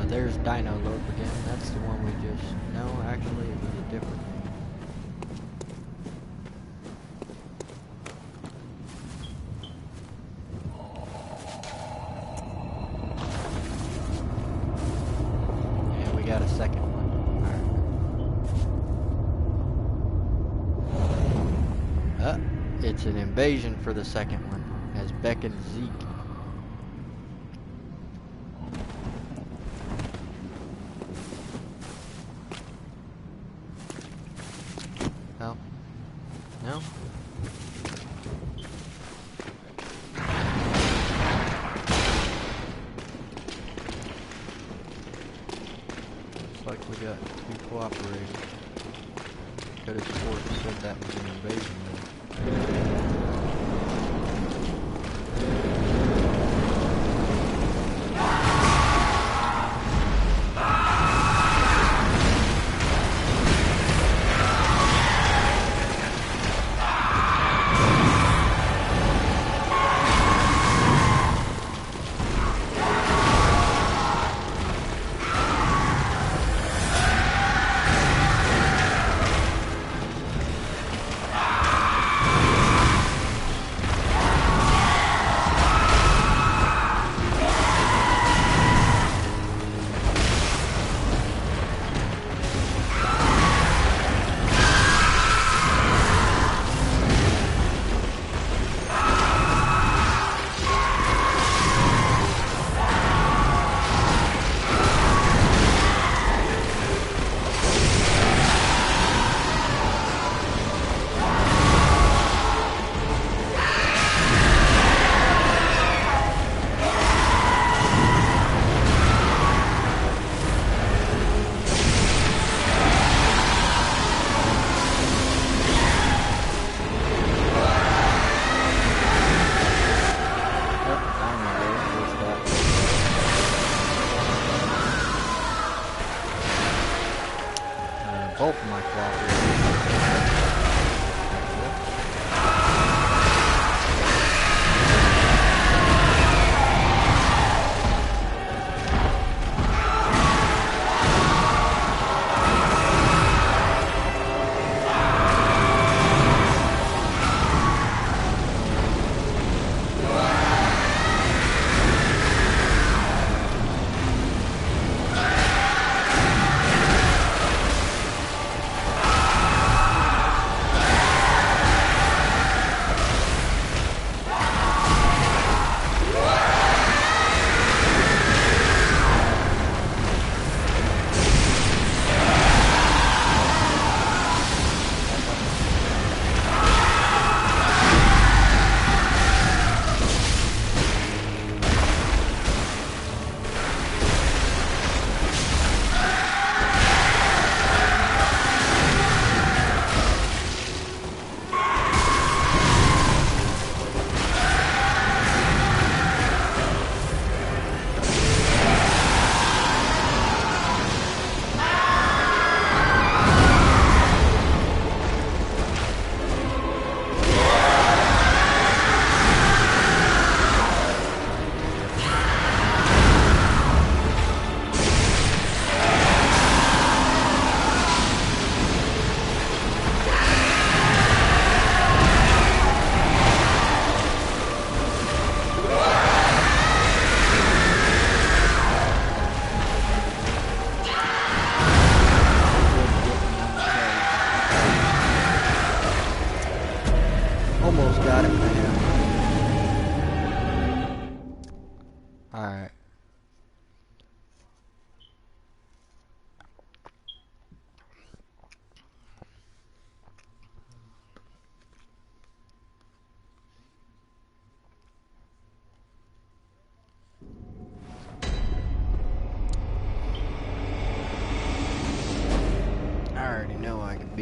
There's Dino Lope again. That's the one we just... No, actually it was a different one. Yeah, we got a second one. Alright. It's an invasion for the second one. As Beck and Zeke. No? No? Looks like we got 2 cooperators. Could have sworn it said that was an invasion though. Both of my cooperators.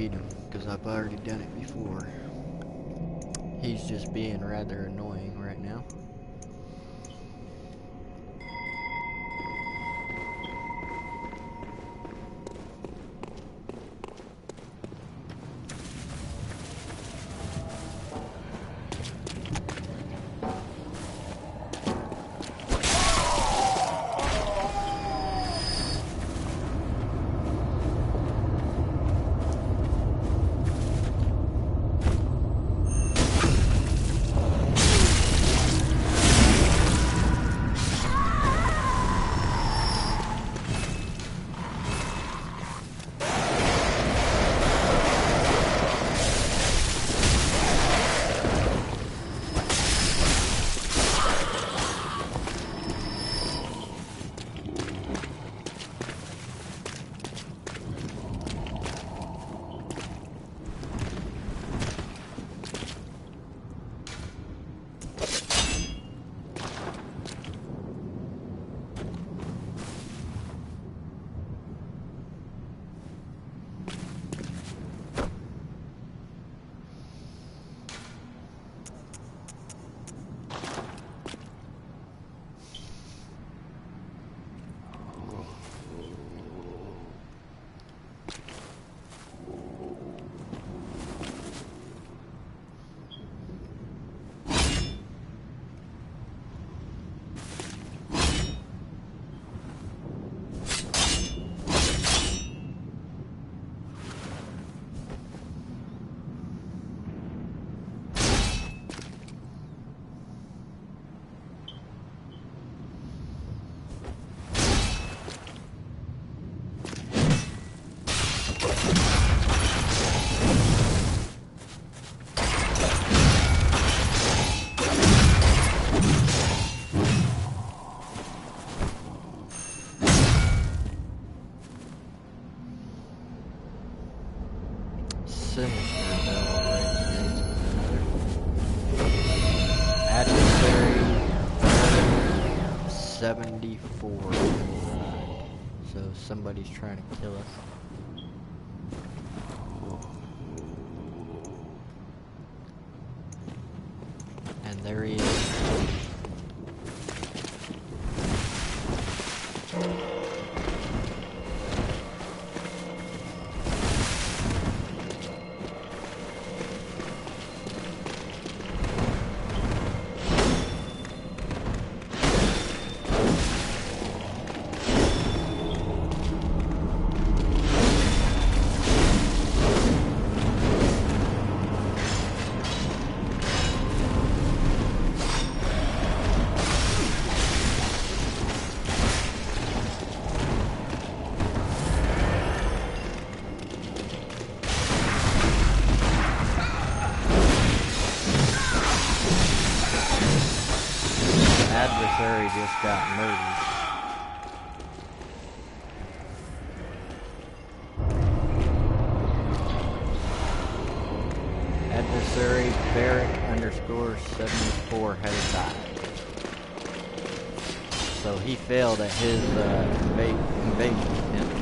defeat him, because I've already done it before. He's just being rather annoying right now. Sinister Bell rates Adversary 74. So somebody's trying to kill us. And there he is. Adversary just got murdered. Adversary Barrack _74 has died. So he failed at his invasion attempt.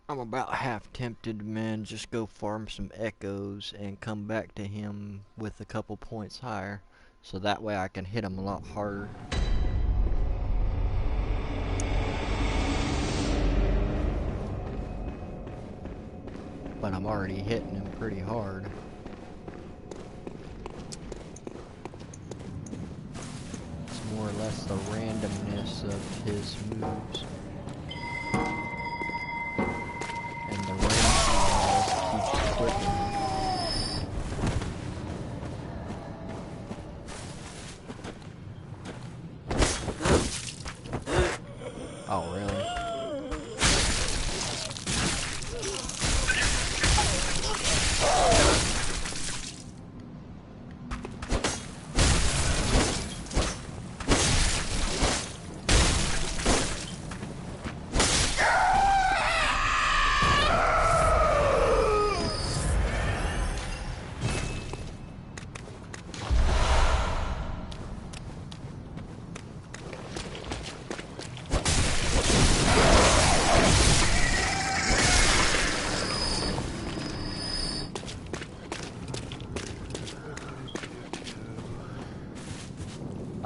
I'm about half tempted to, man, just go farm some echoes and come back to him with a couple points higher, so that way I can hit him a lot harder. But I'm already hitting him pretty hard. It's more or less the randomness of his moves. And the range he has keeps clicking. Oh, really?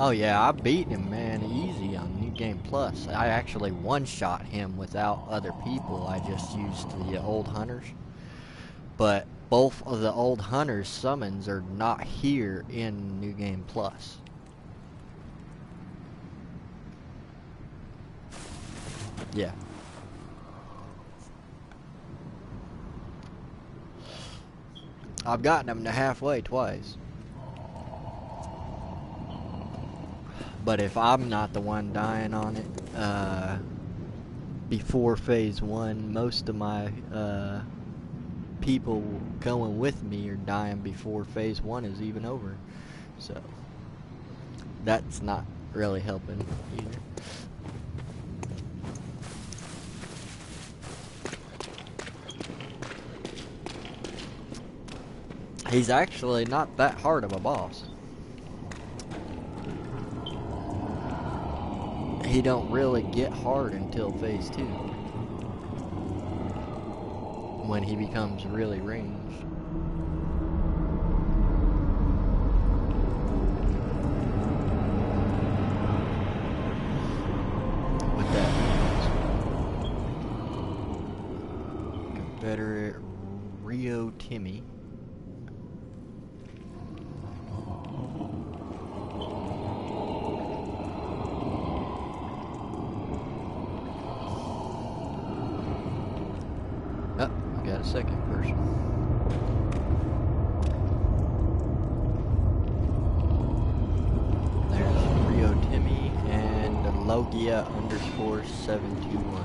Oh yeah, I beat him, man, easy on New Game Plus. I actually one-shot him without other people. I just used the old hunters. But both of the old hunters' summons are not here in New Game Plus. Yeah. I've gotten him to halfway twice. But if I'm not the one dying on it, before phase 1, most of my people going with me are dying before phase 1 is even over. So that's not really helping either. He's actually not that hard of a boss. He don't really get hard until phase 2, when he becomes really ranged. With that Confederate Rio Timmy. A second person. There's Rio Timmy and Logia _721.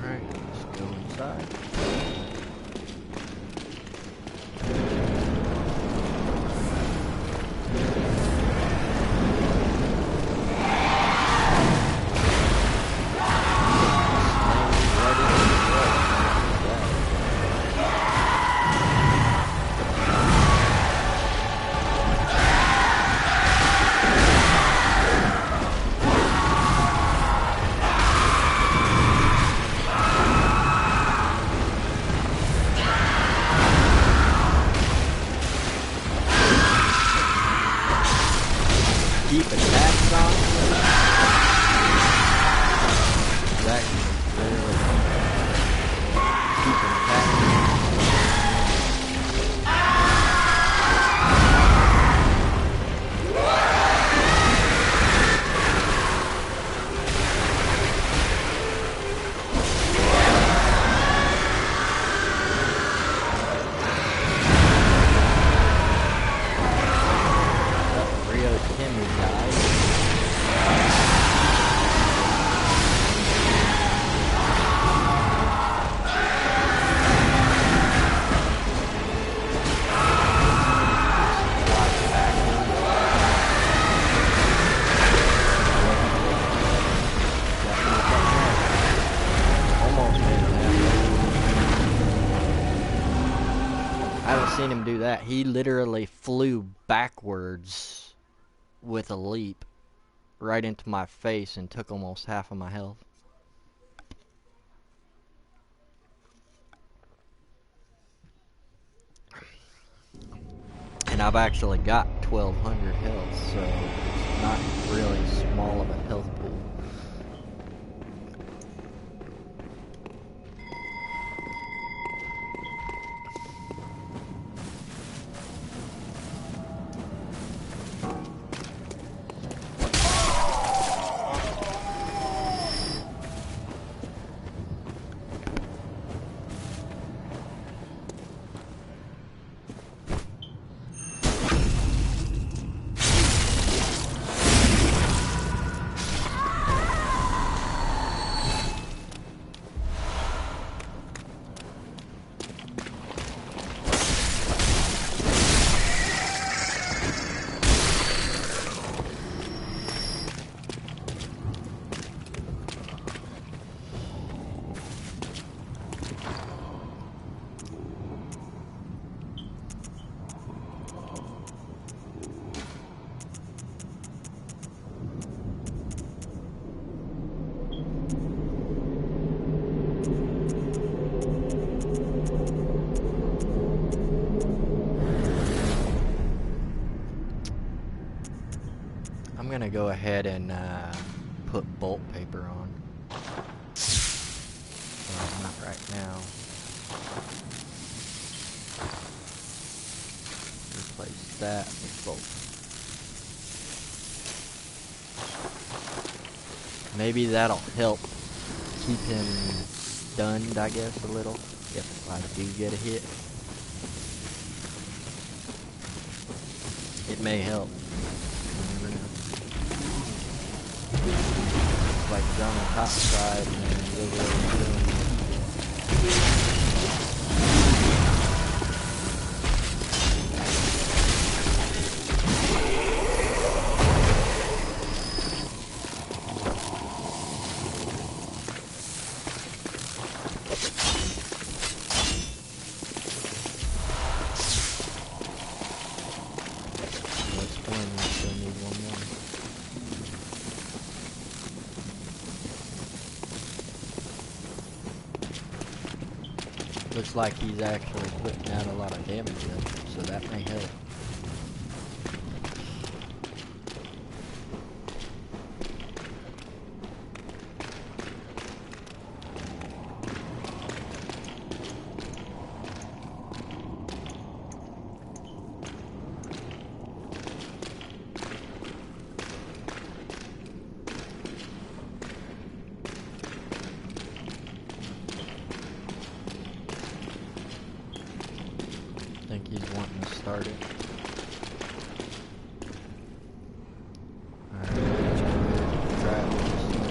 Alright, let's go inside. Keep attacks on. Exactly. Keep attacking. Rio Timmy died. seen him do that. He literally flew backwards with a leap right into my face and took almost half of my health. And I've actually got 1200 health, so it's not really small of a health pool. I'm gonna go ahead and put bolt paper on. Well, not right now. Replace that with bolt. Maybe that'll help keep him stunned, I guess, a little, if I do get a hit. It may help. Like he's on the top side and then goes over and doing looks like he's actually putting out a lot of damage though, so that may help. I think he's wanting to start it. Alright, let's go ahead and try it with this one.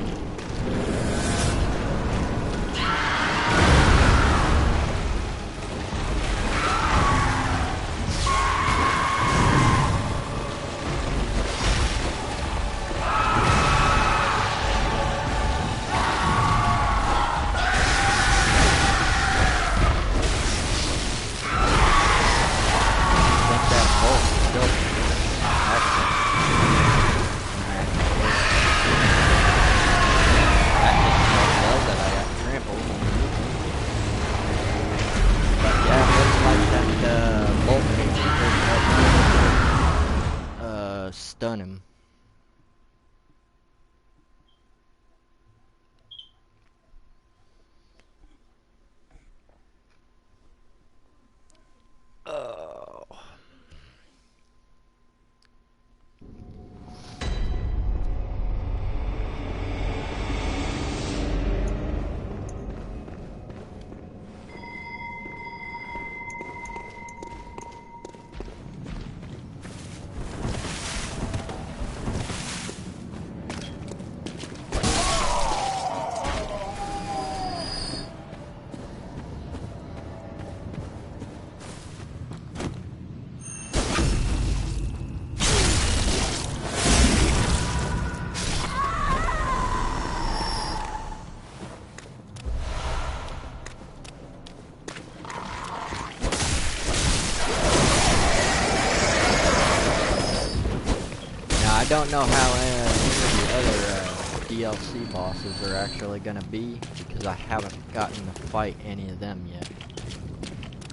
don't know how any of the other DLC bosses are actually gonna be, because I haven't gotten to fight any of them yet.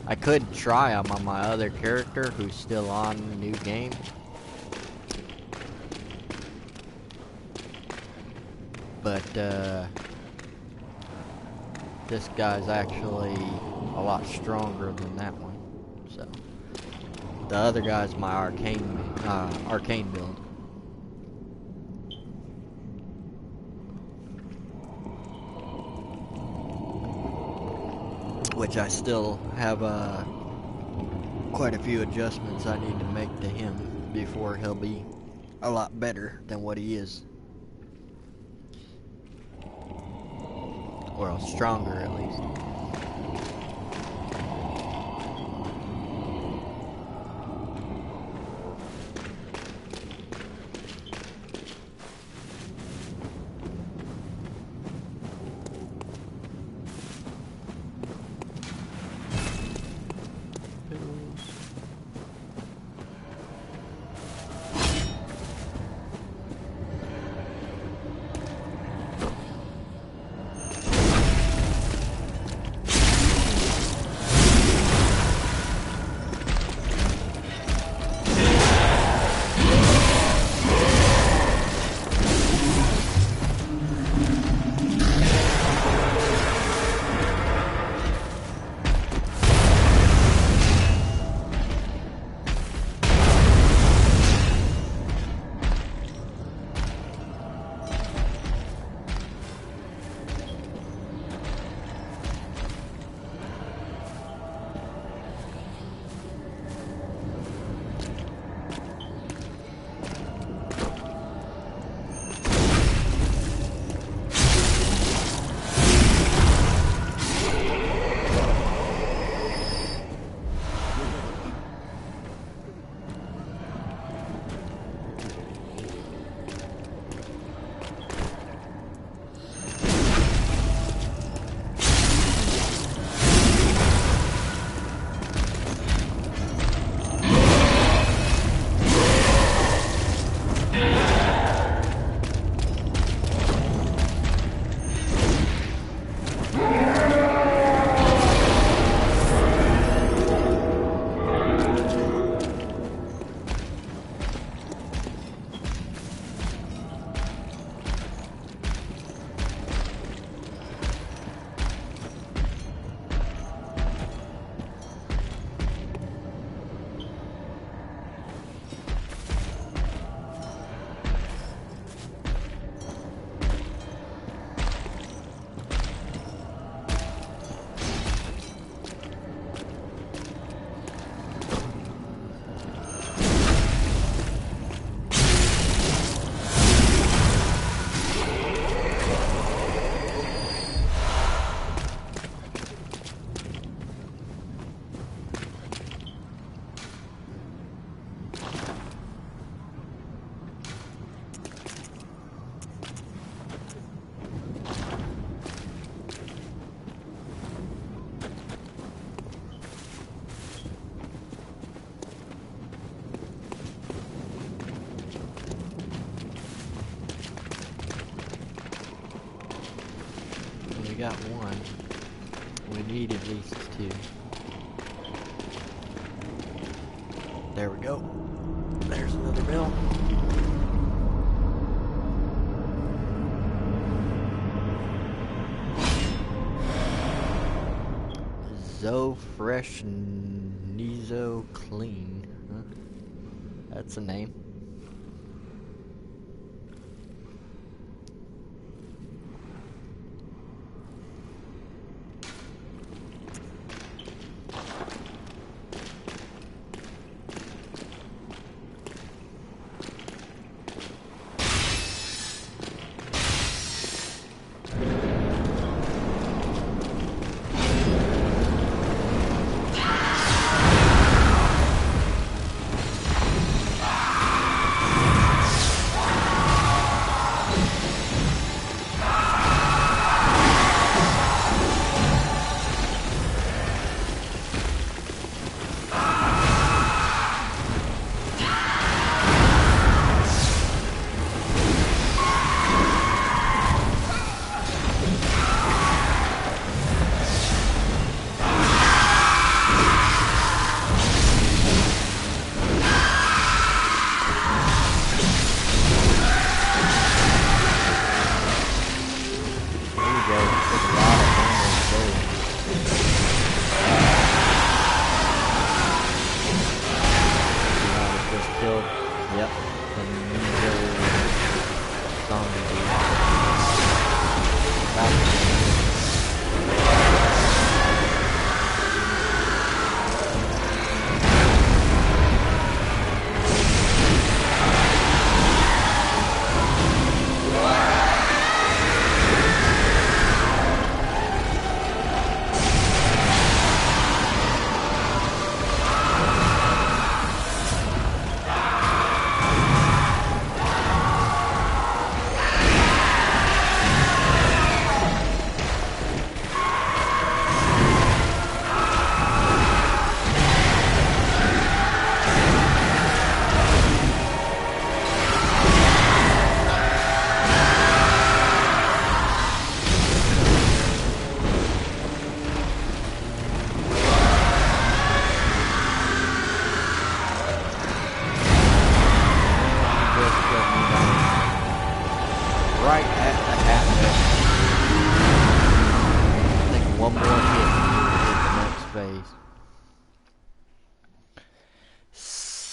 I could try them on my other character who's still on the new game. But this guy's actually a lot stronger than that one. So the other guy's my arcane build. Which I still have quite a few adjustments I need to make to him before he'll be a lot better than what he is. Or stronger at least. We got one. We need at least two. There we go. There's another bill. So fresh, Nizo clean. Huh? That's a name.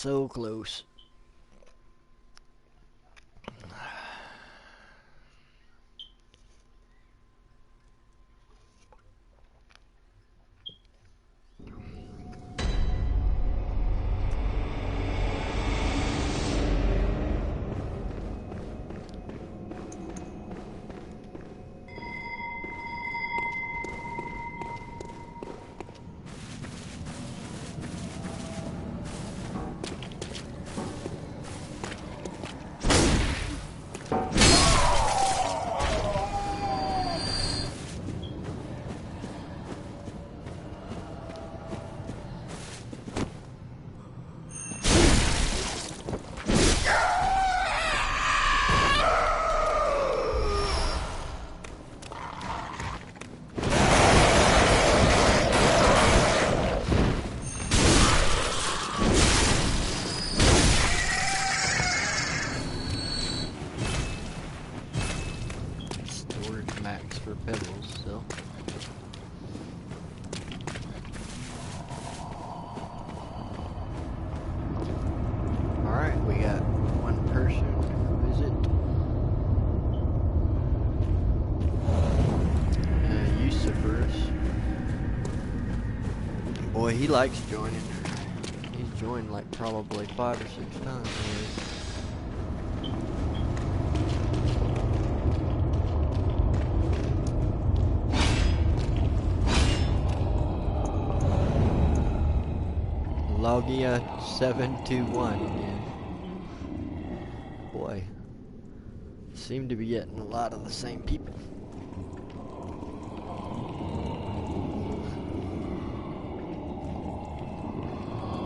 so close. Max for pebbles still. Alright, we got one person to visit. Eusephorus. Boy, he likes joining. He's joined like probably 5 or 6 times already. Logia 721 again. Boy, seem to be getting a lot of the same people.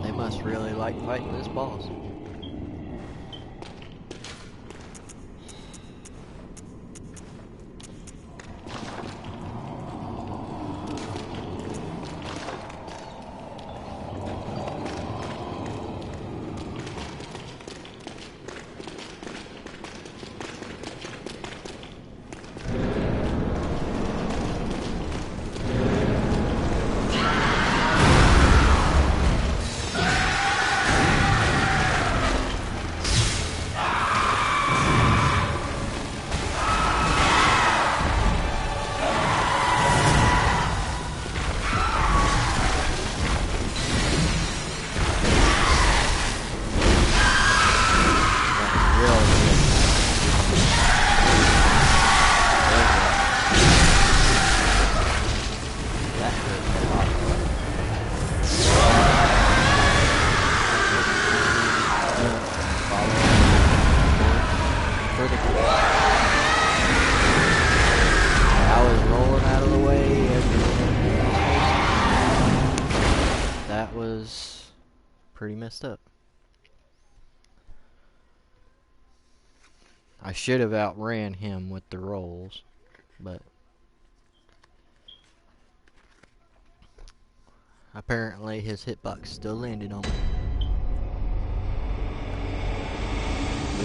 They must really like fighting this boss. Pretty messed up. I should have outran him with the rolls, but apparently his hitbox still landed on me.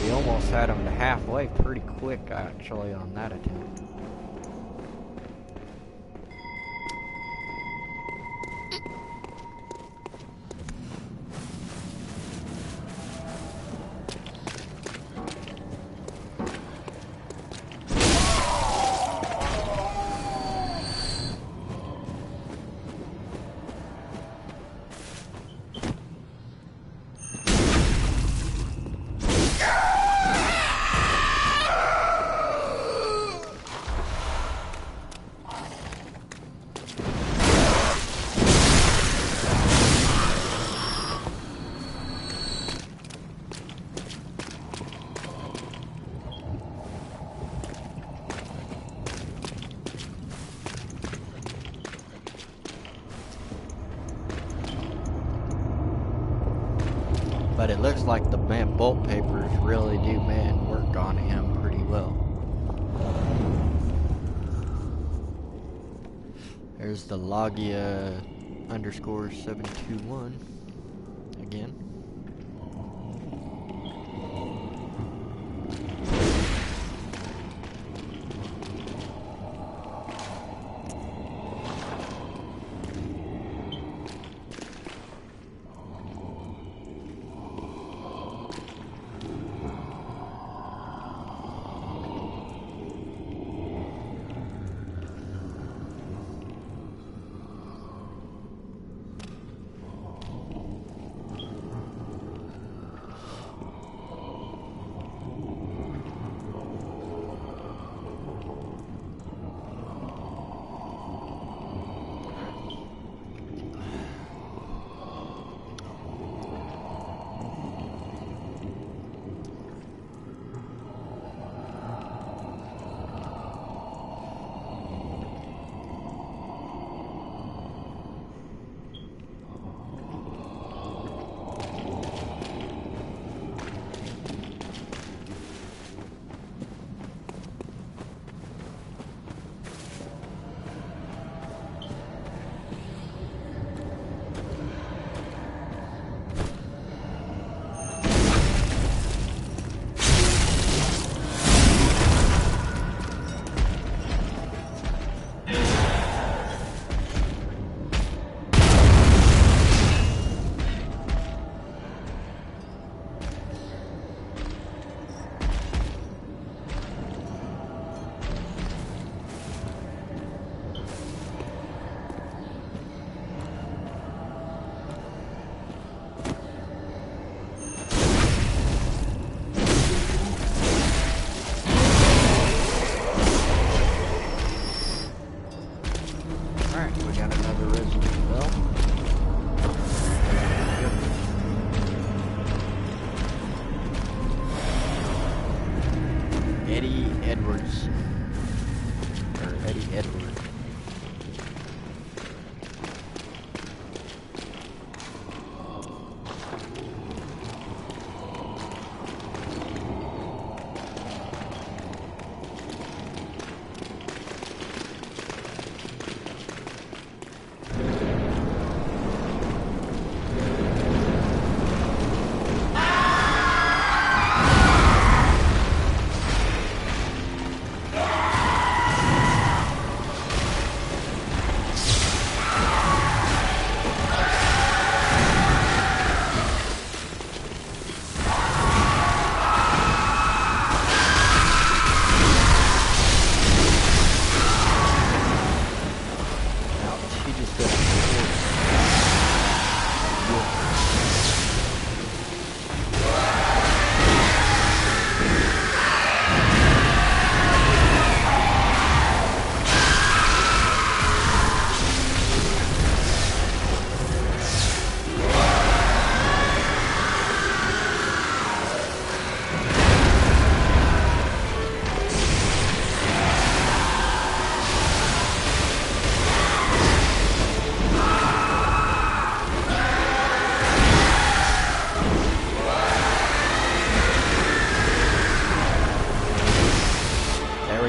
We almost had him to halfway pretty quick actually on that attempt. But it looks like the bolt papers really do work on him pretty well. There's the Logia _721 again. Alright, we got another resolution bell. Eddie Edwards. Or Eddie Edwards.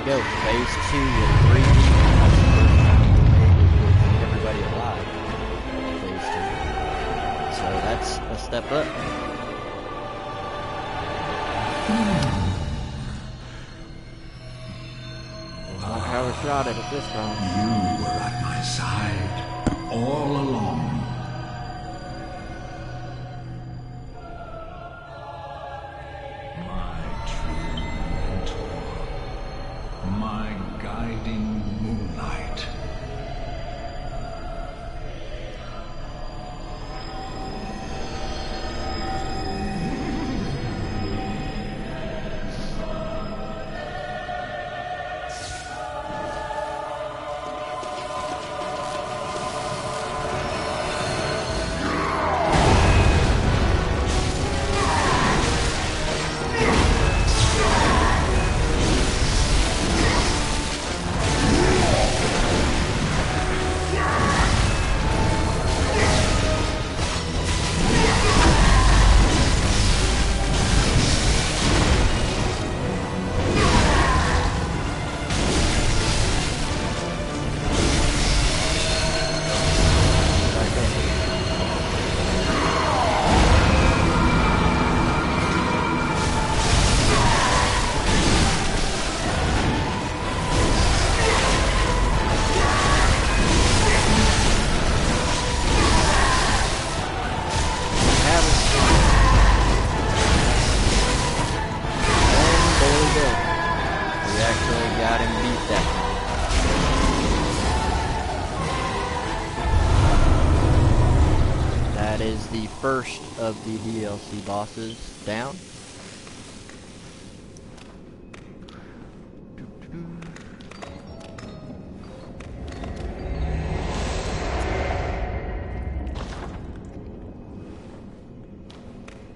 Go. Phase 2 with 3D everybody alive. Phase 2. So that's a step up. We'll not have a shot at it this time. You were at my side all along. My true mentor. My guiding moonlight. Is the first of the DLC bosses down.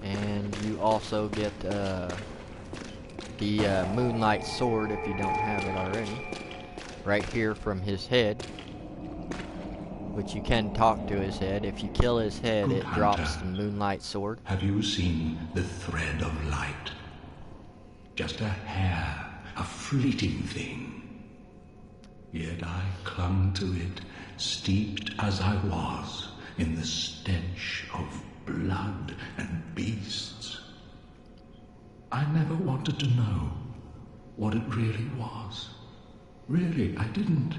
And you also get the Moonlight Sword if you don't have it already. Right here from his head. Which you can talk to his head. If you kill his head, Good it hunter. drops the Moonlight Sword. Have you seen the thread of light? Just a hair, a fleeting thing. Yet I clung to it, steeped as I was in the stench of blood and beasts. I never wanted to know what it really was. Really, I didn't.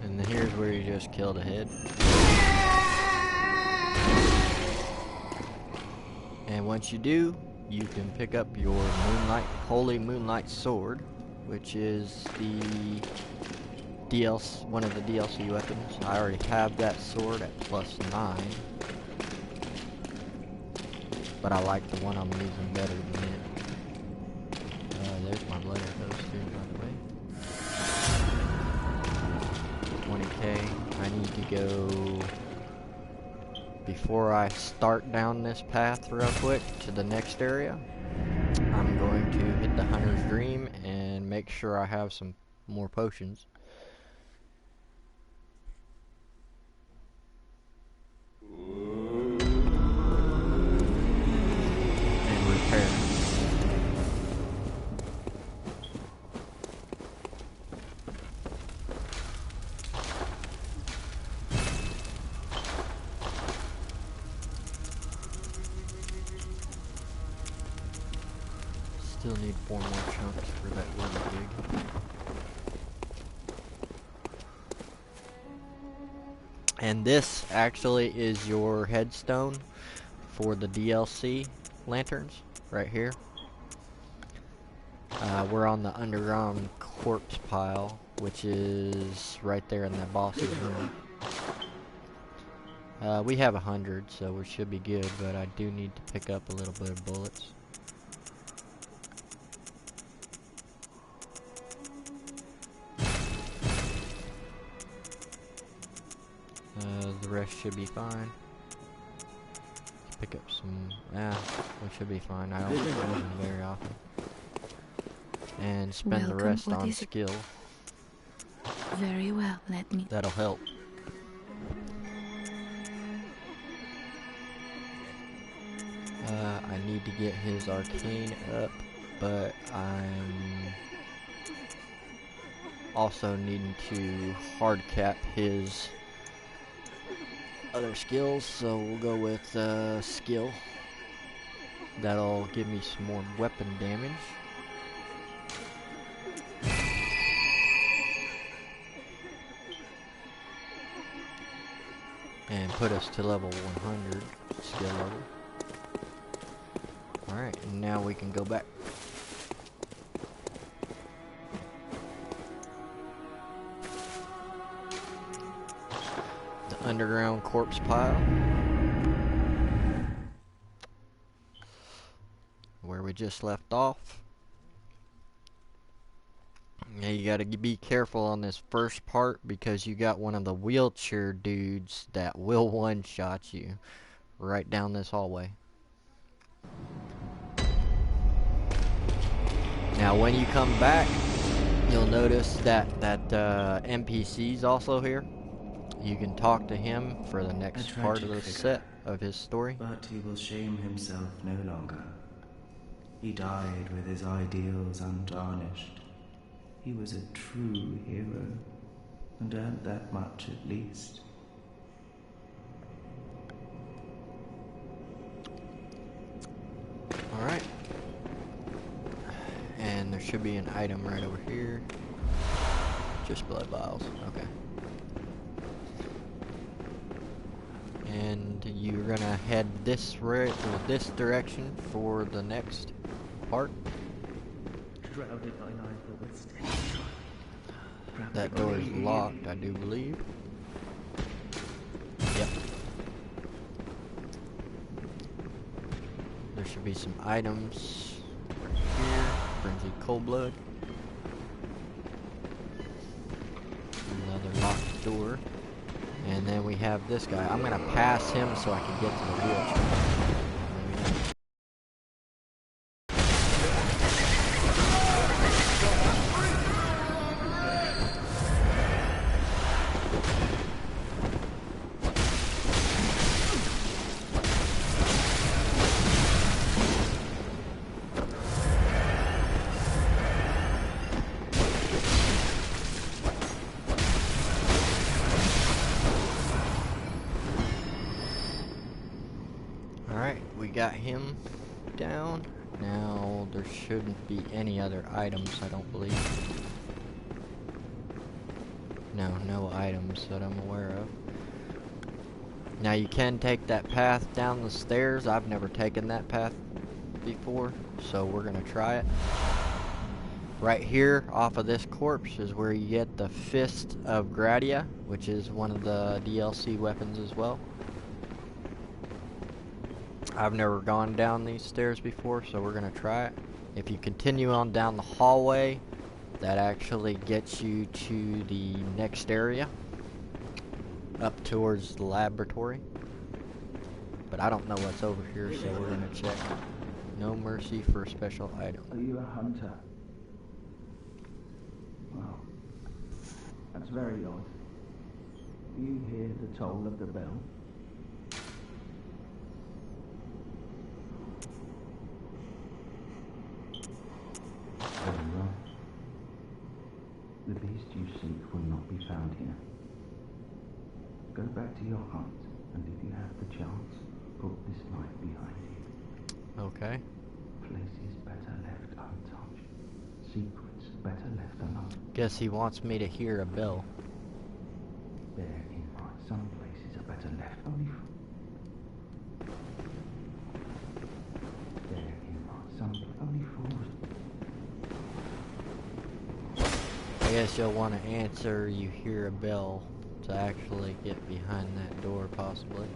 And here's where you just kill the head. And once you do, you can pick up your Holy Moonlight Sword, which is the one of the DLC weapons. I already have that sword at +9, but I like the one I'm using better than it. There's my blood arrows too, by the way. 20k. I need to go, before I start down this path real quick to the next area, I'm going to hit the Hunter's Dream and make sure I have some more potions. And repair. Still need 4 more chunks for that little dig. And this actually is your headstone for the DLC lanterns, right here. We're on the underground corpse pile, which is right there in that boss's room. We have 100, so we should be good, but I do need to pick up a little bit of bullets. The rest should be fine. Pick up some, we should be fine. I don't use them very often. And spend the rest on skill. Very well, let me. That'll help. I need to get his arcane up, but I'm also needing to hard cap his other skills, so we'll go with skill. That'll give me some more weapon damage. And put us to level 100 skill level. Alright, and now we can go back. The underground corpse pile. Where we just left off. Now you gotta be careful on this first part because you got one of the wheelchair dudes that will one-shot you right down this hallway. Now when you come back, you'll notice that NPC's also here. You can talk to him for the next part of the set of his story. But he will shame himself no longer. He died with his ideals untarnished. He was a true hero, and earned that much at least. Alright. And there should be an item right over here. Just blood vials. Okay. And you're gonna head this direction for the next part. That door is locked, I do believe. Yep. There should be some items right here. Frenzied Cold Blood. Another locked door. And then we have this guy. I'm gonna pass him so I can get to the wheelchair. Got him down. Now there shouldn't be any other items, I don't believe. No items that I'm aware of. Now you can take that path down the stairs. I've never taken that path before, so we're gonna try it. Right here, off of this corpse, is where you get the Fist of Gradia, which is one of the DLC weapons as well. I've never gone down these stairs before, so we're gonna try it. If you continue on down the hallway, that actually gets you to the next area, up towards the laboratory. But I don't know what's over here, so we're gonna check. No mercy for special items. Are you a hunter? Well, that's very odd. Do you hear the toll of the bell? Very well. The beast you seek will not be found here. Go back to your hunt, and if you have the chance, put this light behind you. Okay. Places better left untouched. Secrets better left alone. Guess he wants me to hear a bell. Bear in mind, some places are better left only for... Bear in mind, some only fools. I guess you'll want to answer you hear a bell to actually get behind that door, possibly.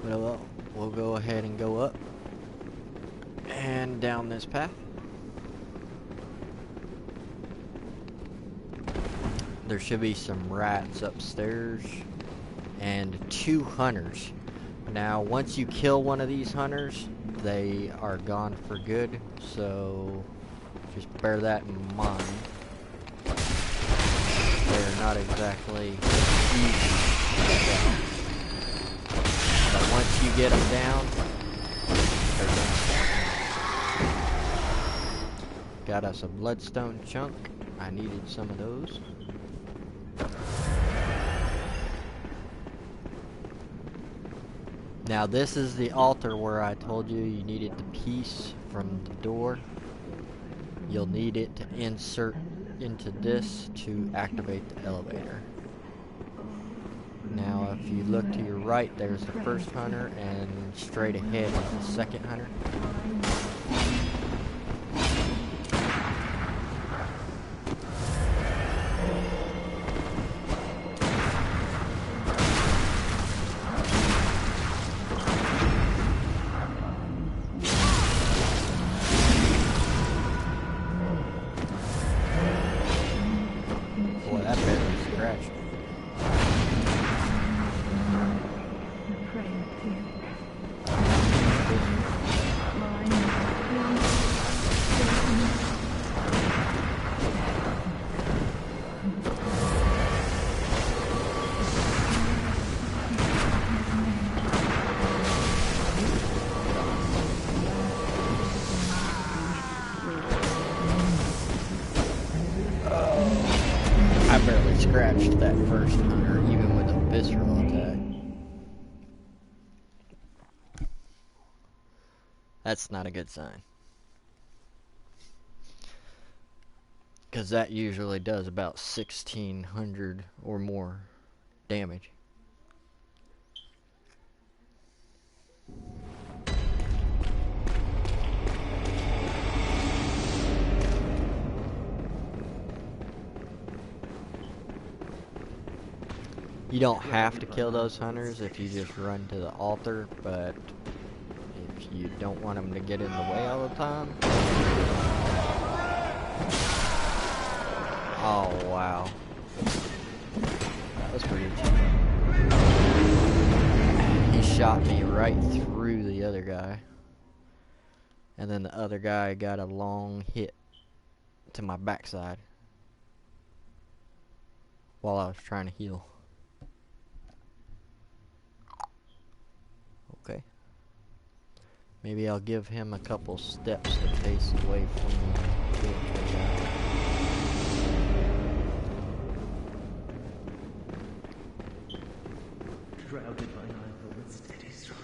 But well, we'll go ahead and go up and down this path. There should be some rats upstairs and 2 hunters. Now, once you kill one of these hunters, they are gone for good, so just bear that in mind. They're not exactly easy to kill. But once you get them down, they're down. Got us a bloodstone chunk. I needed some of those. Now this is the altar where I told you you needed the piece from the door. You'll need it to insert into this to activate the elevator. Now if you look to your right, there's the first hunter, and straight ahead is the second hunter. Scratched that first hunter, even with a visceral attack. That's not a good sign. Because that usually does about 1,600 or more damage. You don't have to kill those hunters if you just run to the altar, but if you don't want them to get in the way all the time. Oh, wow. That was pretty cheap. He shot me right through the other guy. And then the other guy got a long hit to my backside while I was trying to heal. Okay. Maybe I'll give him a couple steps to face away from the guy. Shrouded by either with steady stride.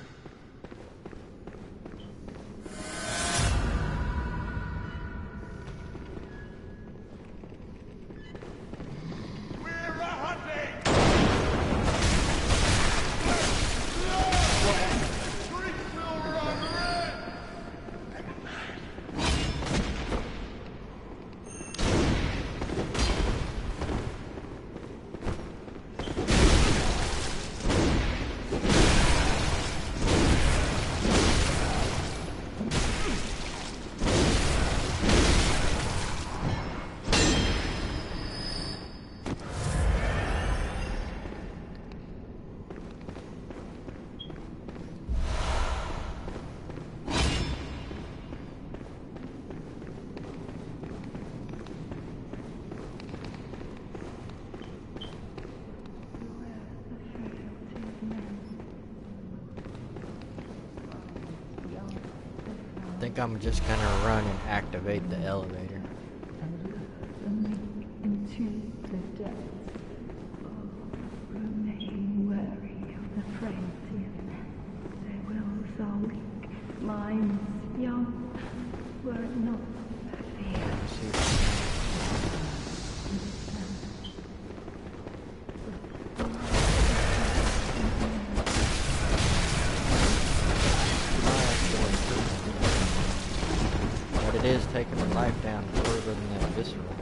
think I'm just gonna run and activate the elevator. Into the depths. Remain wary of the frontier. Their wills are weak, minds young. Were it not for fear. But it is taking her life down further than that visceral one.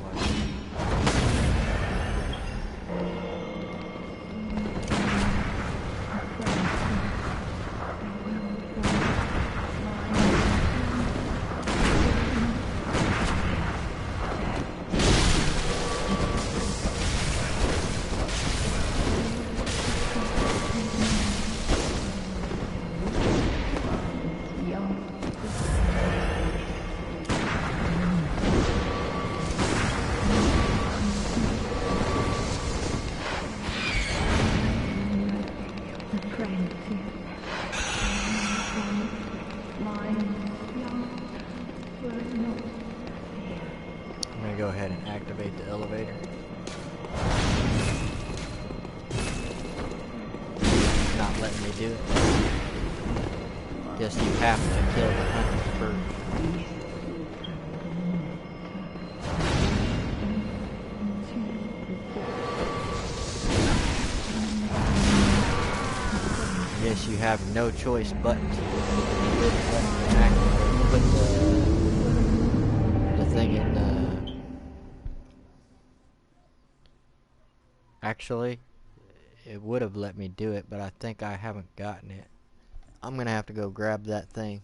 I'm gonna go ahead and activate the elevator. Not letting me do it. Guess you have to kill the hunter first. Guess you have no choice but to put the thing in the... Actually, it would have let me do it, but I think I haven't gotten it. I'm gonna have to go grab that thing.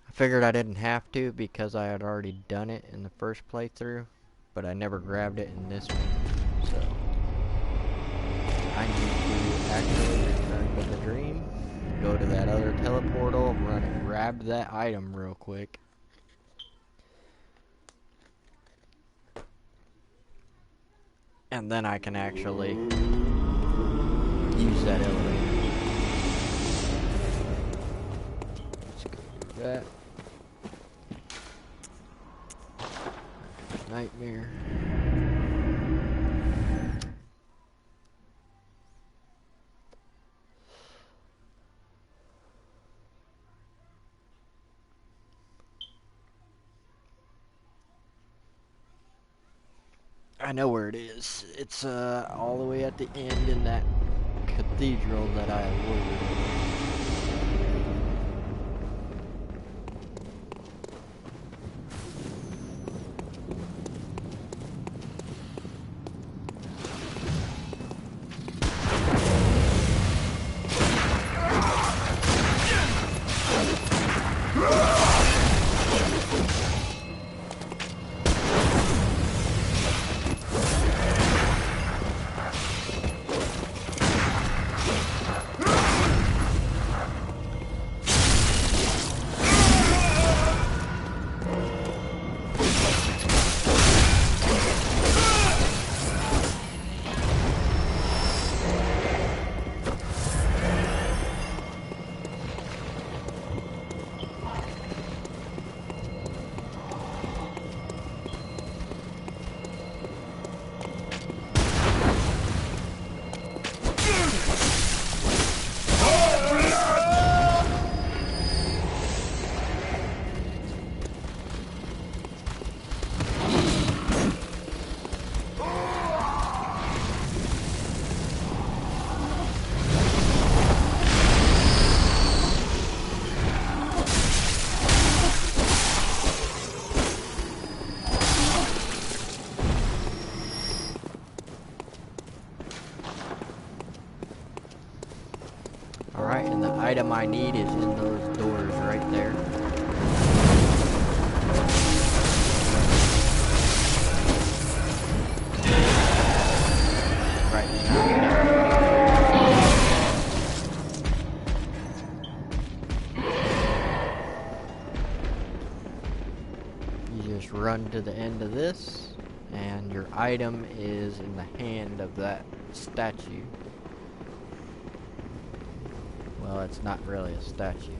I figured I didn't have to because I had already done it in the first playthrough, but I never grabbed it in this one, so I need to actually return to the dream, go to that other teleportal, run and grab that item real quick. And then I can actually use that elevator. Let's go do that. Nightmare. I know where it is. It's all the way at the end in that cathedral that I avoided. Alright, and the item I need is in those doors right there. Right now. You just run to the end of this, and your item is in the hand of that statue. Well, it's not really a statue.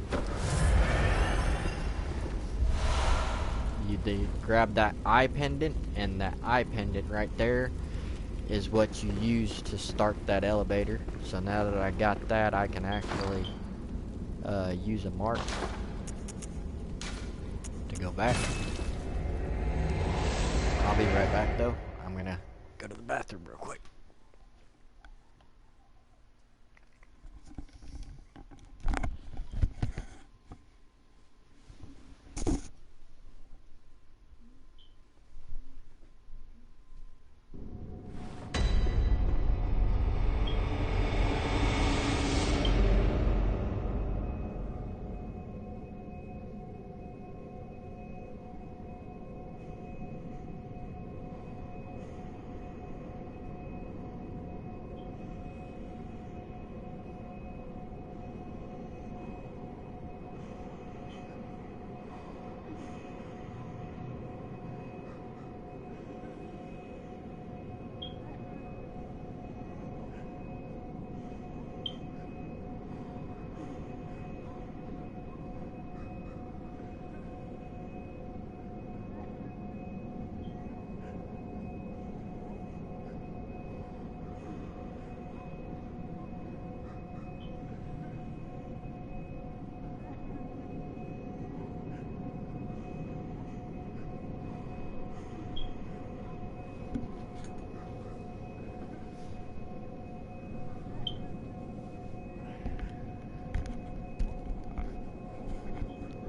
You grab that eye pendant, and that eye pendant right there is what you use to start that elevator. So now that I got that, I can actually use a mark to go back. I'll be right back though. I'm gonna go to the bathroom real quick.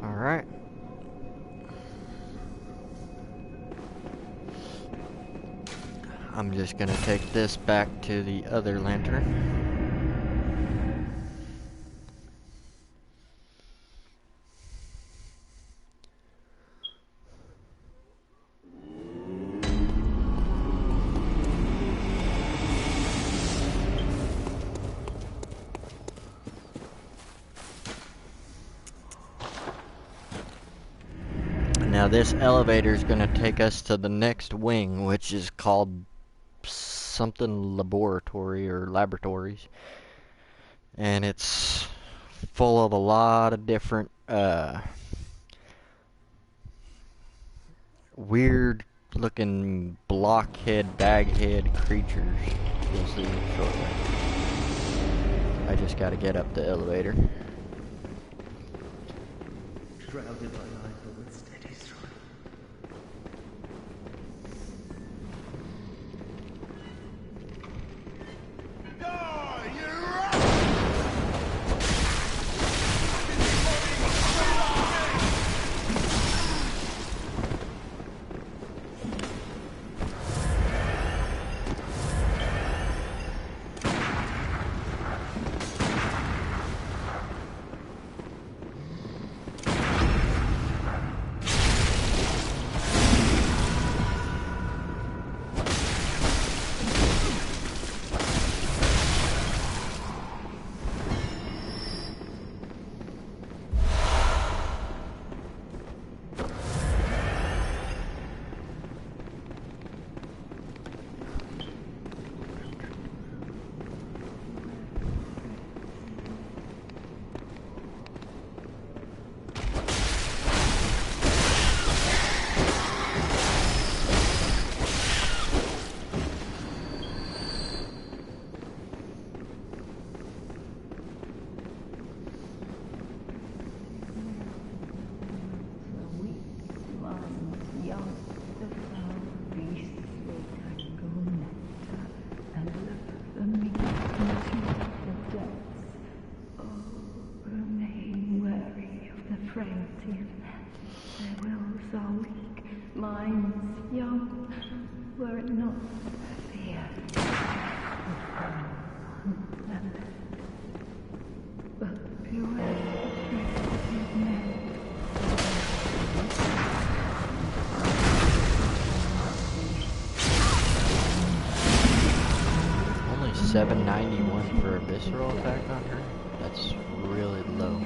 Alright. I'm just gonna take this back to the other lantern. Now this elevator is going to take us to the next wing, which is called something laboratory or laboratories. And it's full of a lot of different weird looking blockhead, baghead creatures. You'll see shortly. I just got to get up the elevator. Shrouded by light, but with steady stride. Their wills are weak, minds young. Were it not for fear, but beware of men. Only 791 for a visceral attack on her? That's really low.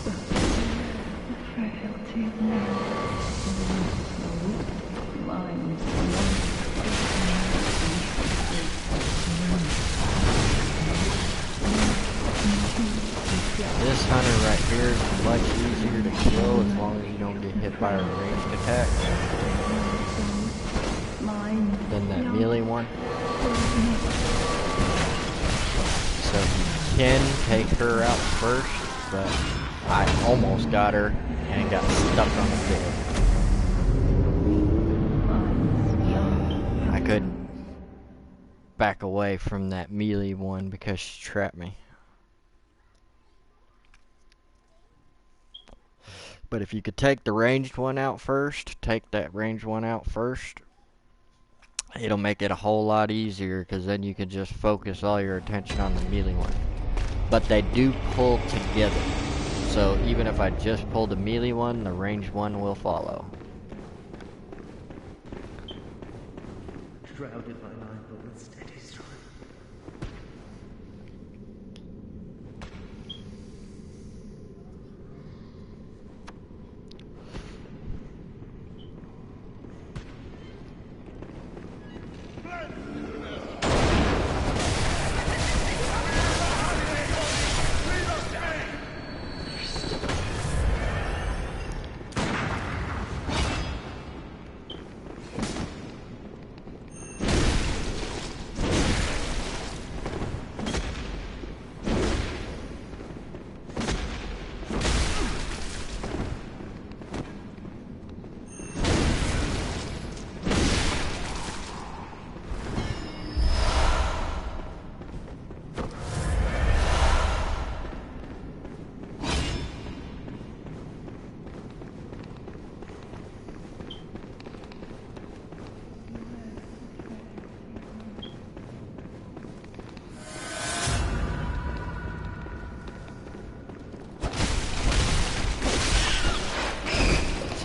But This hunter right here is much easier to kill as long as you don't get hit by a ranged attack than that melee one. So you can take her out first, but I almost got her and got stuck on the bed. I couldn't back away from that melee one because she trapped me. But if you could take the ranged one out first, it'll make it a whole lot easier, because then you can just focus all your attention on the melee one. But they do pull together. So even if I just pull the melee one, the ranged one will follow. Shrouded by night, but with steady stride.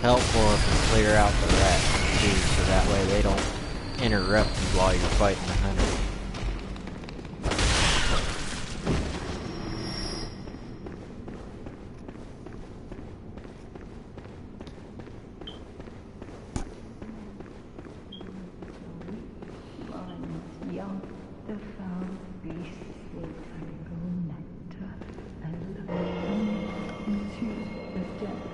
Helpful if you clear out the rats too, so that way they don't interrupt you while you're fighting the hunter. Young, the foul beasts will tangle nectar and lure into the depths.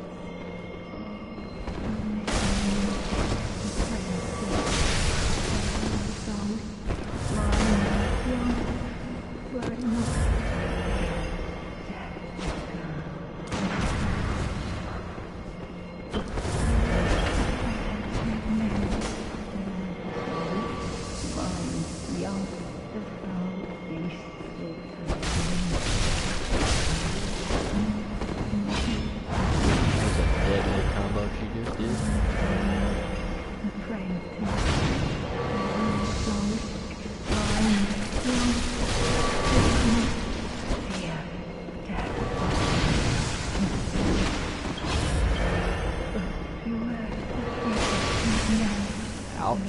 Ouch.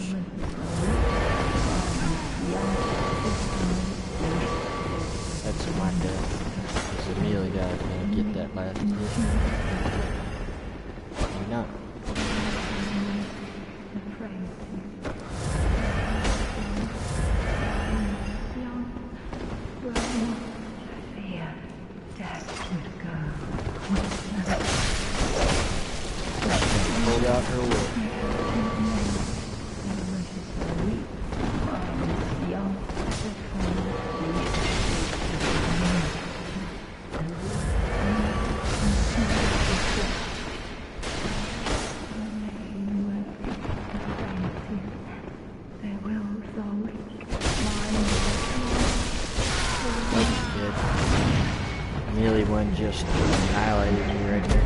That's my death. Because the melee guy's gonna get that last hit. Maybe not. Pulled out her whip. Melee one just annihilated me right there.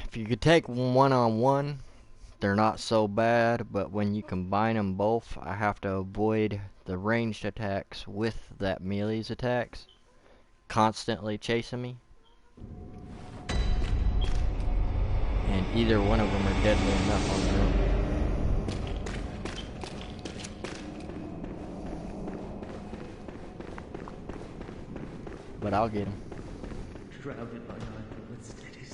If you could take one-on-one, they're not so bad, but when you combine them both, I have to avoid the ranged attacks with that melee's attacks constantly chasing me. And either one of them are deadly enough on their own. But I'll get them.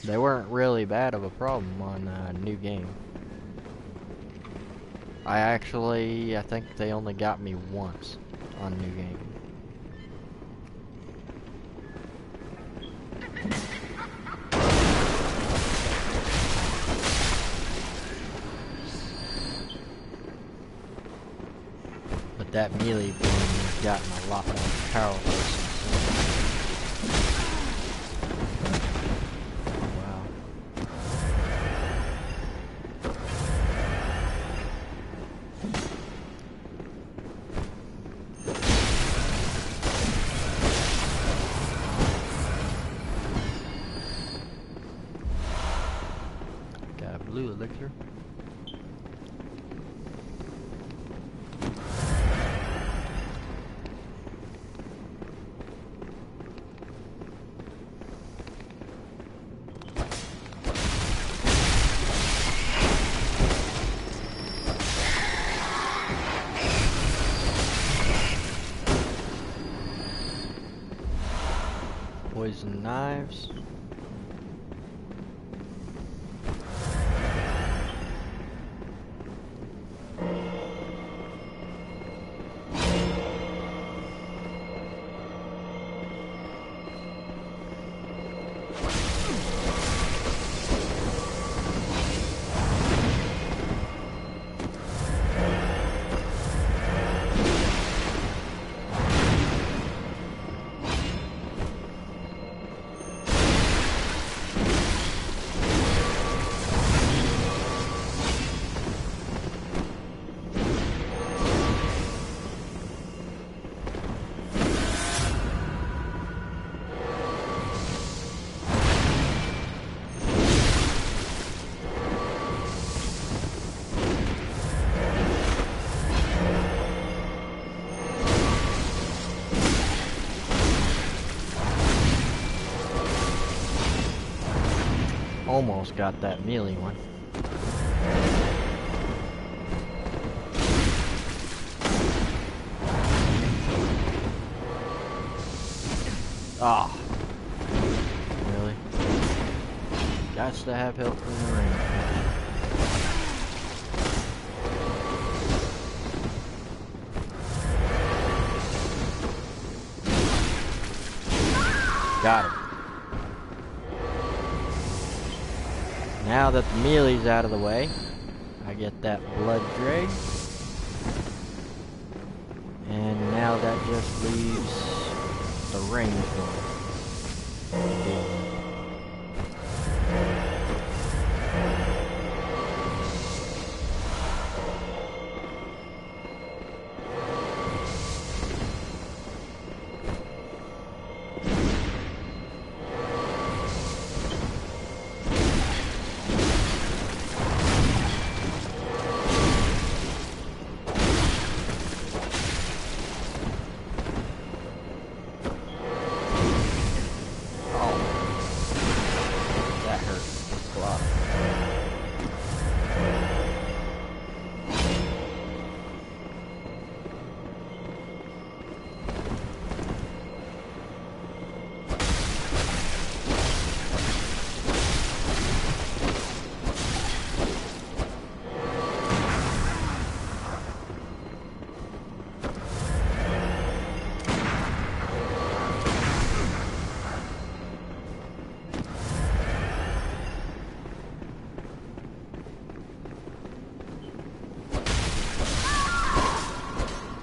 They weren't really bad of a problem on a new game. I think they only got me once on New Game. But that melee one has gotten a lot more powerful since then. Wow. Got a blue elixir. Poison knives. Almost got that melee one. Ah. Really? Gots to have help in the ring. Got him. Now that the melee's out of the way, I get that blood drag. And now that just leaves the range one.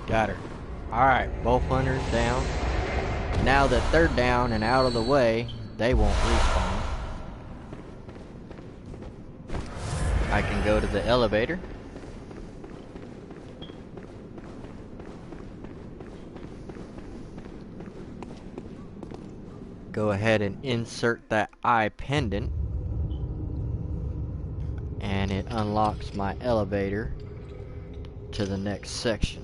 Got her. Alright, both hunters down. Now that they're down and out of the way, they won't respawn. I can go to the elevator. Go ahead and insert that eye pendant. And it unlocks my elevator to the next section.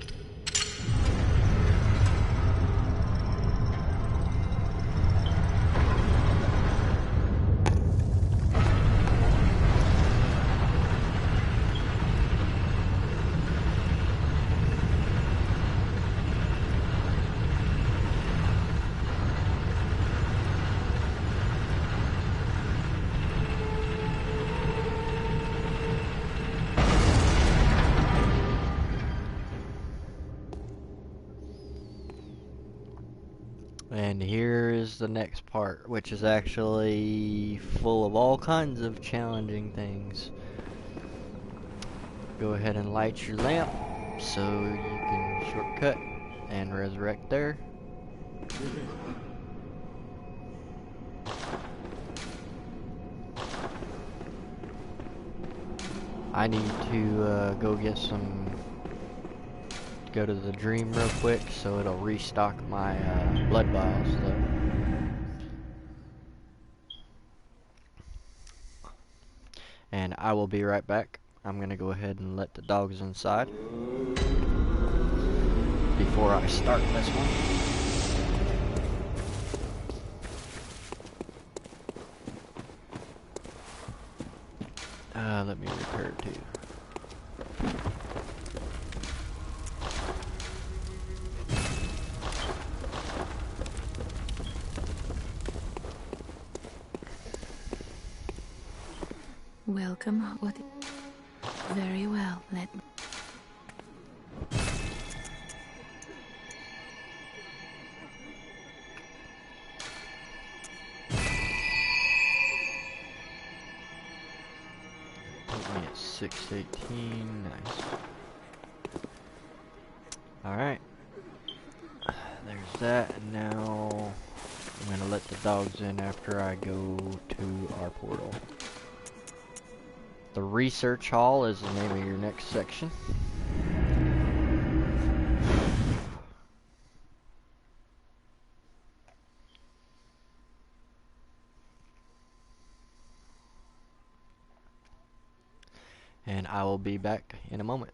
And here is the next part, which is actually full of all kinds of challenging things. Go ahead and light your lamp so you can shortcut and resurrect there. I need to go to the dream real quick so it'll restock my blood vials though. And I will be right back. I'm gonna go ahead and let the dogs inside before I start this one. Let me repair it too. Welcome. What? Very well. Let me. Put me at 618. Nice. Alright. There's that, and now I'm gonna let the dogs in after I go to our portal. The research hall is the name of your next section. And I will be back in a moment.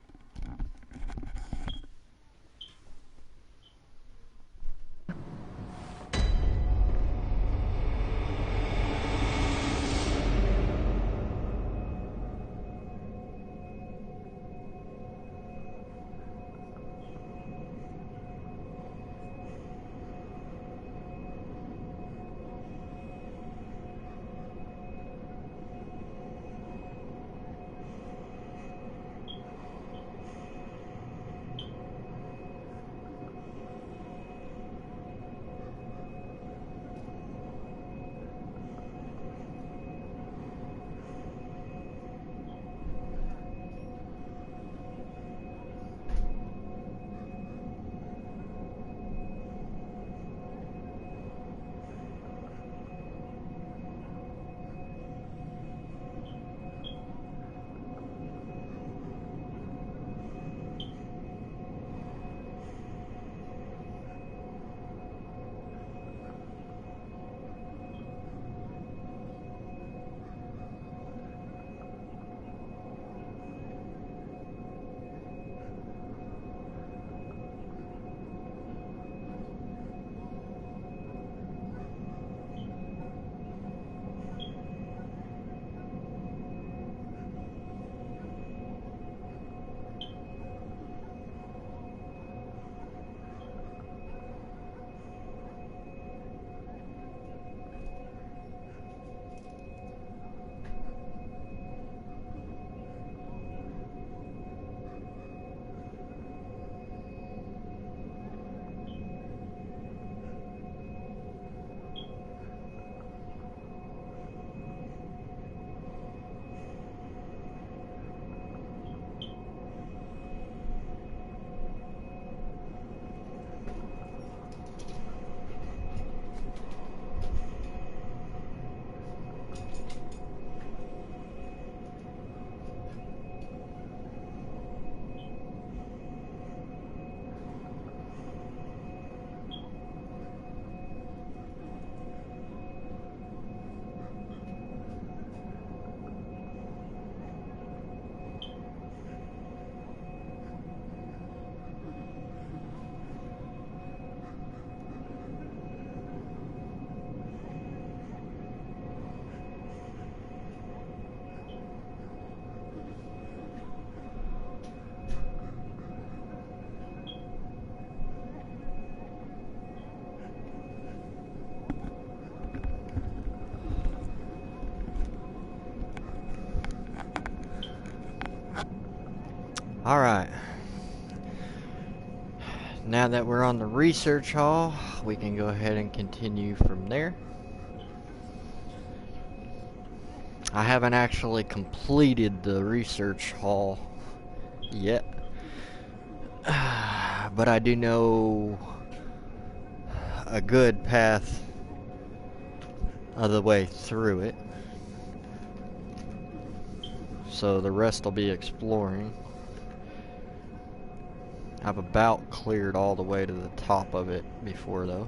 Alright. Now that we're on the research hall, we can go ahead and continue from there. I haven't actually completed the research hall yet, but I do know a good path of the way through it, so the rest will be exploring. I've about cleared all the way to the top of it before, though.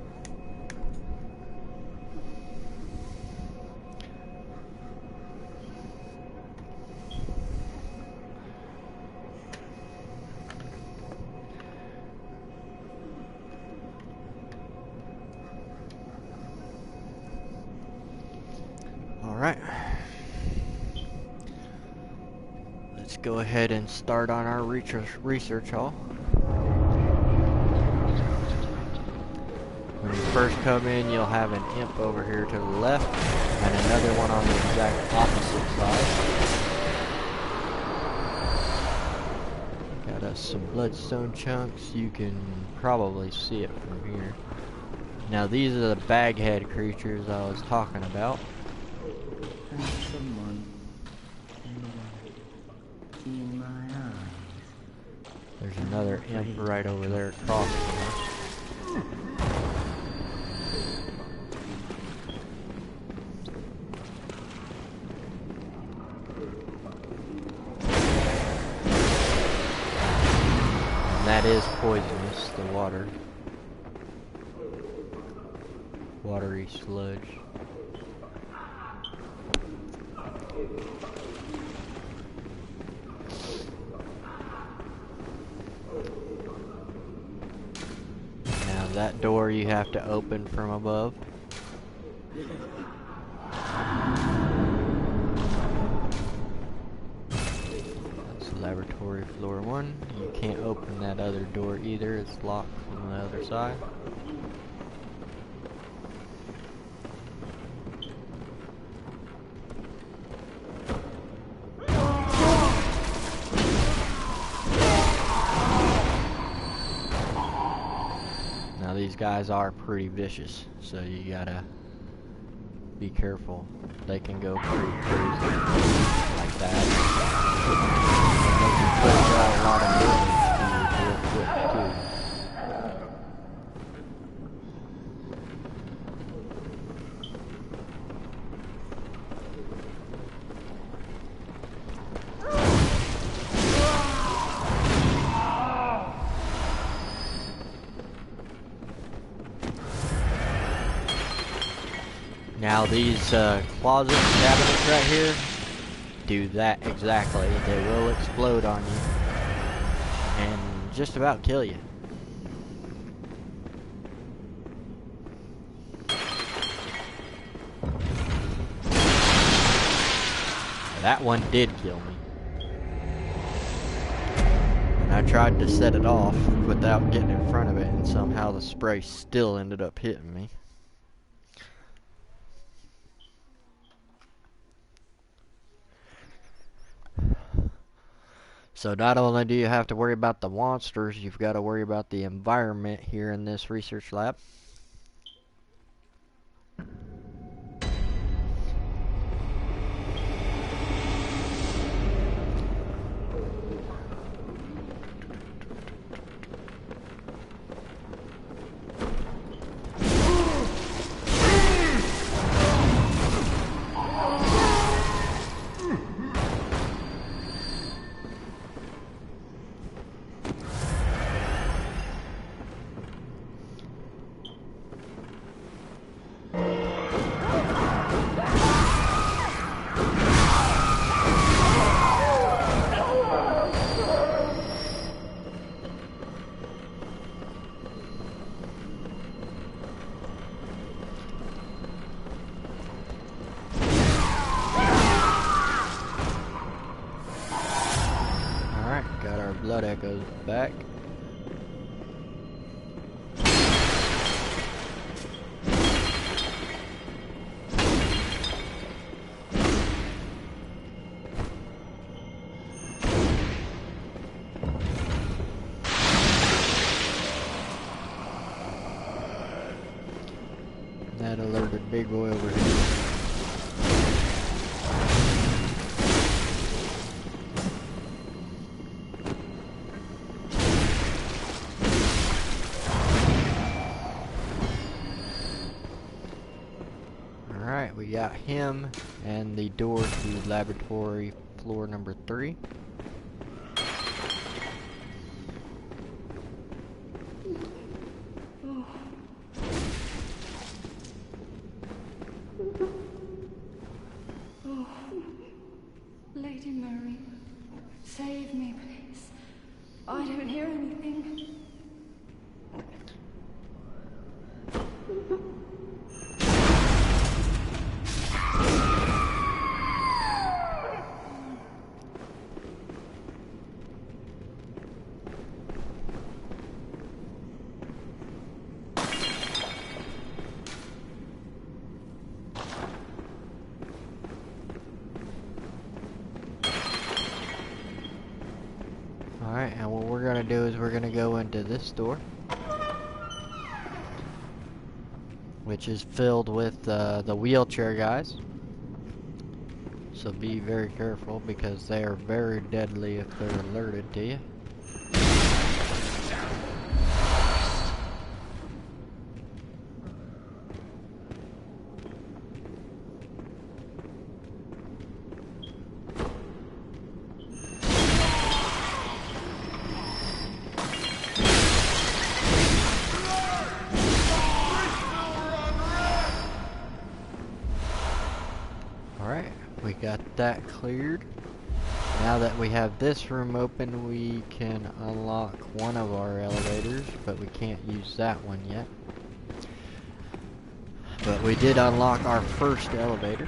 Alright. Let's go ahead and start on our research hall. When you first come in, you'll have an imp over here to the left, and another one on the exact opposite side. Got us some bloodstone chunks. You can probably see it from here. Now these are the baghead creatures I was talking about. And someone in my eyes. There's another imp right over there across from us. And that is poisonous, the water. Watery sludge. Now that door you have to open from above. That's laboratory floor 1. You can't open that other door either, it's locked from the other side. These guys are pretty vicious, so you gotta be careful. They can go pretty crazy like that. And they can put out a lot of damage to you real quick too. Now these closet cabinets right here do that exactly. They will explode on you and just about kill you. That one did kill me. And I tried to set it off without getting in front of it, and somehow the spray still ended up hitting me. So not only do you have to worry about the monsters, you've got to worry about the environment here in this research lab. Blood echoes back. stupid big boy over here. Alright, we got him and the door to laboratory floor number 3. Oh, Lady Mary, save me, please. I don't hear anything. Alright, and what we're gonna do is we're gonna go into this door, which is filled with the wheelchair guys. So be very careful because they are very deadly if they're alerted to you. Alright, we got that cleared. Now that we have this room open, we can unlock one of our elevators, but we can't use that one yet. But we did unlock our first elevator.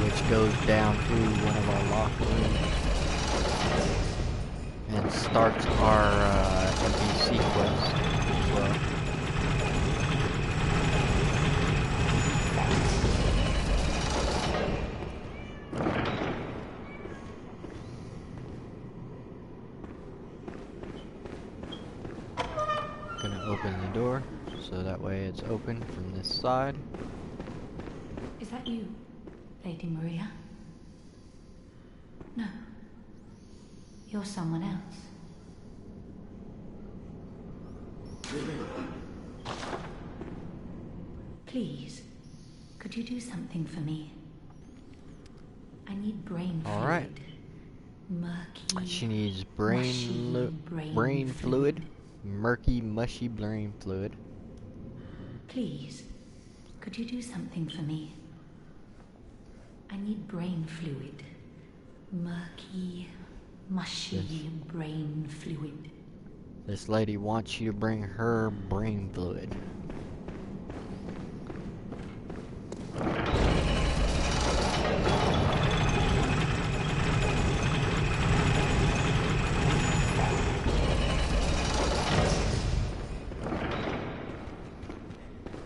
Which goes down to one of our locked rooms. And starts our NPC quest as well. Gonna open the door so that way it's open from this side. Is that you, Lady Maria? No. You're someone else. Please, could you do something for me? I need brain fluid. Alright. Murky. She needs mushy brain fluid. Murky, mushy brain fluid. Please, could you do something for me? I need brain fluid. Murky, mushy brain fluid. This lady wants you to bring her brain fluid.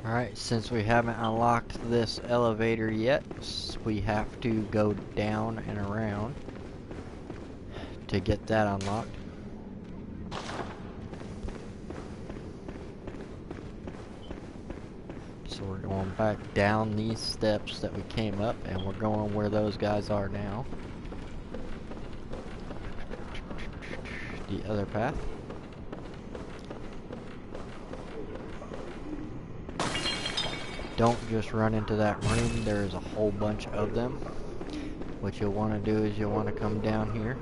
Alright, since we haven't unlocked this elevator yet, we have to go down and around to get that unlocked. So we're going back down these steps that we came up, and we're going where those guys are now. The other path. Don't just run into that room, there's a whole bunch of them. What you'll want to do is you'll want to come down here.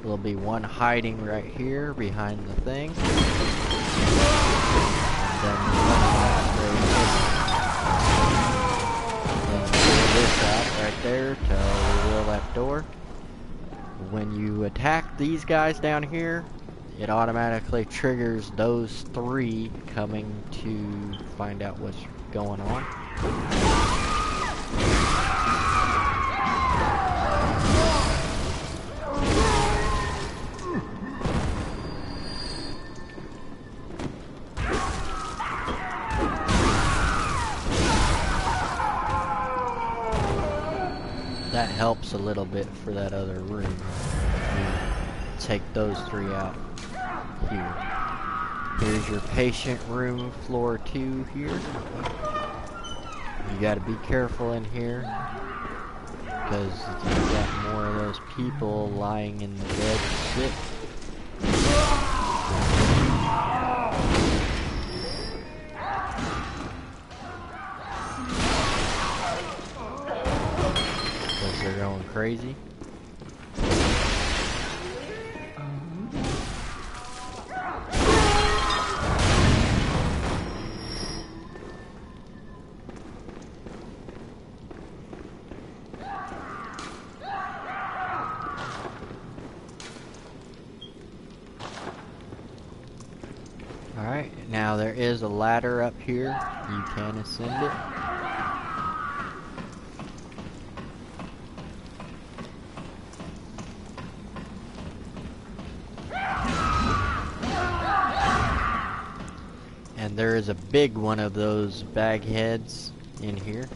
There'll be one hiding right here behind the thing. And then pull this out right there to reveal that door. When you attack these guys down here, it automatically triggers those 3 coming to find out what's going on. That helps a little bit for that other room. You take those 3 out here. Here's your patient room, floor 2 here. You gotta be careful in here, because you got more of those people lying in bed sick. Because they're going crazy. Alright, now there is a ladder up here. You can ascend it. And there is a big one of those bag heads in here.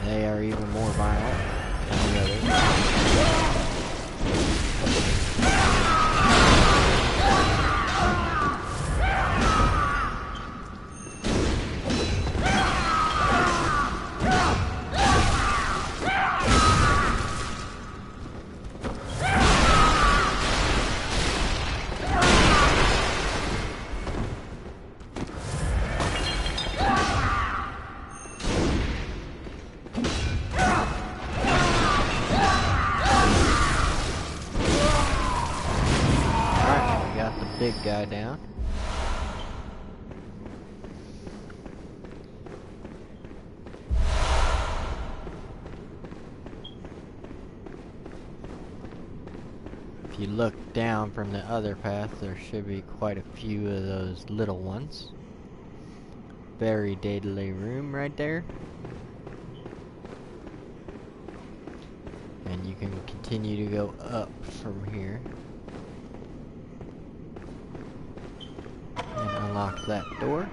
They are even more violent than the others. Big guy down. If you look down from the other path, there should be quite a few of those little ones. Very deadly room right there. And you can continue to go up from here. And unlock that door.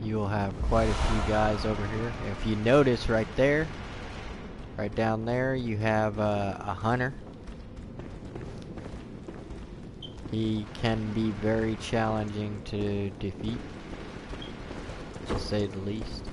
You will have quite a few guys over here. If you notice right there, right down there, you have a hunter. He can be very challenging to defeat, to say the least.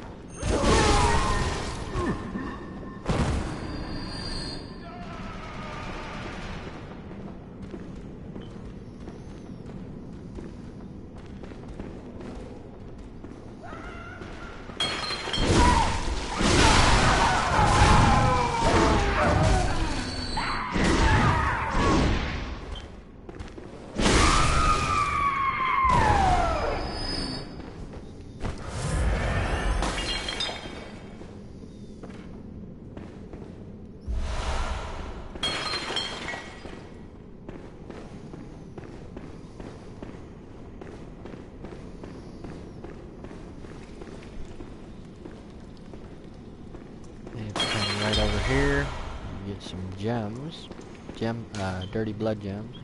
Right over here, you get some gems, dirty blood gems.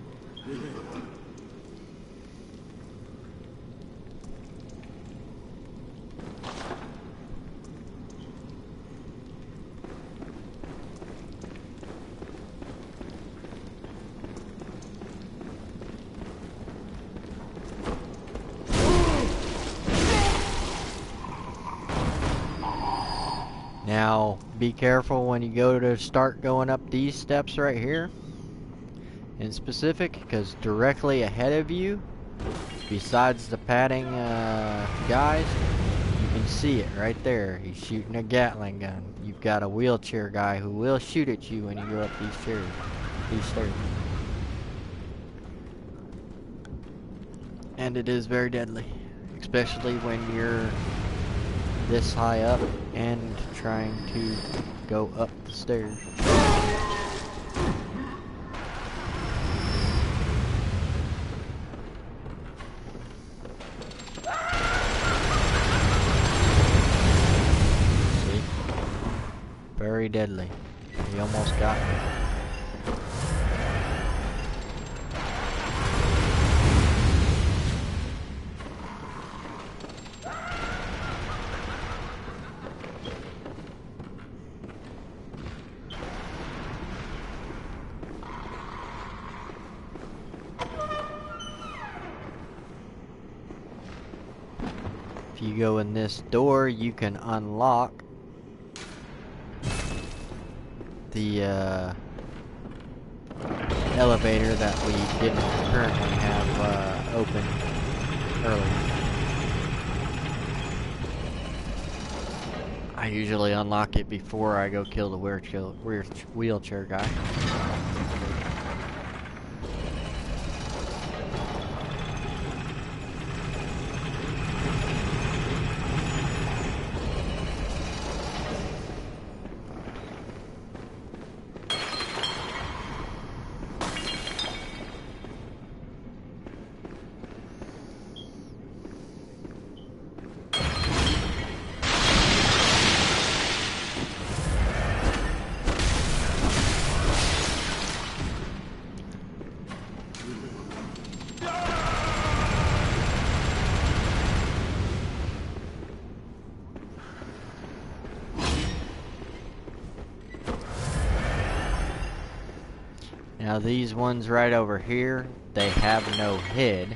Now, be careful when you go to start going up these steps right here, in specific, because directly ahead of you, besides the padding guys, you can see it right there. He's shooting a Gatling gun. You've got a wheelchair guy who will shoot at you when you go up these stairs. And it is very deadly, especially when you're this high up and trying to go up the stairs. very deadly. He almost got me. If you go in this door, you can unlock the elevator that we didn't currently have open earlier. I usually unlock it before I go kill the wheelchair guy. Now these ones right over here, they have no head.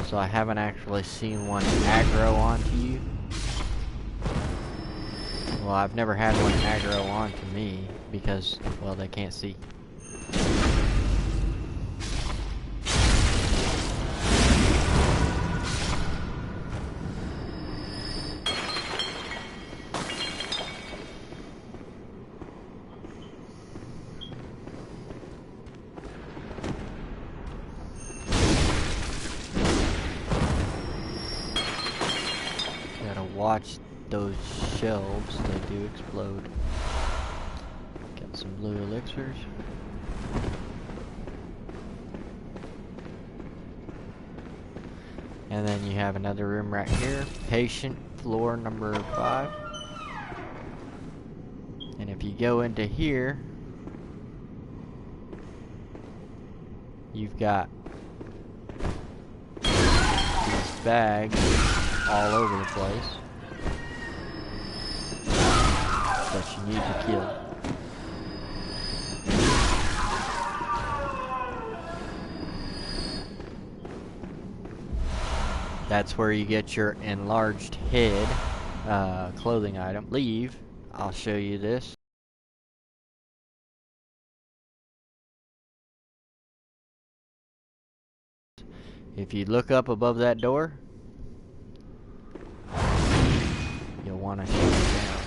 So I haven't actually seen one aggro onto you. Well, I've never had one aggro onto me because, well, they can't see. Watch those shelves, they do explode. Got some blue elixirs. And then you have another room right here. Patient, floor number 5. And if you go into here, you've got these bags all over the place that you need to kill. That's where you get your enlarged head clothing item. Leave. I'll show you this. If you look up above that door, you'll want to shoot it down.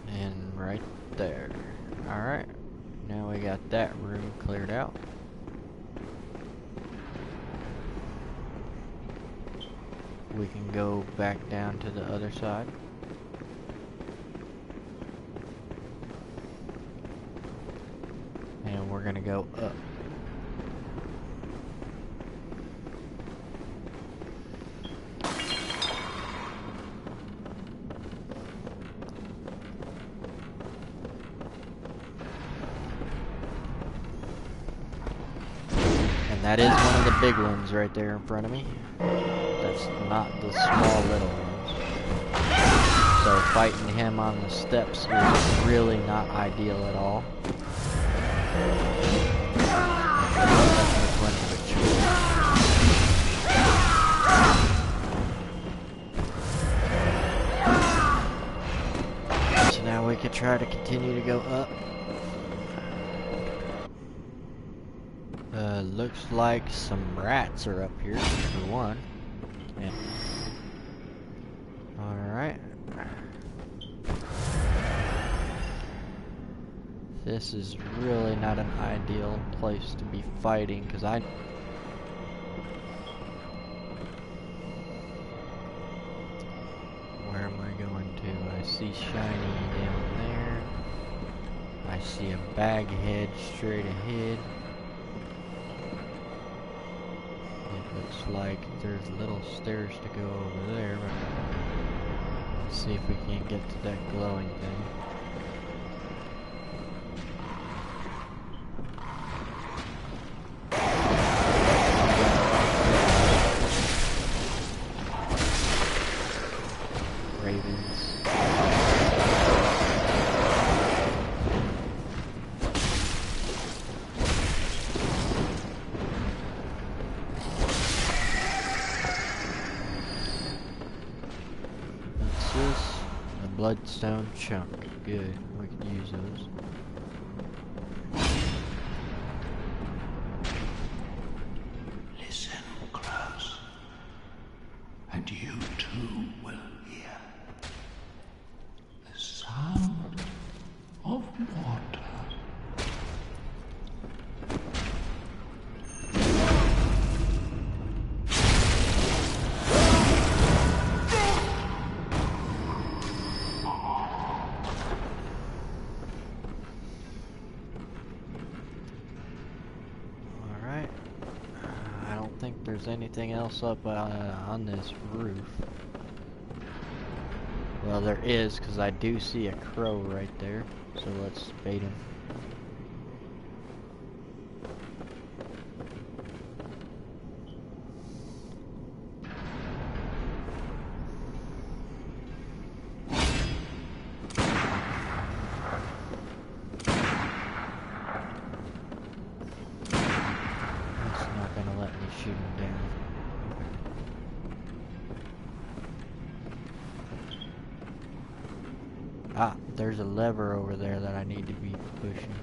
And right there. Alright. Now we got that room cleared out. We can go back down to the other side. And we're gonna go up. And that is one of the big ones right there in front of me. That's not the small little ones. So fighting him on the steps is really not ideal at all. So now we could try to continue to go up. Looks like some rats are up here for one. Yeah. Alright. This is really not an ideal place to be fighting, because where am I going to? I see shiny down there. I see a bag head straight ahead. It looks like there's little stairs to go over there. Let's see if we can't get to that glowing thing. Bloodstone chunk. Good. We could use those. Listen close, and you too will hear the sound of water. There's anything else up on this roof. Well, there is, because I do see a crow right there. So let's bait him. Shoot him down. Ah, there's a lever over there that I need to be pushing.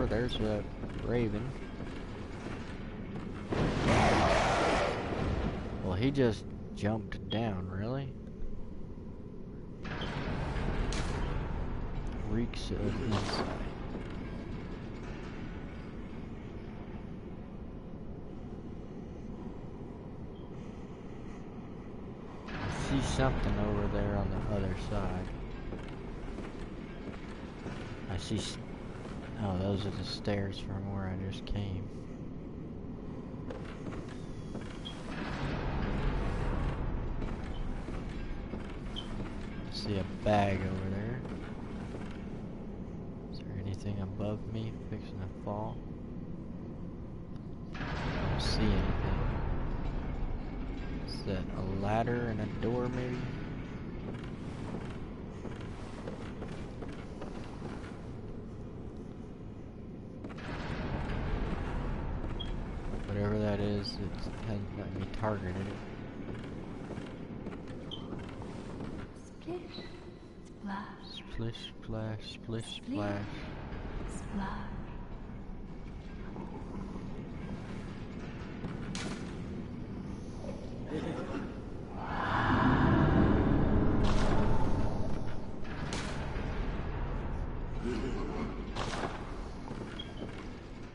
There's a raven. Well, he just jumped down, really? Reeks of insight. I see something over there on the other side. I see. Oh, those are the stairs from where I just came. I see a bag over there. Is there anything above me fixing to fall? I don't see anything. Is that a ladder and a door, maybe? Whatever that is, it hasn't got me targeted. Splish, splash. Splish, splash, splish, splash. Splash.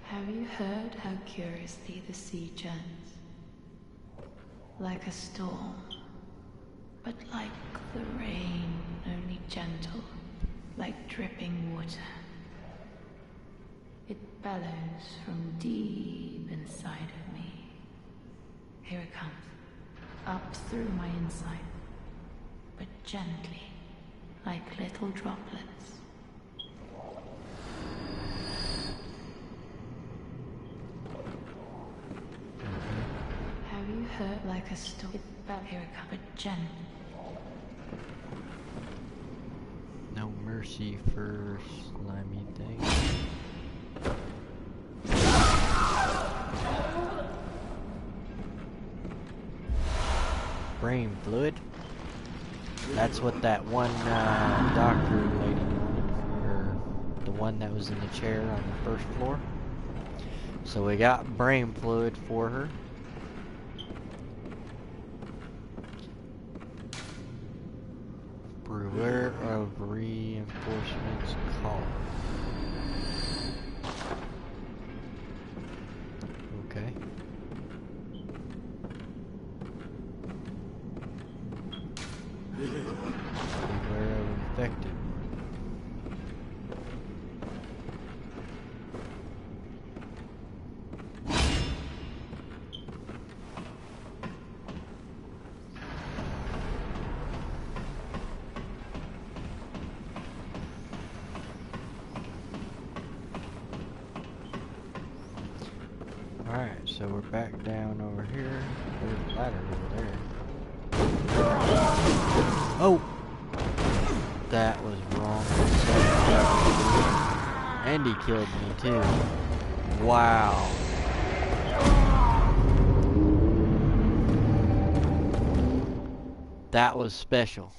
Have you heard how curiously the sea churns? Like a storm, but like the rain, only gentle, like dripping water. It bellows from deep inside of me. Here it comes, up through my inside, but gently, like little droplets. Have you heard like a storm? Here it comes, but gently. No mercy for slimy things. brain fluid. That's what that one doctor lady wanted, or the one that was in the chair on the first floor. So we got brain fluid for her. Beware of reinforcements call. Okay. Beware of infected. Alright, so we're back down over here. There's a ladder over there. Oh! That was wrong. And he killed me too. Wow. That was special.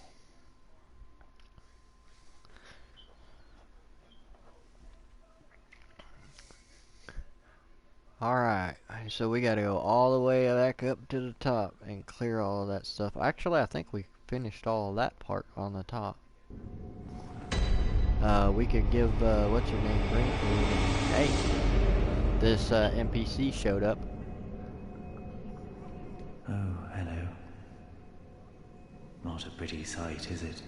Alright, so we gotta go all the way back up to the top and clear all of that stuff. Actually, I think we finished all of that part on the top. We could give, what's her name, brain fluid. Hey, this NPC showed up. Oh, hello. Not a pretty sight, is it?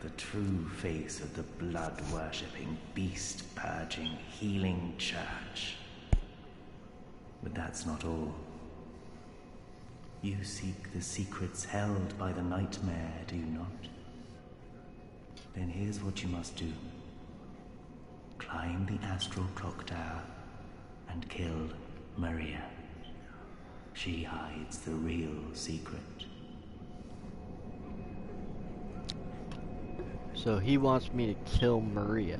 The true face of the blood-worshipping, beast-purging, healing church. But that's not all. You seek the secrets held by the nightmare, do you not? Then here's what you must do. Climb the astral clock tower and kill Maria. She hides the real secret. So he wants me to kill Maria.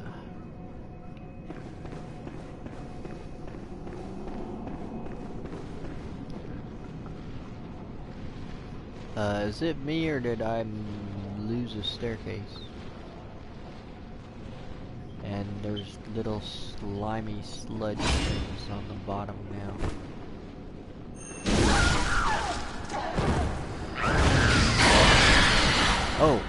Is it me or did I lose a staircase? And there's little slimy sludge things on the bottom now. Oh!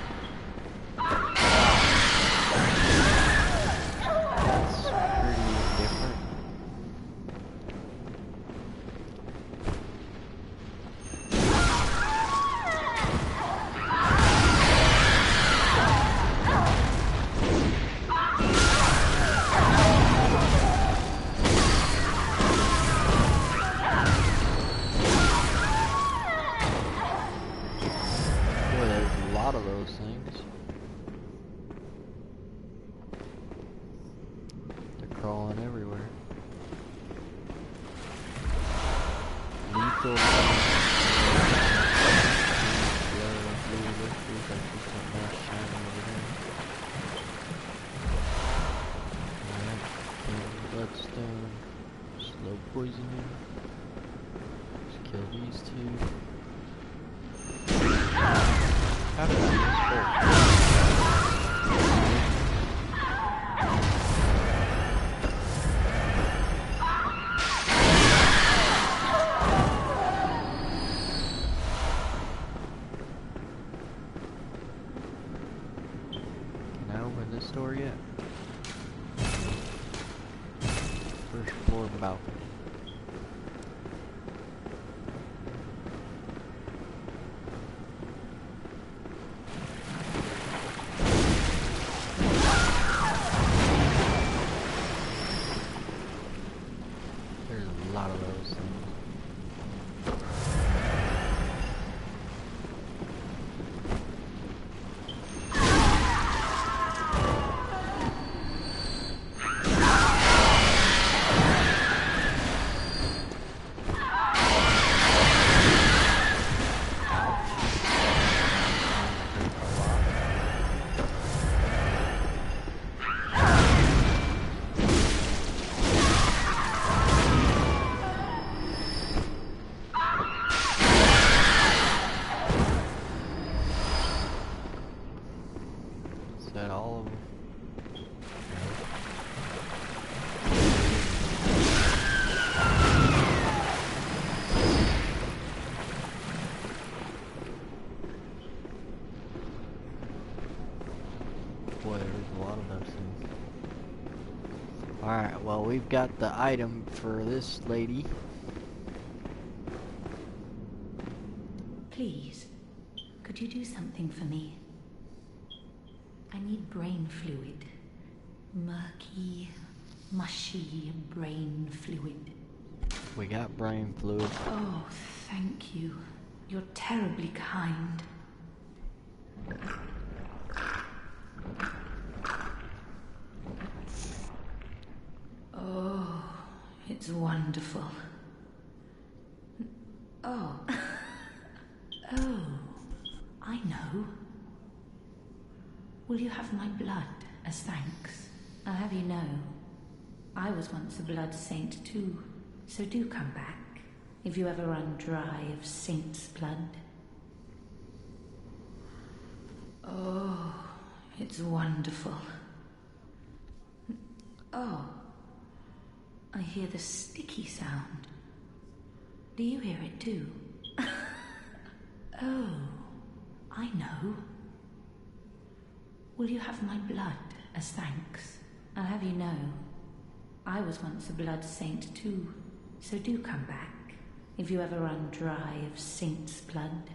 Bloodstone, slow poisoning. Let's kill these two. How did I miss Can I open this door yet? First floor balcony. There's a lot of those things. we've got the item for this lady. Please, could you do something for me? I need brain fluid. Murky, mushy brain fluid. We got brain fluid. Oh, thank you. You're terribly kind. Oh, it's wonderful. Oh. Oh, I know. Will you have my blood as thanks? I'll have you know, I was once a blood saint too, so do come back if you ever run dry of saint's blood. Oh, it's wonderful. Oh, I hear the sticky sound. Do you hear it too? Oh, I know. Will you have my blood as thanks? I'll have you know, I was once a blood saint too, so do come back if you ever run dry of saint's blood.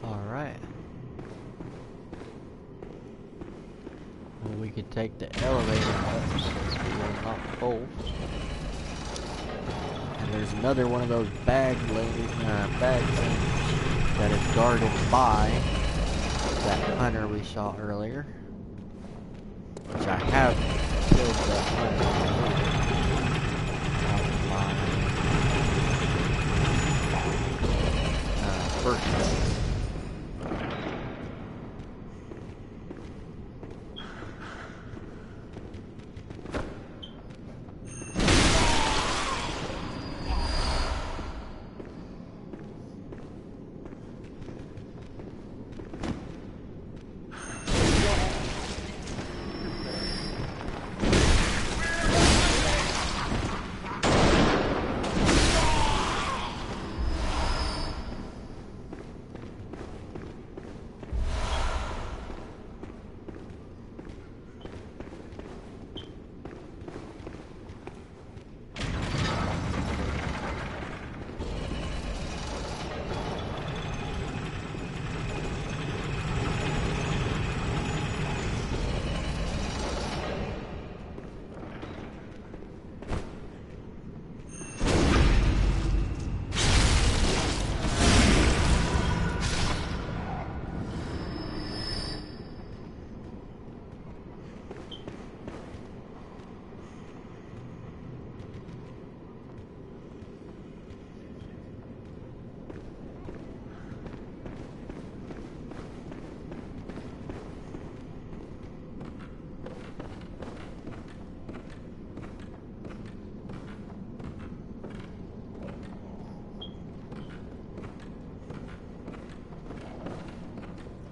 Alright. Well, we could take the elevator up since we are not both. And there's another one of those bag things that is guarded by that hunter we saw earlier. Which I have killed the hunter. First.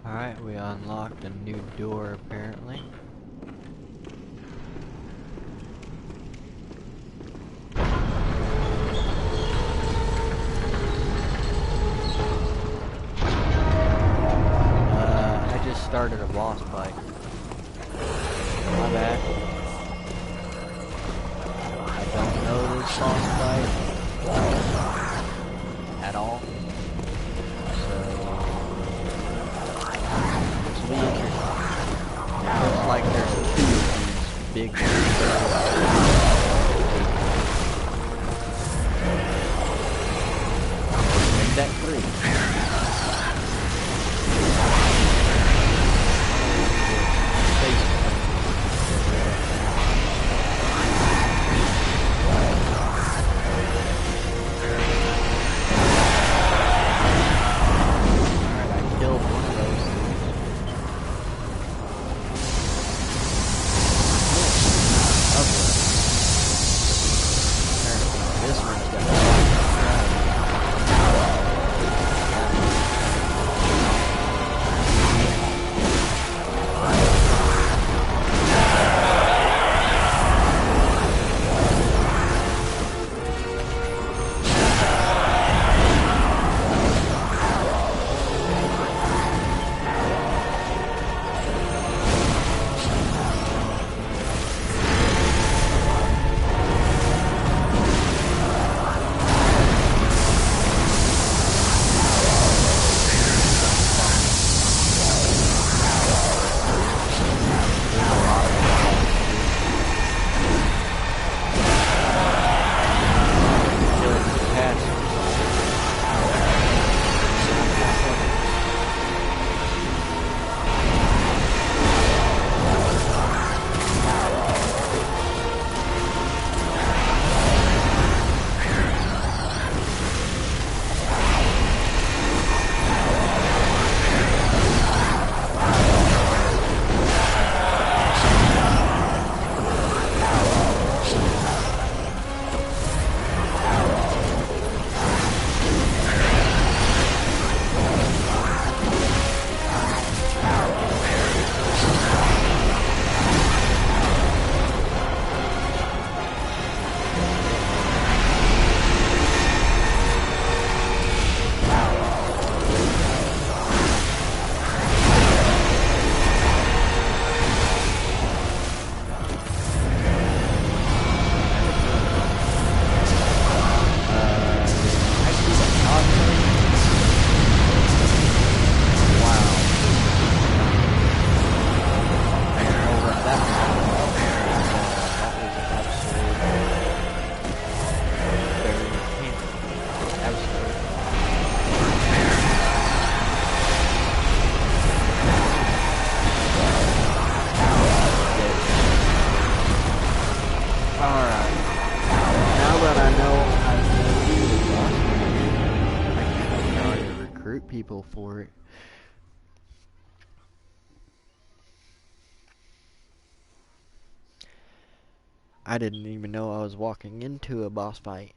Alright, we unlocked a new door apparently. I just started a boss fight. My bad. I don't know this boss fight at all. Looks like there's two of these big ones. Make that three. Alright, I killed one of those. people for it. I didn't even know I was walking into a boss fight,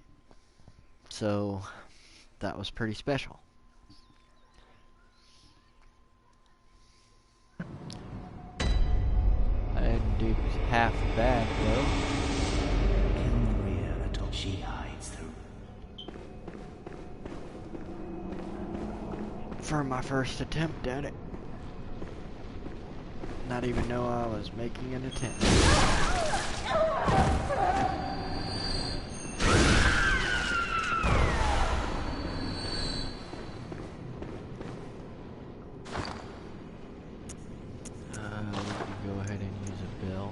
so that was pretty special. I didn't do half bad though. Kill Maria at all she hides through. For my first attempt at it. Not even know I was making an attempt. We can go ahead and use a bell.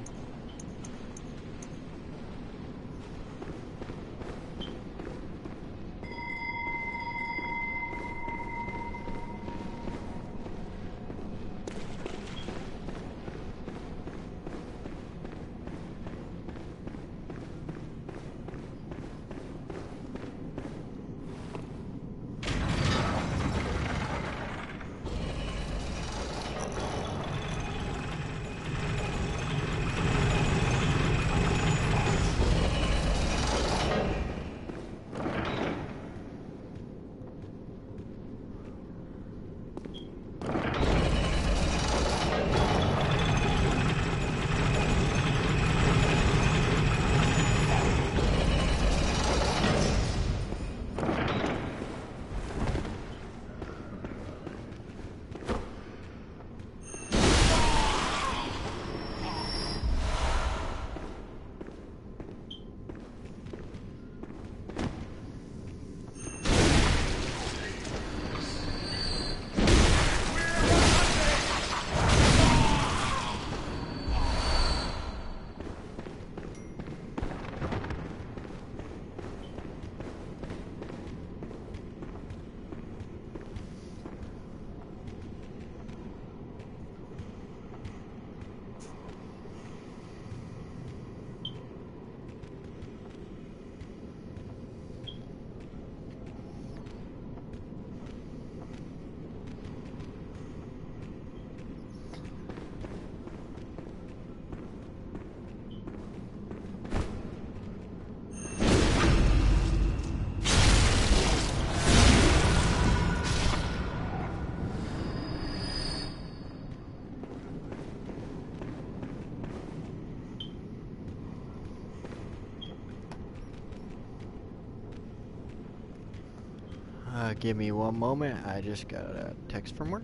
Give me one moment. I just got a text from work.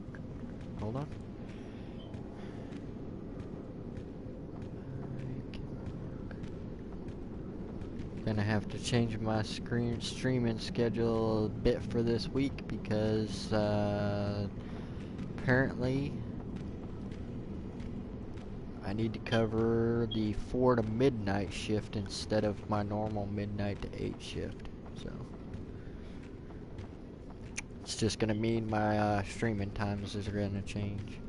Hold on. Gonna have to change my streaming schedule a bit for this week because apparently I need to cover the 4 to midnight shift instead of my normal midnight to 8 shift. So it's just gonna mean my streaming times is gonna change.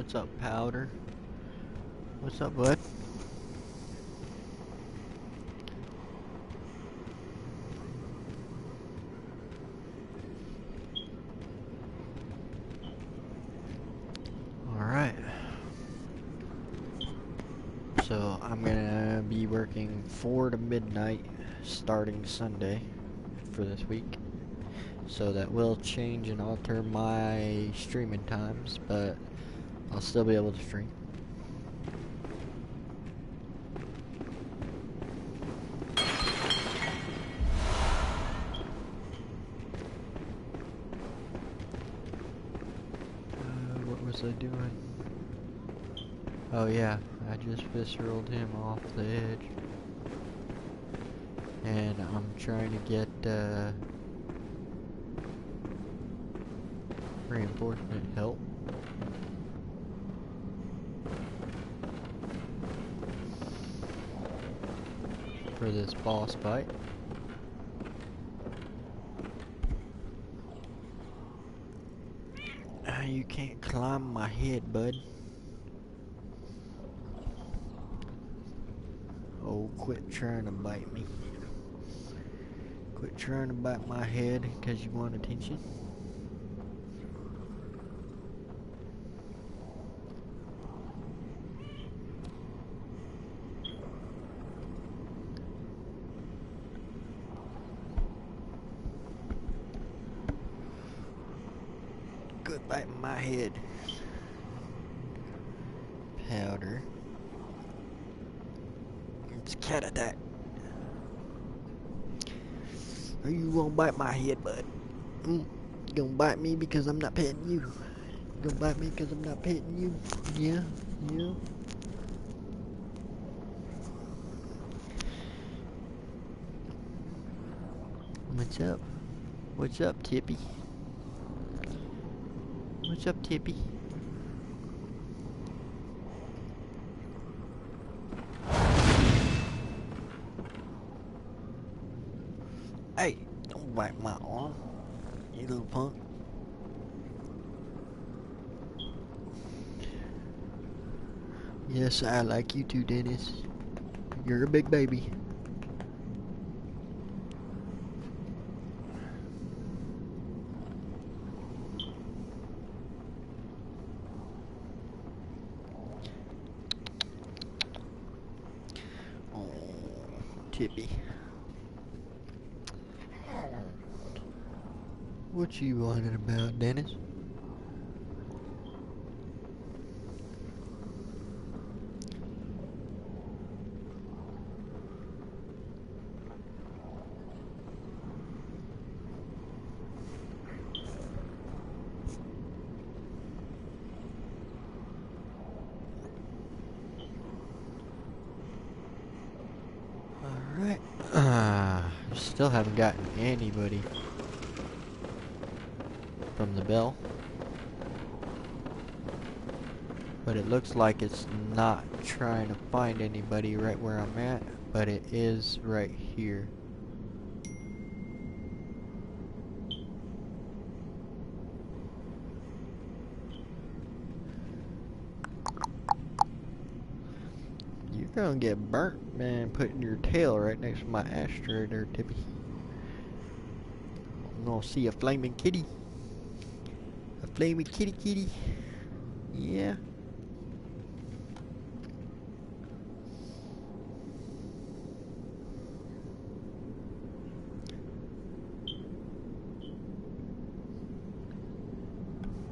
What's up, Powder? What's up, bud? Alright. So, I'm gonna be working 4 to midnight starting Sunday for this week. So that will change and alter my streaming times, but I'll still be able to stream. What was I doing? Oh yeah, I just visceraled him off the edge. And I'm trying to get reinforcement help. For this boss fight. You can't climb my head, bud. Oh, quit trying to bite me. Quit trying to bite my head because you want attention. Quit biting my head. Powder. It's a cat attack. Or you won't bite my head, bud. You gonna bite me because I'm not petting you. You gonna bite me because I'm not petting you. Yeah, yeah. What's up? What's up, Tippy? What's up, Tippy? Hey, don't bite my arm, you little punk. Yes, I like you too, Dennis. You're a big baby. Oh, Tippy. What you wanted about, Dennis? Alright. Still haven't gotten anybody from the bell. But it looks like it's not trying to find anybody right where I'm at, but it is right here. You're gonna get burnt, man, putting your tail right next to my ashtray there, Tippy. I'm gonna see a flaming kitty. A flaming kitty kitty. Yeah.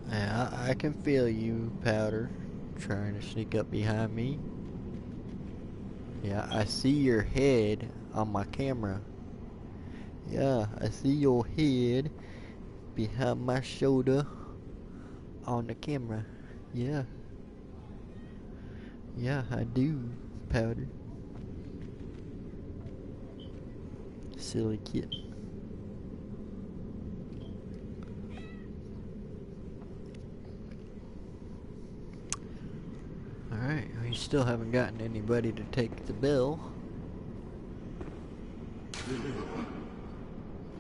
Yeah, I can feel you, Powder, trying to sneak up behind me. Yeah, I see your head on my camera. Yeah, I see your head behind my shoulder on the camera. Yeah. Yeah, I do, Powder. Silly kid. Alright, we still haven't gotten anybody to take the bill.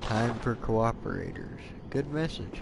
Time for cooperators. Good message.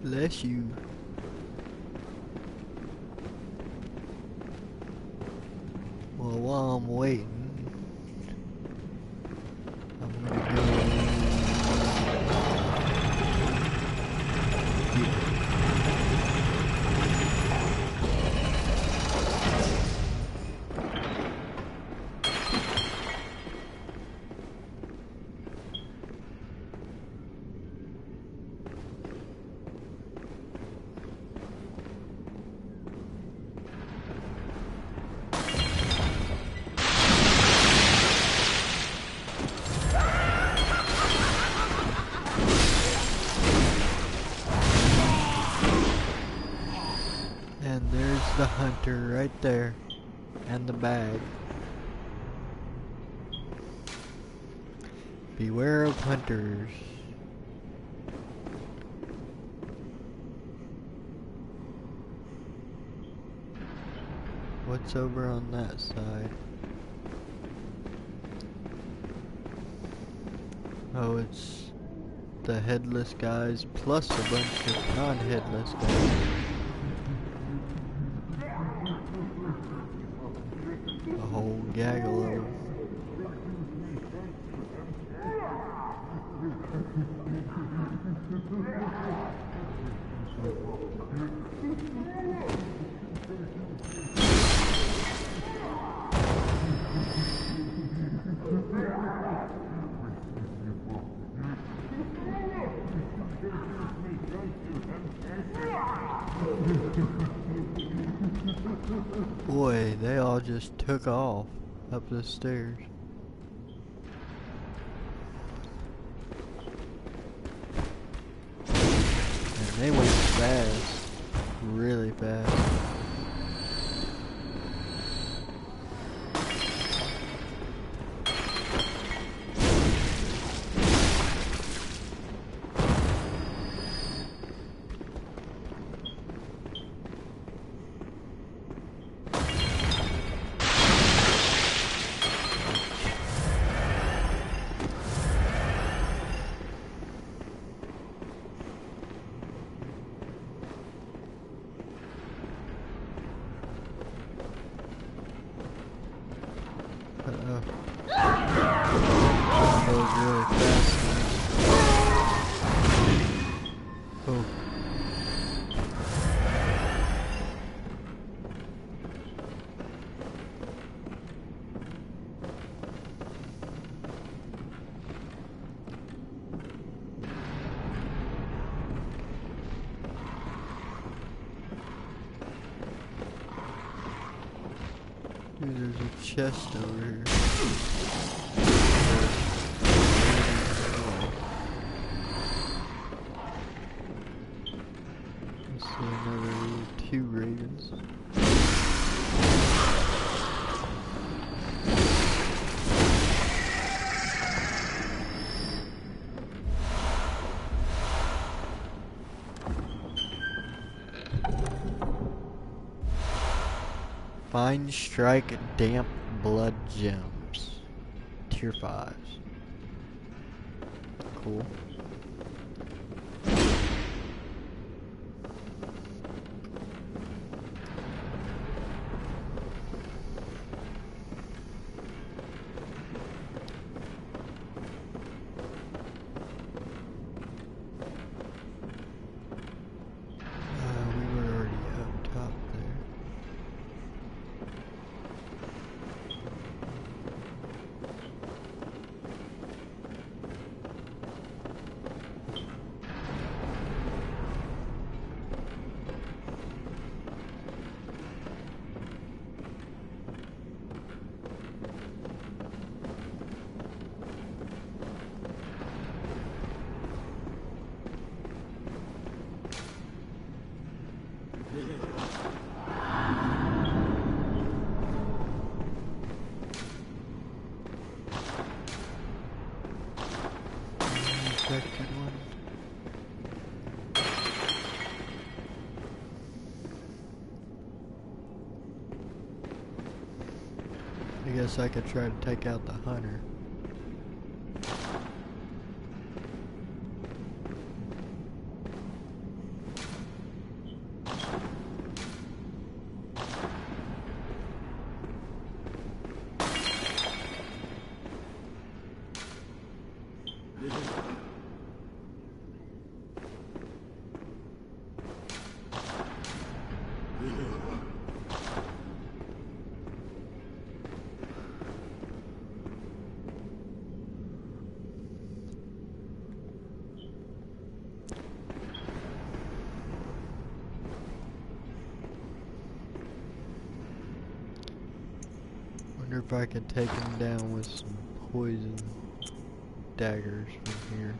Bless you. Well, while I'm waiting, I'm gonna go. And there's the hunter right there. And the bag. Beware of hunters. What's over on that side? Oh, it's the headless guys plus a bunch of non-headless guys. A whole gaggle of them. Boy, they all just took off up the stairs. And they went fast. Really fast. Dude, there's a chest over here. I see another 2 ravens. Fine strike damp blood gems. Tier 5s. Cool. We were already up top there. Infected one. I guess I could try to take out the hunter. Wonder if I can take him down with some poison daggers from here.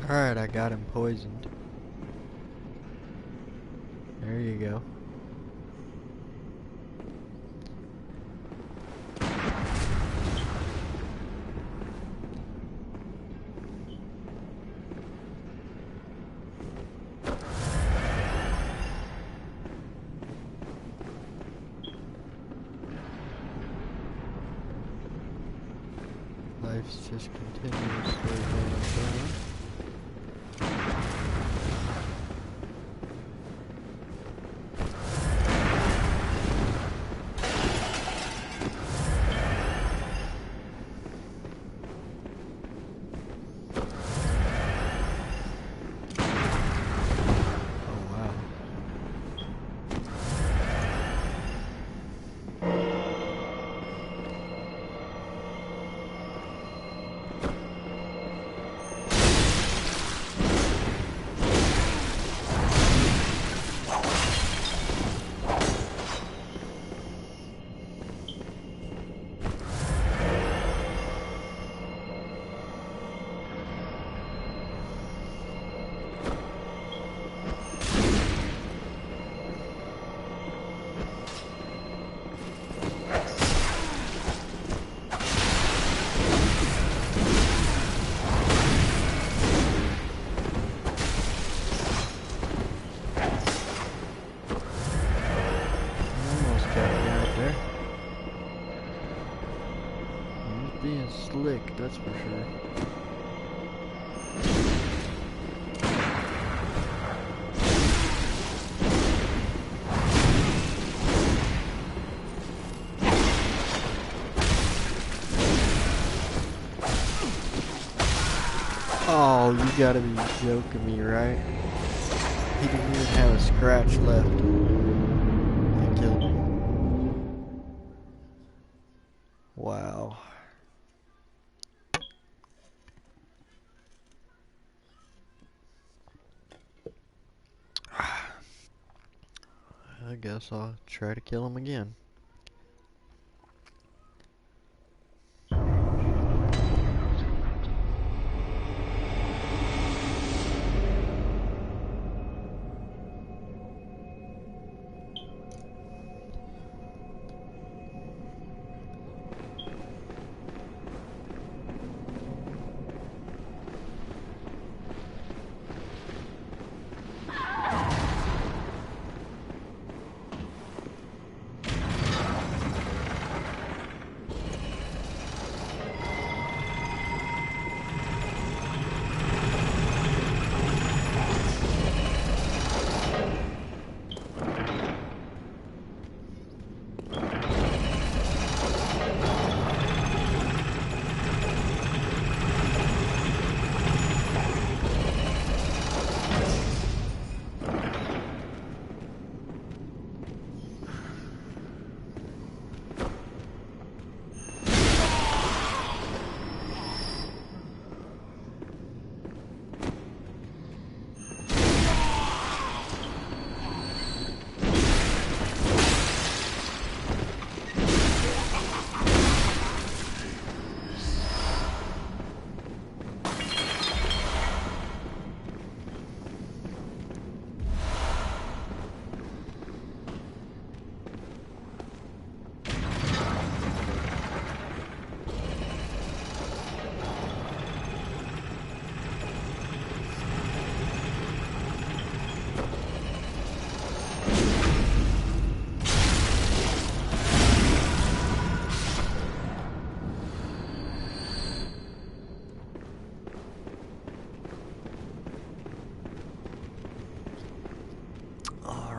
Alright, I got him poisoned. There you go. Life's just continuously going down. Being slick, that's for sure. Oh, you gotta be joking me, right? He didn't even have a scratch left. He killed me. Wow. I guess I'll try to kill him again.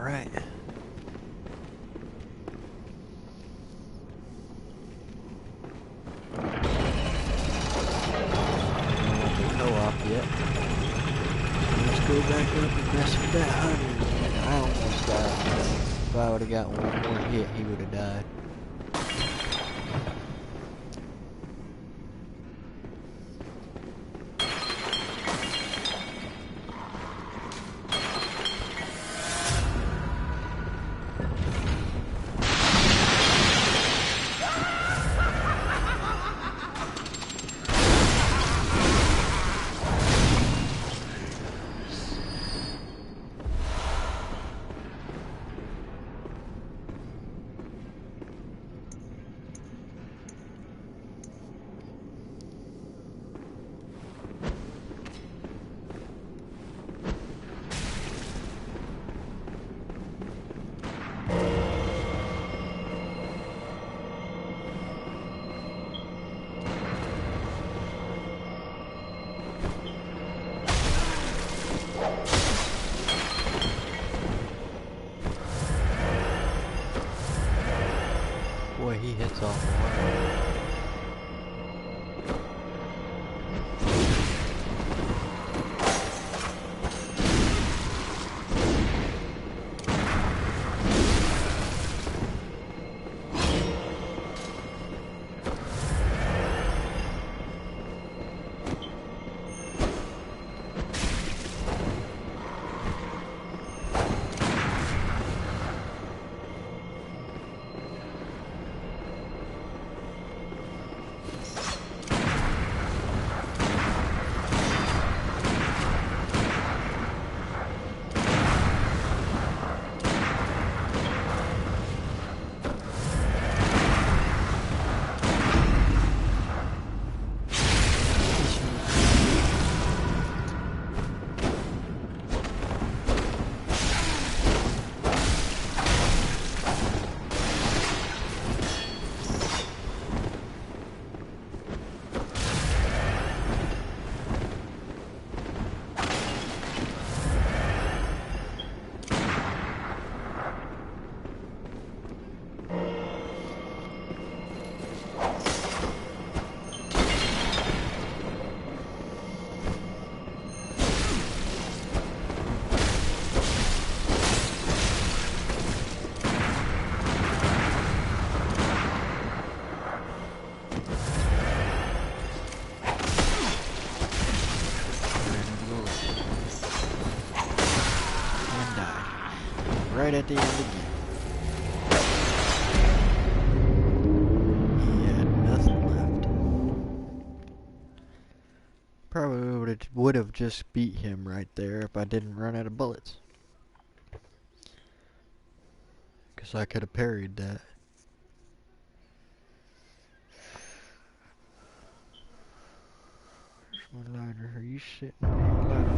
Alright. Co-op yet. So let's go back up and mess with that hunter. Man, I almost died. If I would have got one more hit, he would have died. Boy, he hits off hard. Right at the end again. He had nothing left. Probably would have just beat him right there if I didn't run out of bullets. Because I could have parried that. Where's my lighter? Are you sitting on your lighter?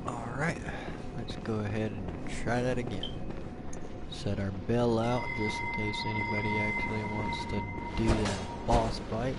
Alright, let's go ahead and try that again. Set our bell out just in case anybody actually wants to do that boss fight.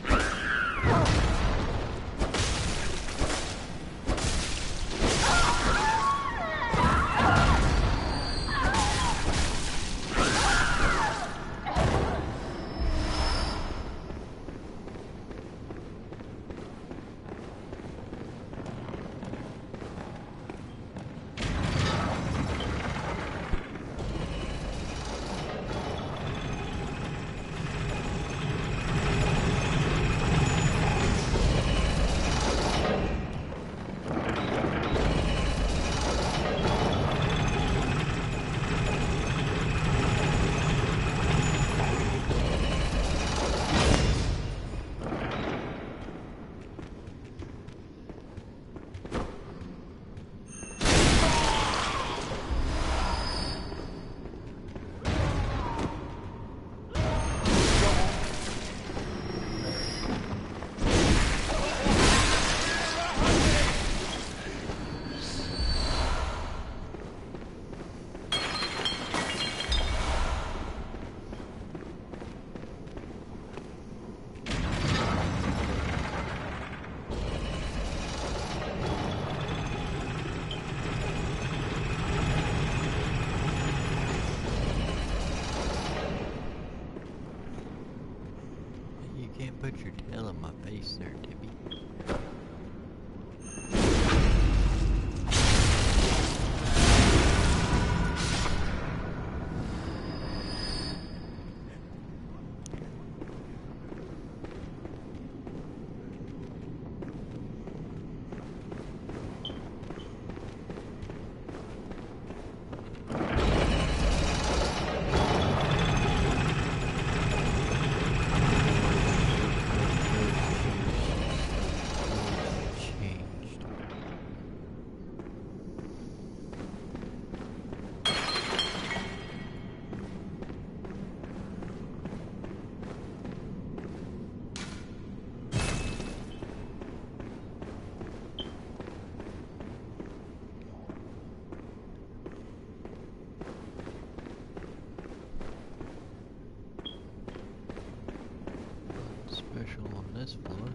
put your tail in my face there, Tibby. Special on this floor.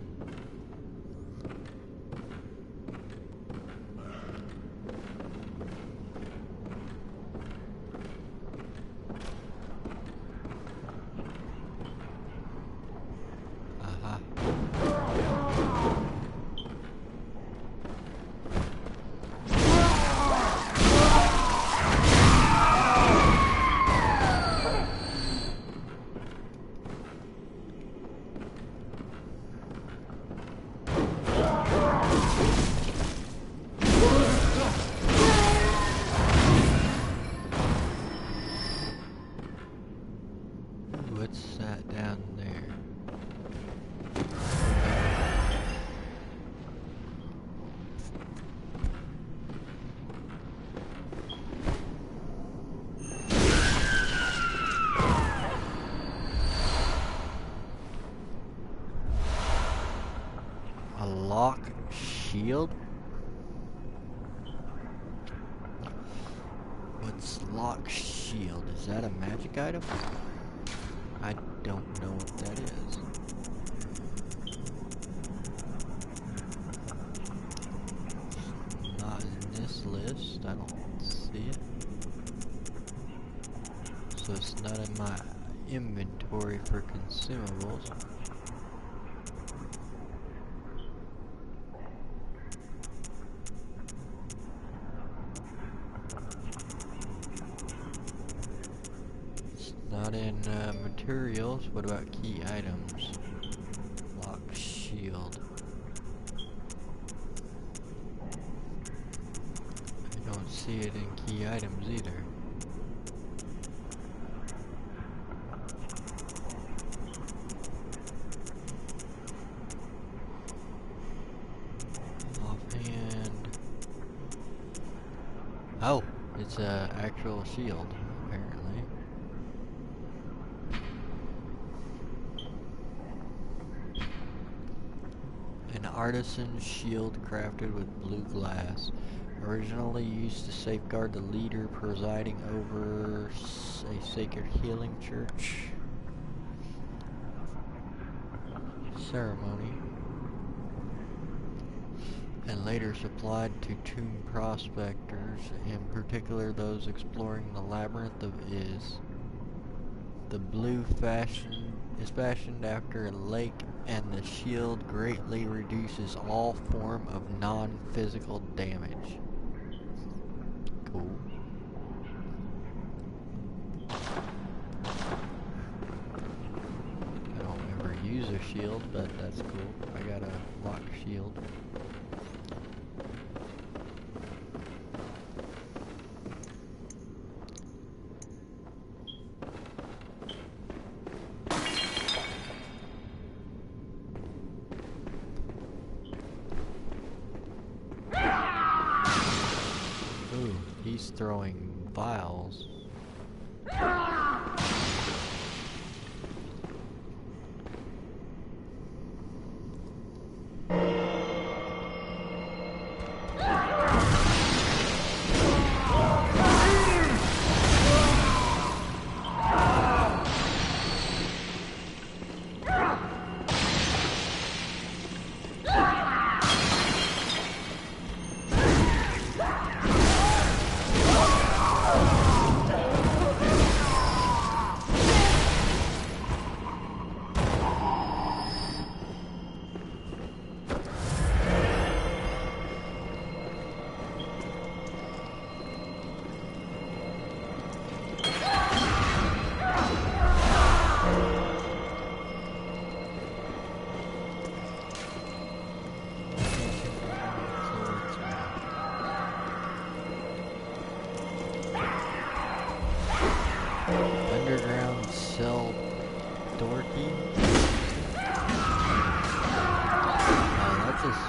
Aha. What's that down there? A lock shield? What's lock shield? Is that a magic item? I don't know what that is. Not in this list. I don't see it. So it's not in my inventory for consumables. Not in materials. What about key items? Lock shield. I don't see it in key items either. Offhand. Oh, it's a actual shield, apparently. An artisan shield crafted with blue glass, originally used to safeguard the leader presiding over a sacred healing church ceremony, and later supplied to tomb prospectors, in particular those exploring the labyrinth of Is. The blue is fashioned after a lake, and the shield greatly reduces all form of non-physical damage. Cool. I don't ever use a shield, but that's cool. I got a lock shield. He's throwing vials.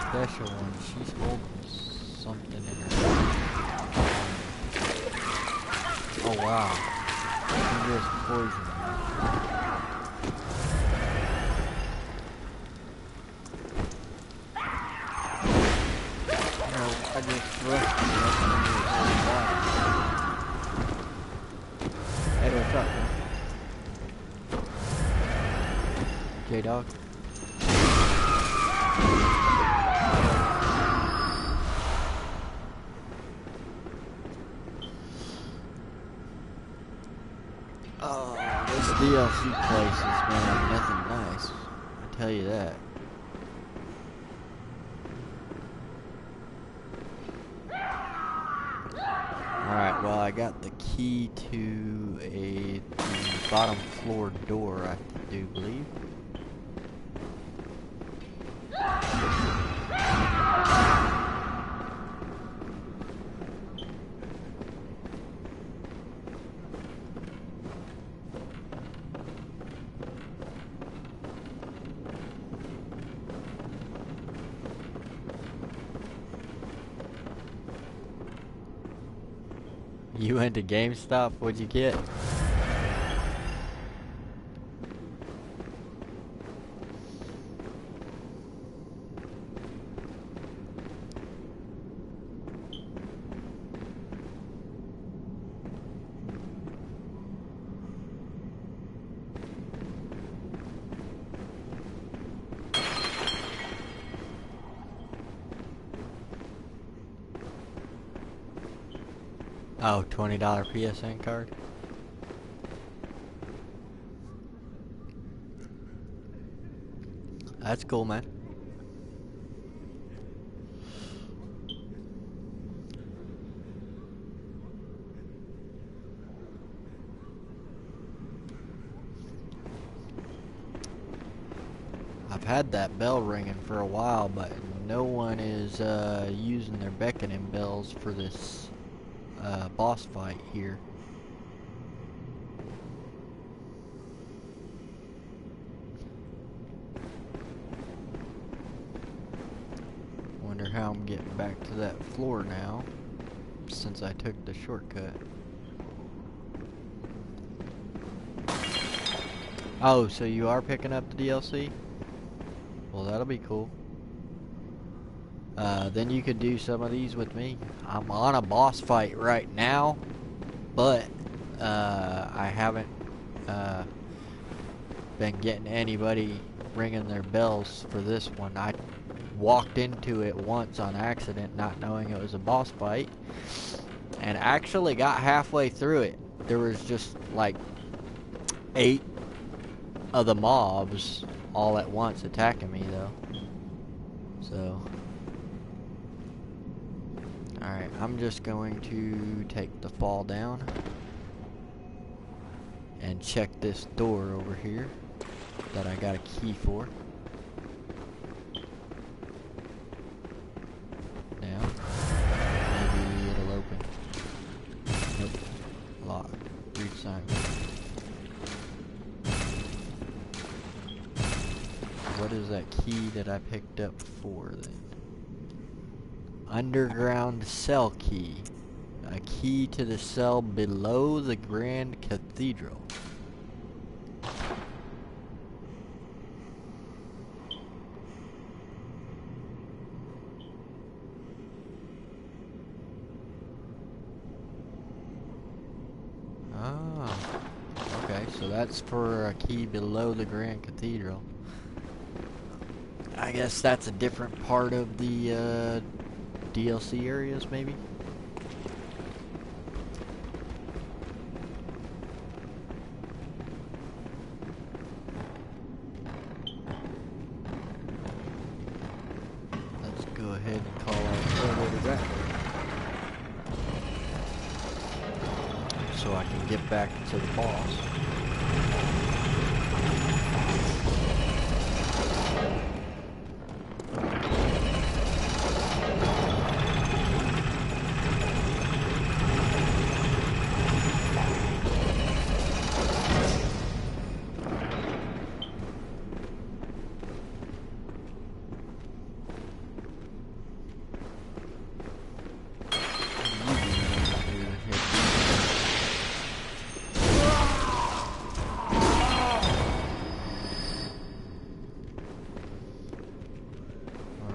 special one. She's holding something in her. Oh wow. She just poisoned me. No, I just thrust her up into his whole body. Hey, what's up, man? J-Dog? Oh, this DLC place is, man, nothing nice. I tell you that. Alright, well, I got the key to the bottom floor door, I do believe. You went to GameStop? What'd you get? Oh, $20 PSN card? That's cool, man. I've had that bell ringing for a while, but no one is using their beckoning bells for this boss fight here. Wonder how I'm getting back to that floor now, since I took the shortcut. Oh, so you are picking up the DLC? Well, that'll be cool. Then you could do some of these with me. I'm on a boss fight right now, but I haven't been getting anybody ringing their bells for this one. I walked into it once on accident, not knowing it was a boss fight, and actually got halfway through it. There was just like 8 of the mobs all at once attacking me though. So alright, I'm just going to take the fall down and check this door over here that I got a key for. Now, maybe it'll open. Nope. Locked. Read sign. What is that key that I picked up for then? Underground cell key. A key to the cell below the Grand Cathedral. Ah, okay, so that's for a key below the Grand Cathedral. I guess that's a different part of the DLC areas, maybe? Let's go ahead and call our elevator back, so I can get back to the boss.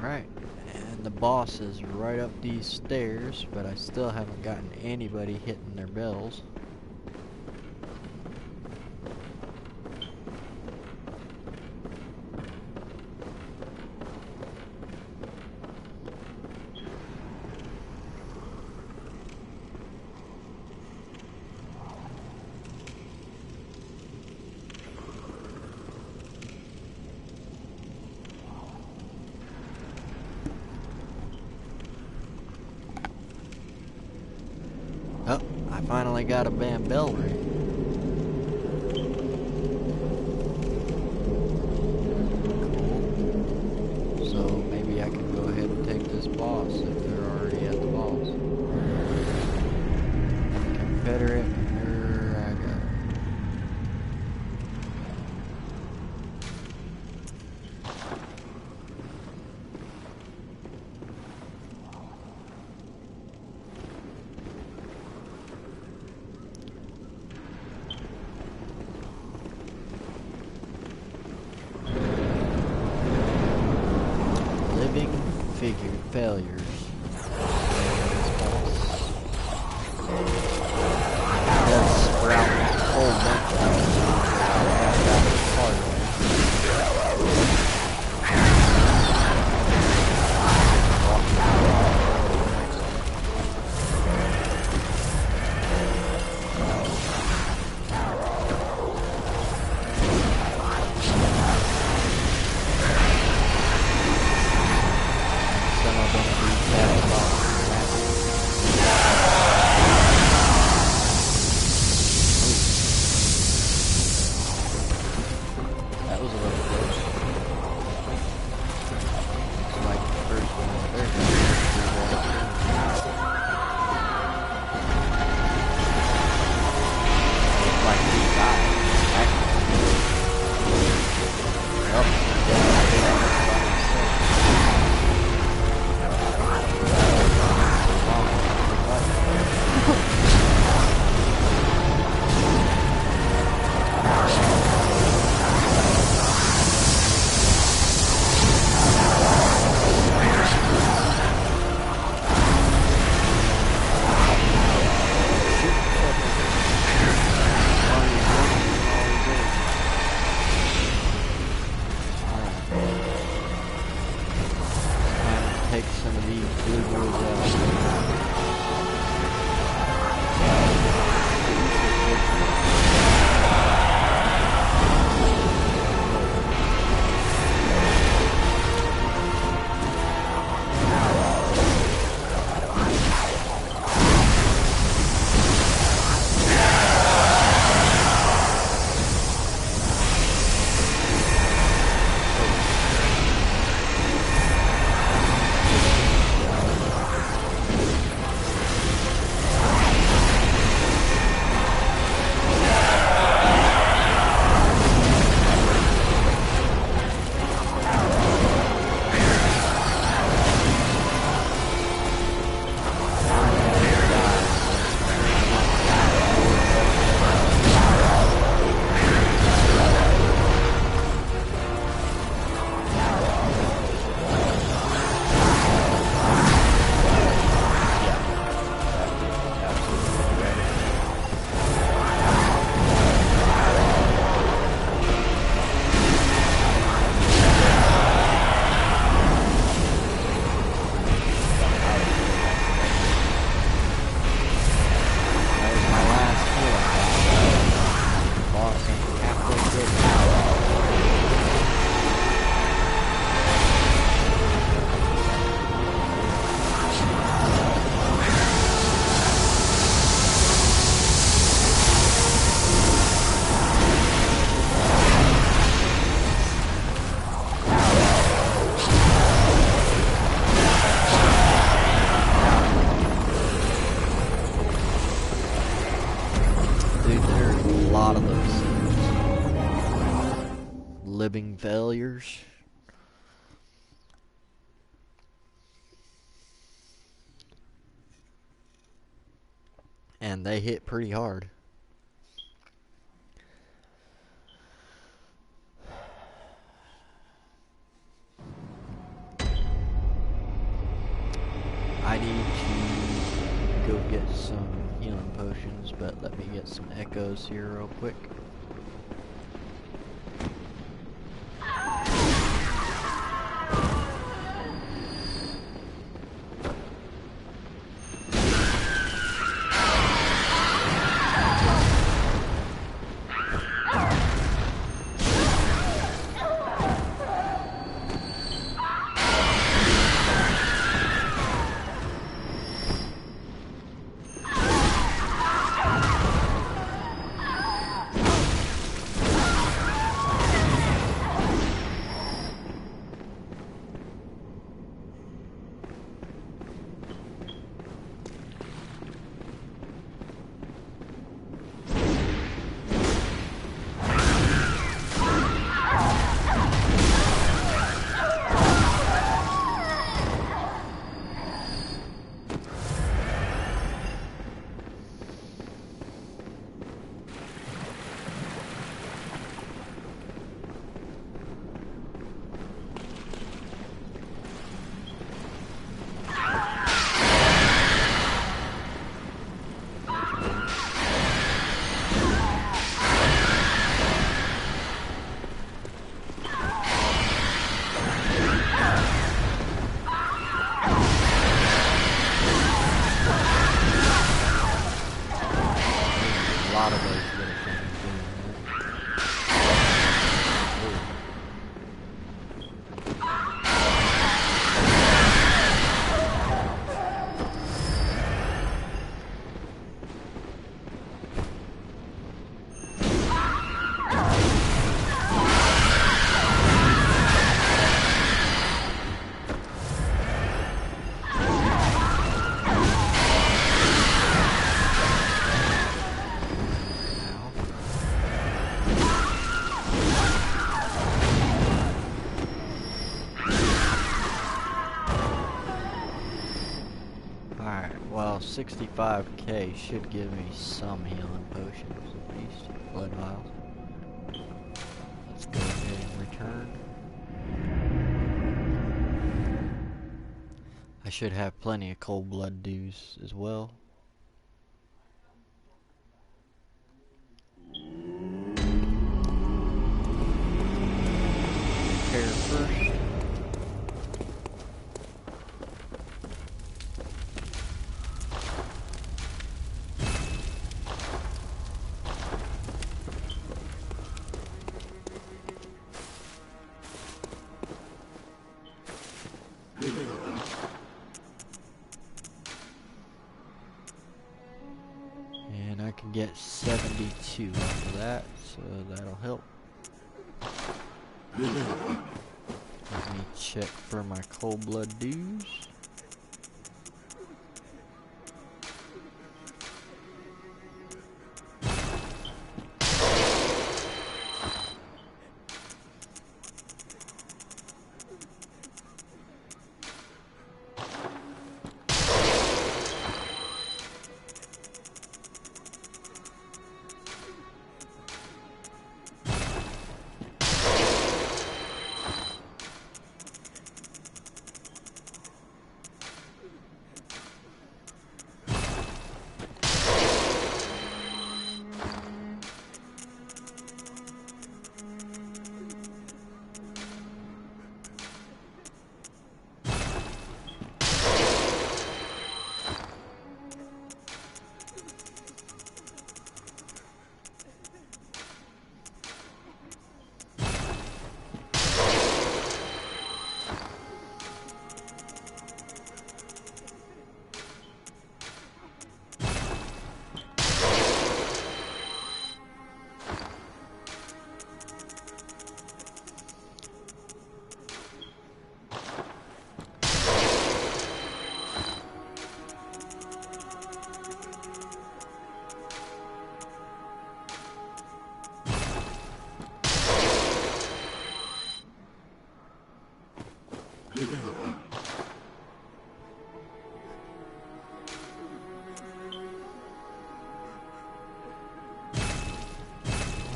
Alright, and the boss is right up these stairs, but I still haven't gotten anybody hitting their bells. Oh, I finally got a bell ring. Cool. So maybe I can go ahead and take this boss if they're already at the boss. Confederate, here I go. Failures. Does sprout a whole bunch of take some of these blue boys out. Living failures. And they hit pretty hard. need to go get some healing potions, but let me get some echoes here real quick. Well, 65k should give me some healing potions at least. Blood vials. Let's go ahead and return. I should have plenty of cold blood dues as well. Repair first. And I can get 72 off of that, so that'll help. Let me check for my cold blood dues.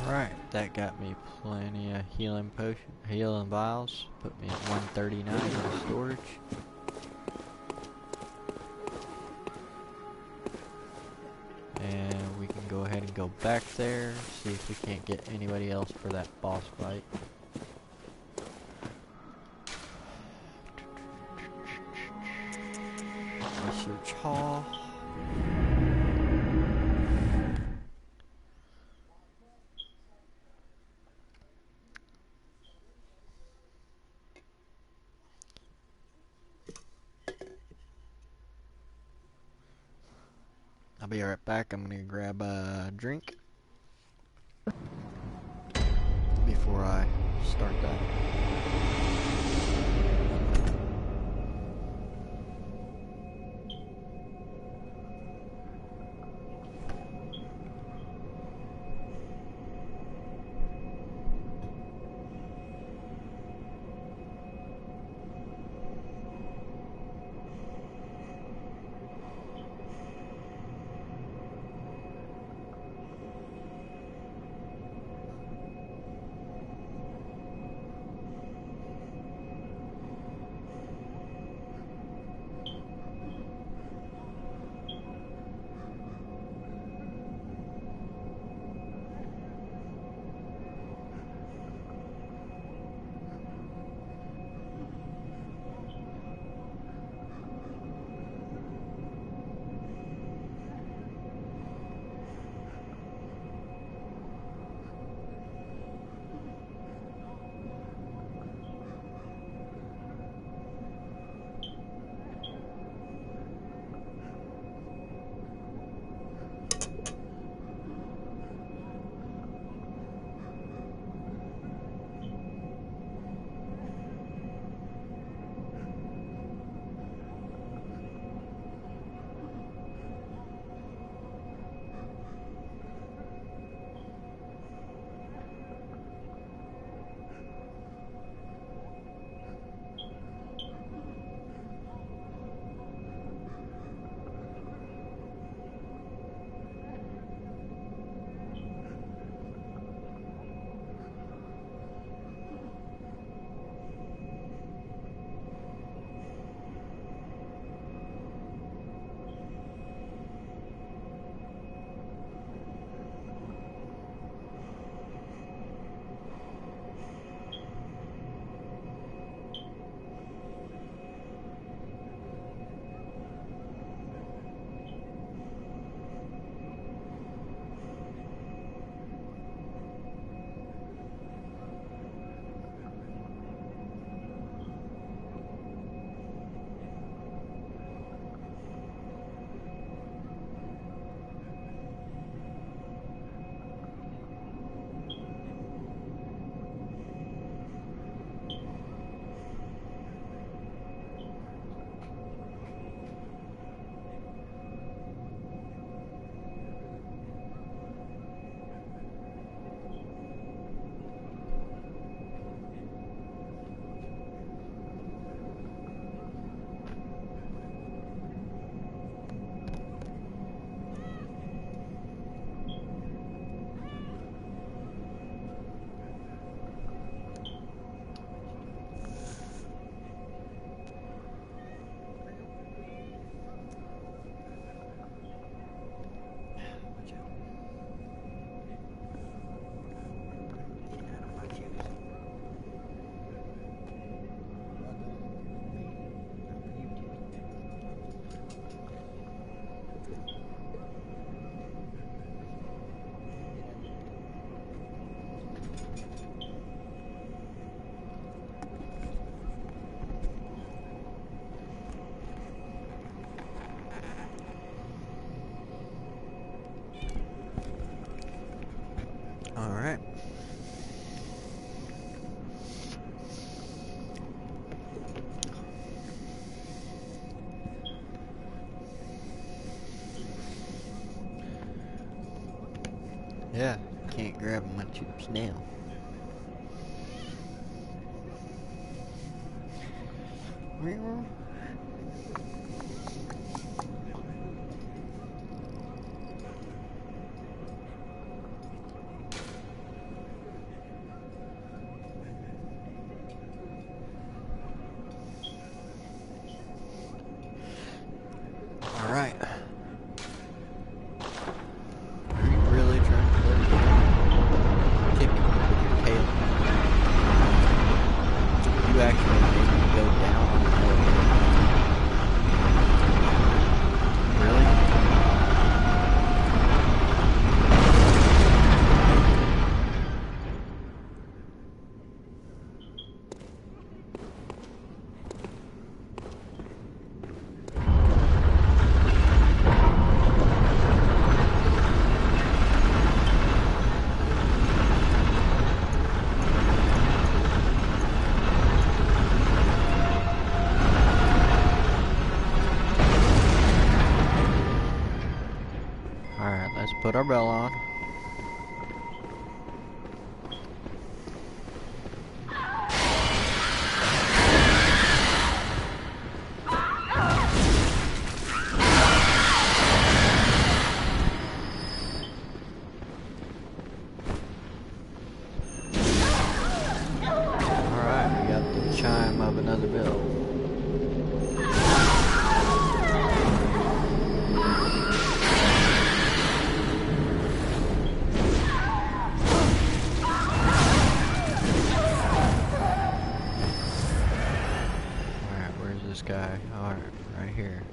Alright, that got me plenty of healing vials. Put me at 139 in storage. go back there, see if we can't get anybody else for that boss fight. Research hall. I'll be right back. I'm gonna grab a drink before I start that. Alright. Yeah, can't grab my chips now. Alright. Are you really trying put our bell on. Alright, we got the chime of another bell. This guy, alright, right here.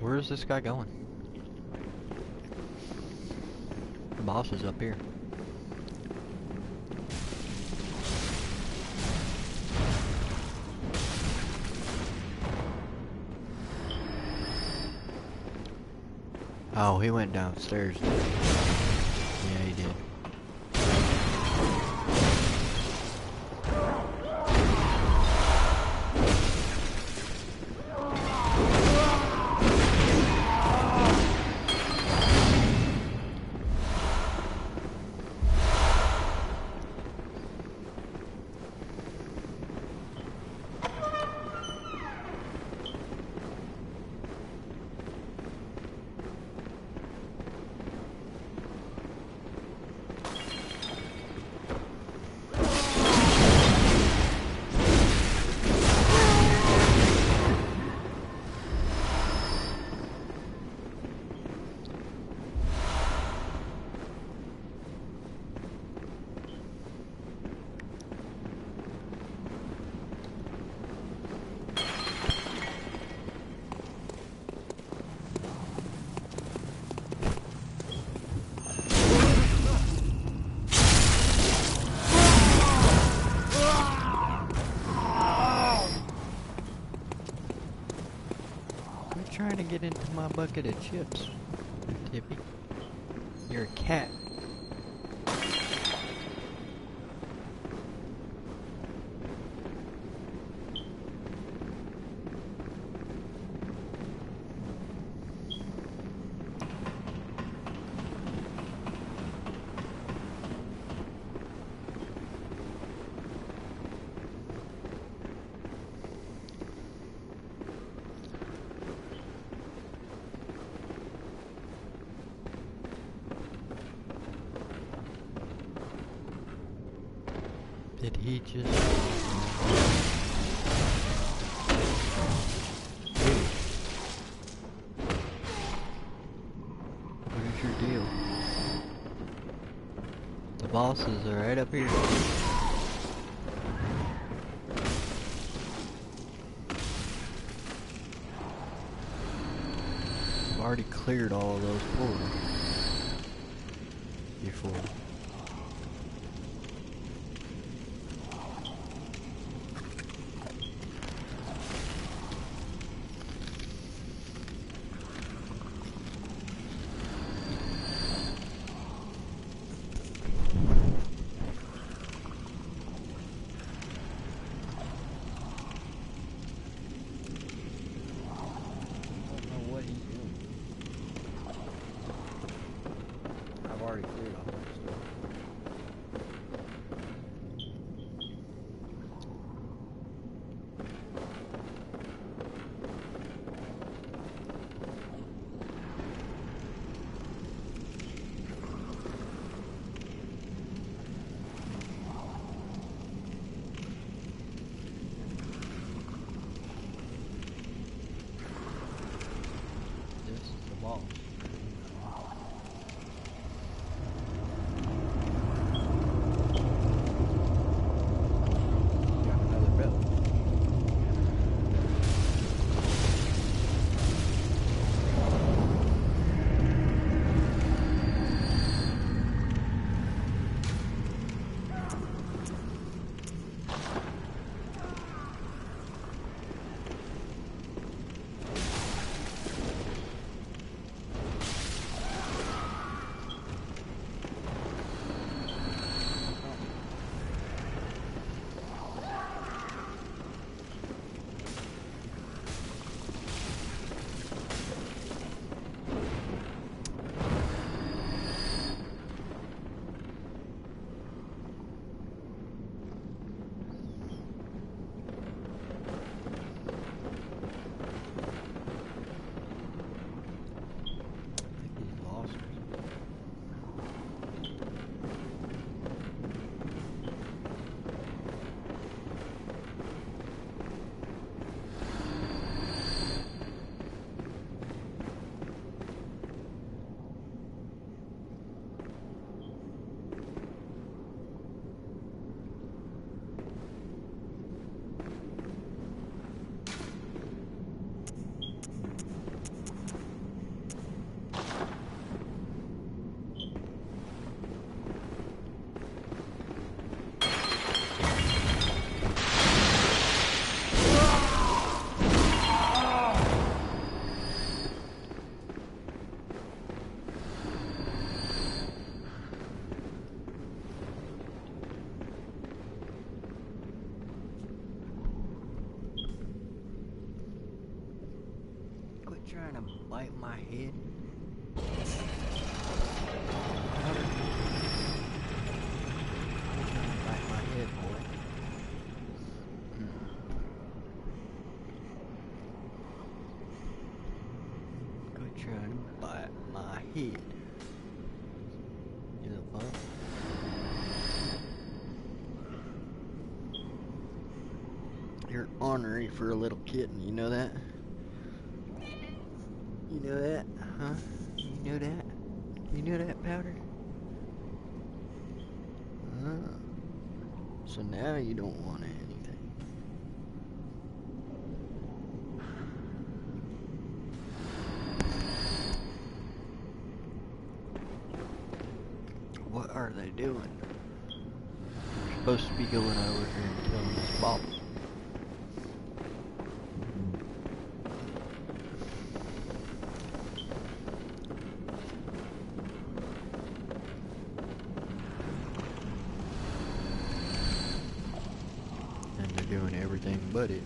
Where's this guy going? The boss is up here. Oh, he went downstairs. Yeah, he did. Trying to get into my bucket of chips, Tippy. You're a cat. Did he just... Hey. What is your deal? The bosses are right up here. I've already cleared all of those portals. before. Already cleared all that stuff. This is the boss. Trying to bite my head. Bite my head, boy. Quit trying to bite my head. You know what? You're ornery for a little kitten, you know that? You know that, huh? You know that? You know that, Powder? So now you don't want anything. What are they doing? They're supposed to be going over here and killing this boss. Doing everything but it.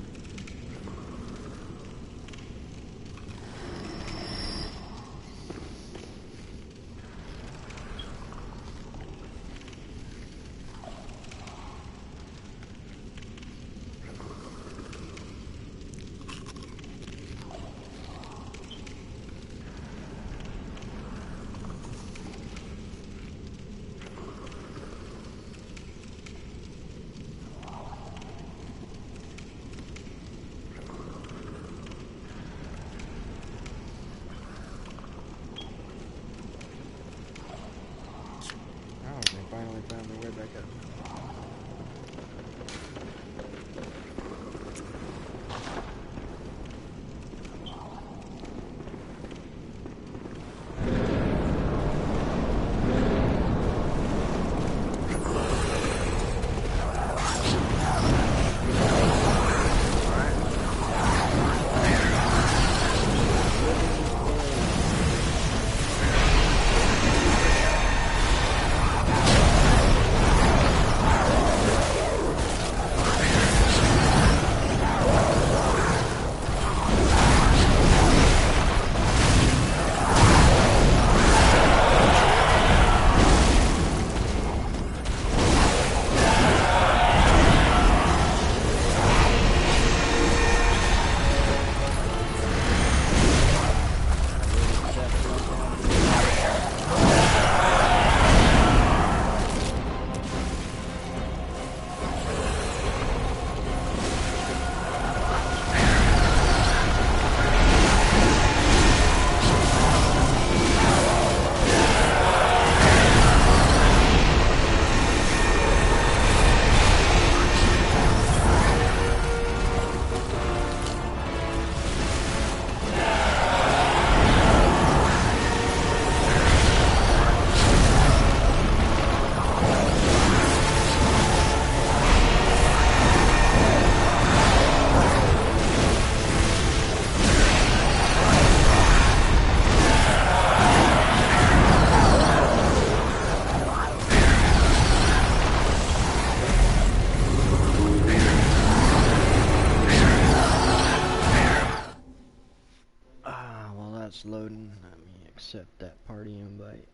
it's loading. Let me accept that party invite.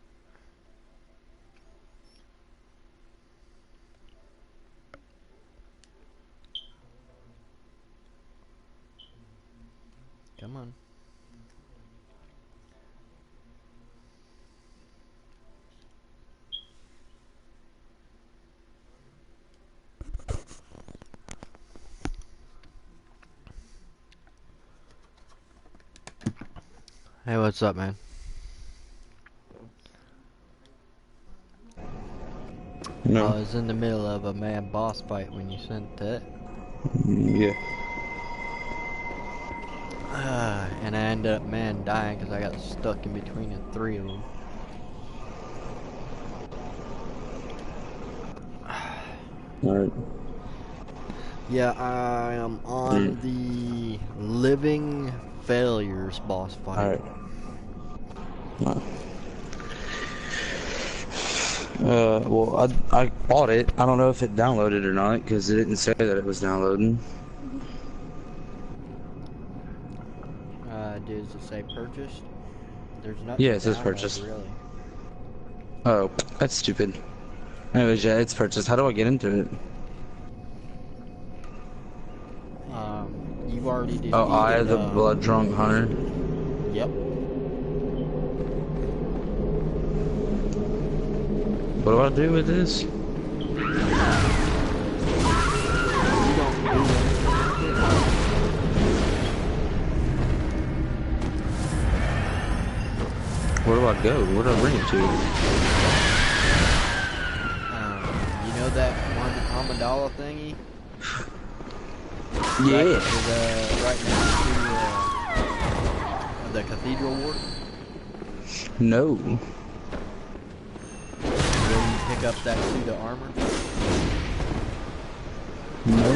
Come on. Hey, what's up, man? No. I was in the middle of a mad boss fight when you sent that. Yeah. And I ended up, man, dying because I got stuck in between the three of them. Alright. Yeah, I am on the Living Failures boss fight. Alright. Well, I bought it. I don't know if it downloaded or not, because it didn't say that it was downloading. Does it say purchased? There's nothing. Yeah, it says download, purchased. really. Oh, that's stupid. Anyways, yeah, it's purchased. How do I get into it? You've already defeated. Oh, I, the blood drunk hunter. Yep. What do I do with this? Where do I go? Where do I bring it to? You know that one Amidala thingy? Yeah. Right next to the cathedral ward? No. Where you pick up that suit of armor? No.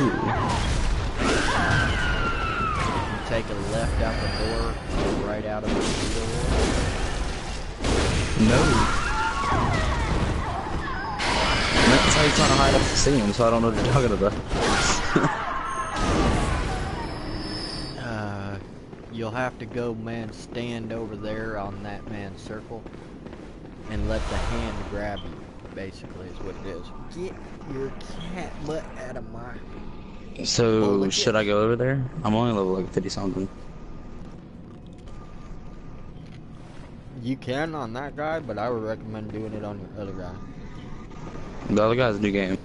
You take a left out the door, and right out of the cathedral ward? No. That's how you're trying to hide up the scene, so I don't know what you're talking about. You'll have to go, man, stand over there on that man's circle and let the hand grab you, basically, is what it is. Get your cat butt out of my... So, should I go over there? I'm only level like 50 something. You can on that guy, but I would recommend doing it on your other guy. The other guy's a new game.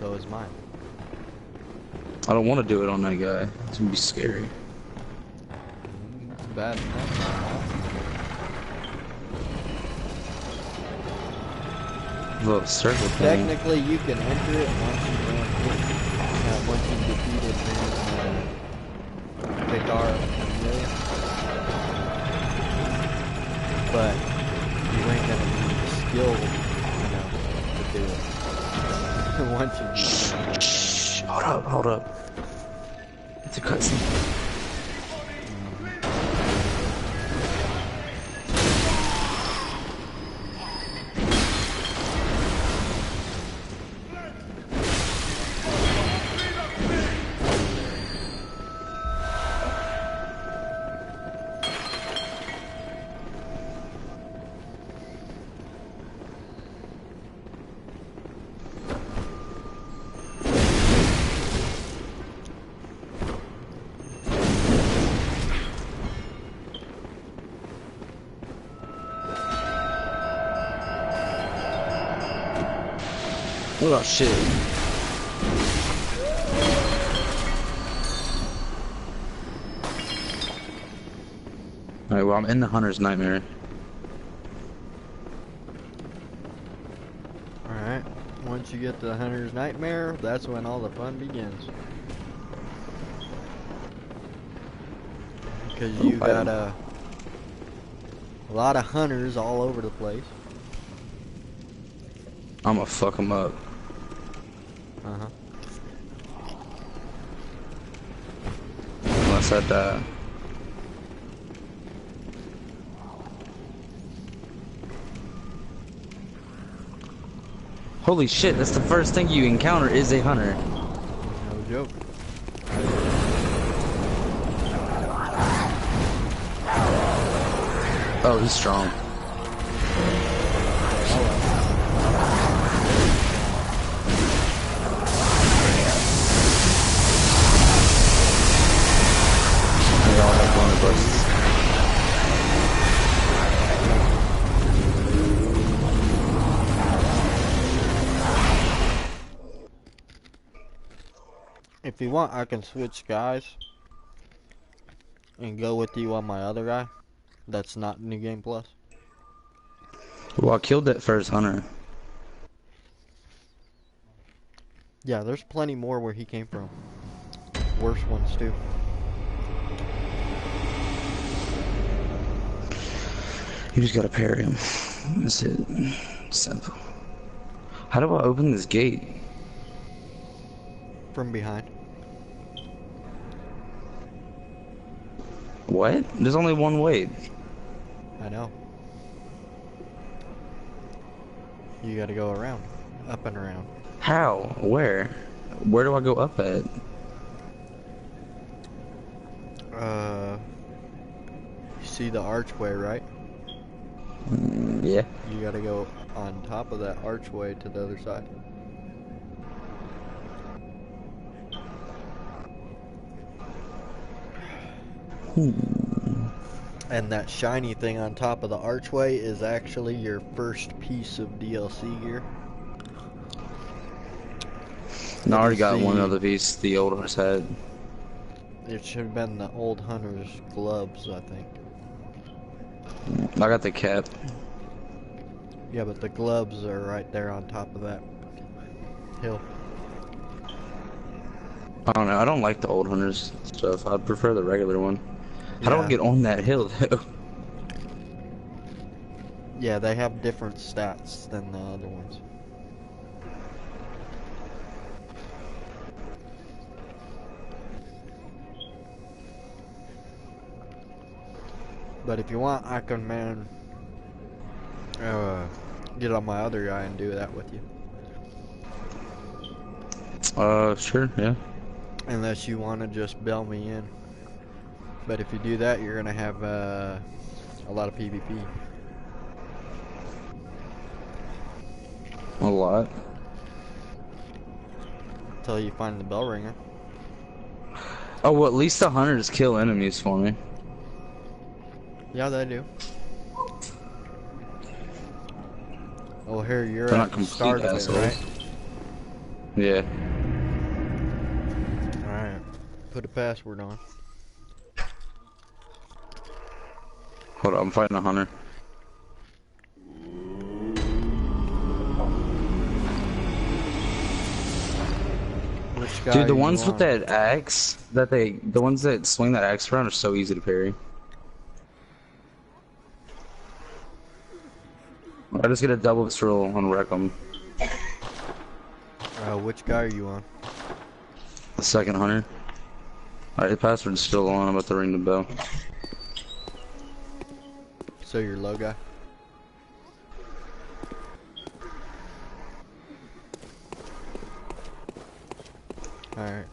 So is mine. I don't want to do it on that guy. It's gonna be scary. It's bad enough. Little circle thing. Technically, you can enter it once you defeated Vicar Amelia. But you ain't gonna need the skill, to do it. Once you beat it. Hold up. It's a cutscene. Oh shit. Alright, well I'm in the Hunter's Nightmare. Alright, once you get to the Hunter's Nightmare, that's when all the fun begins. Because you got a lot of hunters all over the place. I'ma fuck them up. Uh-huh. Unless I die. Holy shit, that's the first thing you encounter is a hunter. No joke. Oh, he's strong. They all have blunderbusses. If you want, I can switch guys and go with you on my other guy. That's not New Game Plus. Well, I killed that first hunter. Yeah, there's plenty more where he came from. Worse ones too. You just gotta parry him. That's it. Simple. How do I open this gate? From behind. What? There's only one way. I know. You gotta go around. Up and around. How? Where? Where do I go up at? You see the archway, right? Yeah. You gotta go on top of that archway to the other side. And that shiny thing on top of the archway is actually your first piece of DLC gear. No, I already got one other piece, the old horse had. It should have been the old hunter's gloves, I think. I got the cap. Yeah, but the gloves are right there on top of that hill. I don't know, I don't like the old hunters stuff. I'd prefer the regular one. How do I get on that hill, though? Yeah, they have different stats than the other ones. But if you want, I can, get on my other guy and do that with you. Sure, yeah. Unless you want to just bail me in. But if you do that, you're going to have, a lot of PvP. A lot. Until you find the bell ringer. Oh, well, at least the hunters kill enemies for me. Yeah, they do. Oh, here, you're They're at not the start of it, assholes. right? Yeah. Alright. Put a password on. Hold on, I'm fighting a hunter. Which guy Dude, the you ones with want? that axe, the ones that swing that axe around are so easy to parry. I just get a double throw and wreck them. Which guy are you on? The second hunter. Alright, the password's still on. I'm about to ring the bell. So you're low guy? Alright.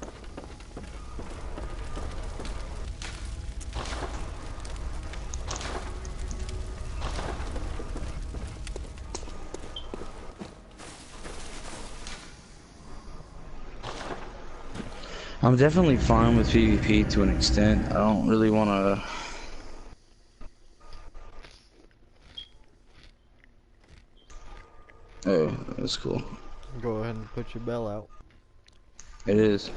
I'm definitely fine with PvP to an extent. I don't really want to... Oh, that's cool. Go ahead and put your bell out. It is.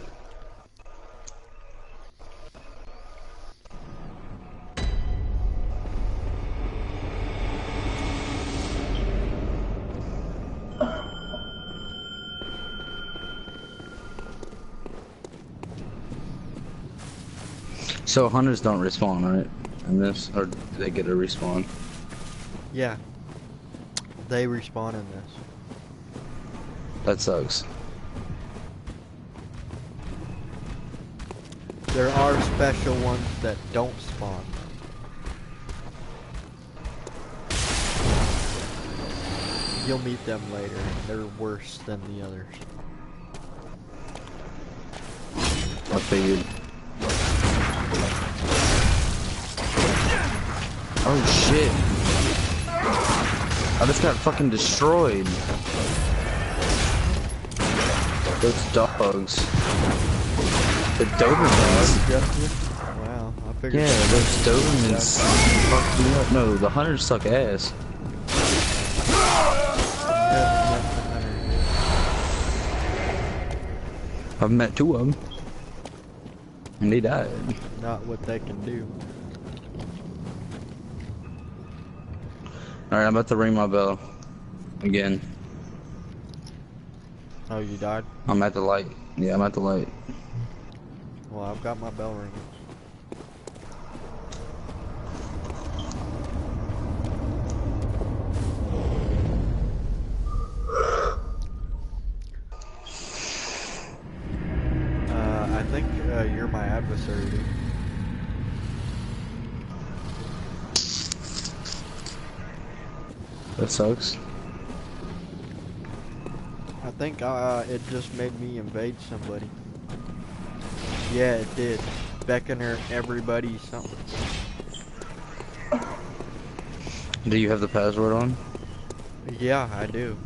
So hunters don't respawn, right? In this, or do they get a respawn? Yeah. They respawn in this. That sucks. There are special ones that don't spawn. You'll meet them later, and they're worse than the others. I figured. Oh shit. I just got fucking destroyed. Those dogs. The Dobermans. Wow, I figured. Yeah, those Dobermans fucked me up. No, the hunters suck ass. I've met 2 of them. And they died. Not what they can do. Alright, I'm about to ring my bell. Again. Oh, you died? I'm at the light. Yeah, I'm at the light. Well, I've got my bell ringing. I think you're my adversary, dude. That sucks. I think it just made me invade somebody. Yeah, it did. Beckoner everybody something. Do you have the password on? Yeah, I do.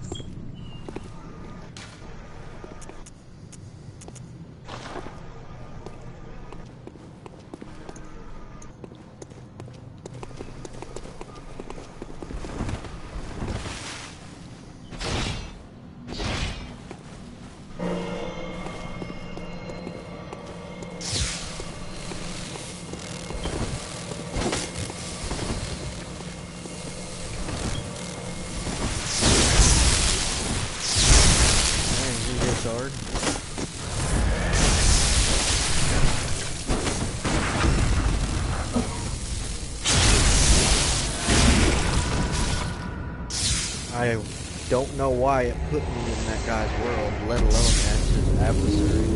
Hard. I don't know why it put me in that guy's world, let alone as his adversary.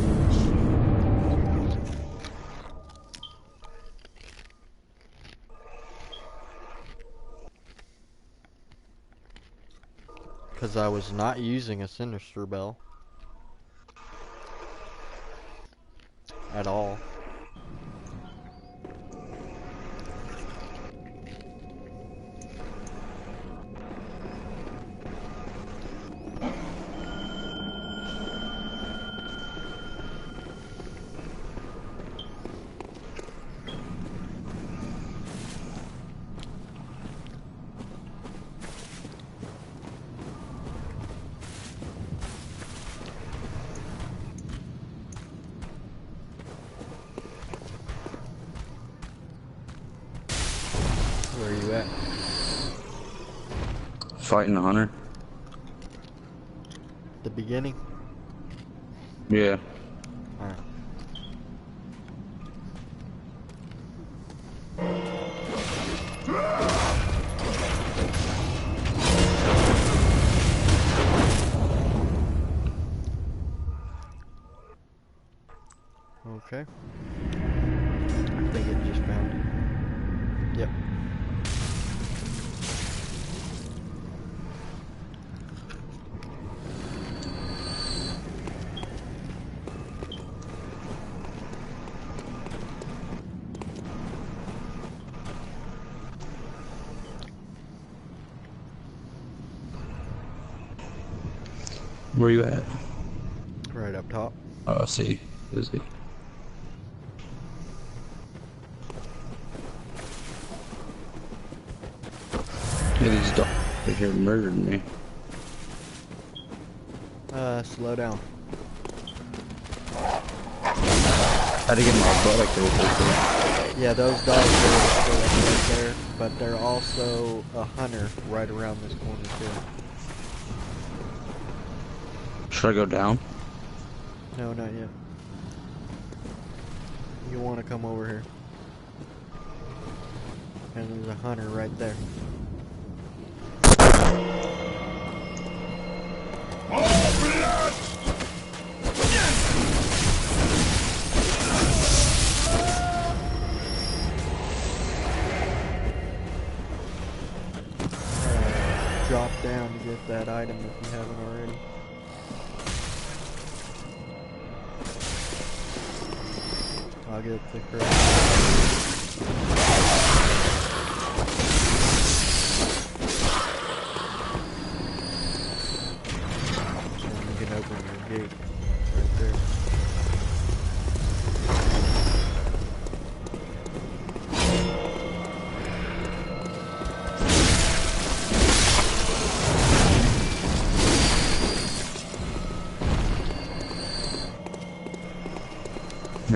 Because I was not using a Sinister Bell. At all. Where are you at? Fighting the hunter. The beginning? Yeah. Alright. Okay. I think it just found you. Yep. Where you at? Right up top. Oh, I see. Is he? Yeah, these dogs are here murdering me. Slow down. Had to get my butt up there. Yeah, those dogs are still up right there, but they're also a hunter right around this corner too. Should I go down? No, not yet. You want to come over here. And there's a hunter right there. Drop down to get that item if you haven't already. I'll get the correct.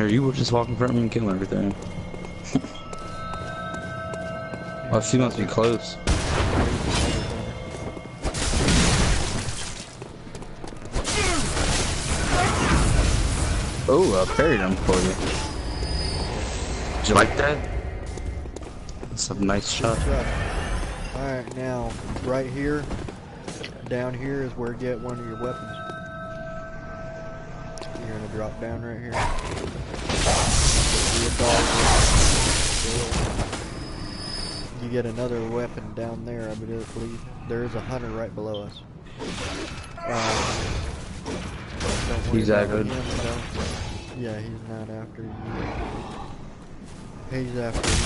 Or you were just walking in front of me and killing everything. Oh, she must be close. Oh, I parried him for you. Did you like that? That's a nice shot. Alright, now, right here, down here is where you get one of your weapons. You're gonna drop down right here. You get another weapon down there, I believe. There is a hunter right below us. Don't worry He's that about good? him, yeah, he's not after you. He's after you.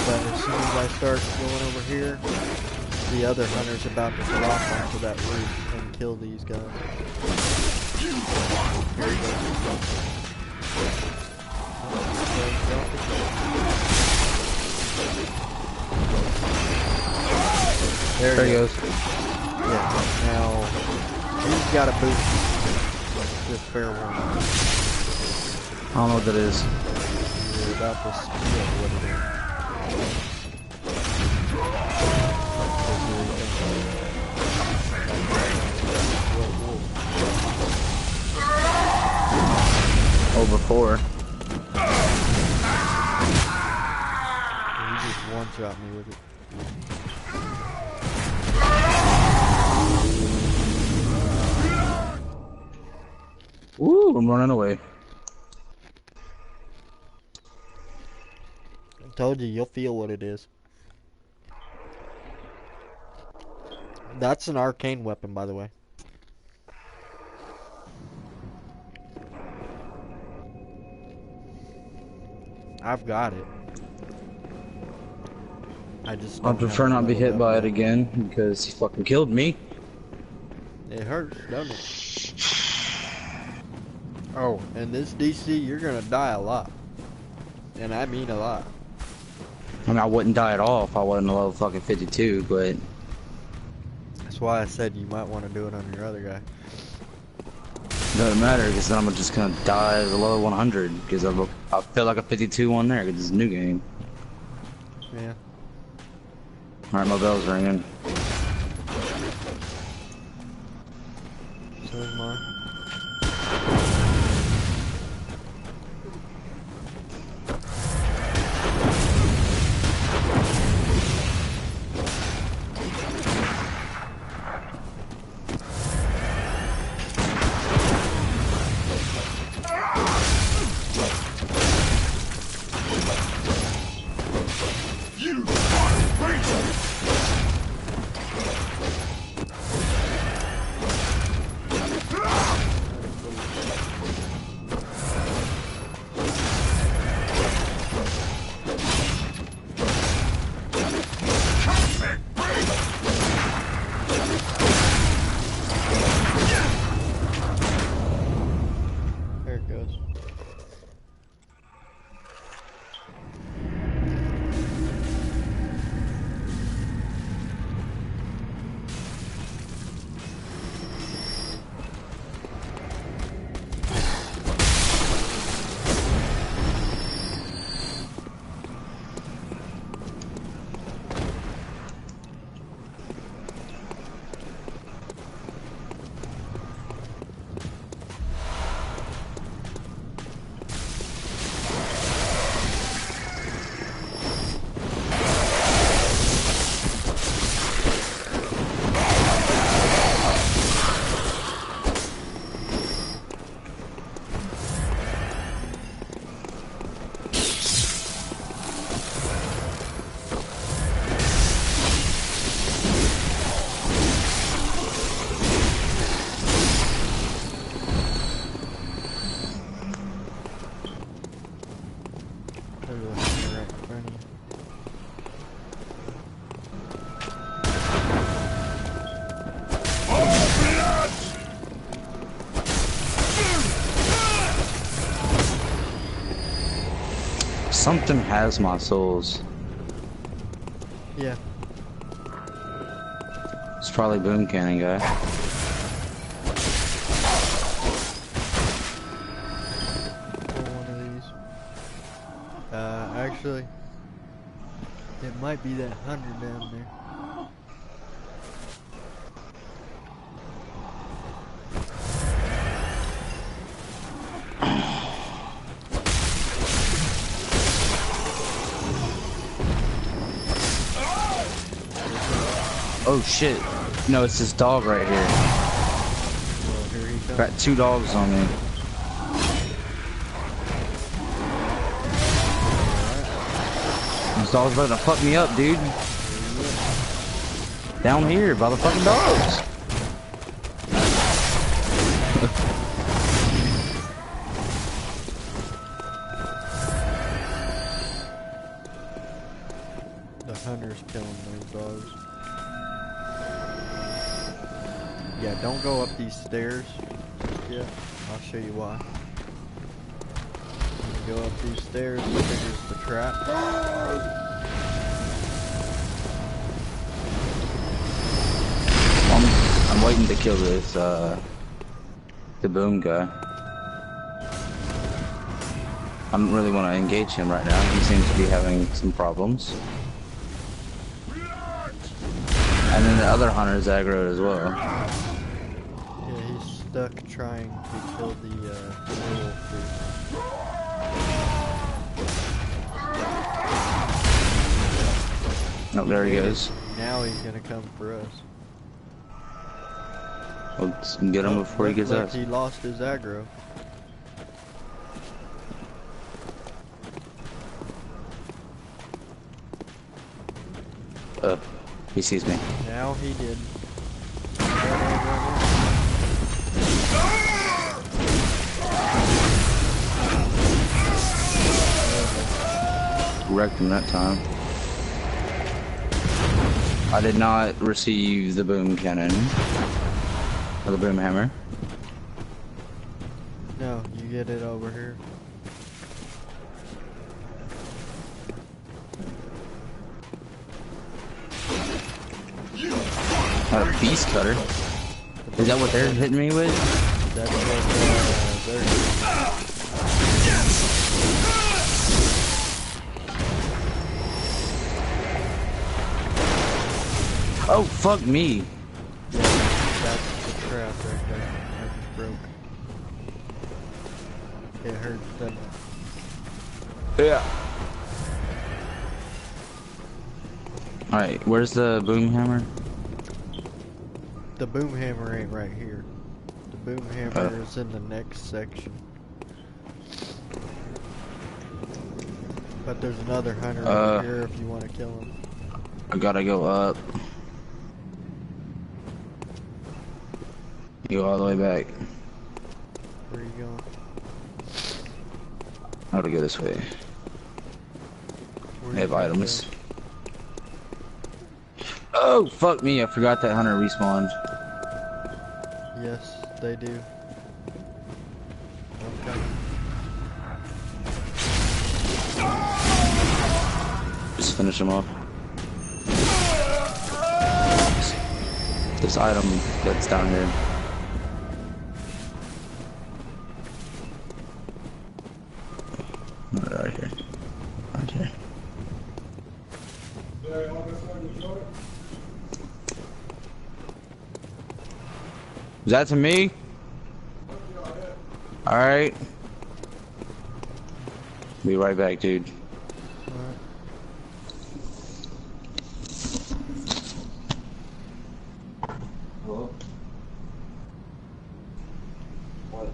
But as soon as I start going over here, the other hunter's about to drop onto that roof and kill these guys. Here he goes. There he goes. Yeah, now he's got a boost. Just fair warning. I don't know what that is. You're about to steal what it is. Over 4. He just one-shot me with it. Woo, I'm running away. I told you, you'll feel what it is. That's an arcane weapon, by the way. I've got it. I just I prefer not be hit by it again because he fucking killed me. It hurts, doesn't it? Oh, and this DC, you're gonna die a lot. And I mean a lot. I mean, I wouldn't die at all if I wasn't a level fucking 52, but... That's why I said you might want to do it on your other guy. Doesn't matter, because then I'm just gonna die as a level 100, because I feel like a 52 one there, because it's a new game. Yeah. Alright, my bell's ringing. So is mine. There it goes. There's a hunter right in front of you. Something has my souls. Yeah. It's probably Boom Cannon guy. Actually, it might be that hunter down there. Oh shit. No, it's this dog right here. Well, here he comes. Got 2 dogs on me. This dog's about to fuck me up, dude. Down here by the fucking dogs. The hunter's killing those dogs. Yeah, don't go up these stairs just yet. I'll show you why. You go up these stairs, triggers the trap. I'm waiting to kill this, the boom guy. I don't really want to engage him right now. He seems to be having some problems. And then the other hunter's aggroed as well. Yeah, he's stuck trying to kill the wolf. Oh, there he goes. Now he's gonna come for us. Let's get him before he gets us. He lost his aggro. He sees me. Now he did. Wrecked him that time. I did not receive the boom cannon. Or the boom hammer. No, you get it over here. A beast cutter. Is that what they're hitting me with? That's what they're... Oh, fuck me. Yeah, that's the trap right there. I just broke. It hurts, doesn't it? Yeah. Alright, where's the boom hammer? The boom hammer ain't right here. The boom hammer is in the next section. But there's another hunter over here if you want to kill him. I gotta go up. You go all the way back. Where are you going? I gotta go this way. I have items. Oh, fuck me, I forgot that hunter respawned. Yes, they do. Okay. Just finish him off. This item that's down here. Right here. Right here. Is that to me? Alright. Be right back, dude. Hello? What?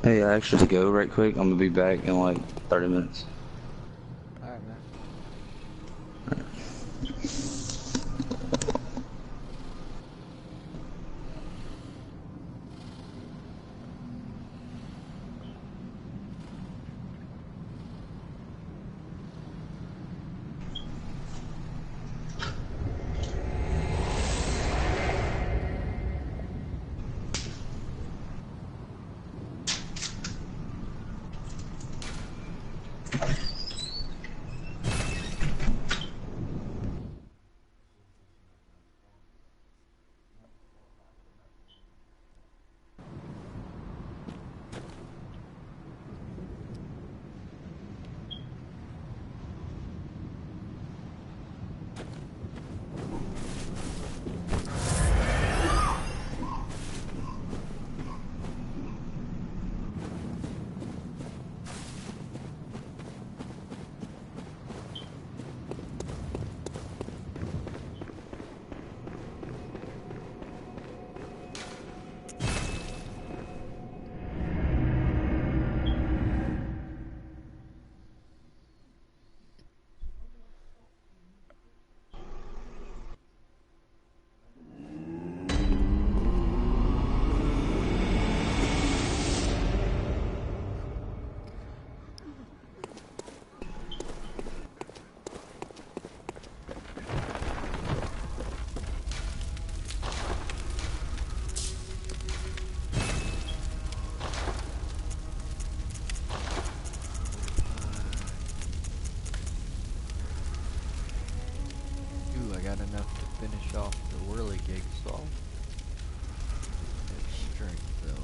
Hey, I actually have to go right quick. I'm gonna be back in like 30 minutes. Alright, man. Ooh, I got enough to finish off the whirligig saw. It's strength though,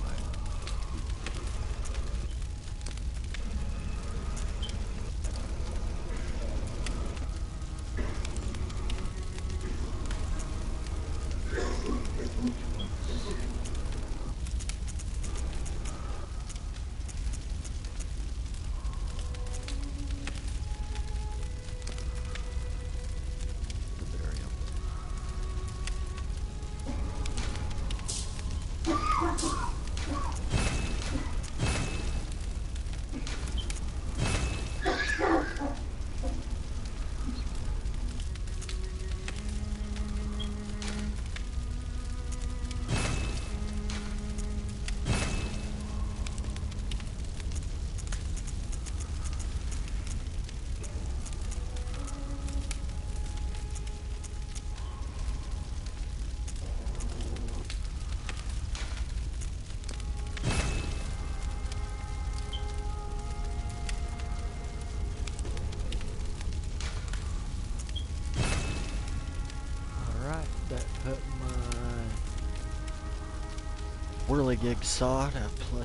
Whirligig Sod at +10.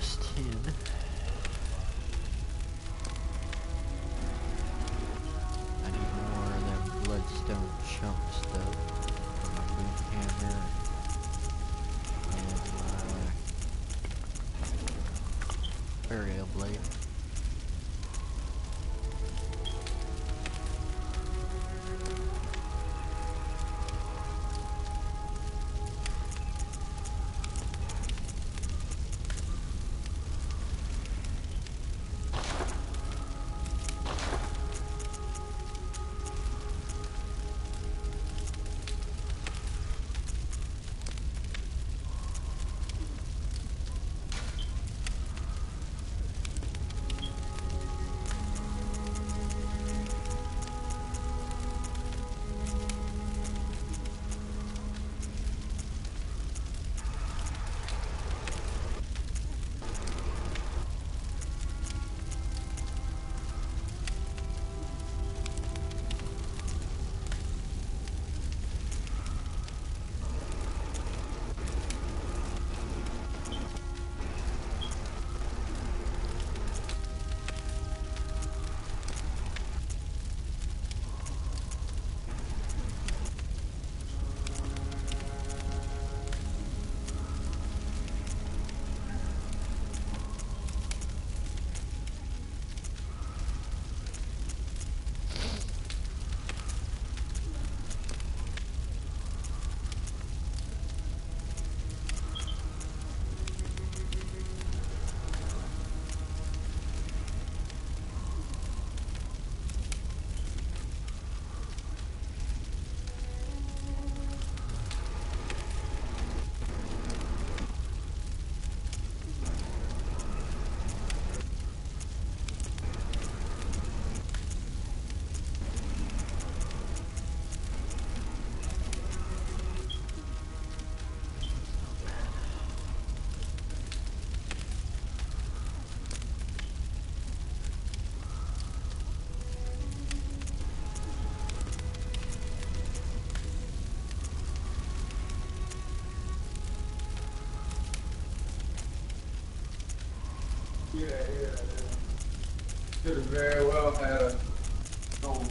I need more of them bloodstone chunks though. For my boom hammer and my burial blade. Yeah. Could have very well had a stone.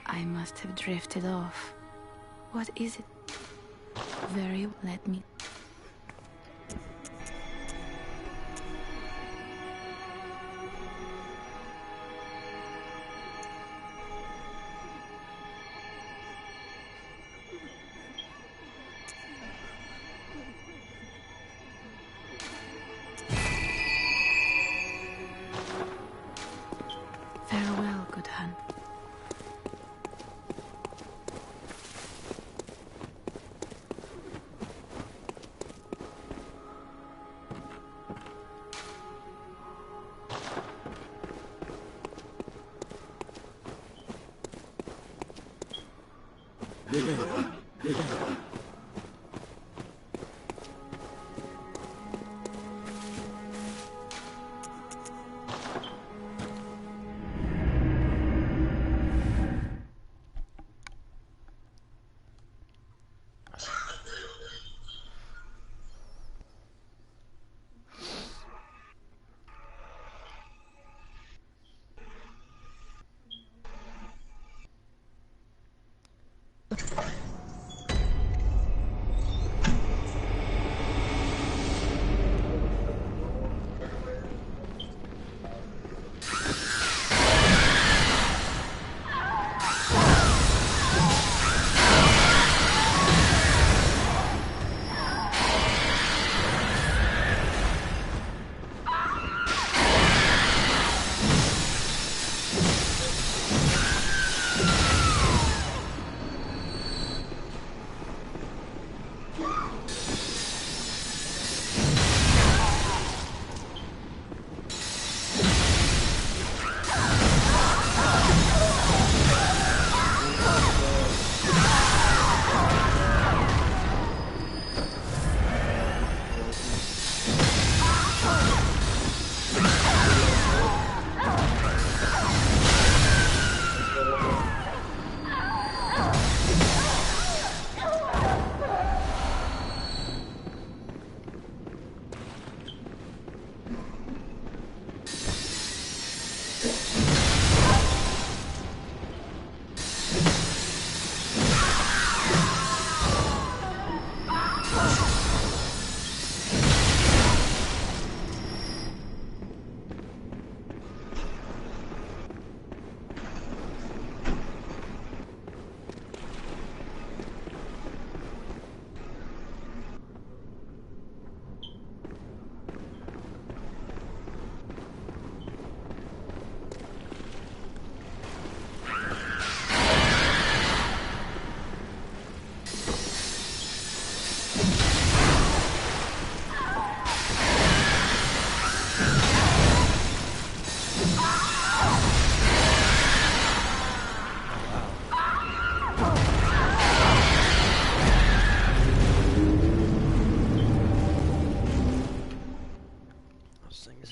I must have drifted off. What is it? Let me... Farewell, good hun.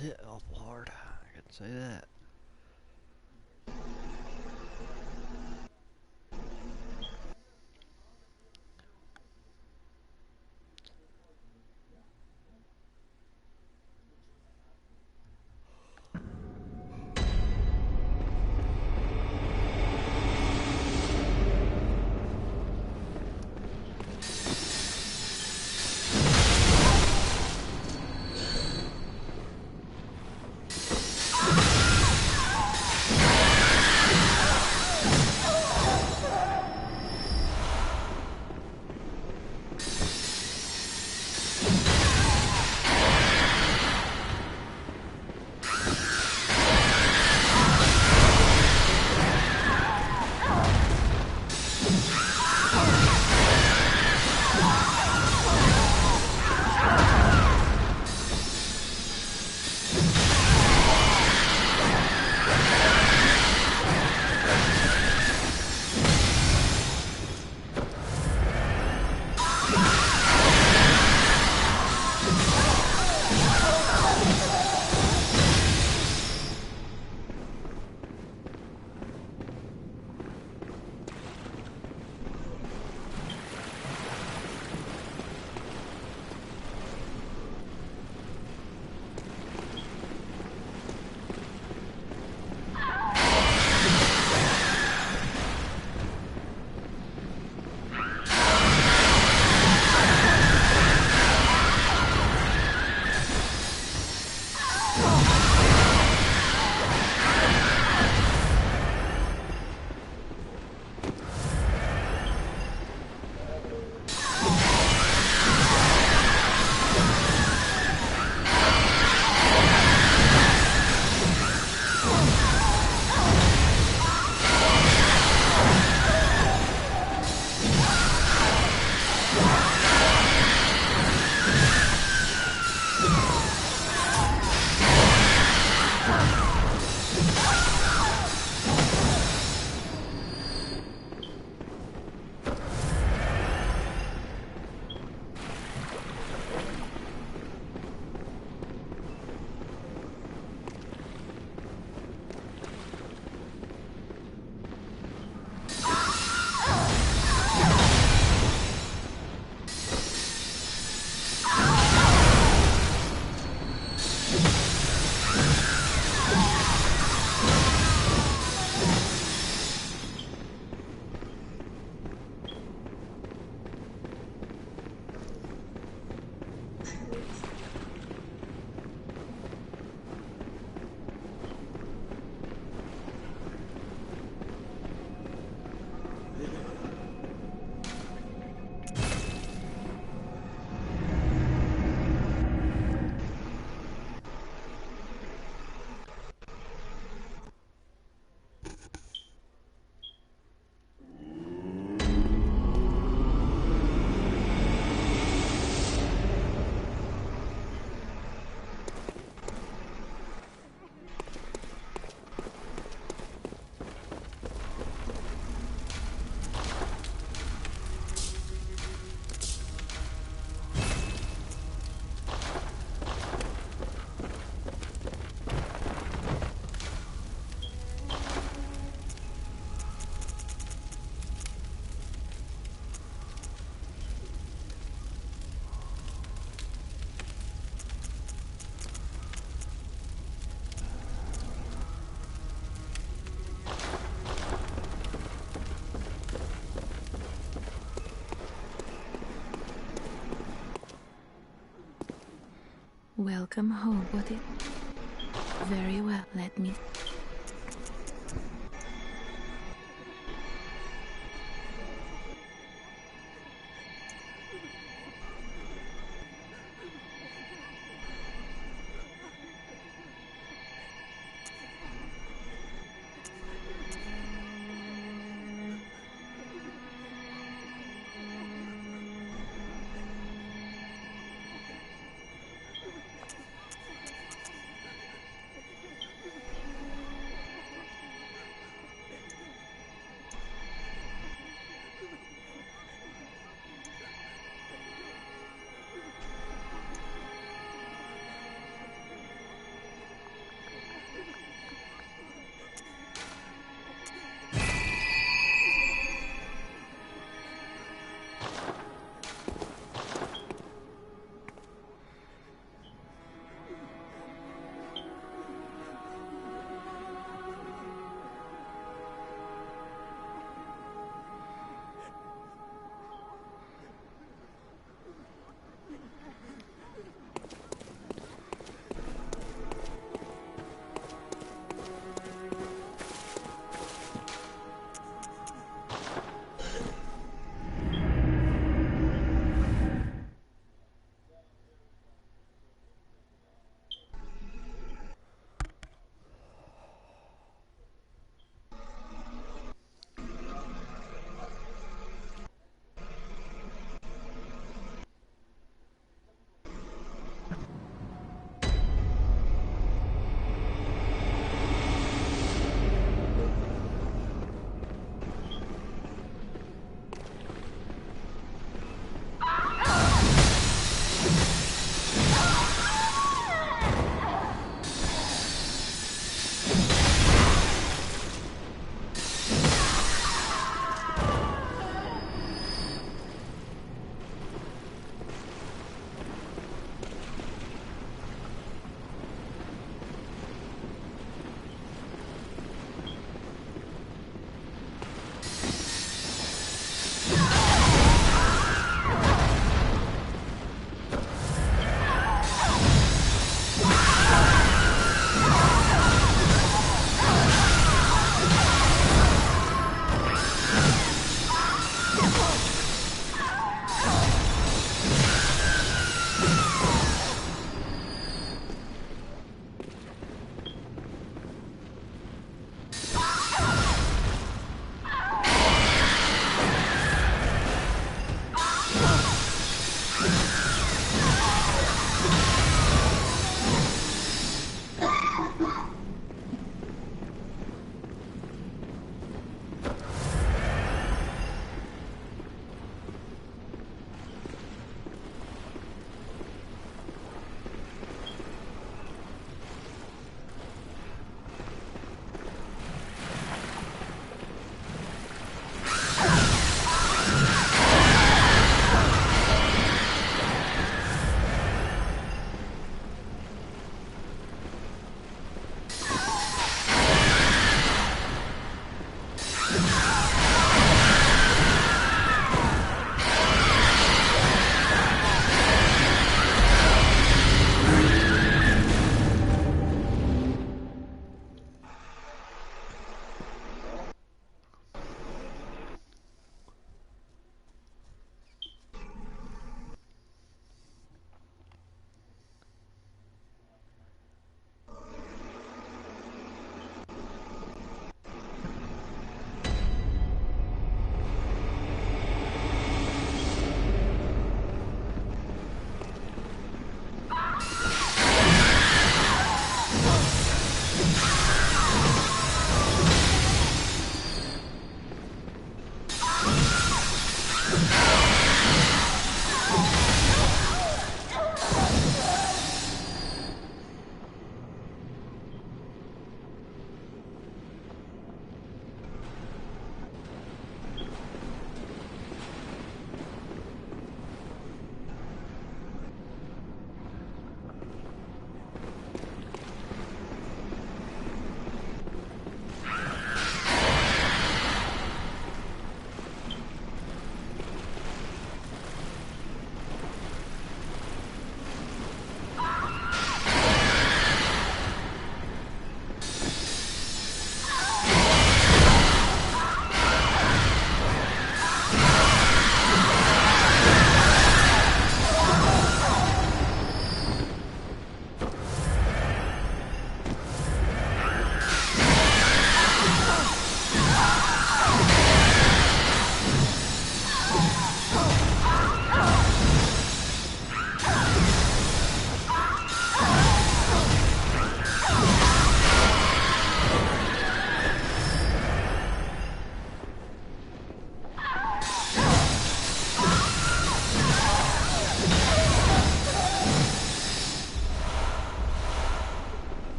Hit awful hard, I can say that. Welcome home, what it? Very well, let me...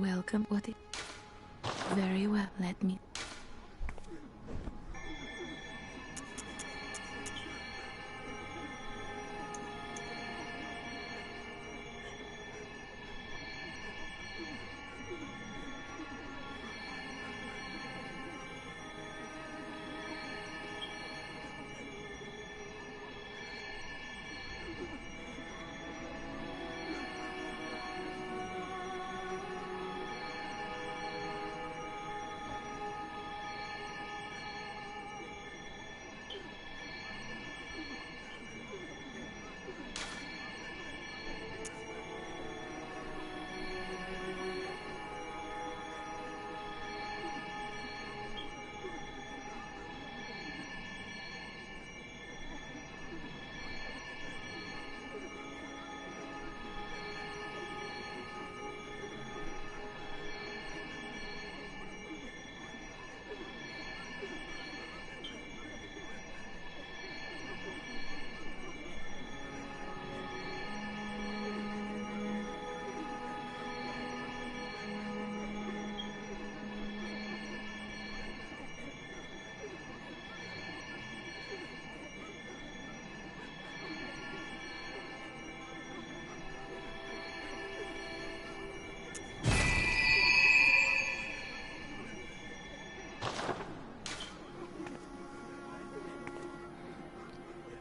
Welcome. What is... Very well, let me...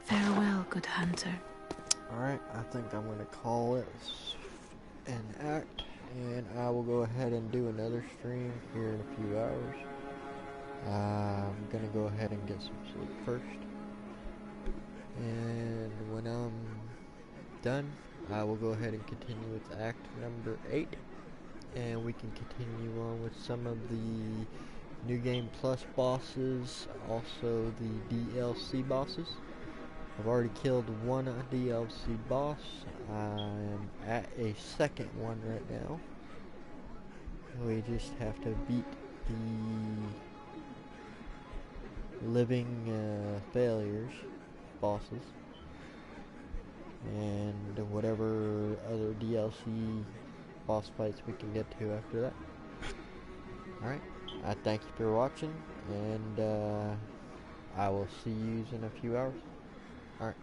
Farewell, good hunter. Alright, I think I'm going to call it an act, and I will go ahead and do another stream here in a few hours. I'm going to go ahead and get some sleep first, and when I'm done, I will go ahead and continue with act number 8, and we can continue on with some of the New Game Plus bosses, also the DLC bosses. I've already killed one DLC boss. I am at a second one right now. We just have to beat the living failures bosses and whatever other DLC boss fights we can get to after that. Alright, I thank you for watching, and I will see you in a few hours. Alright.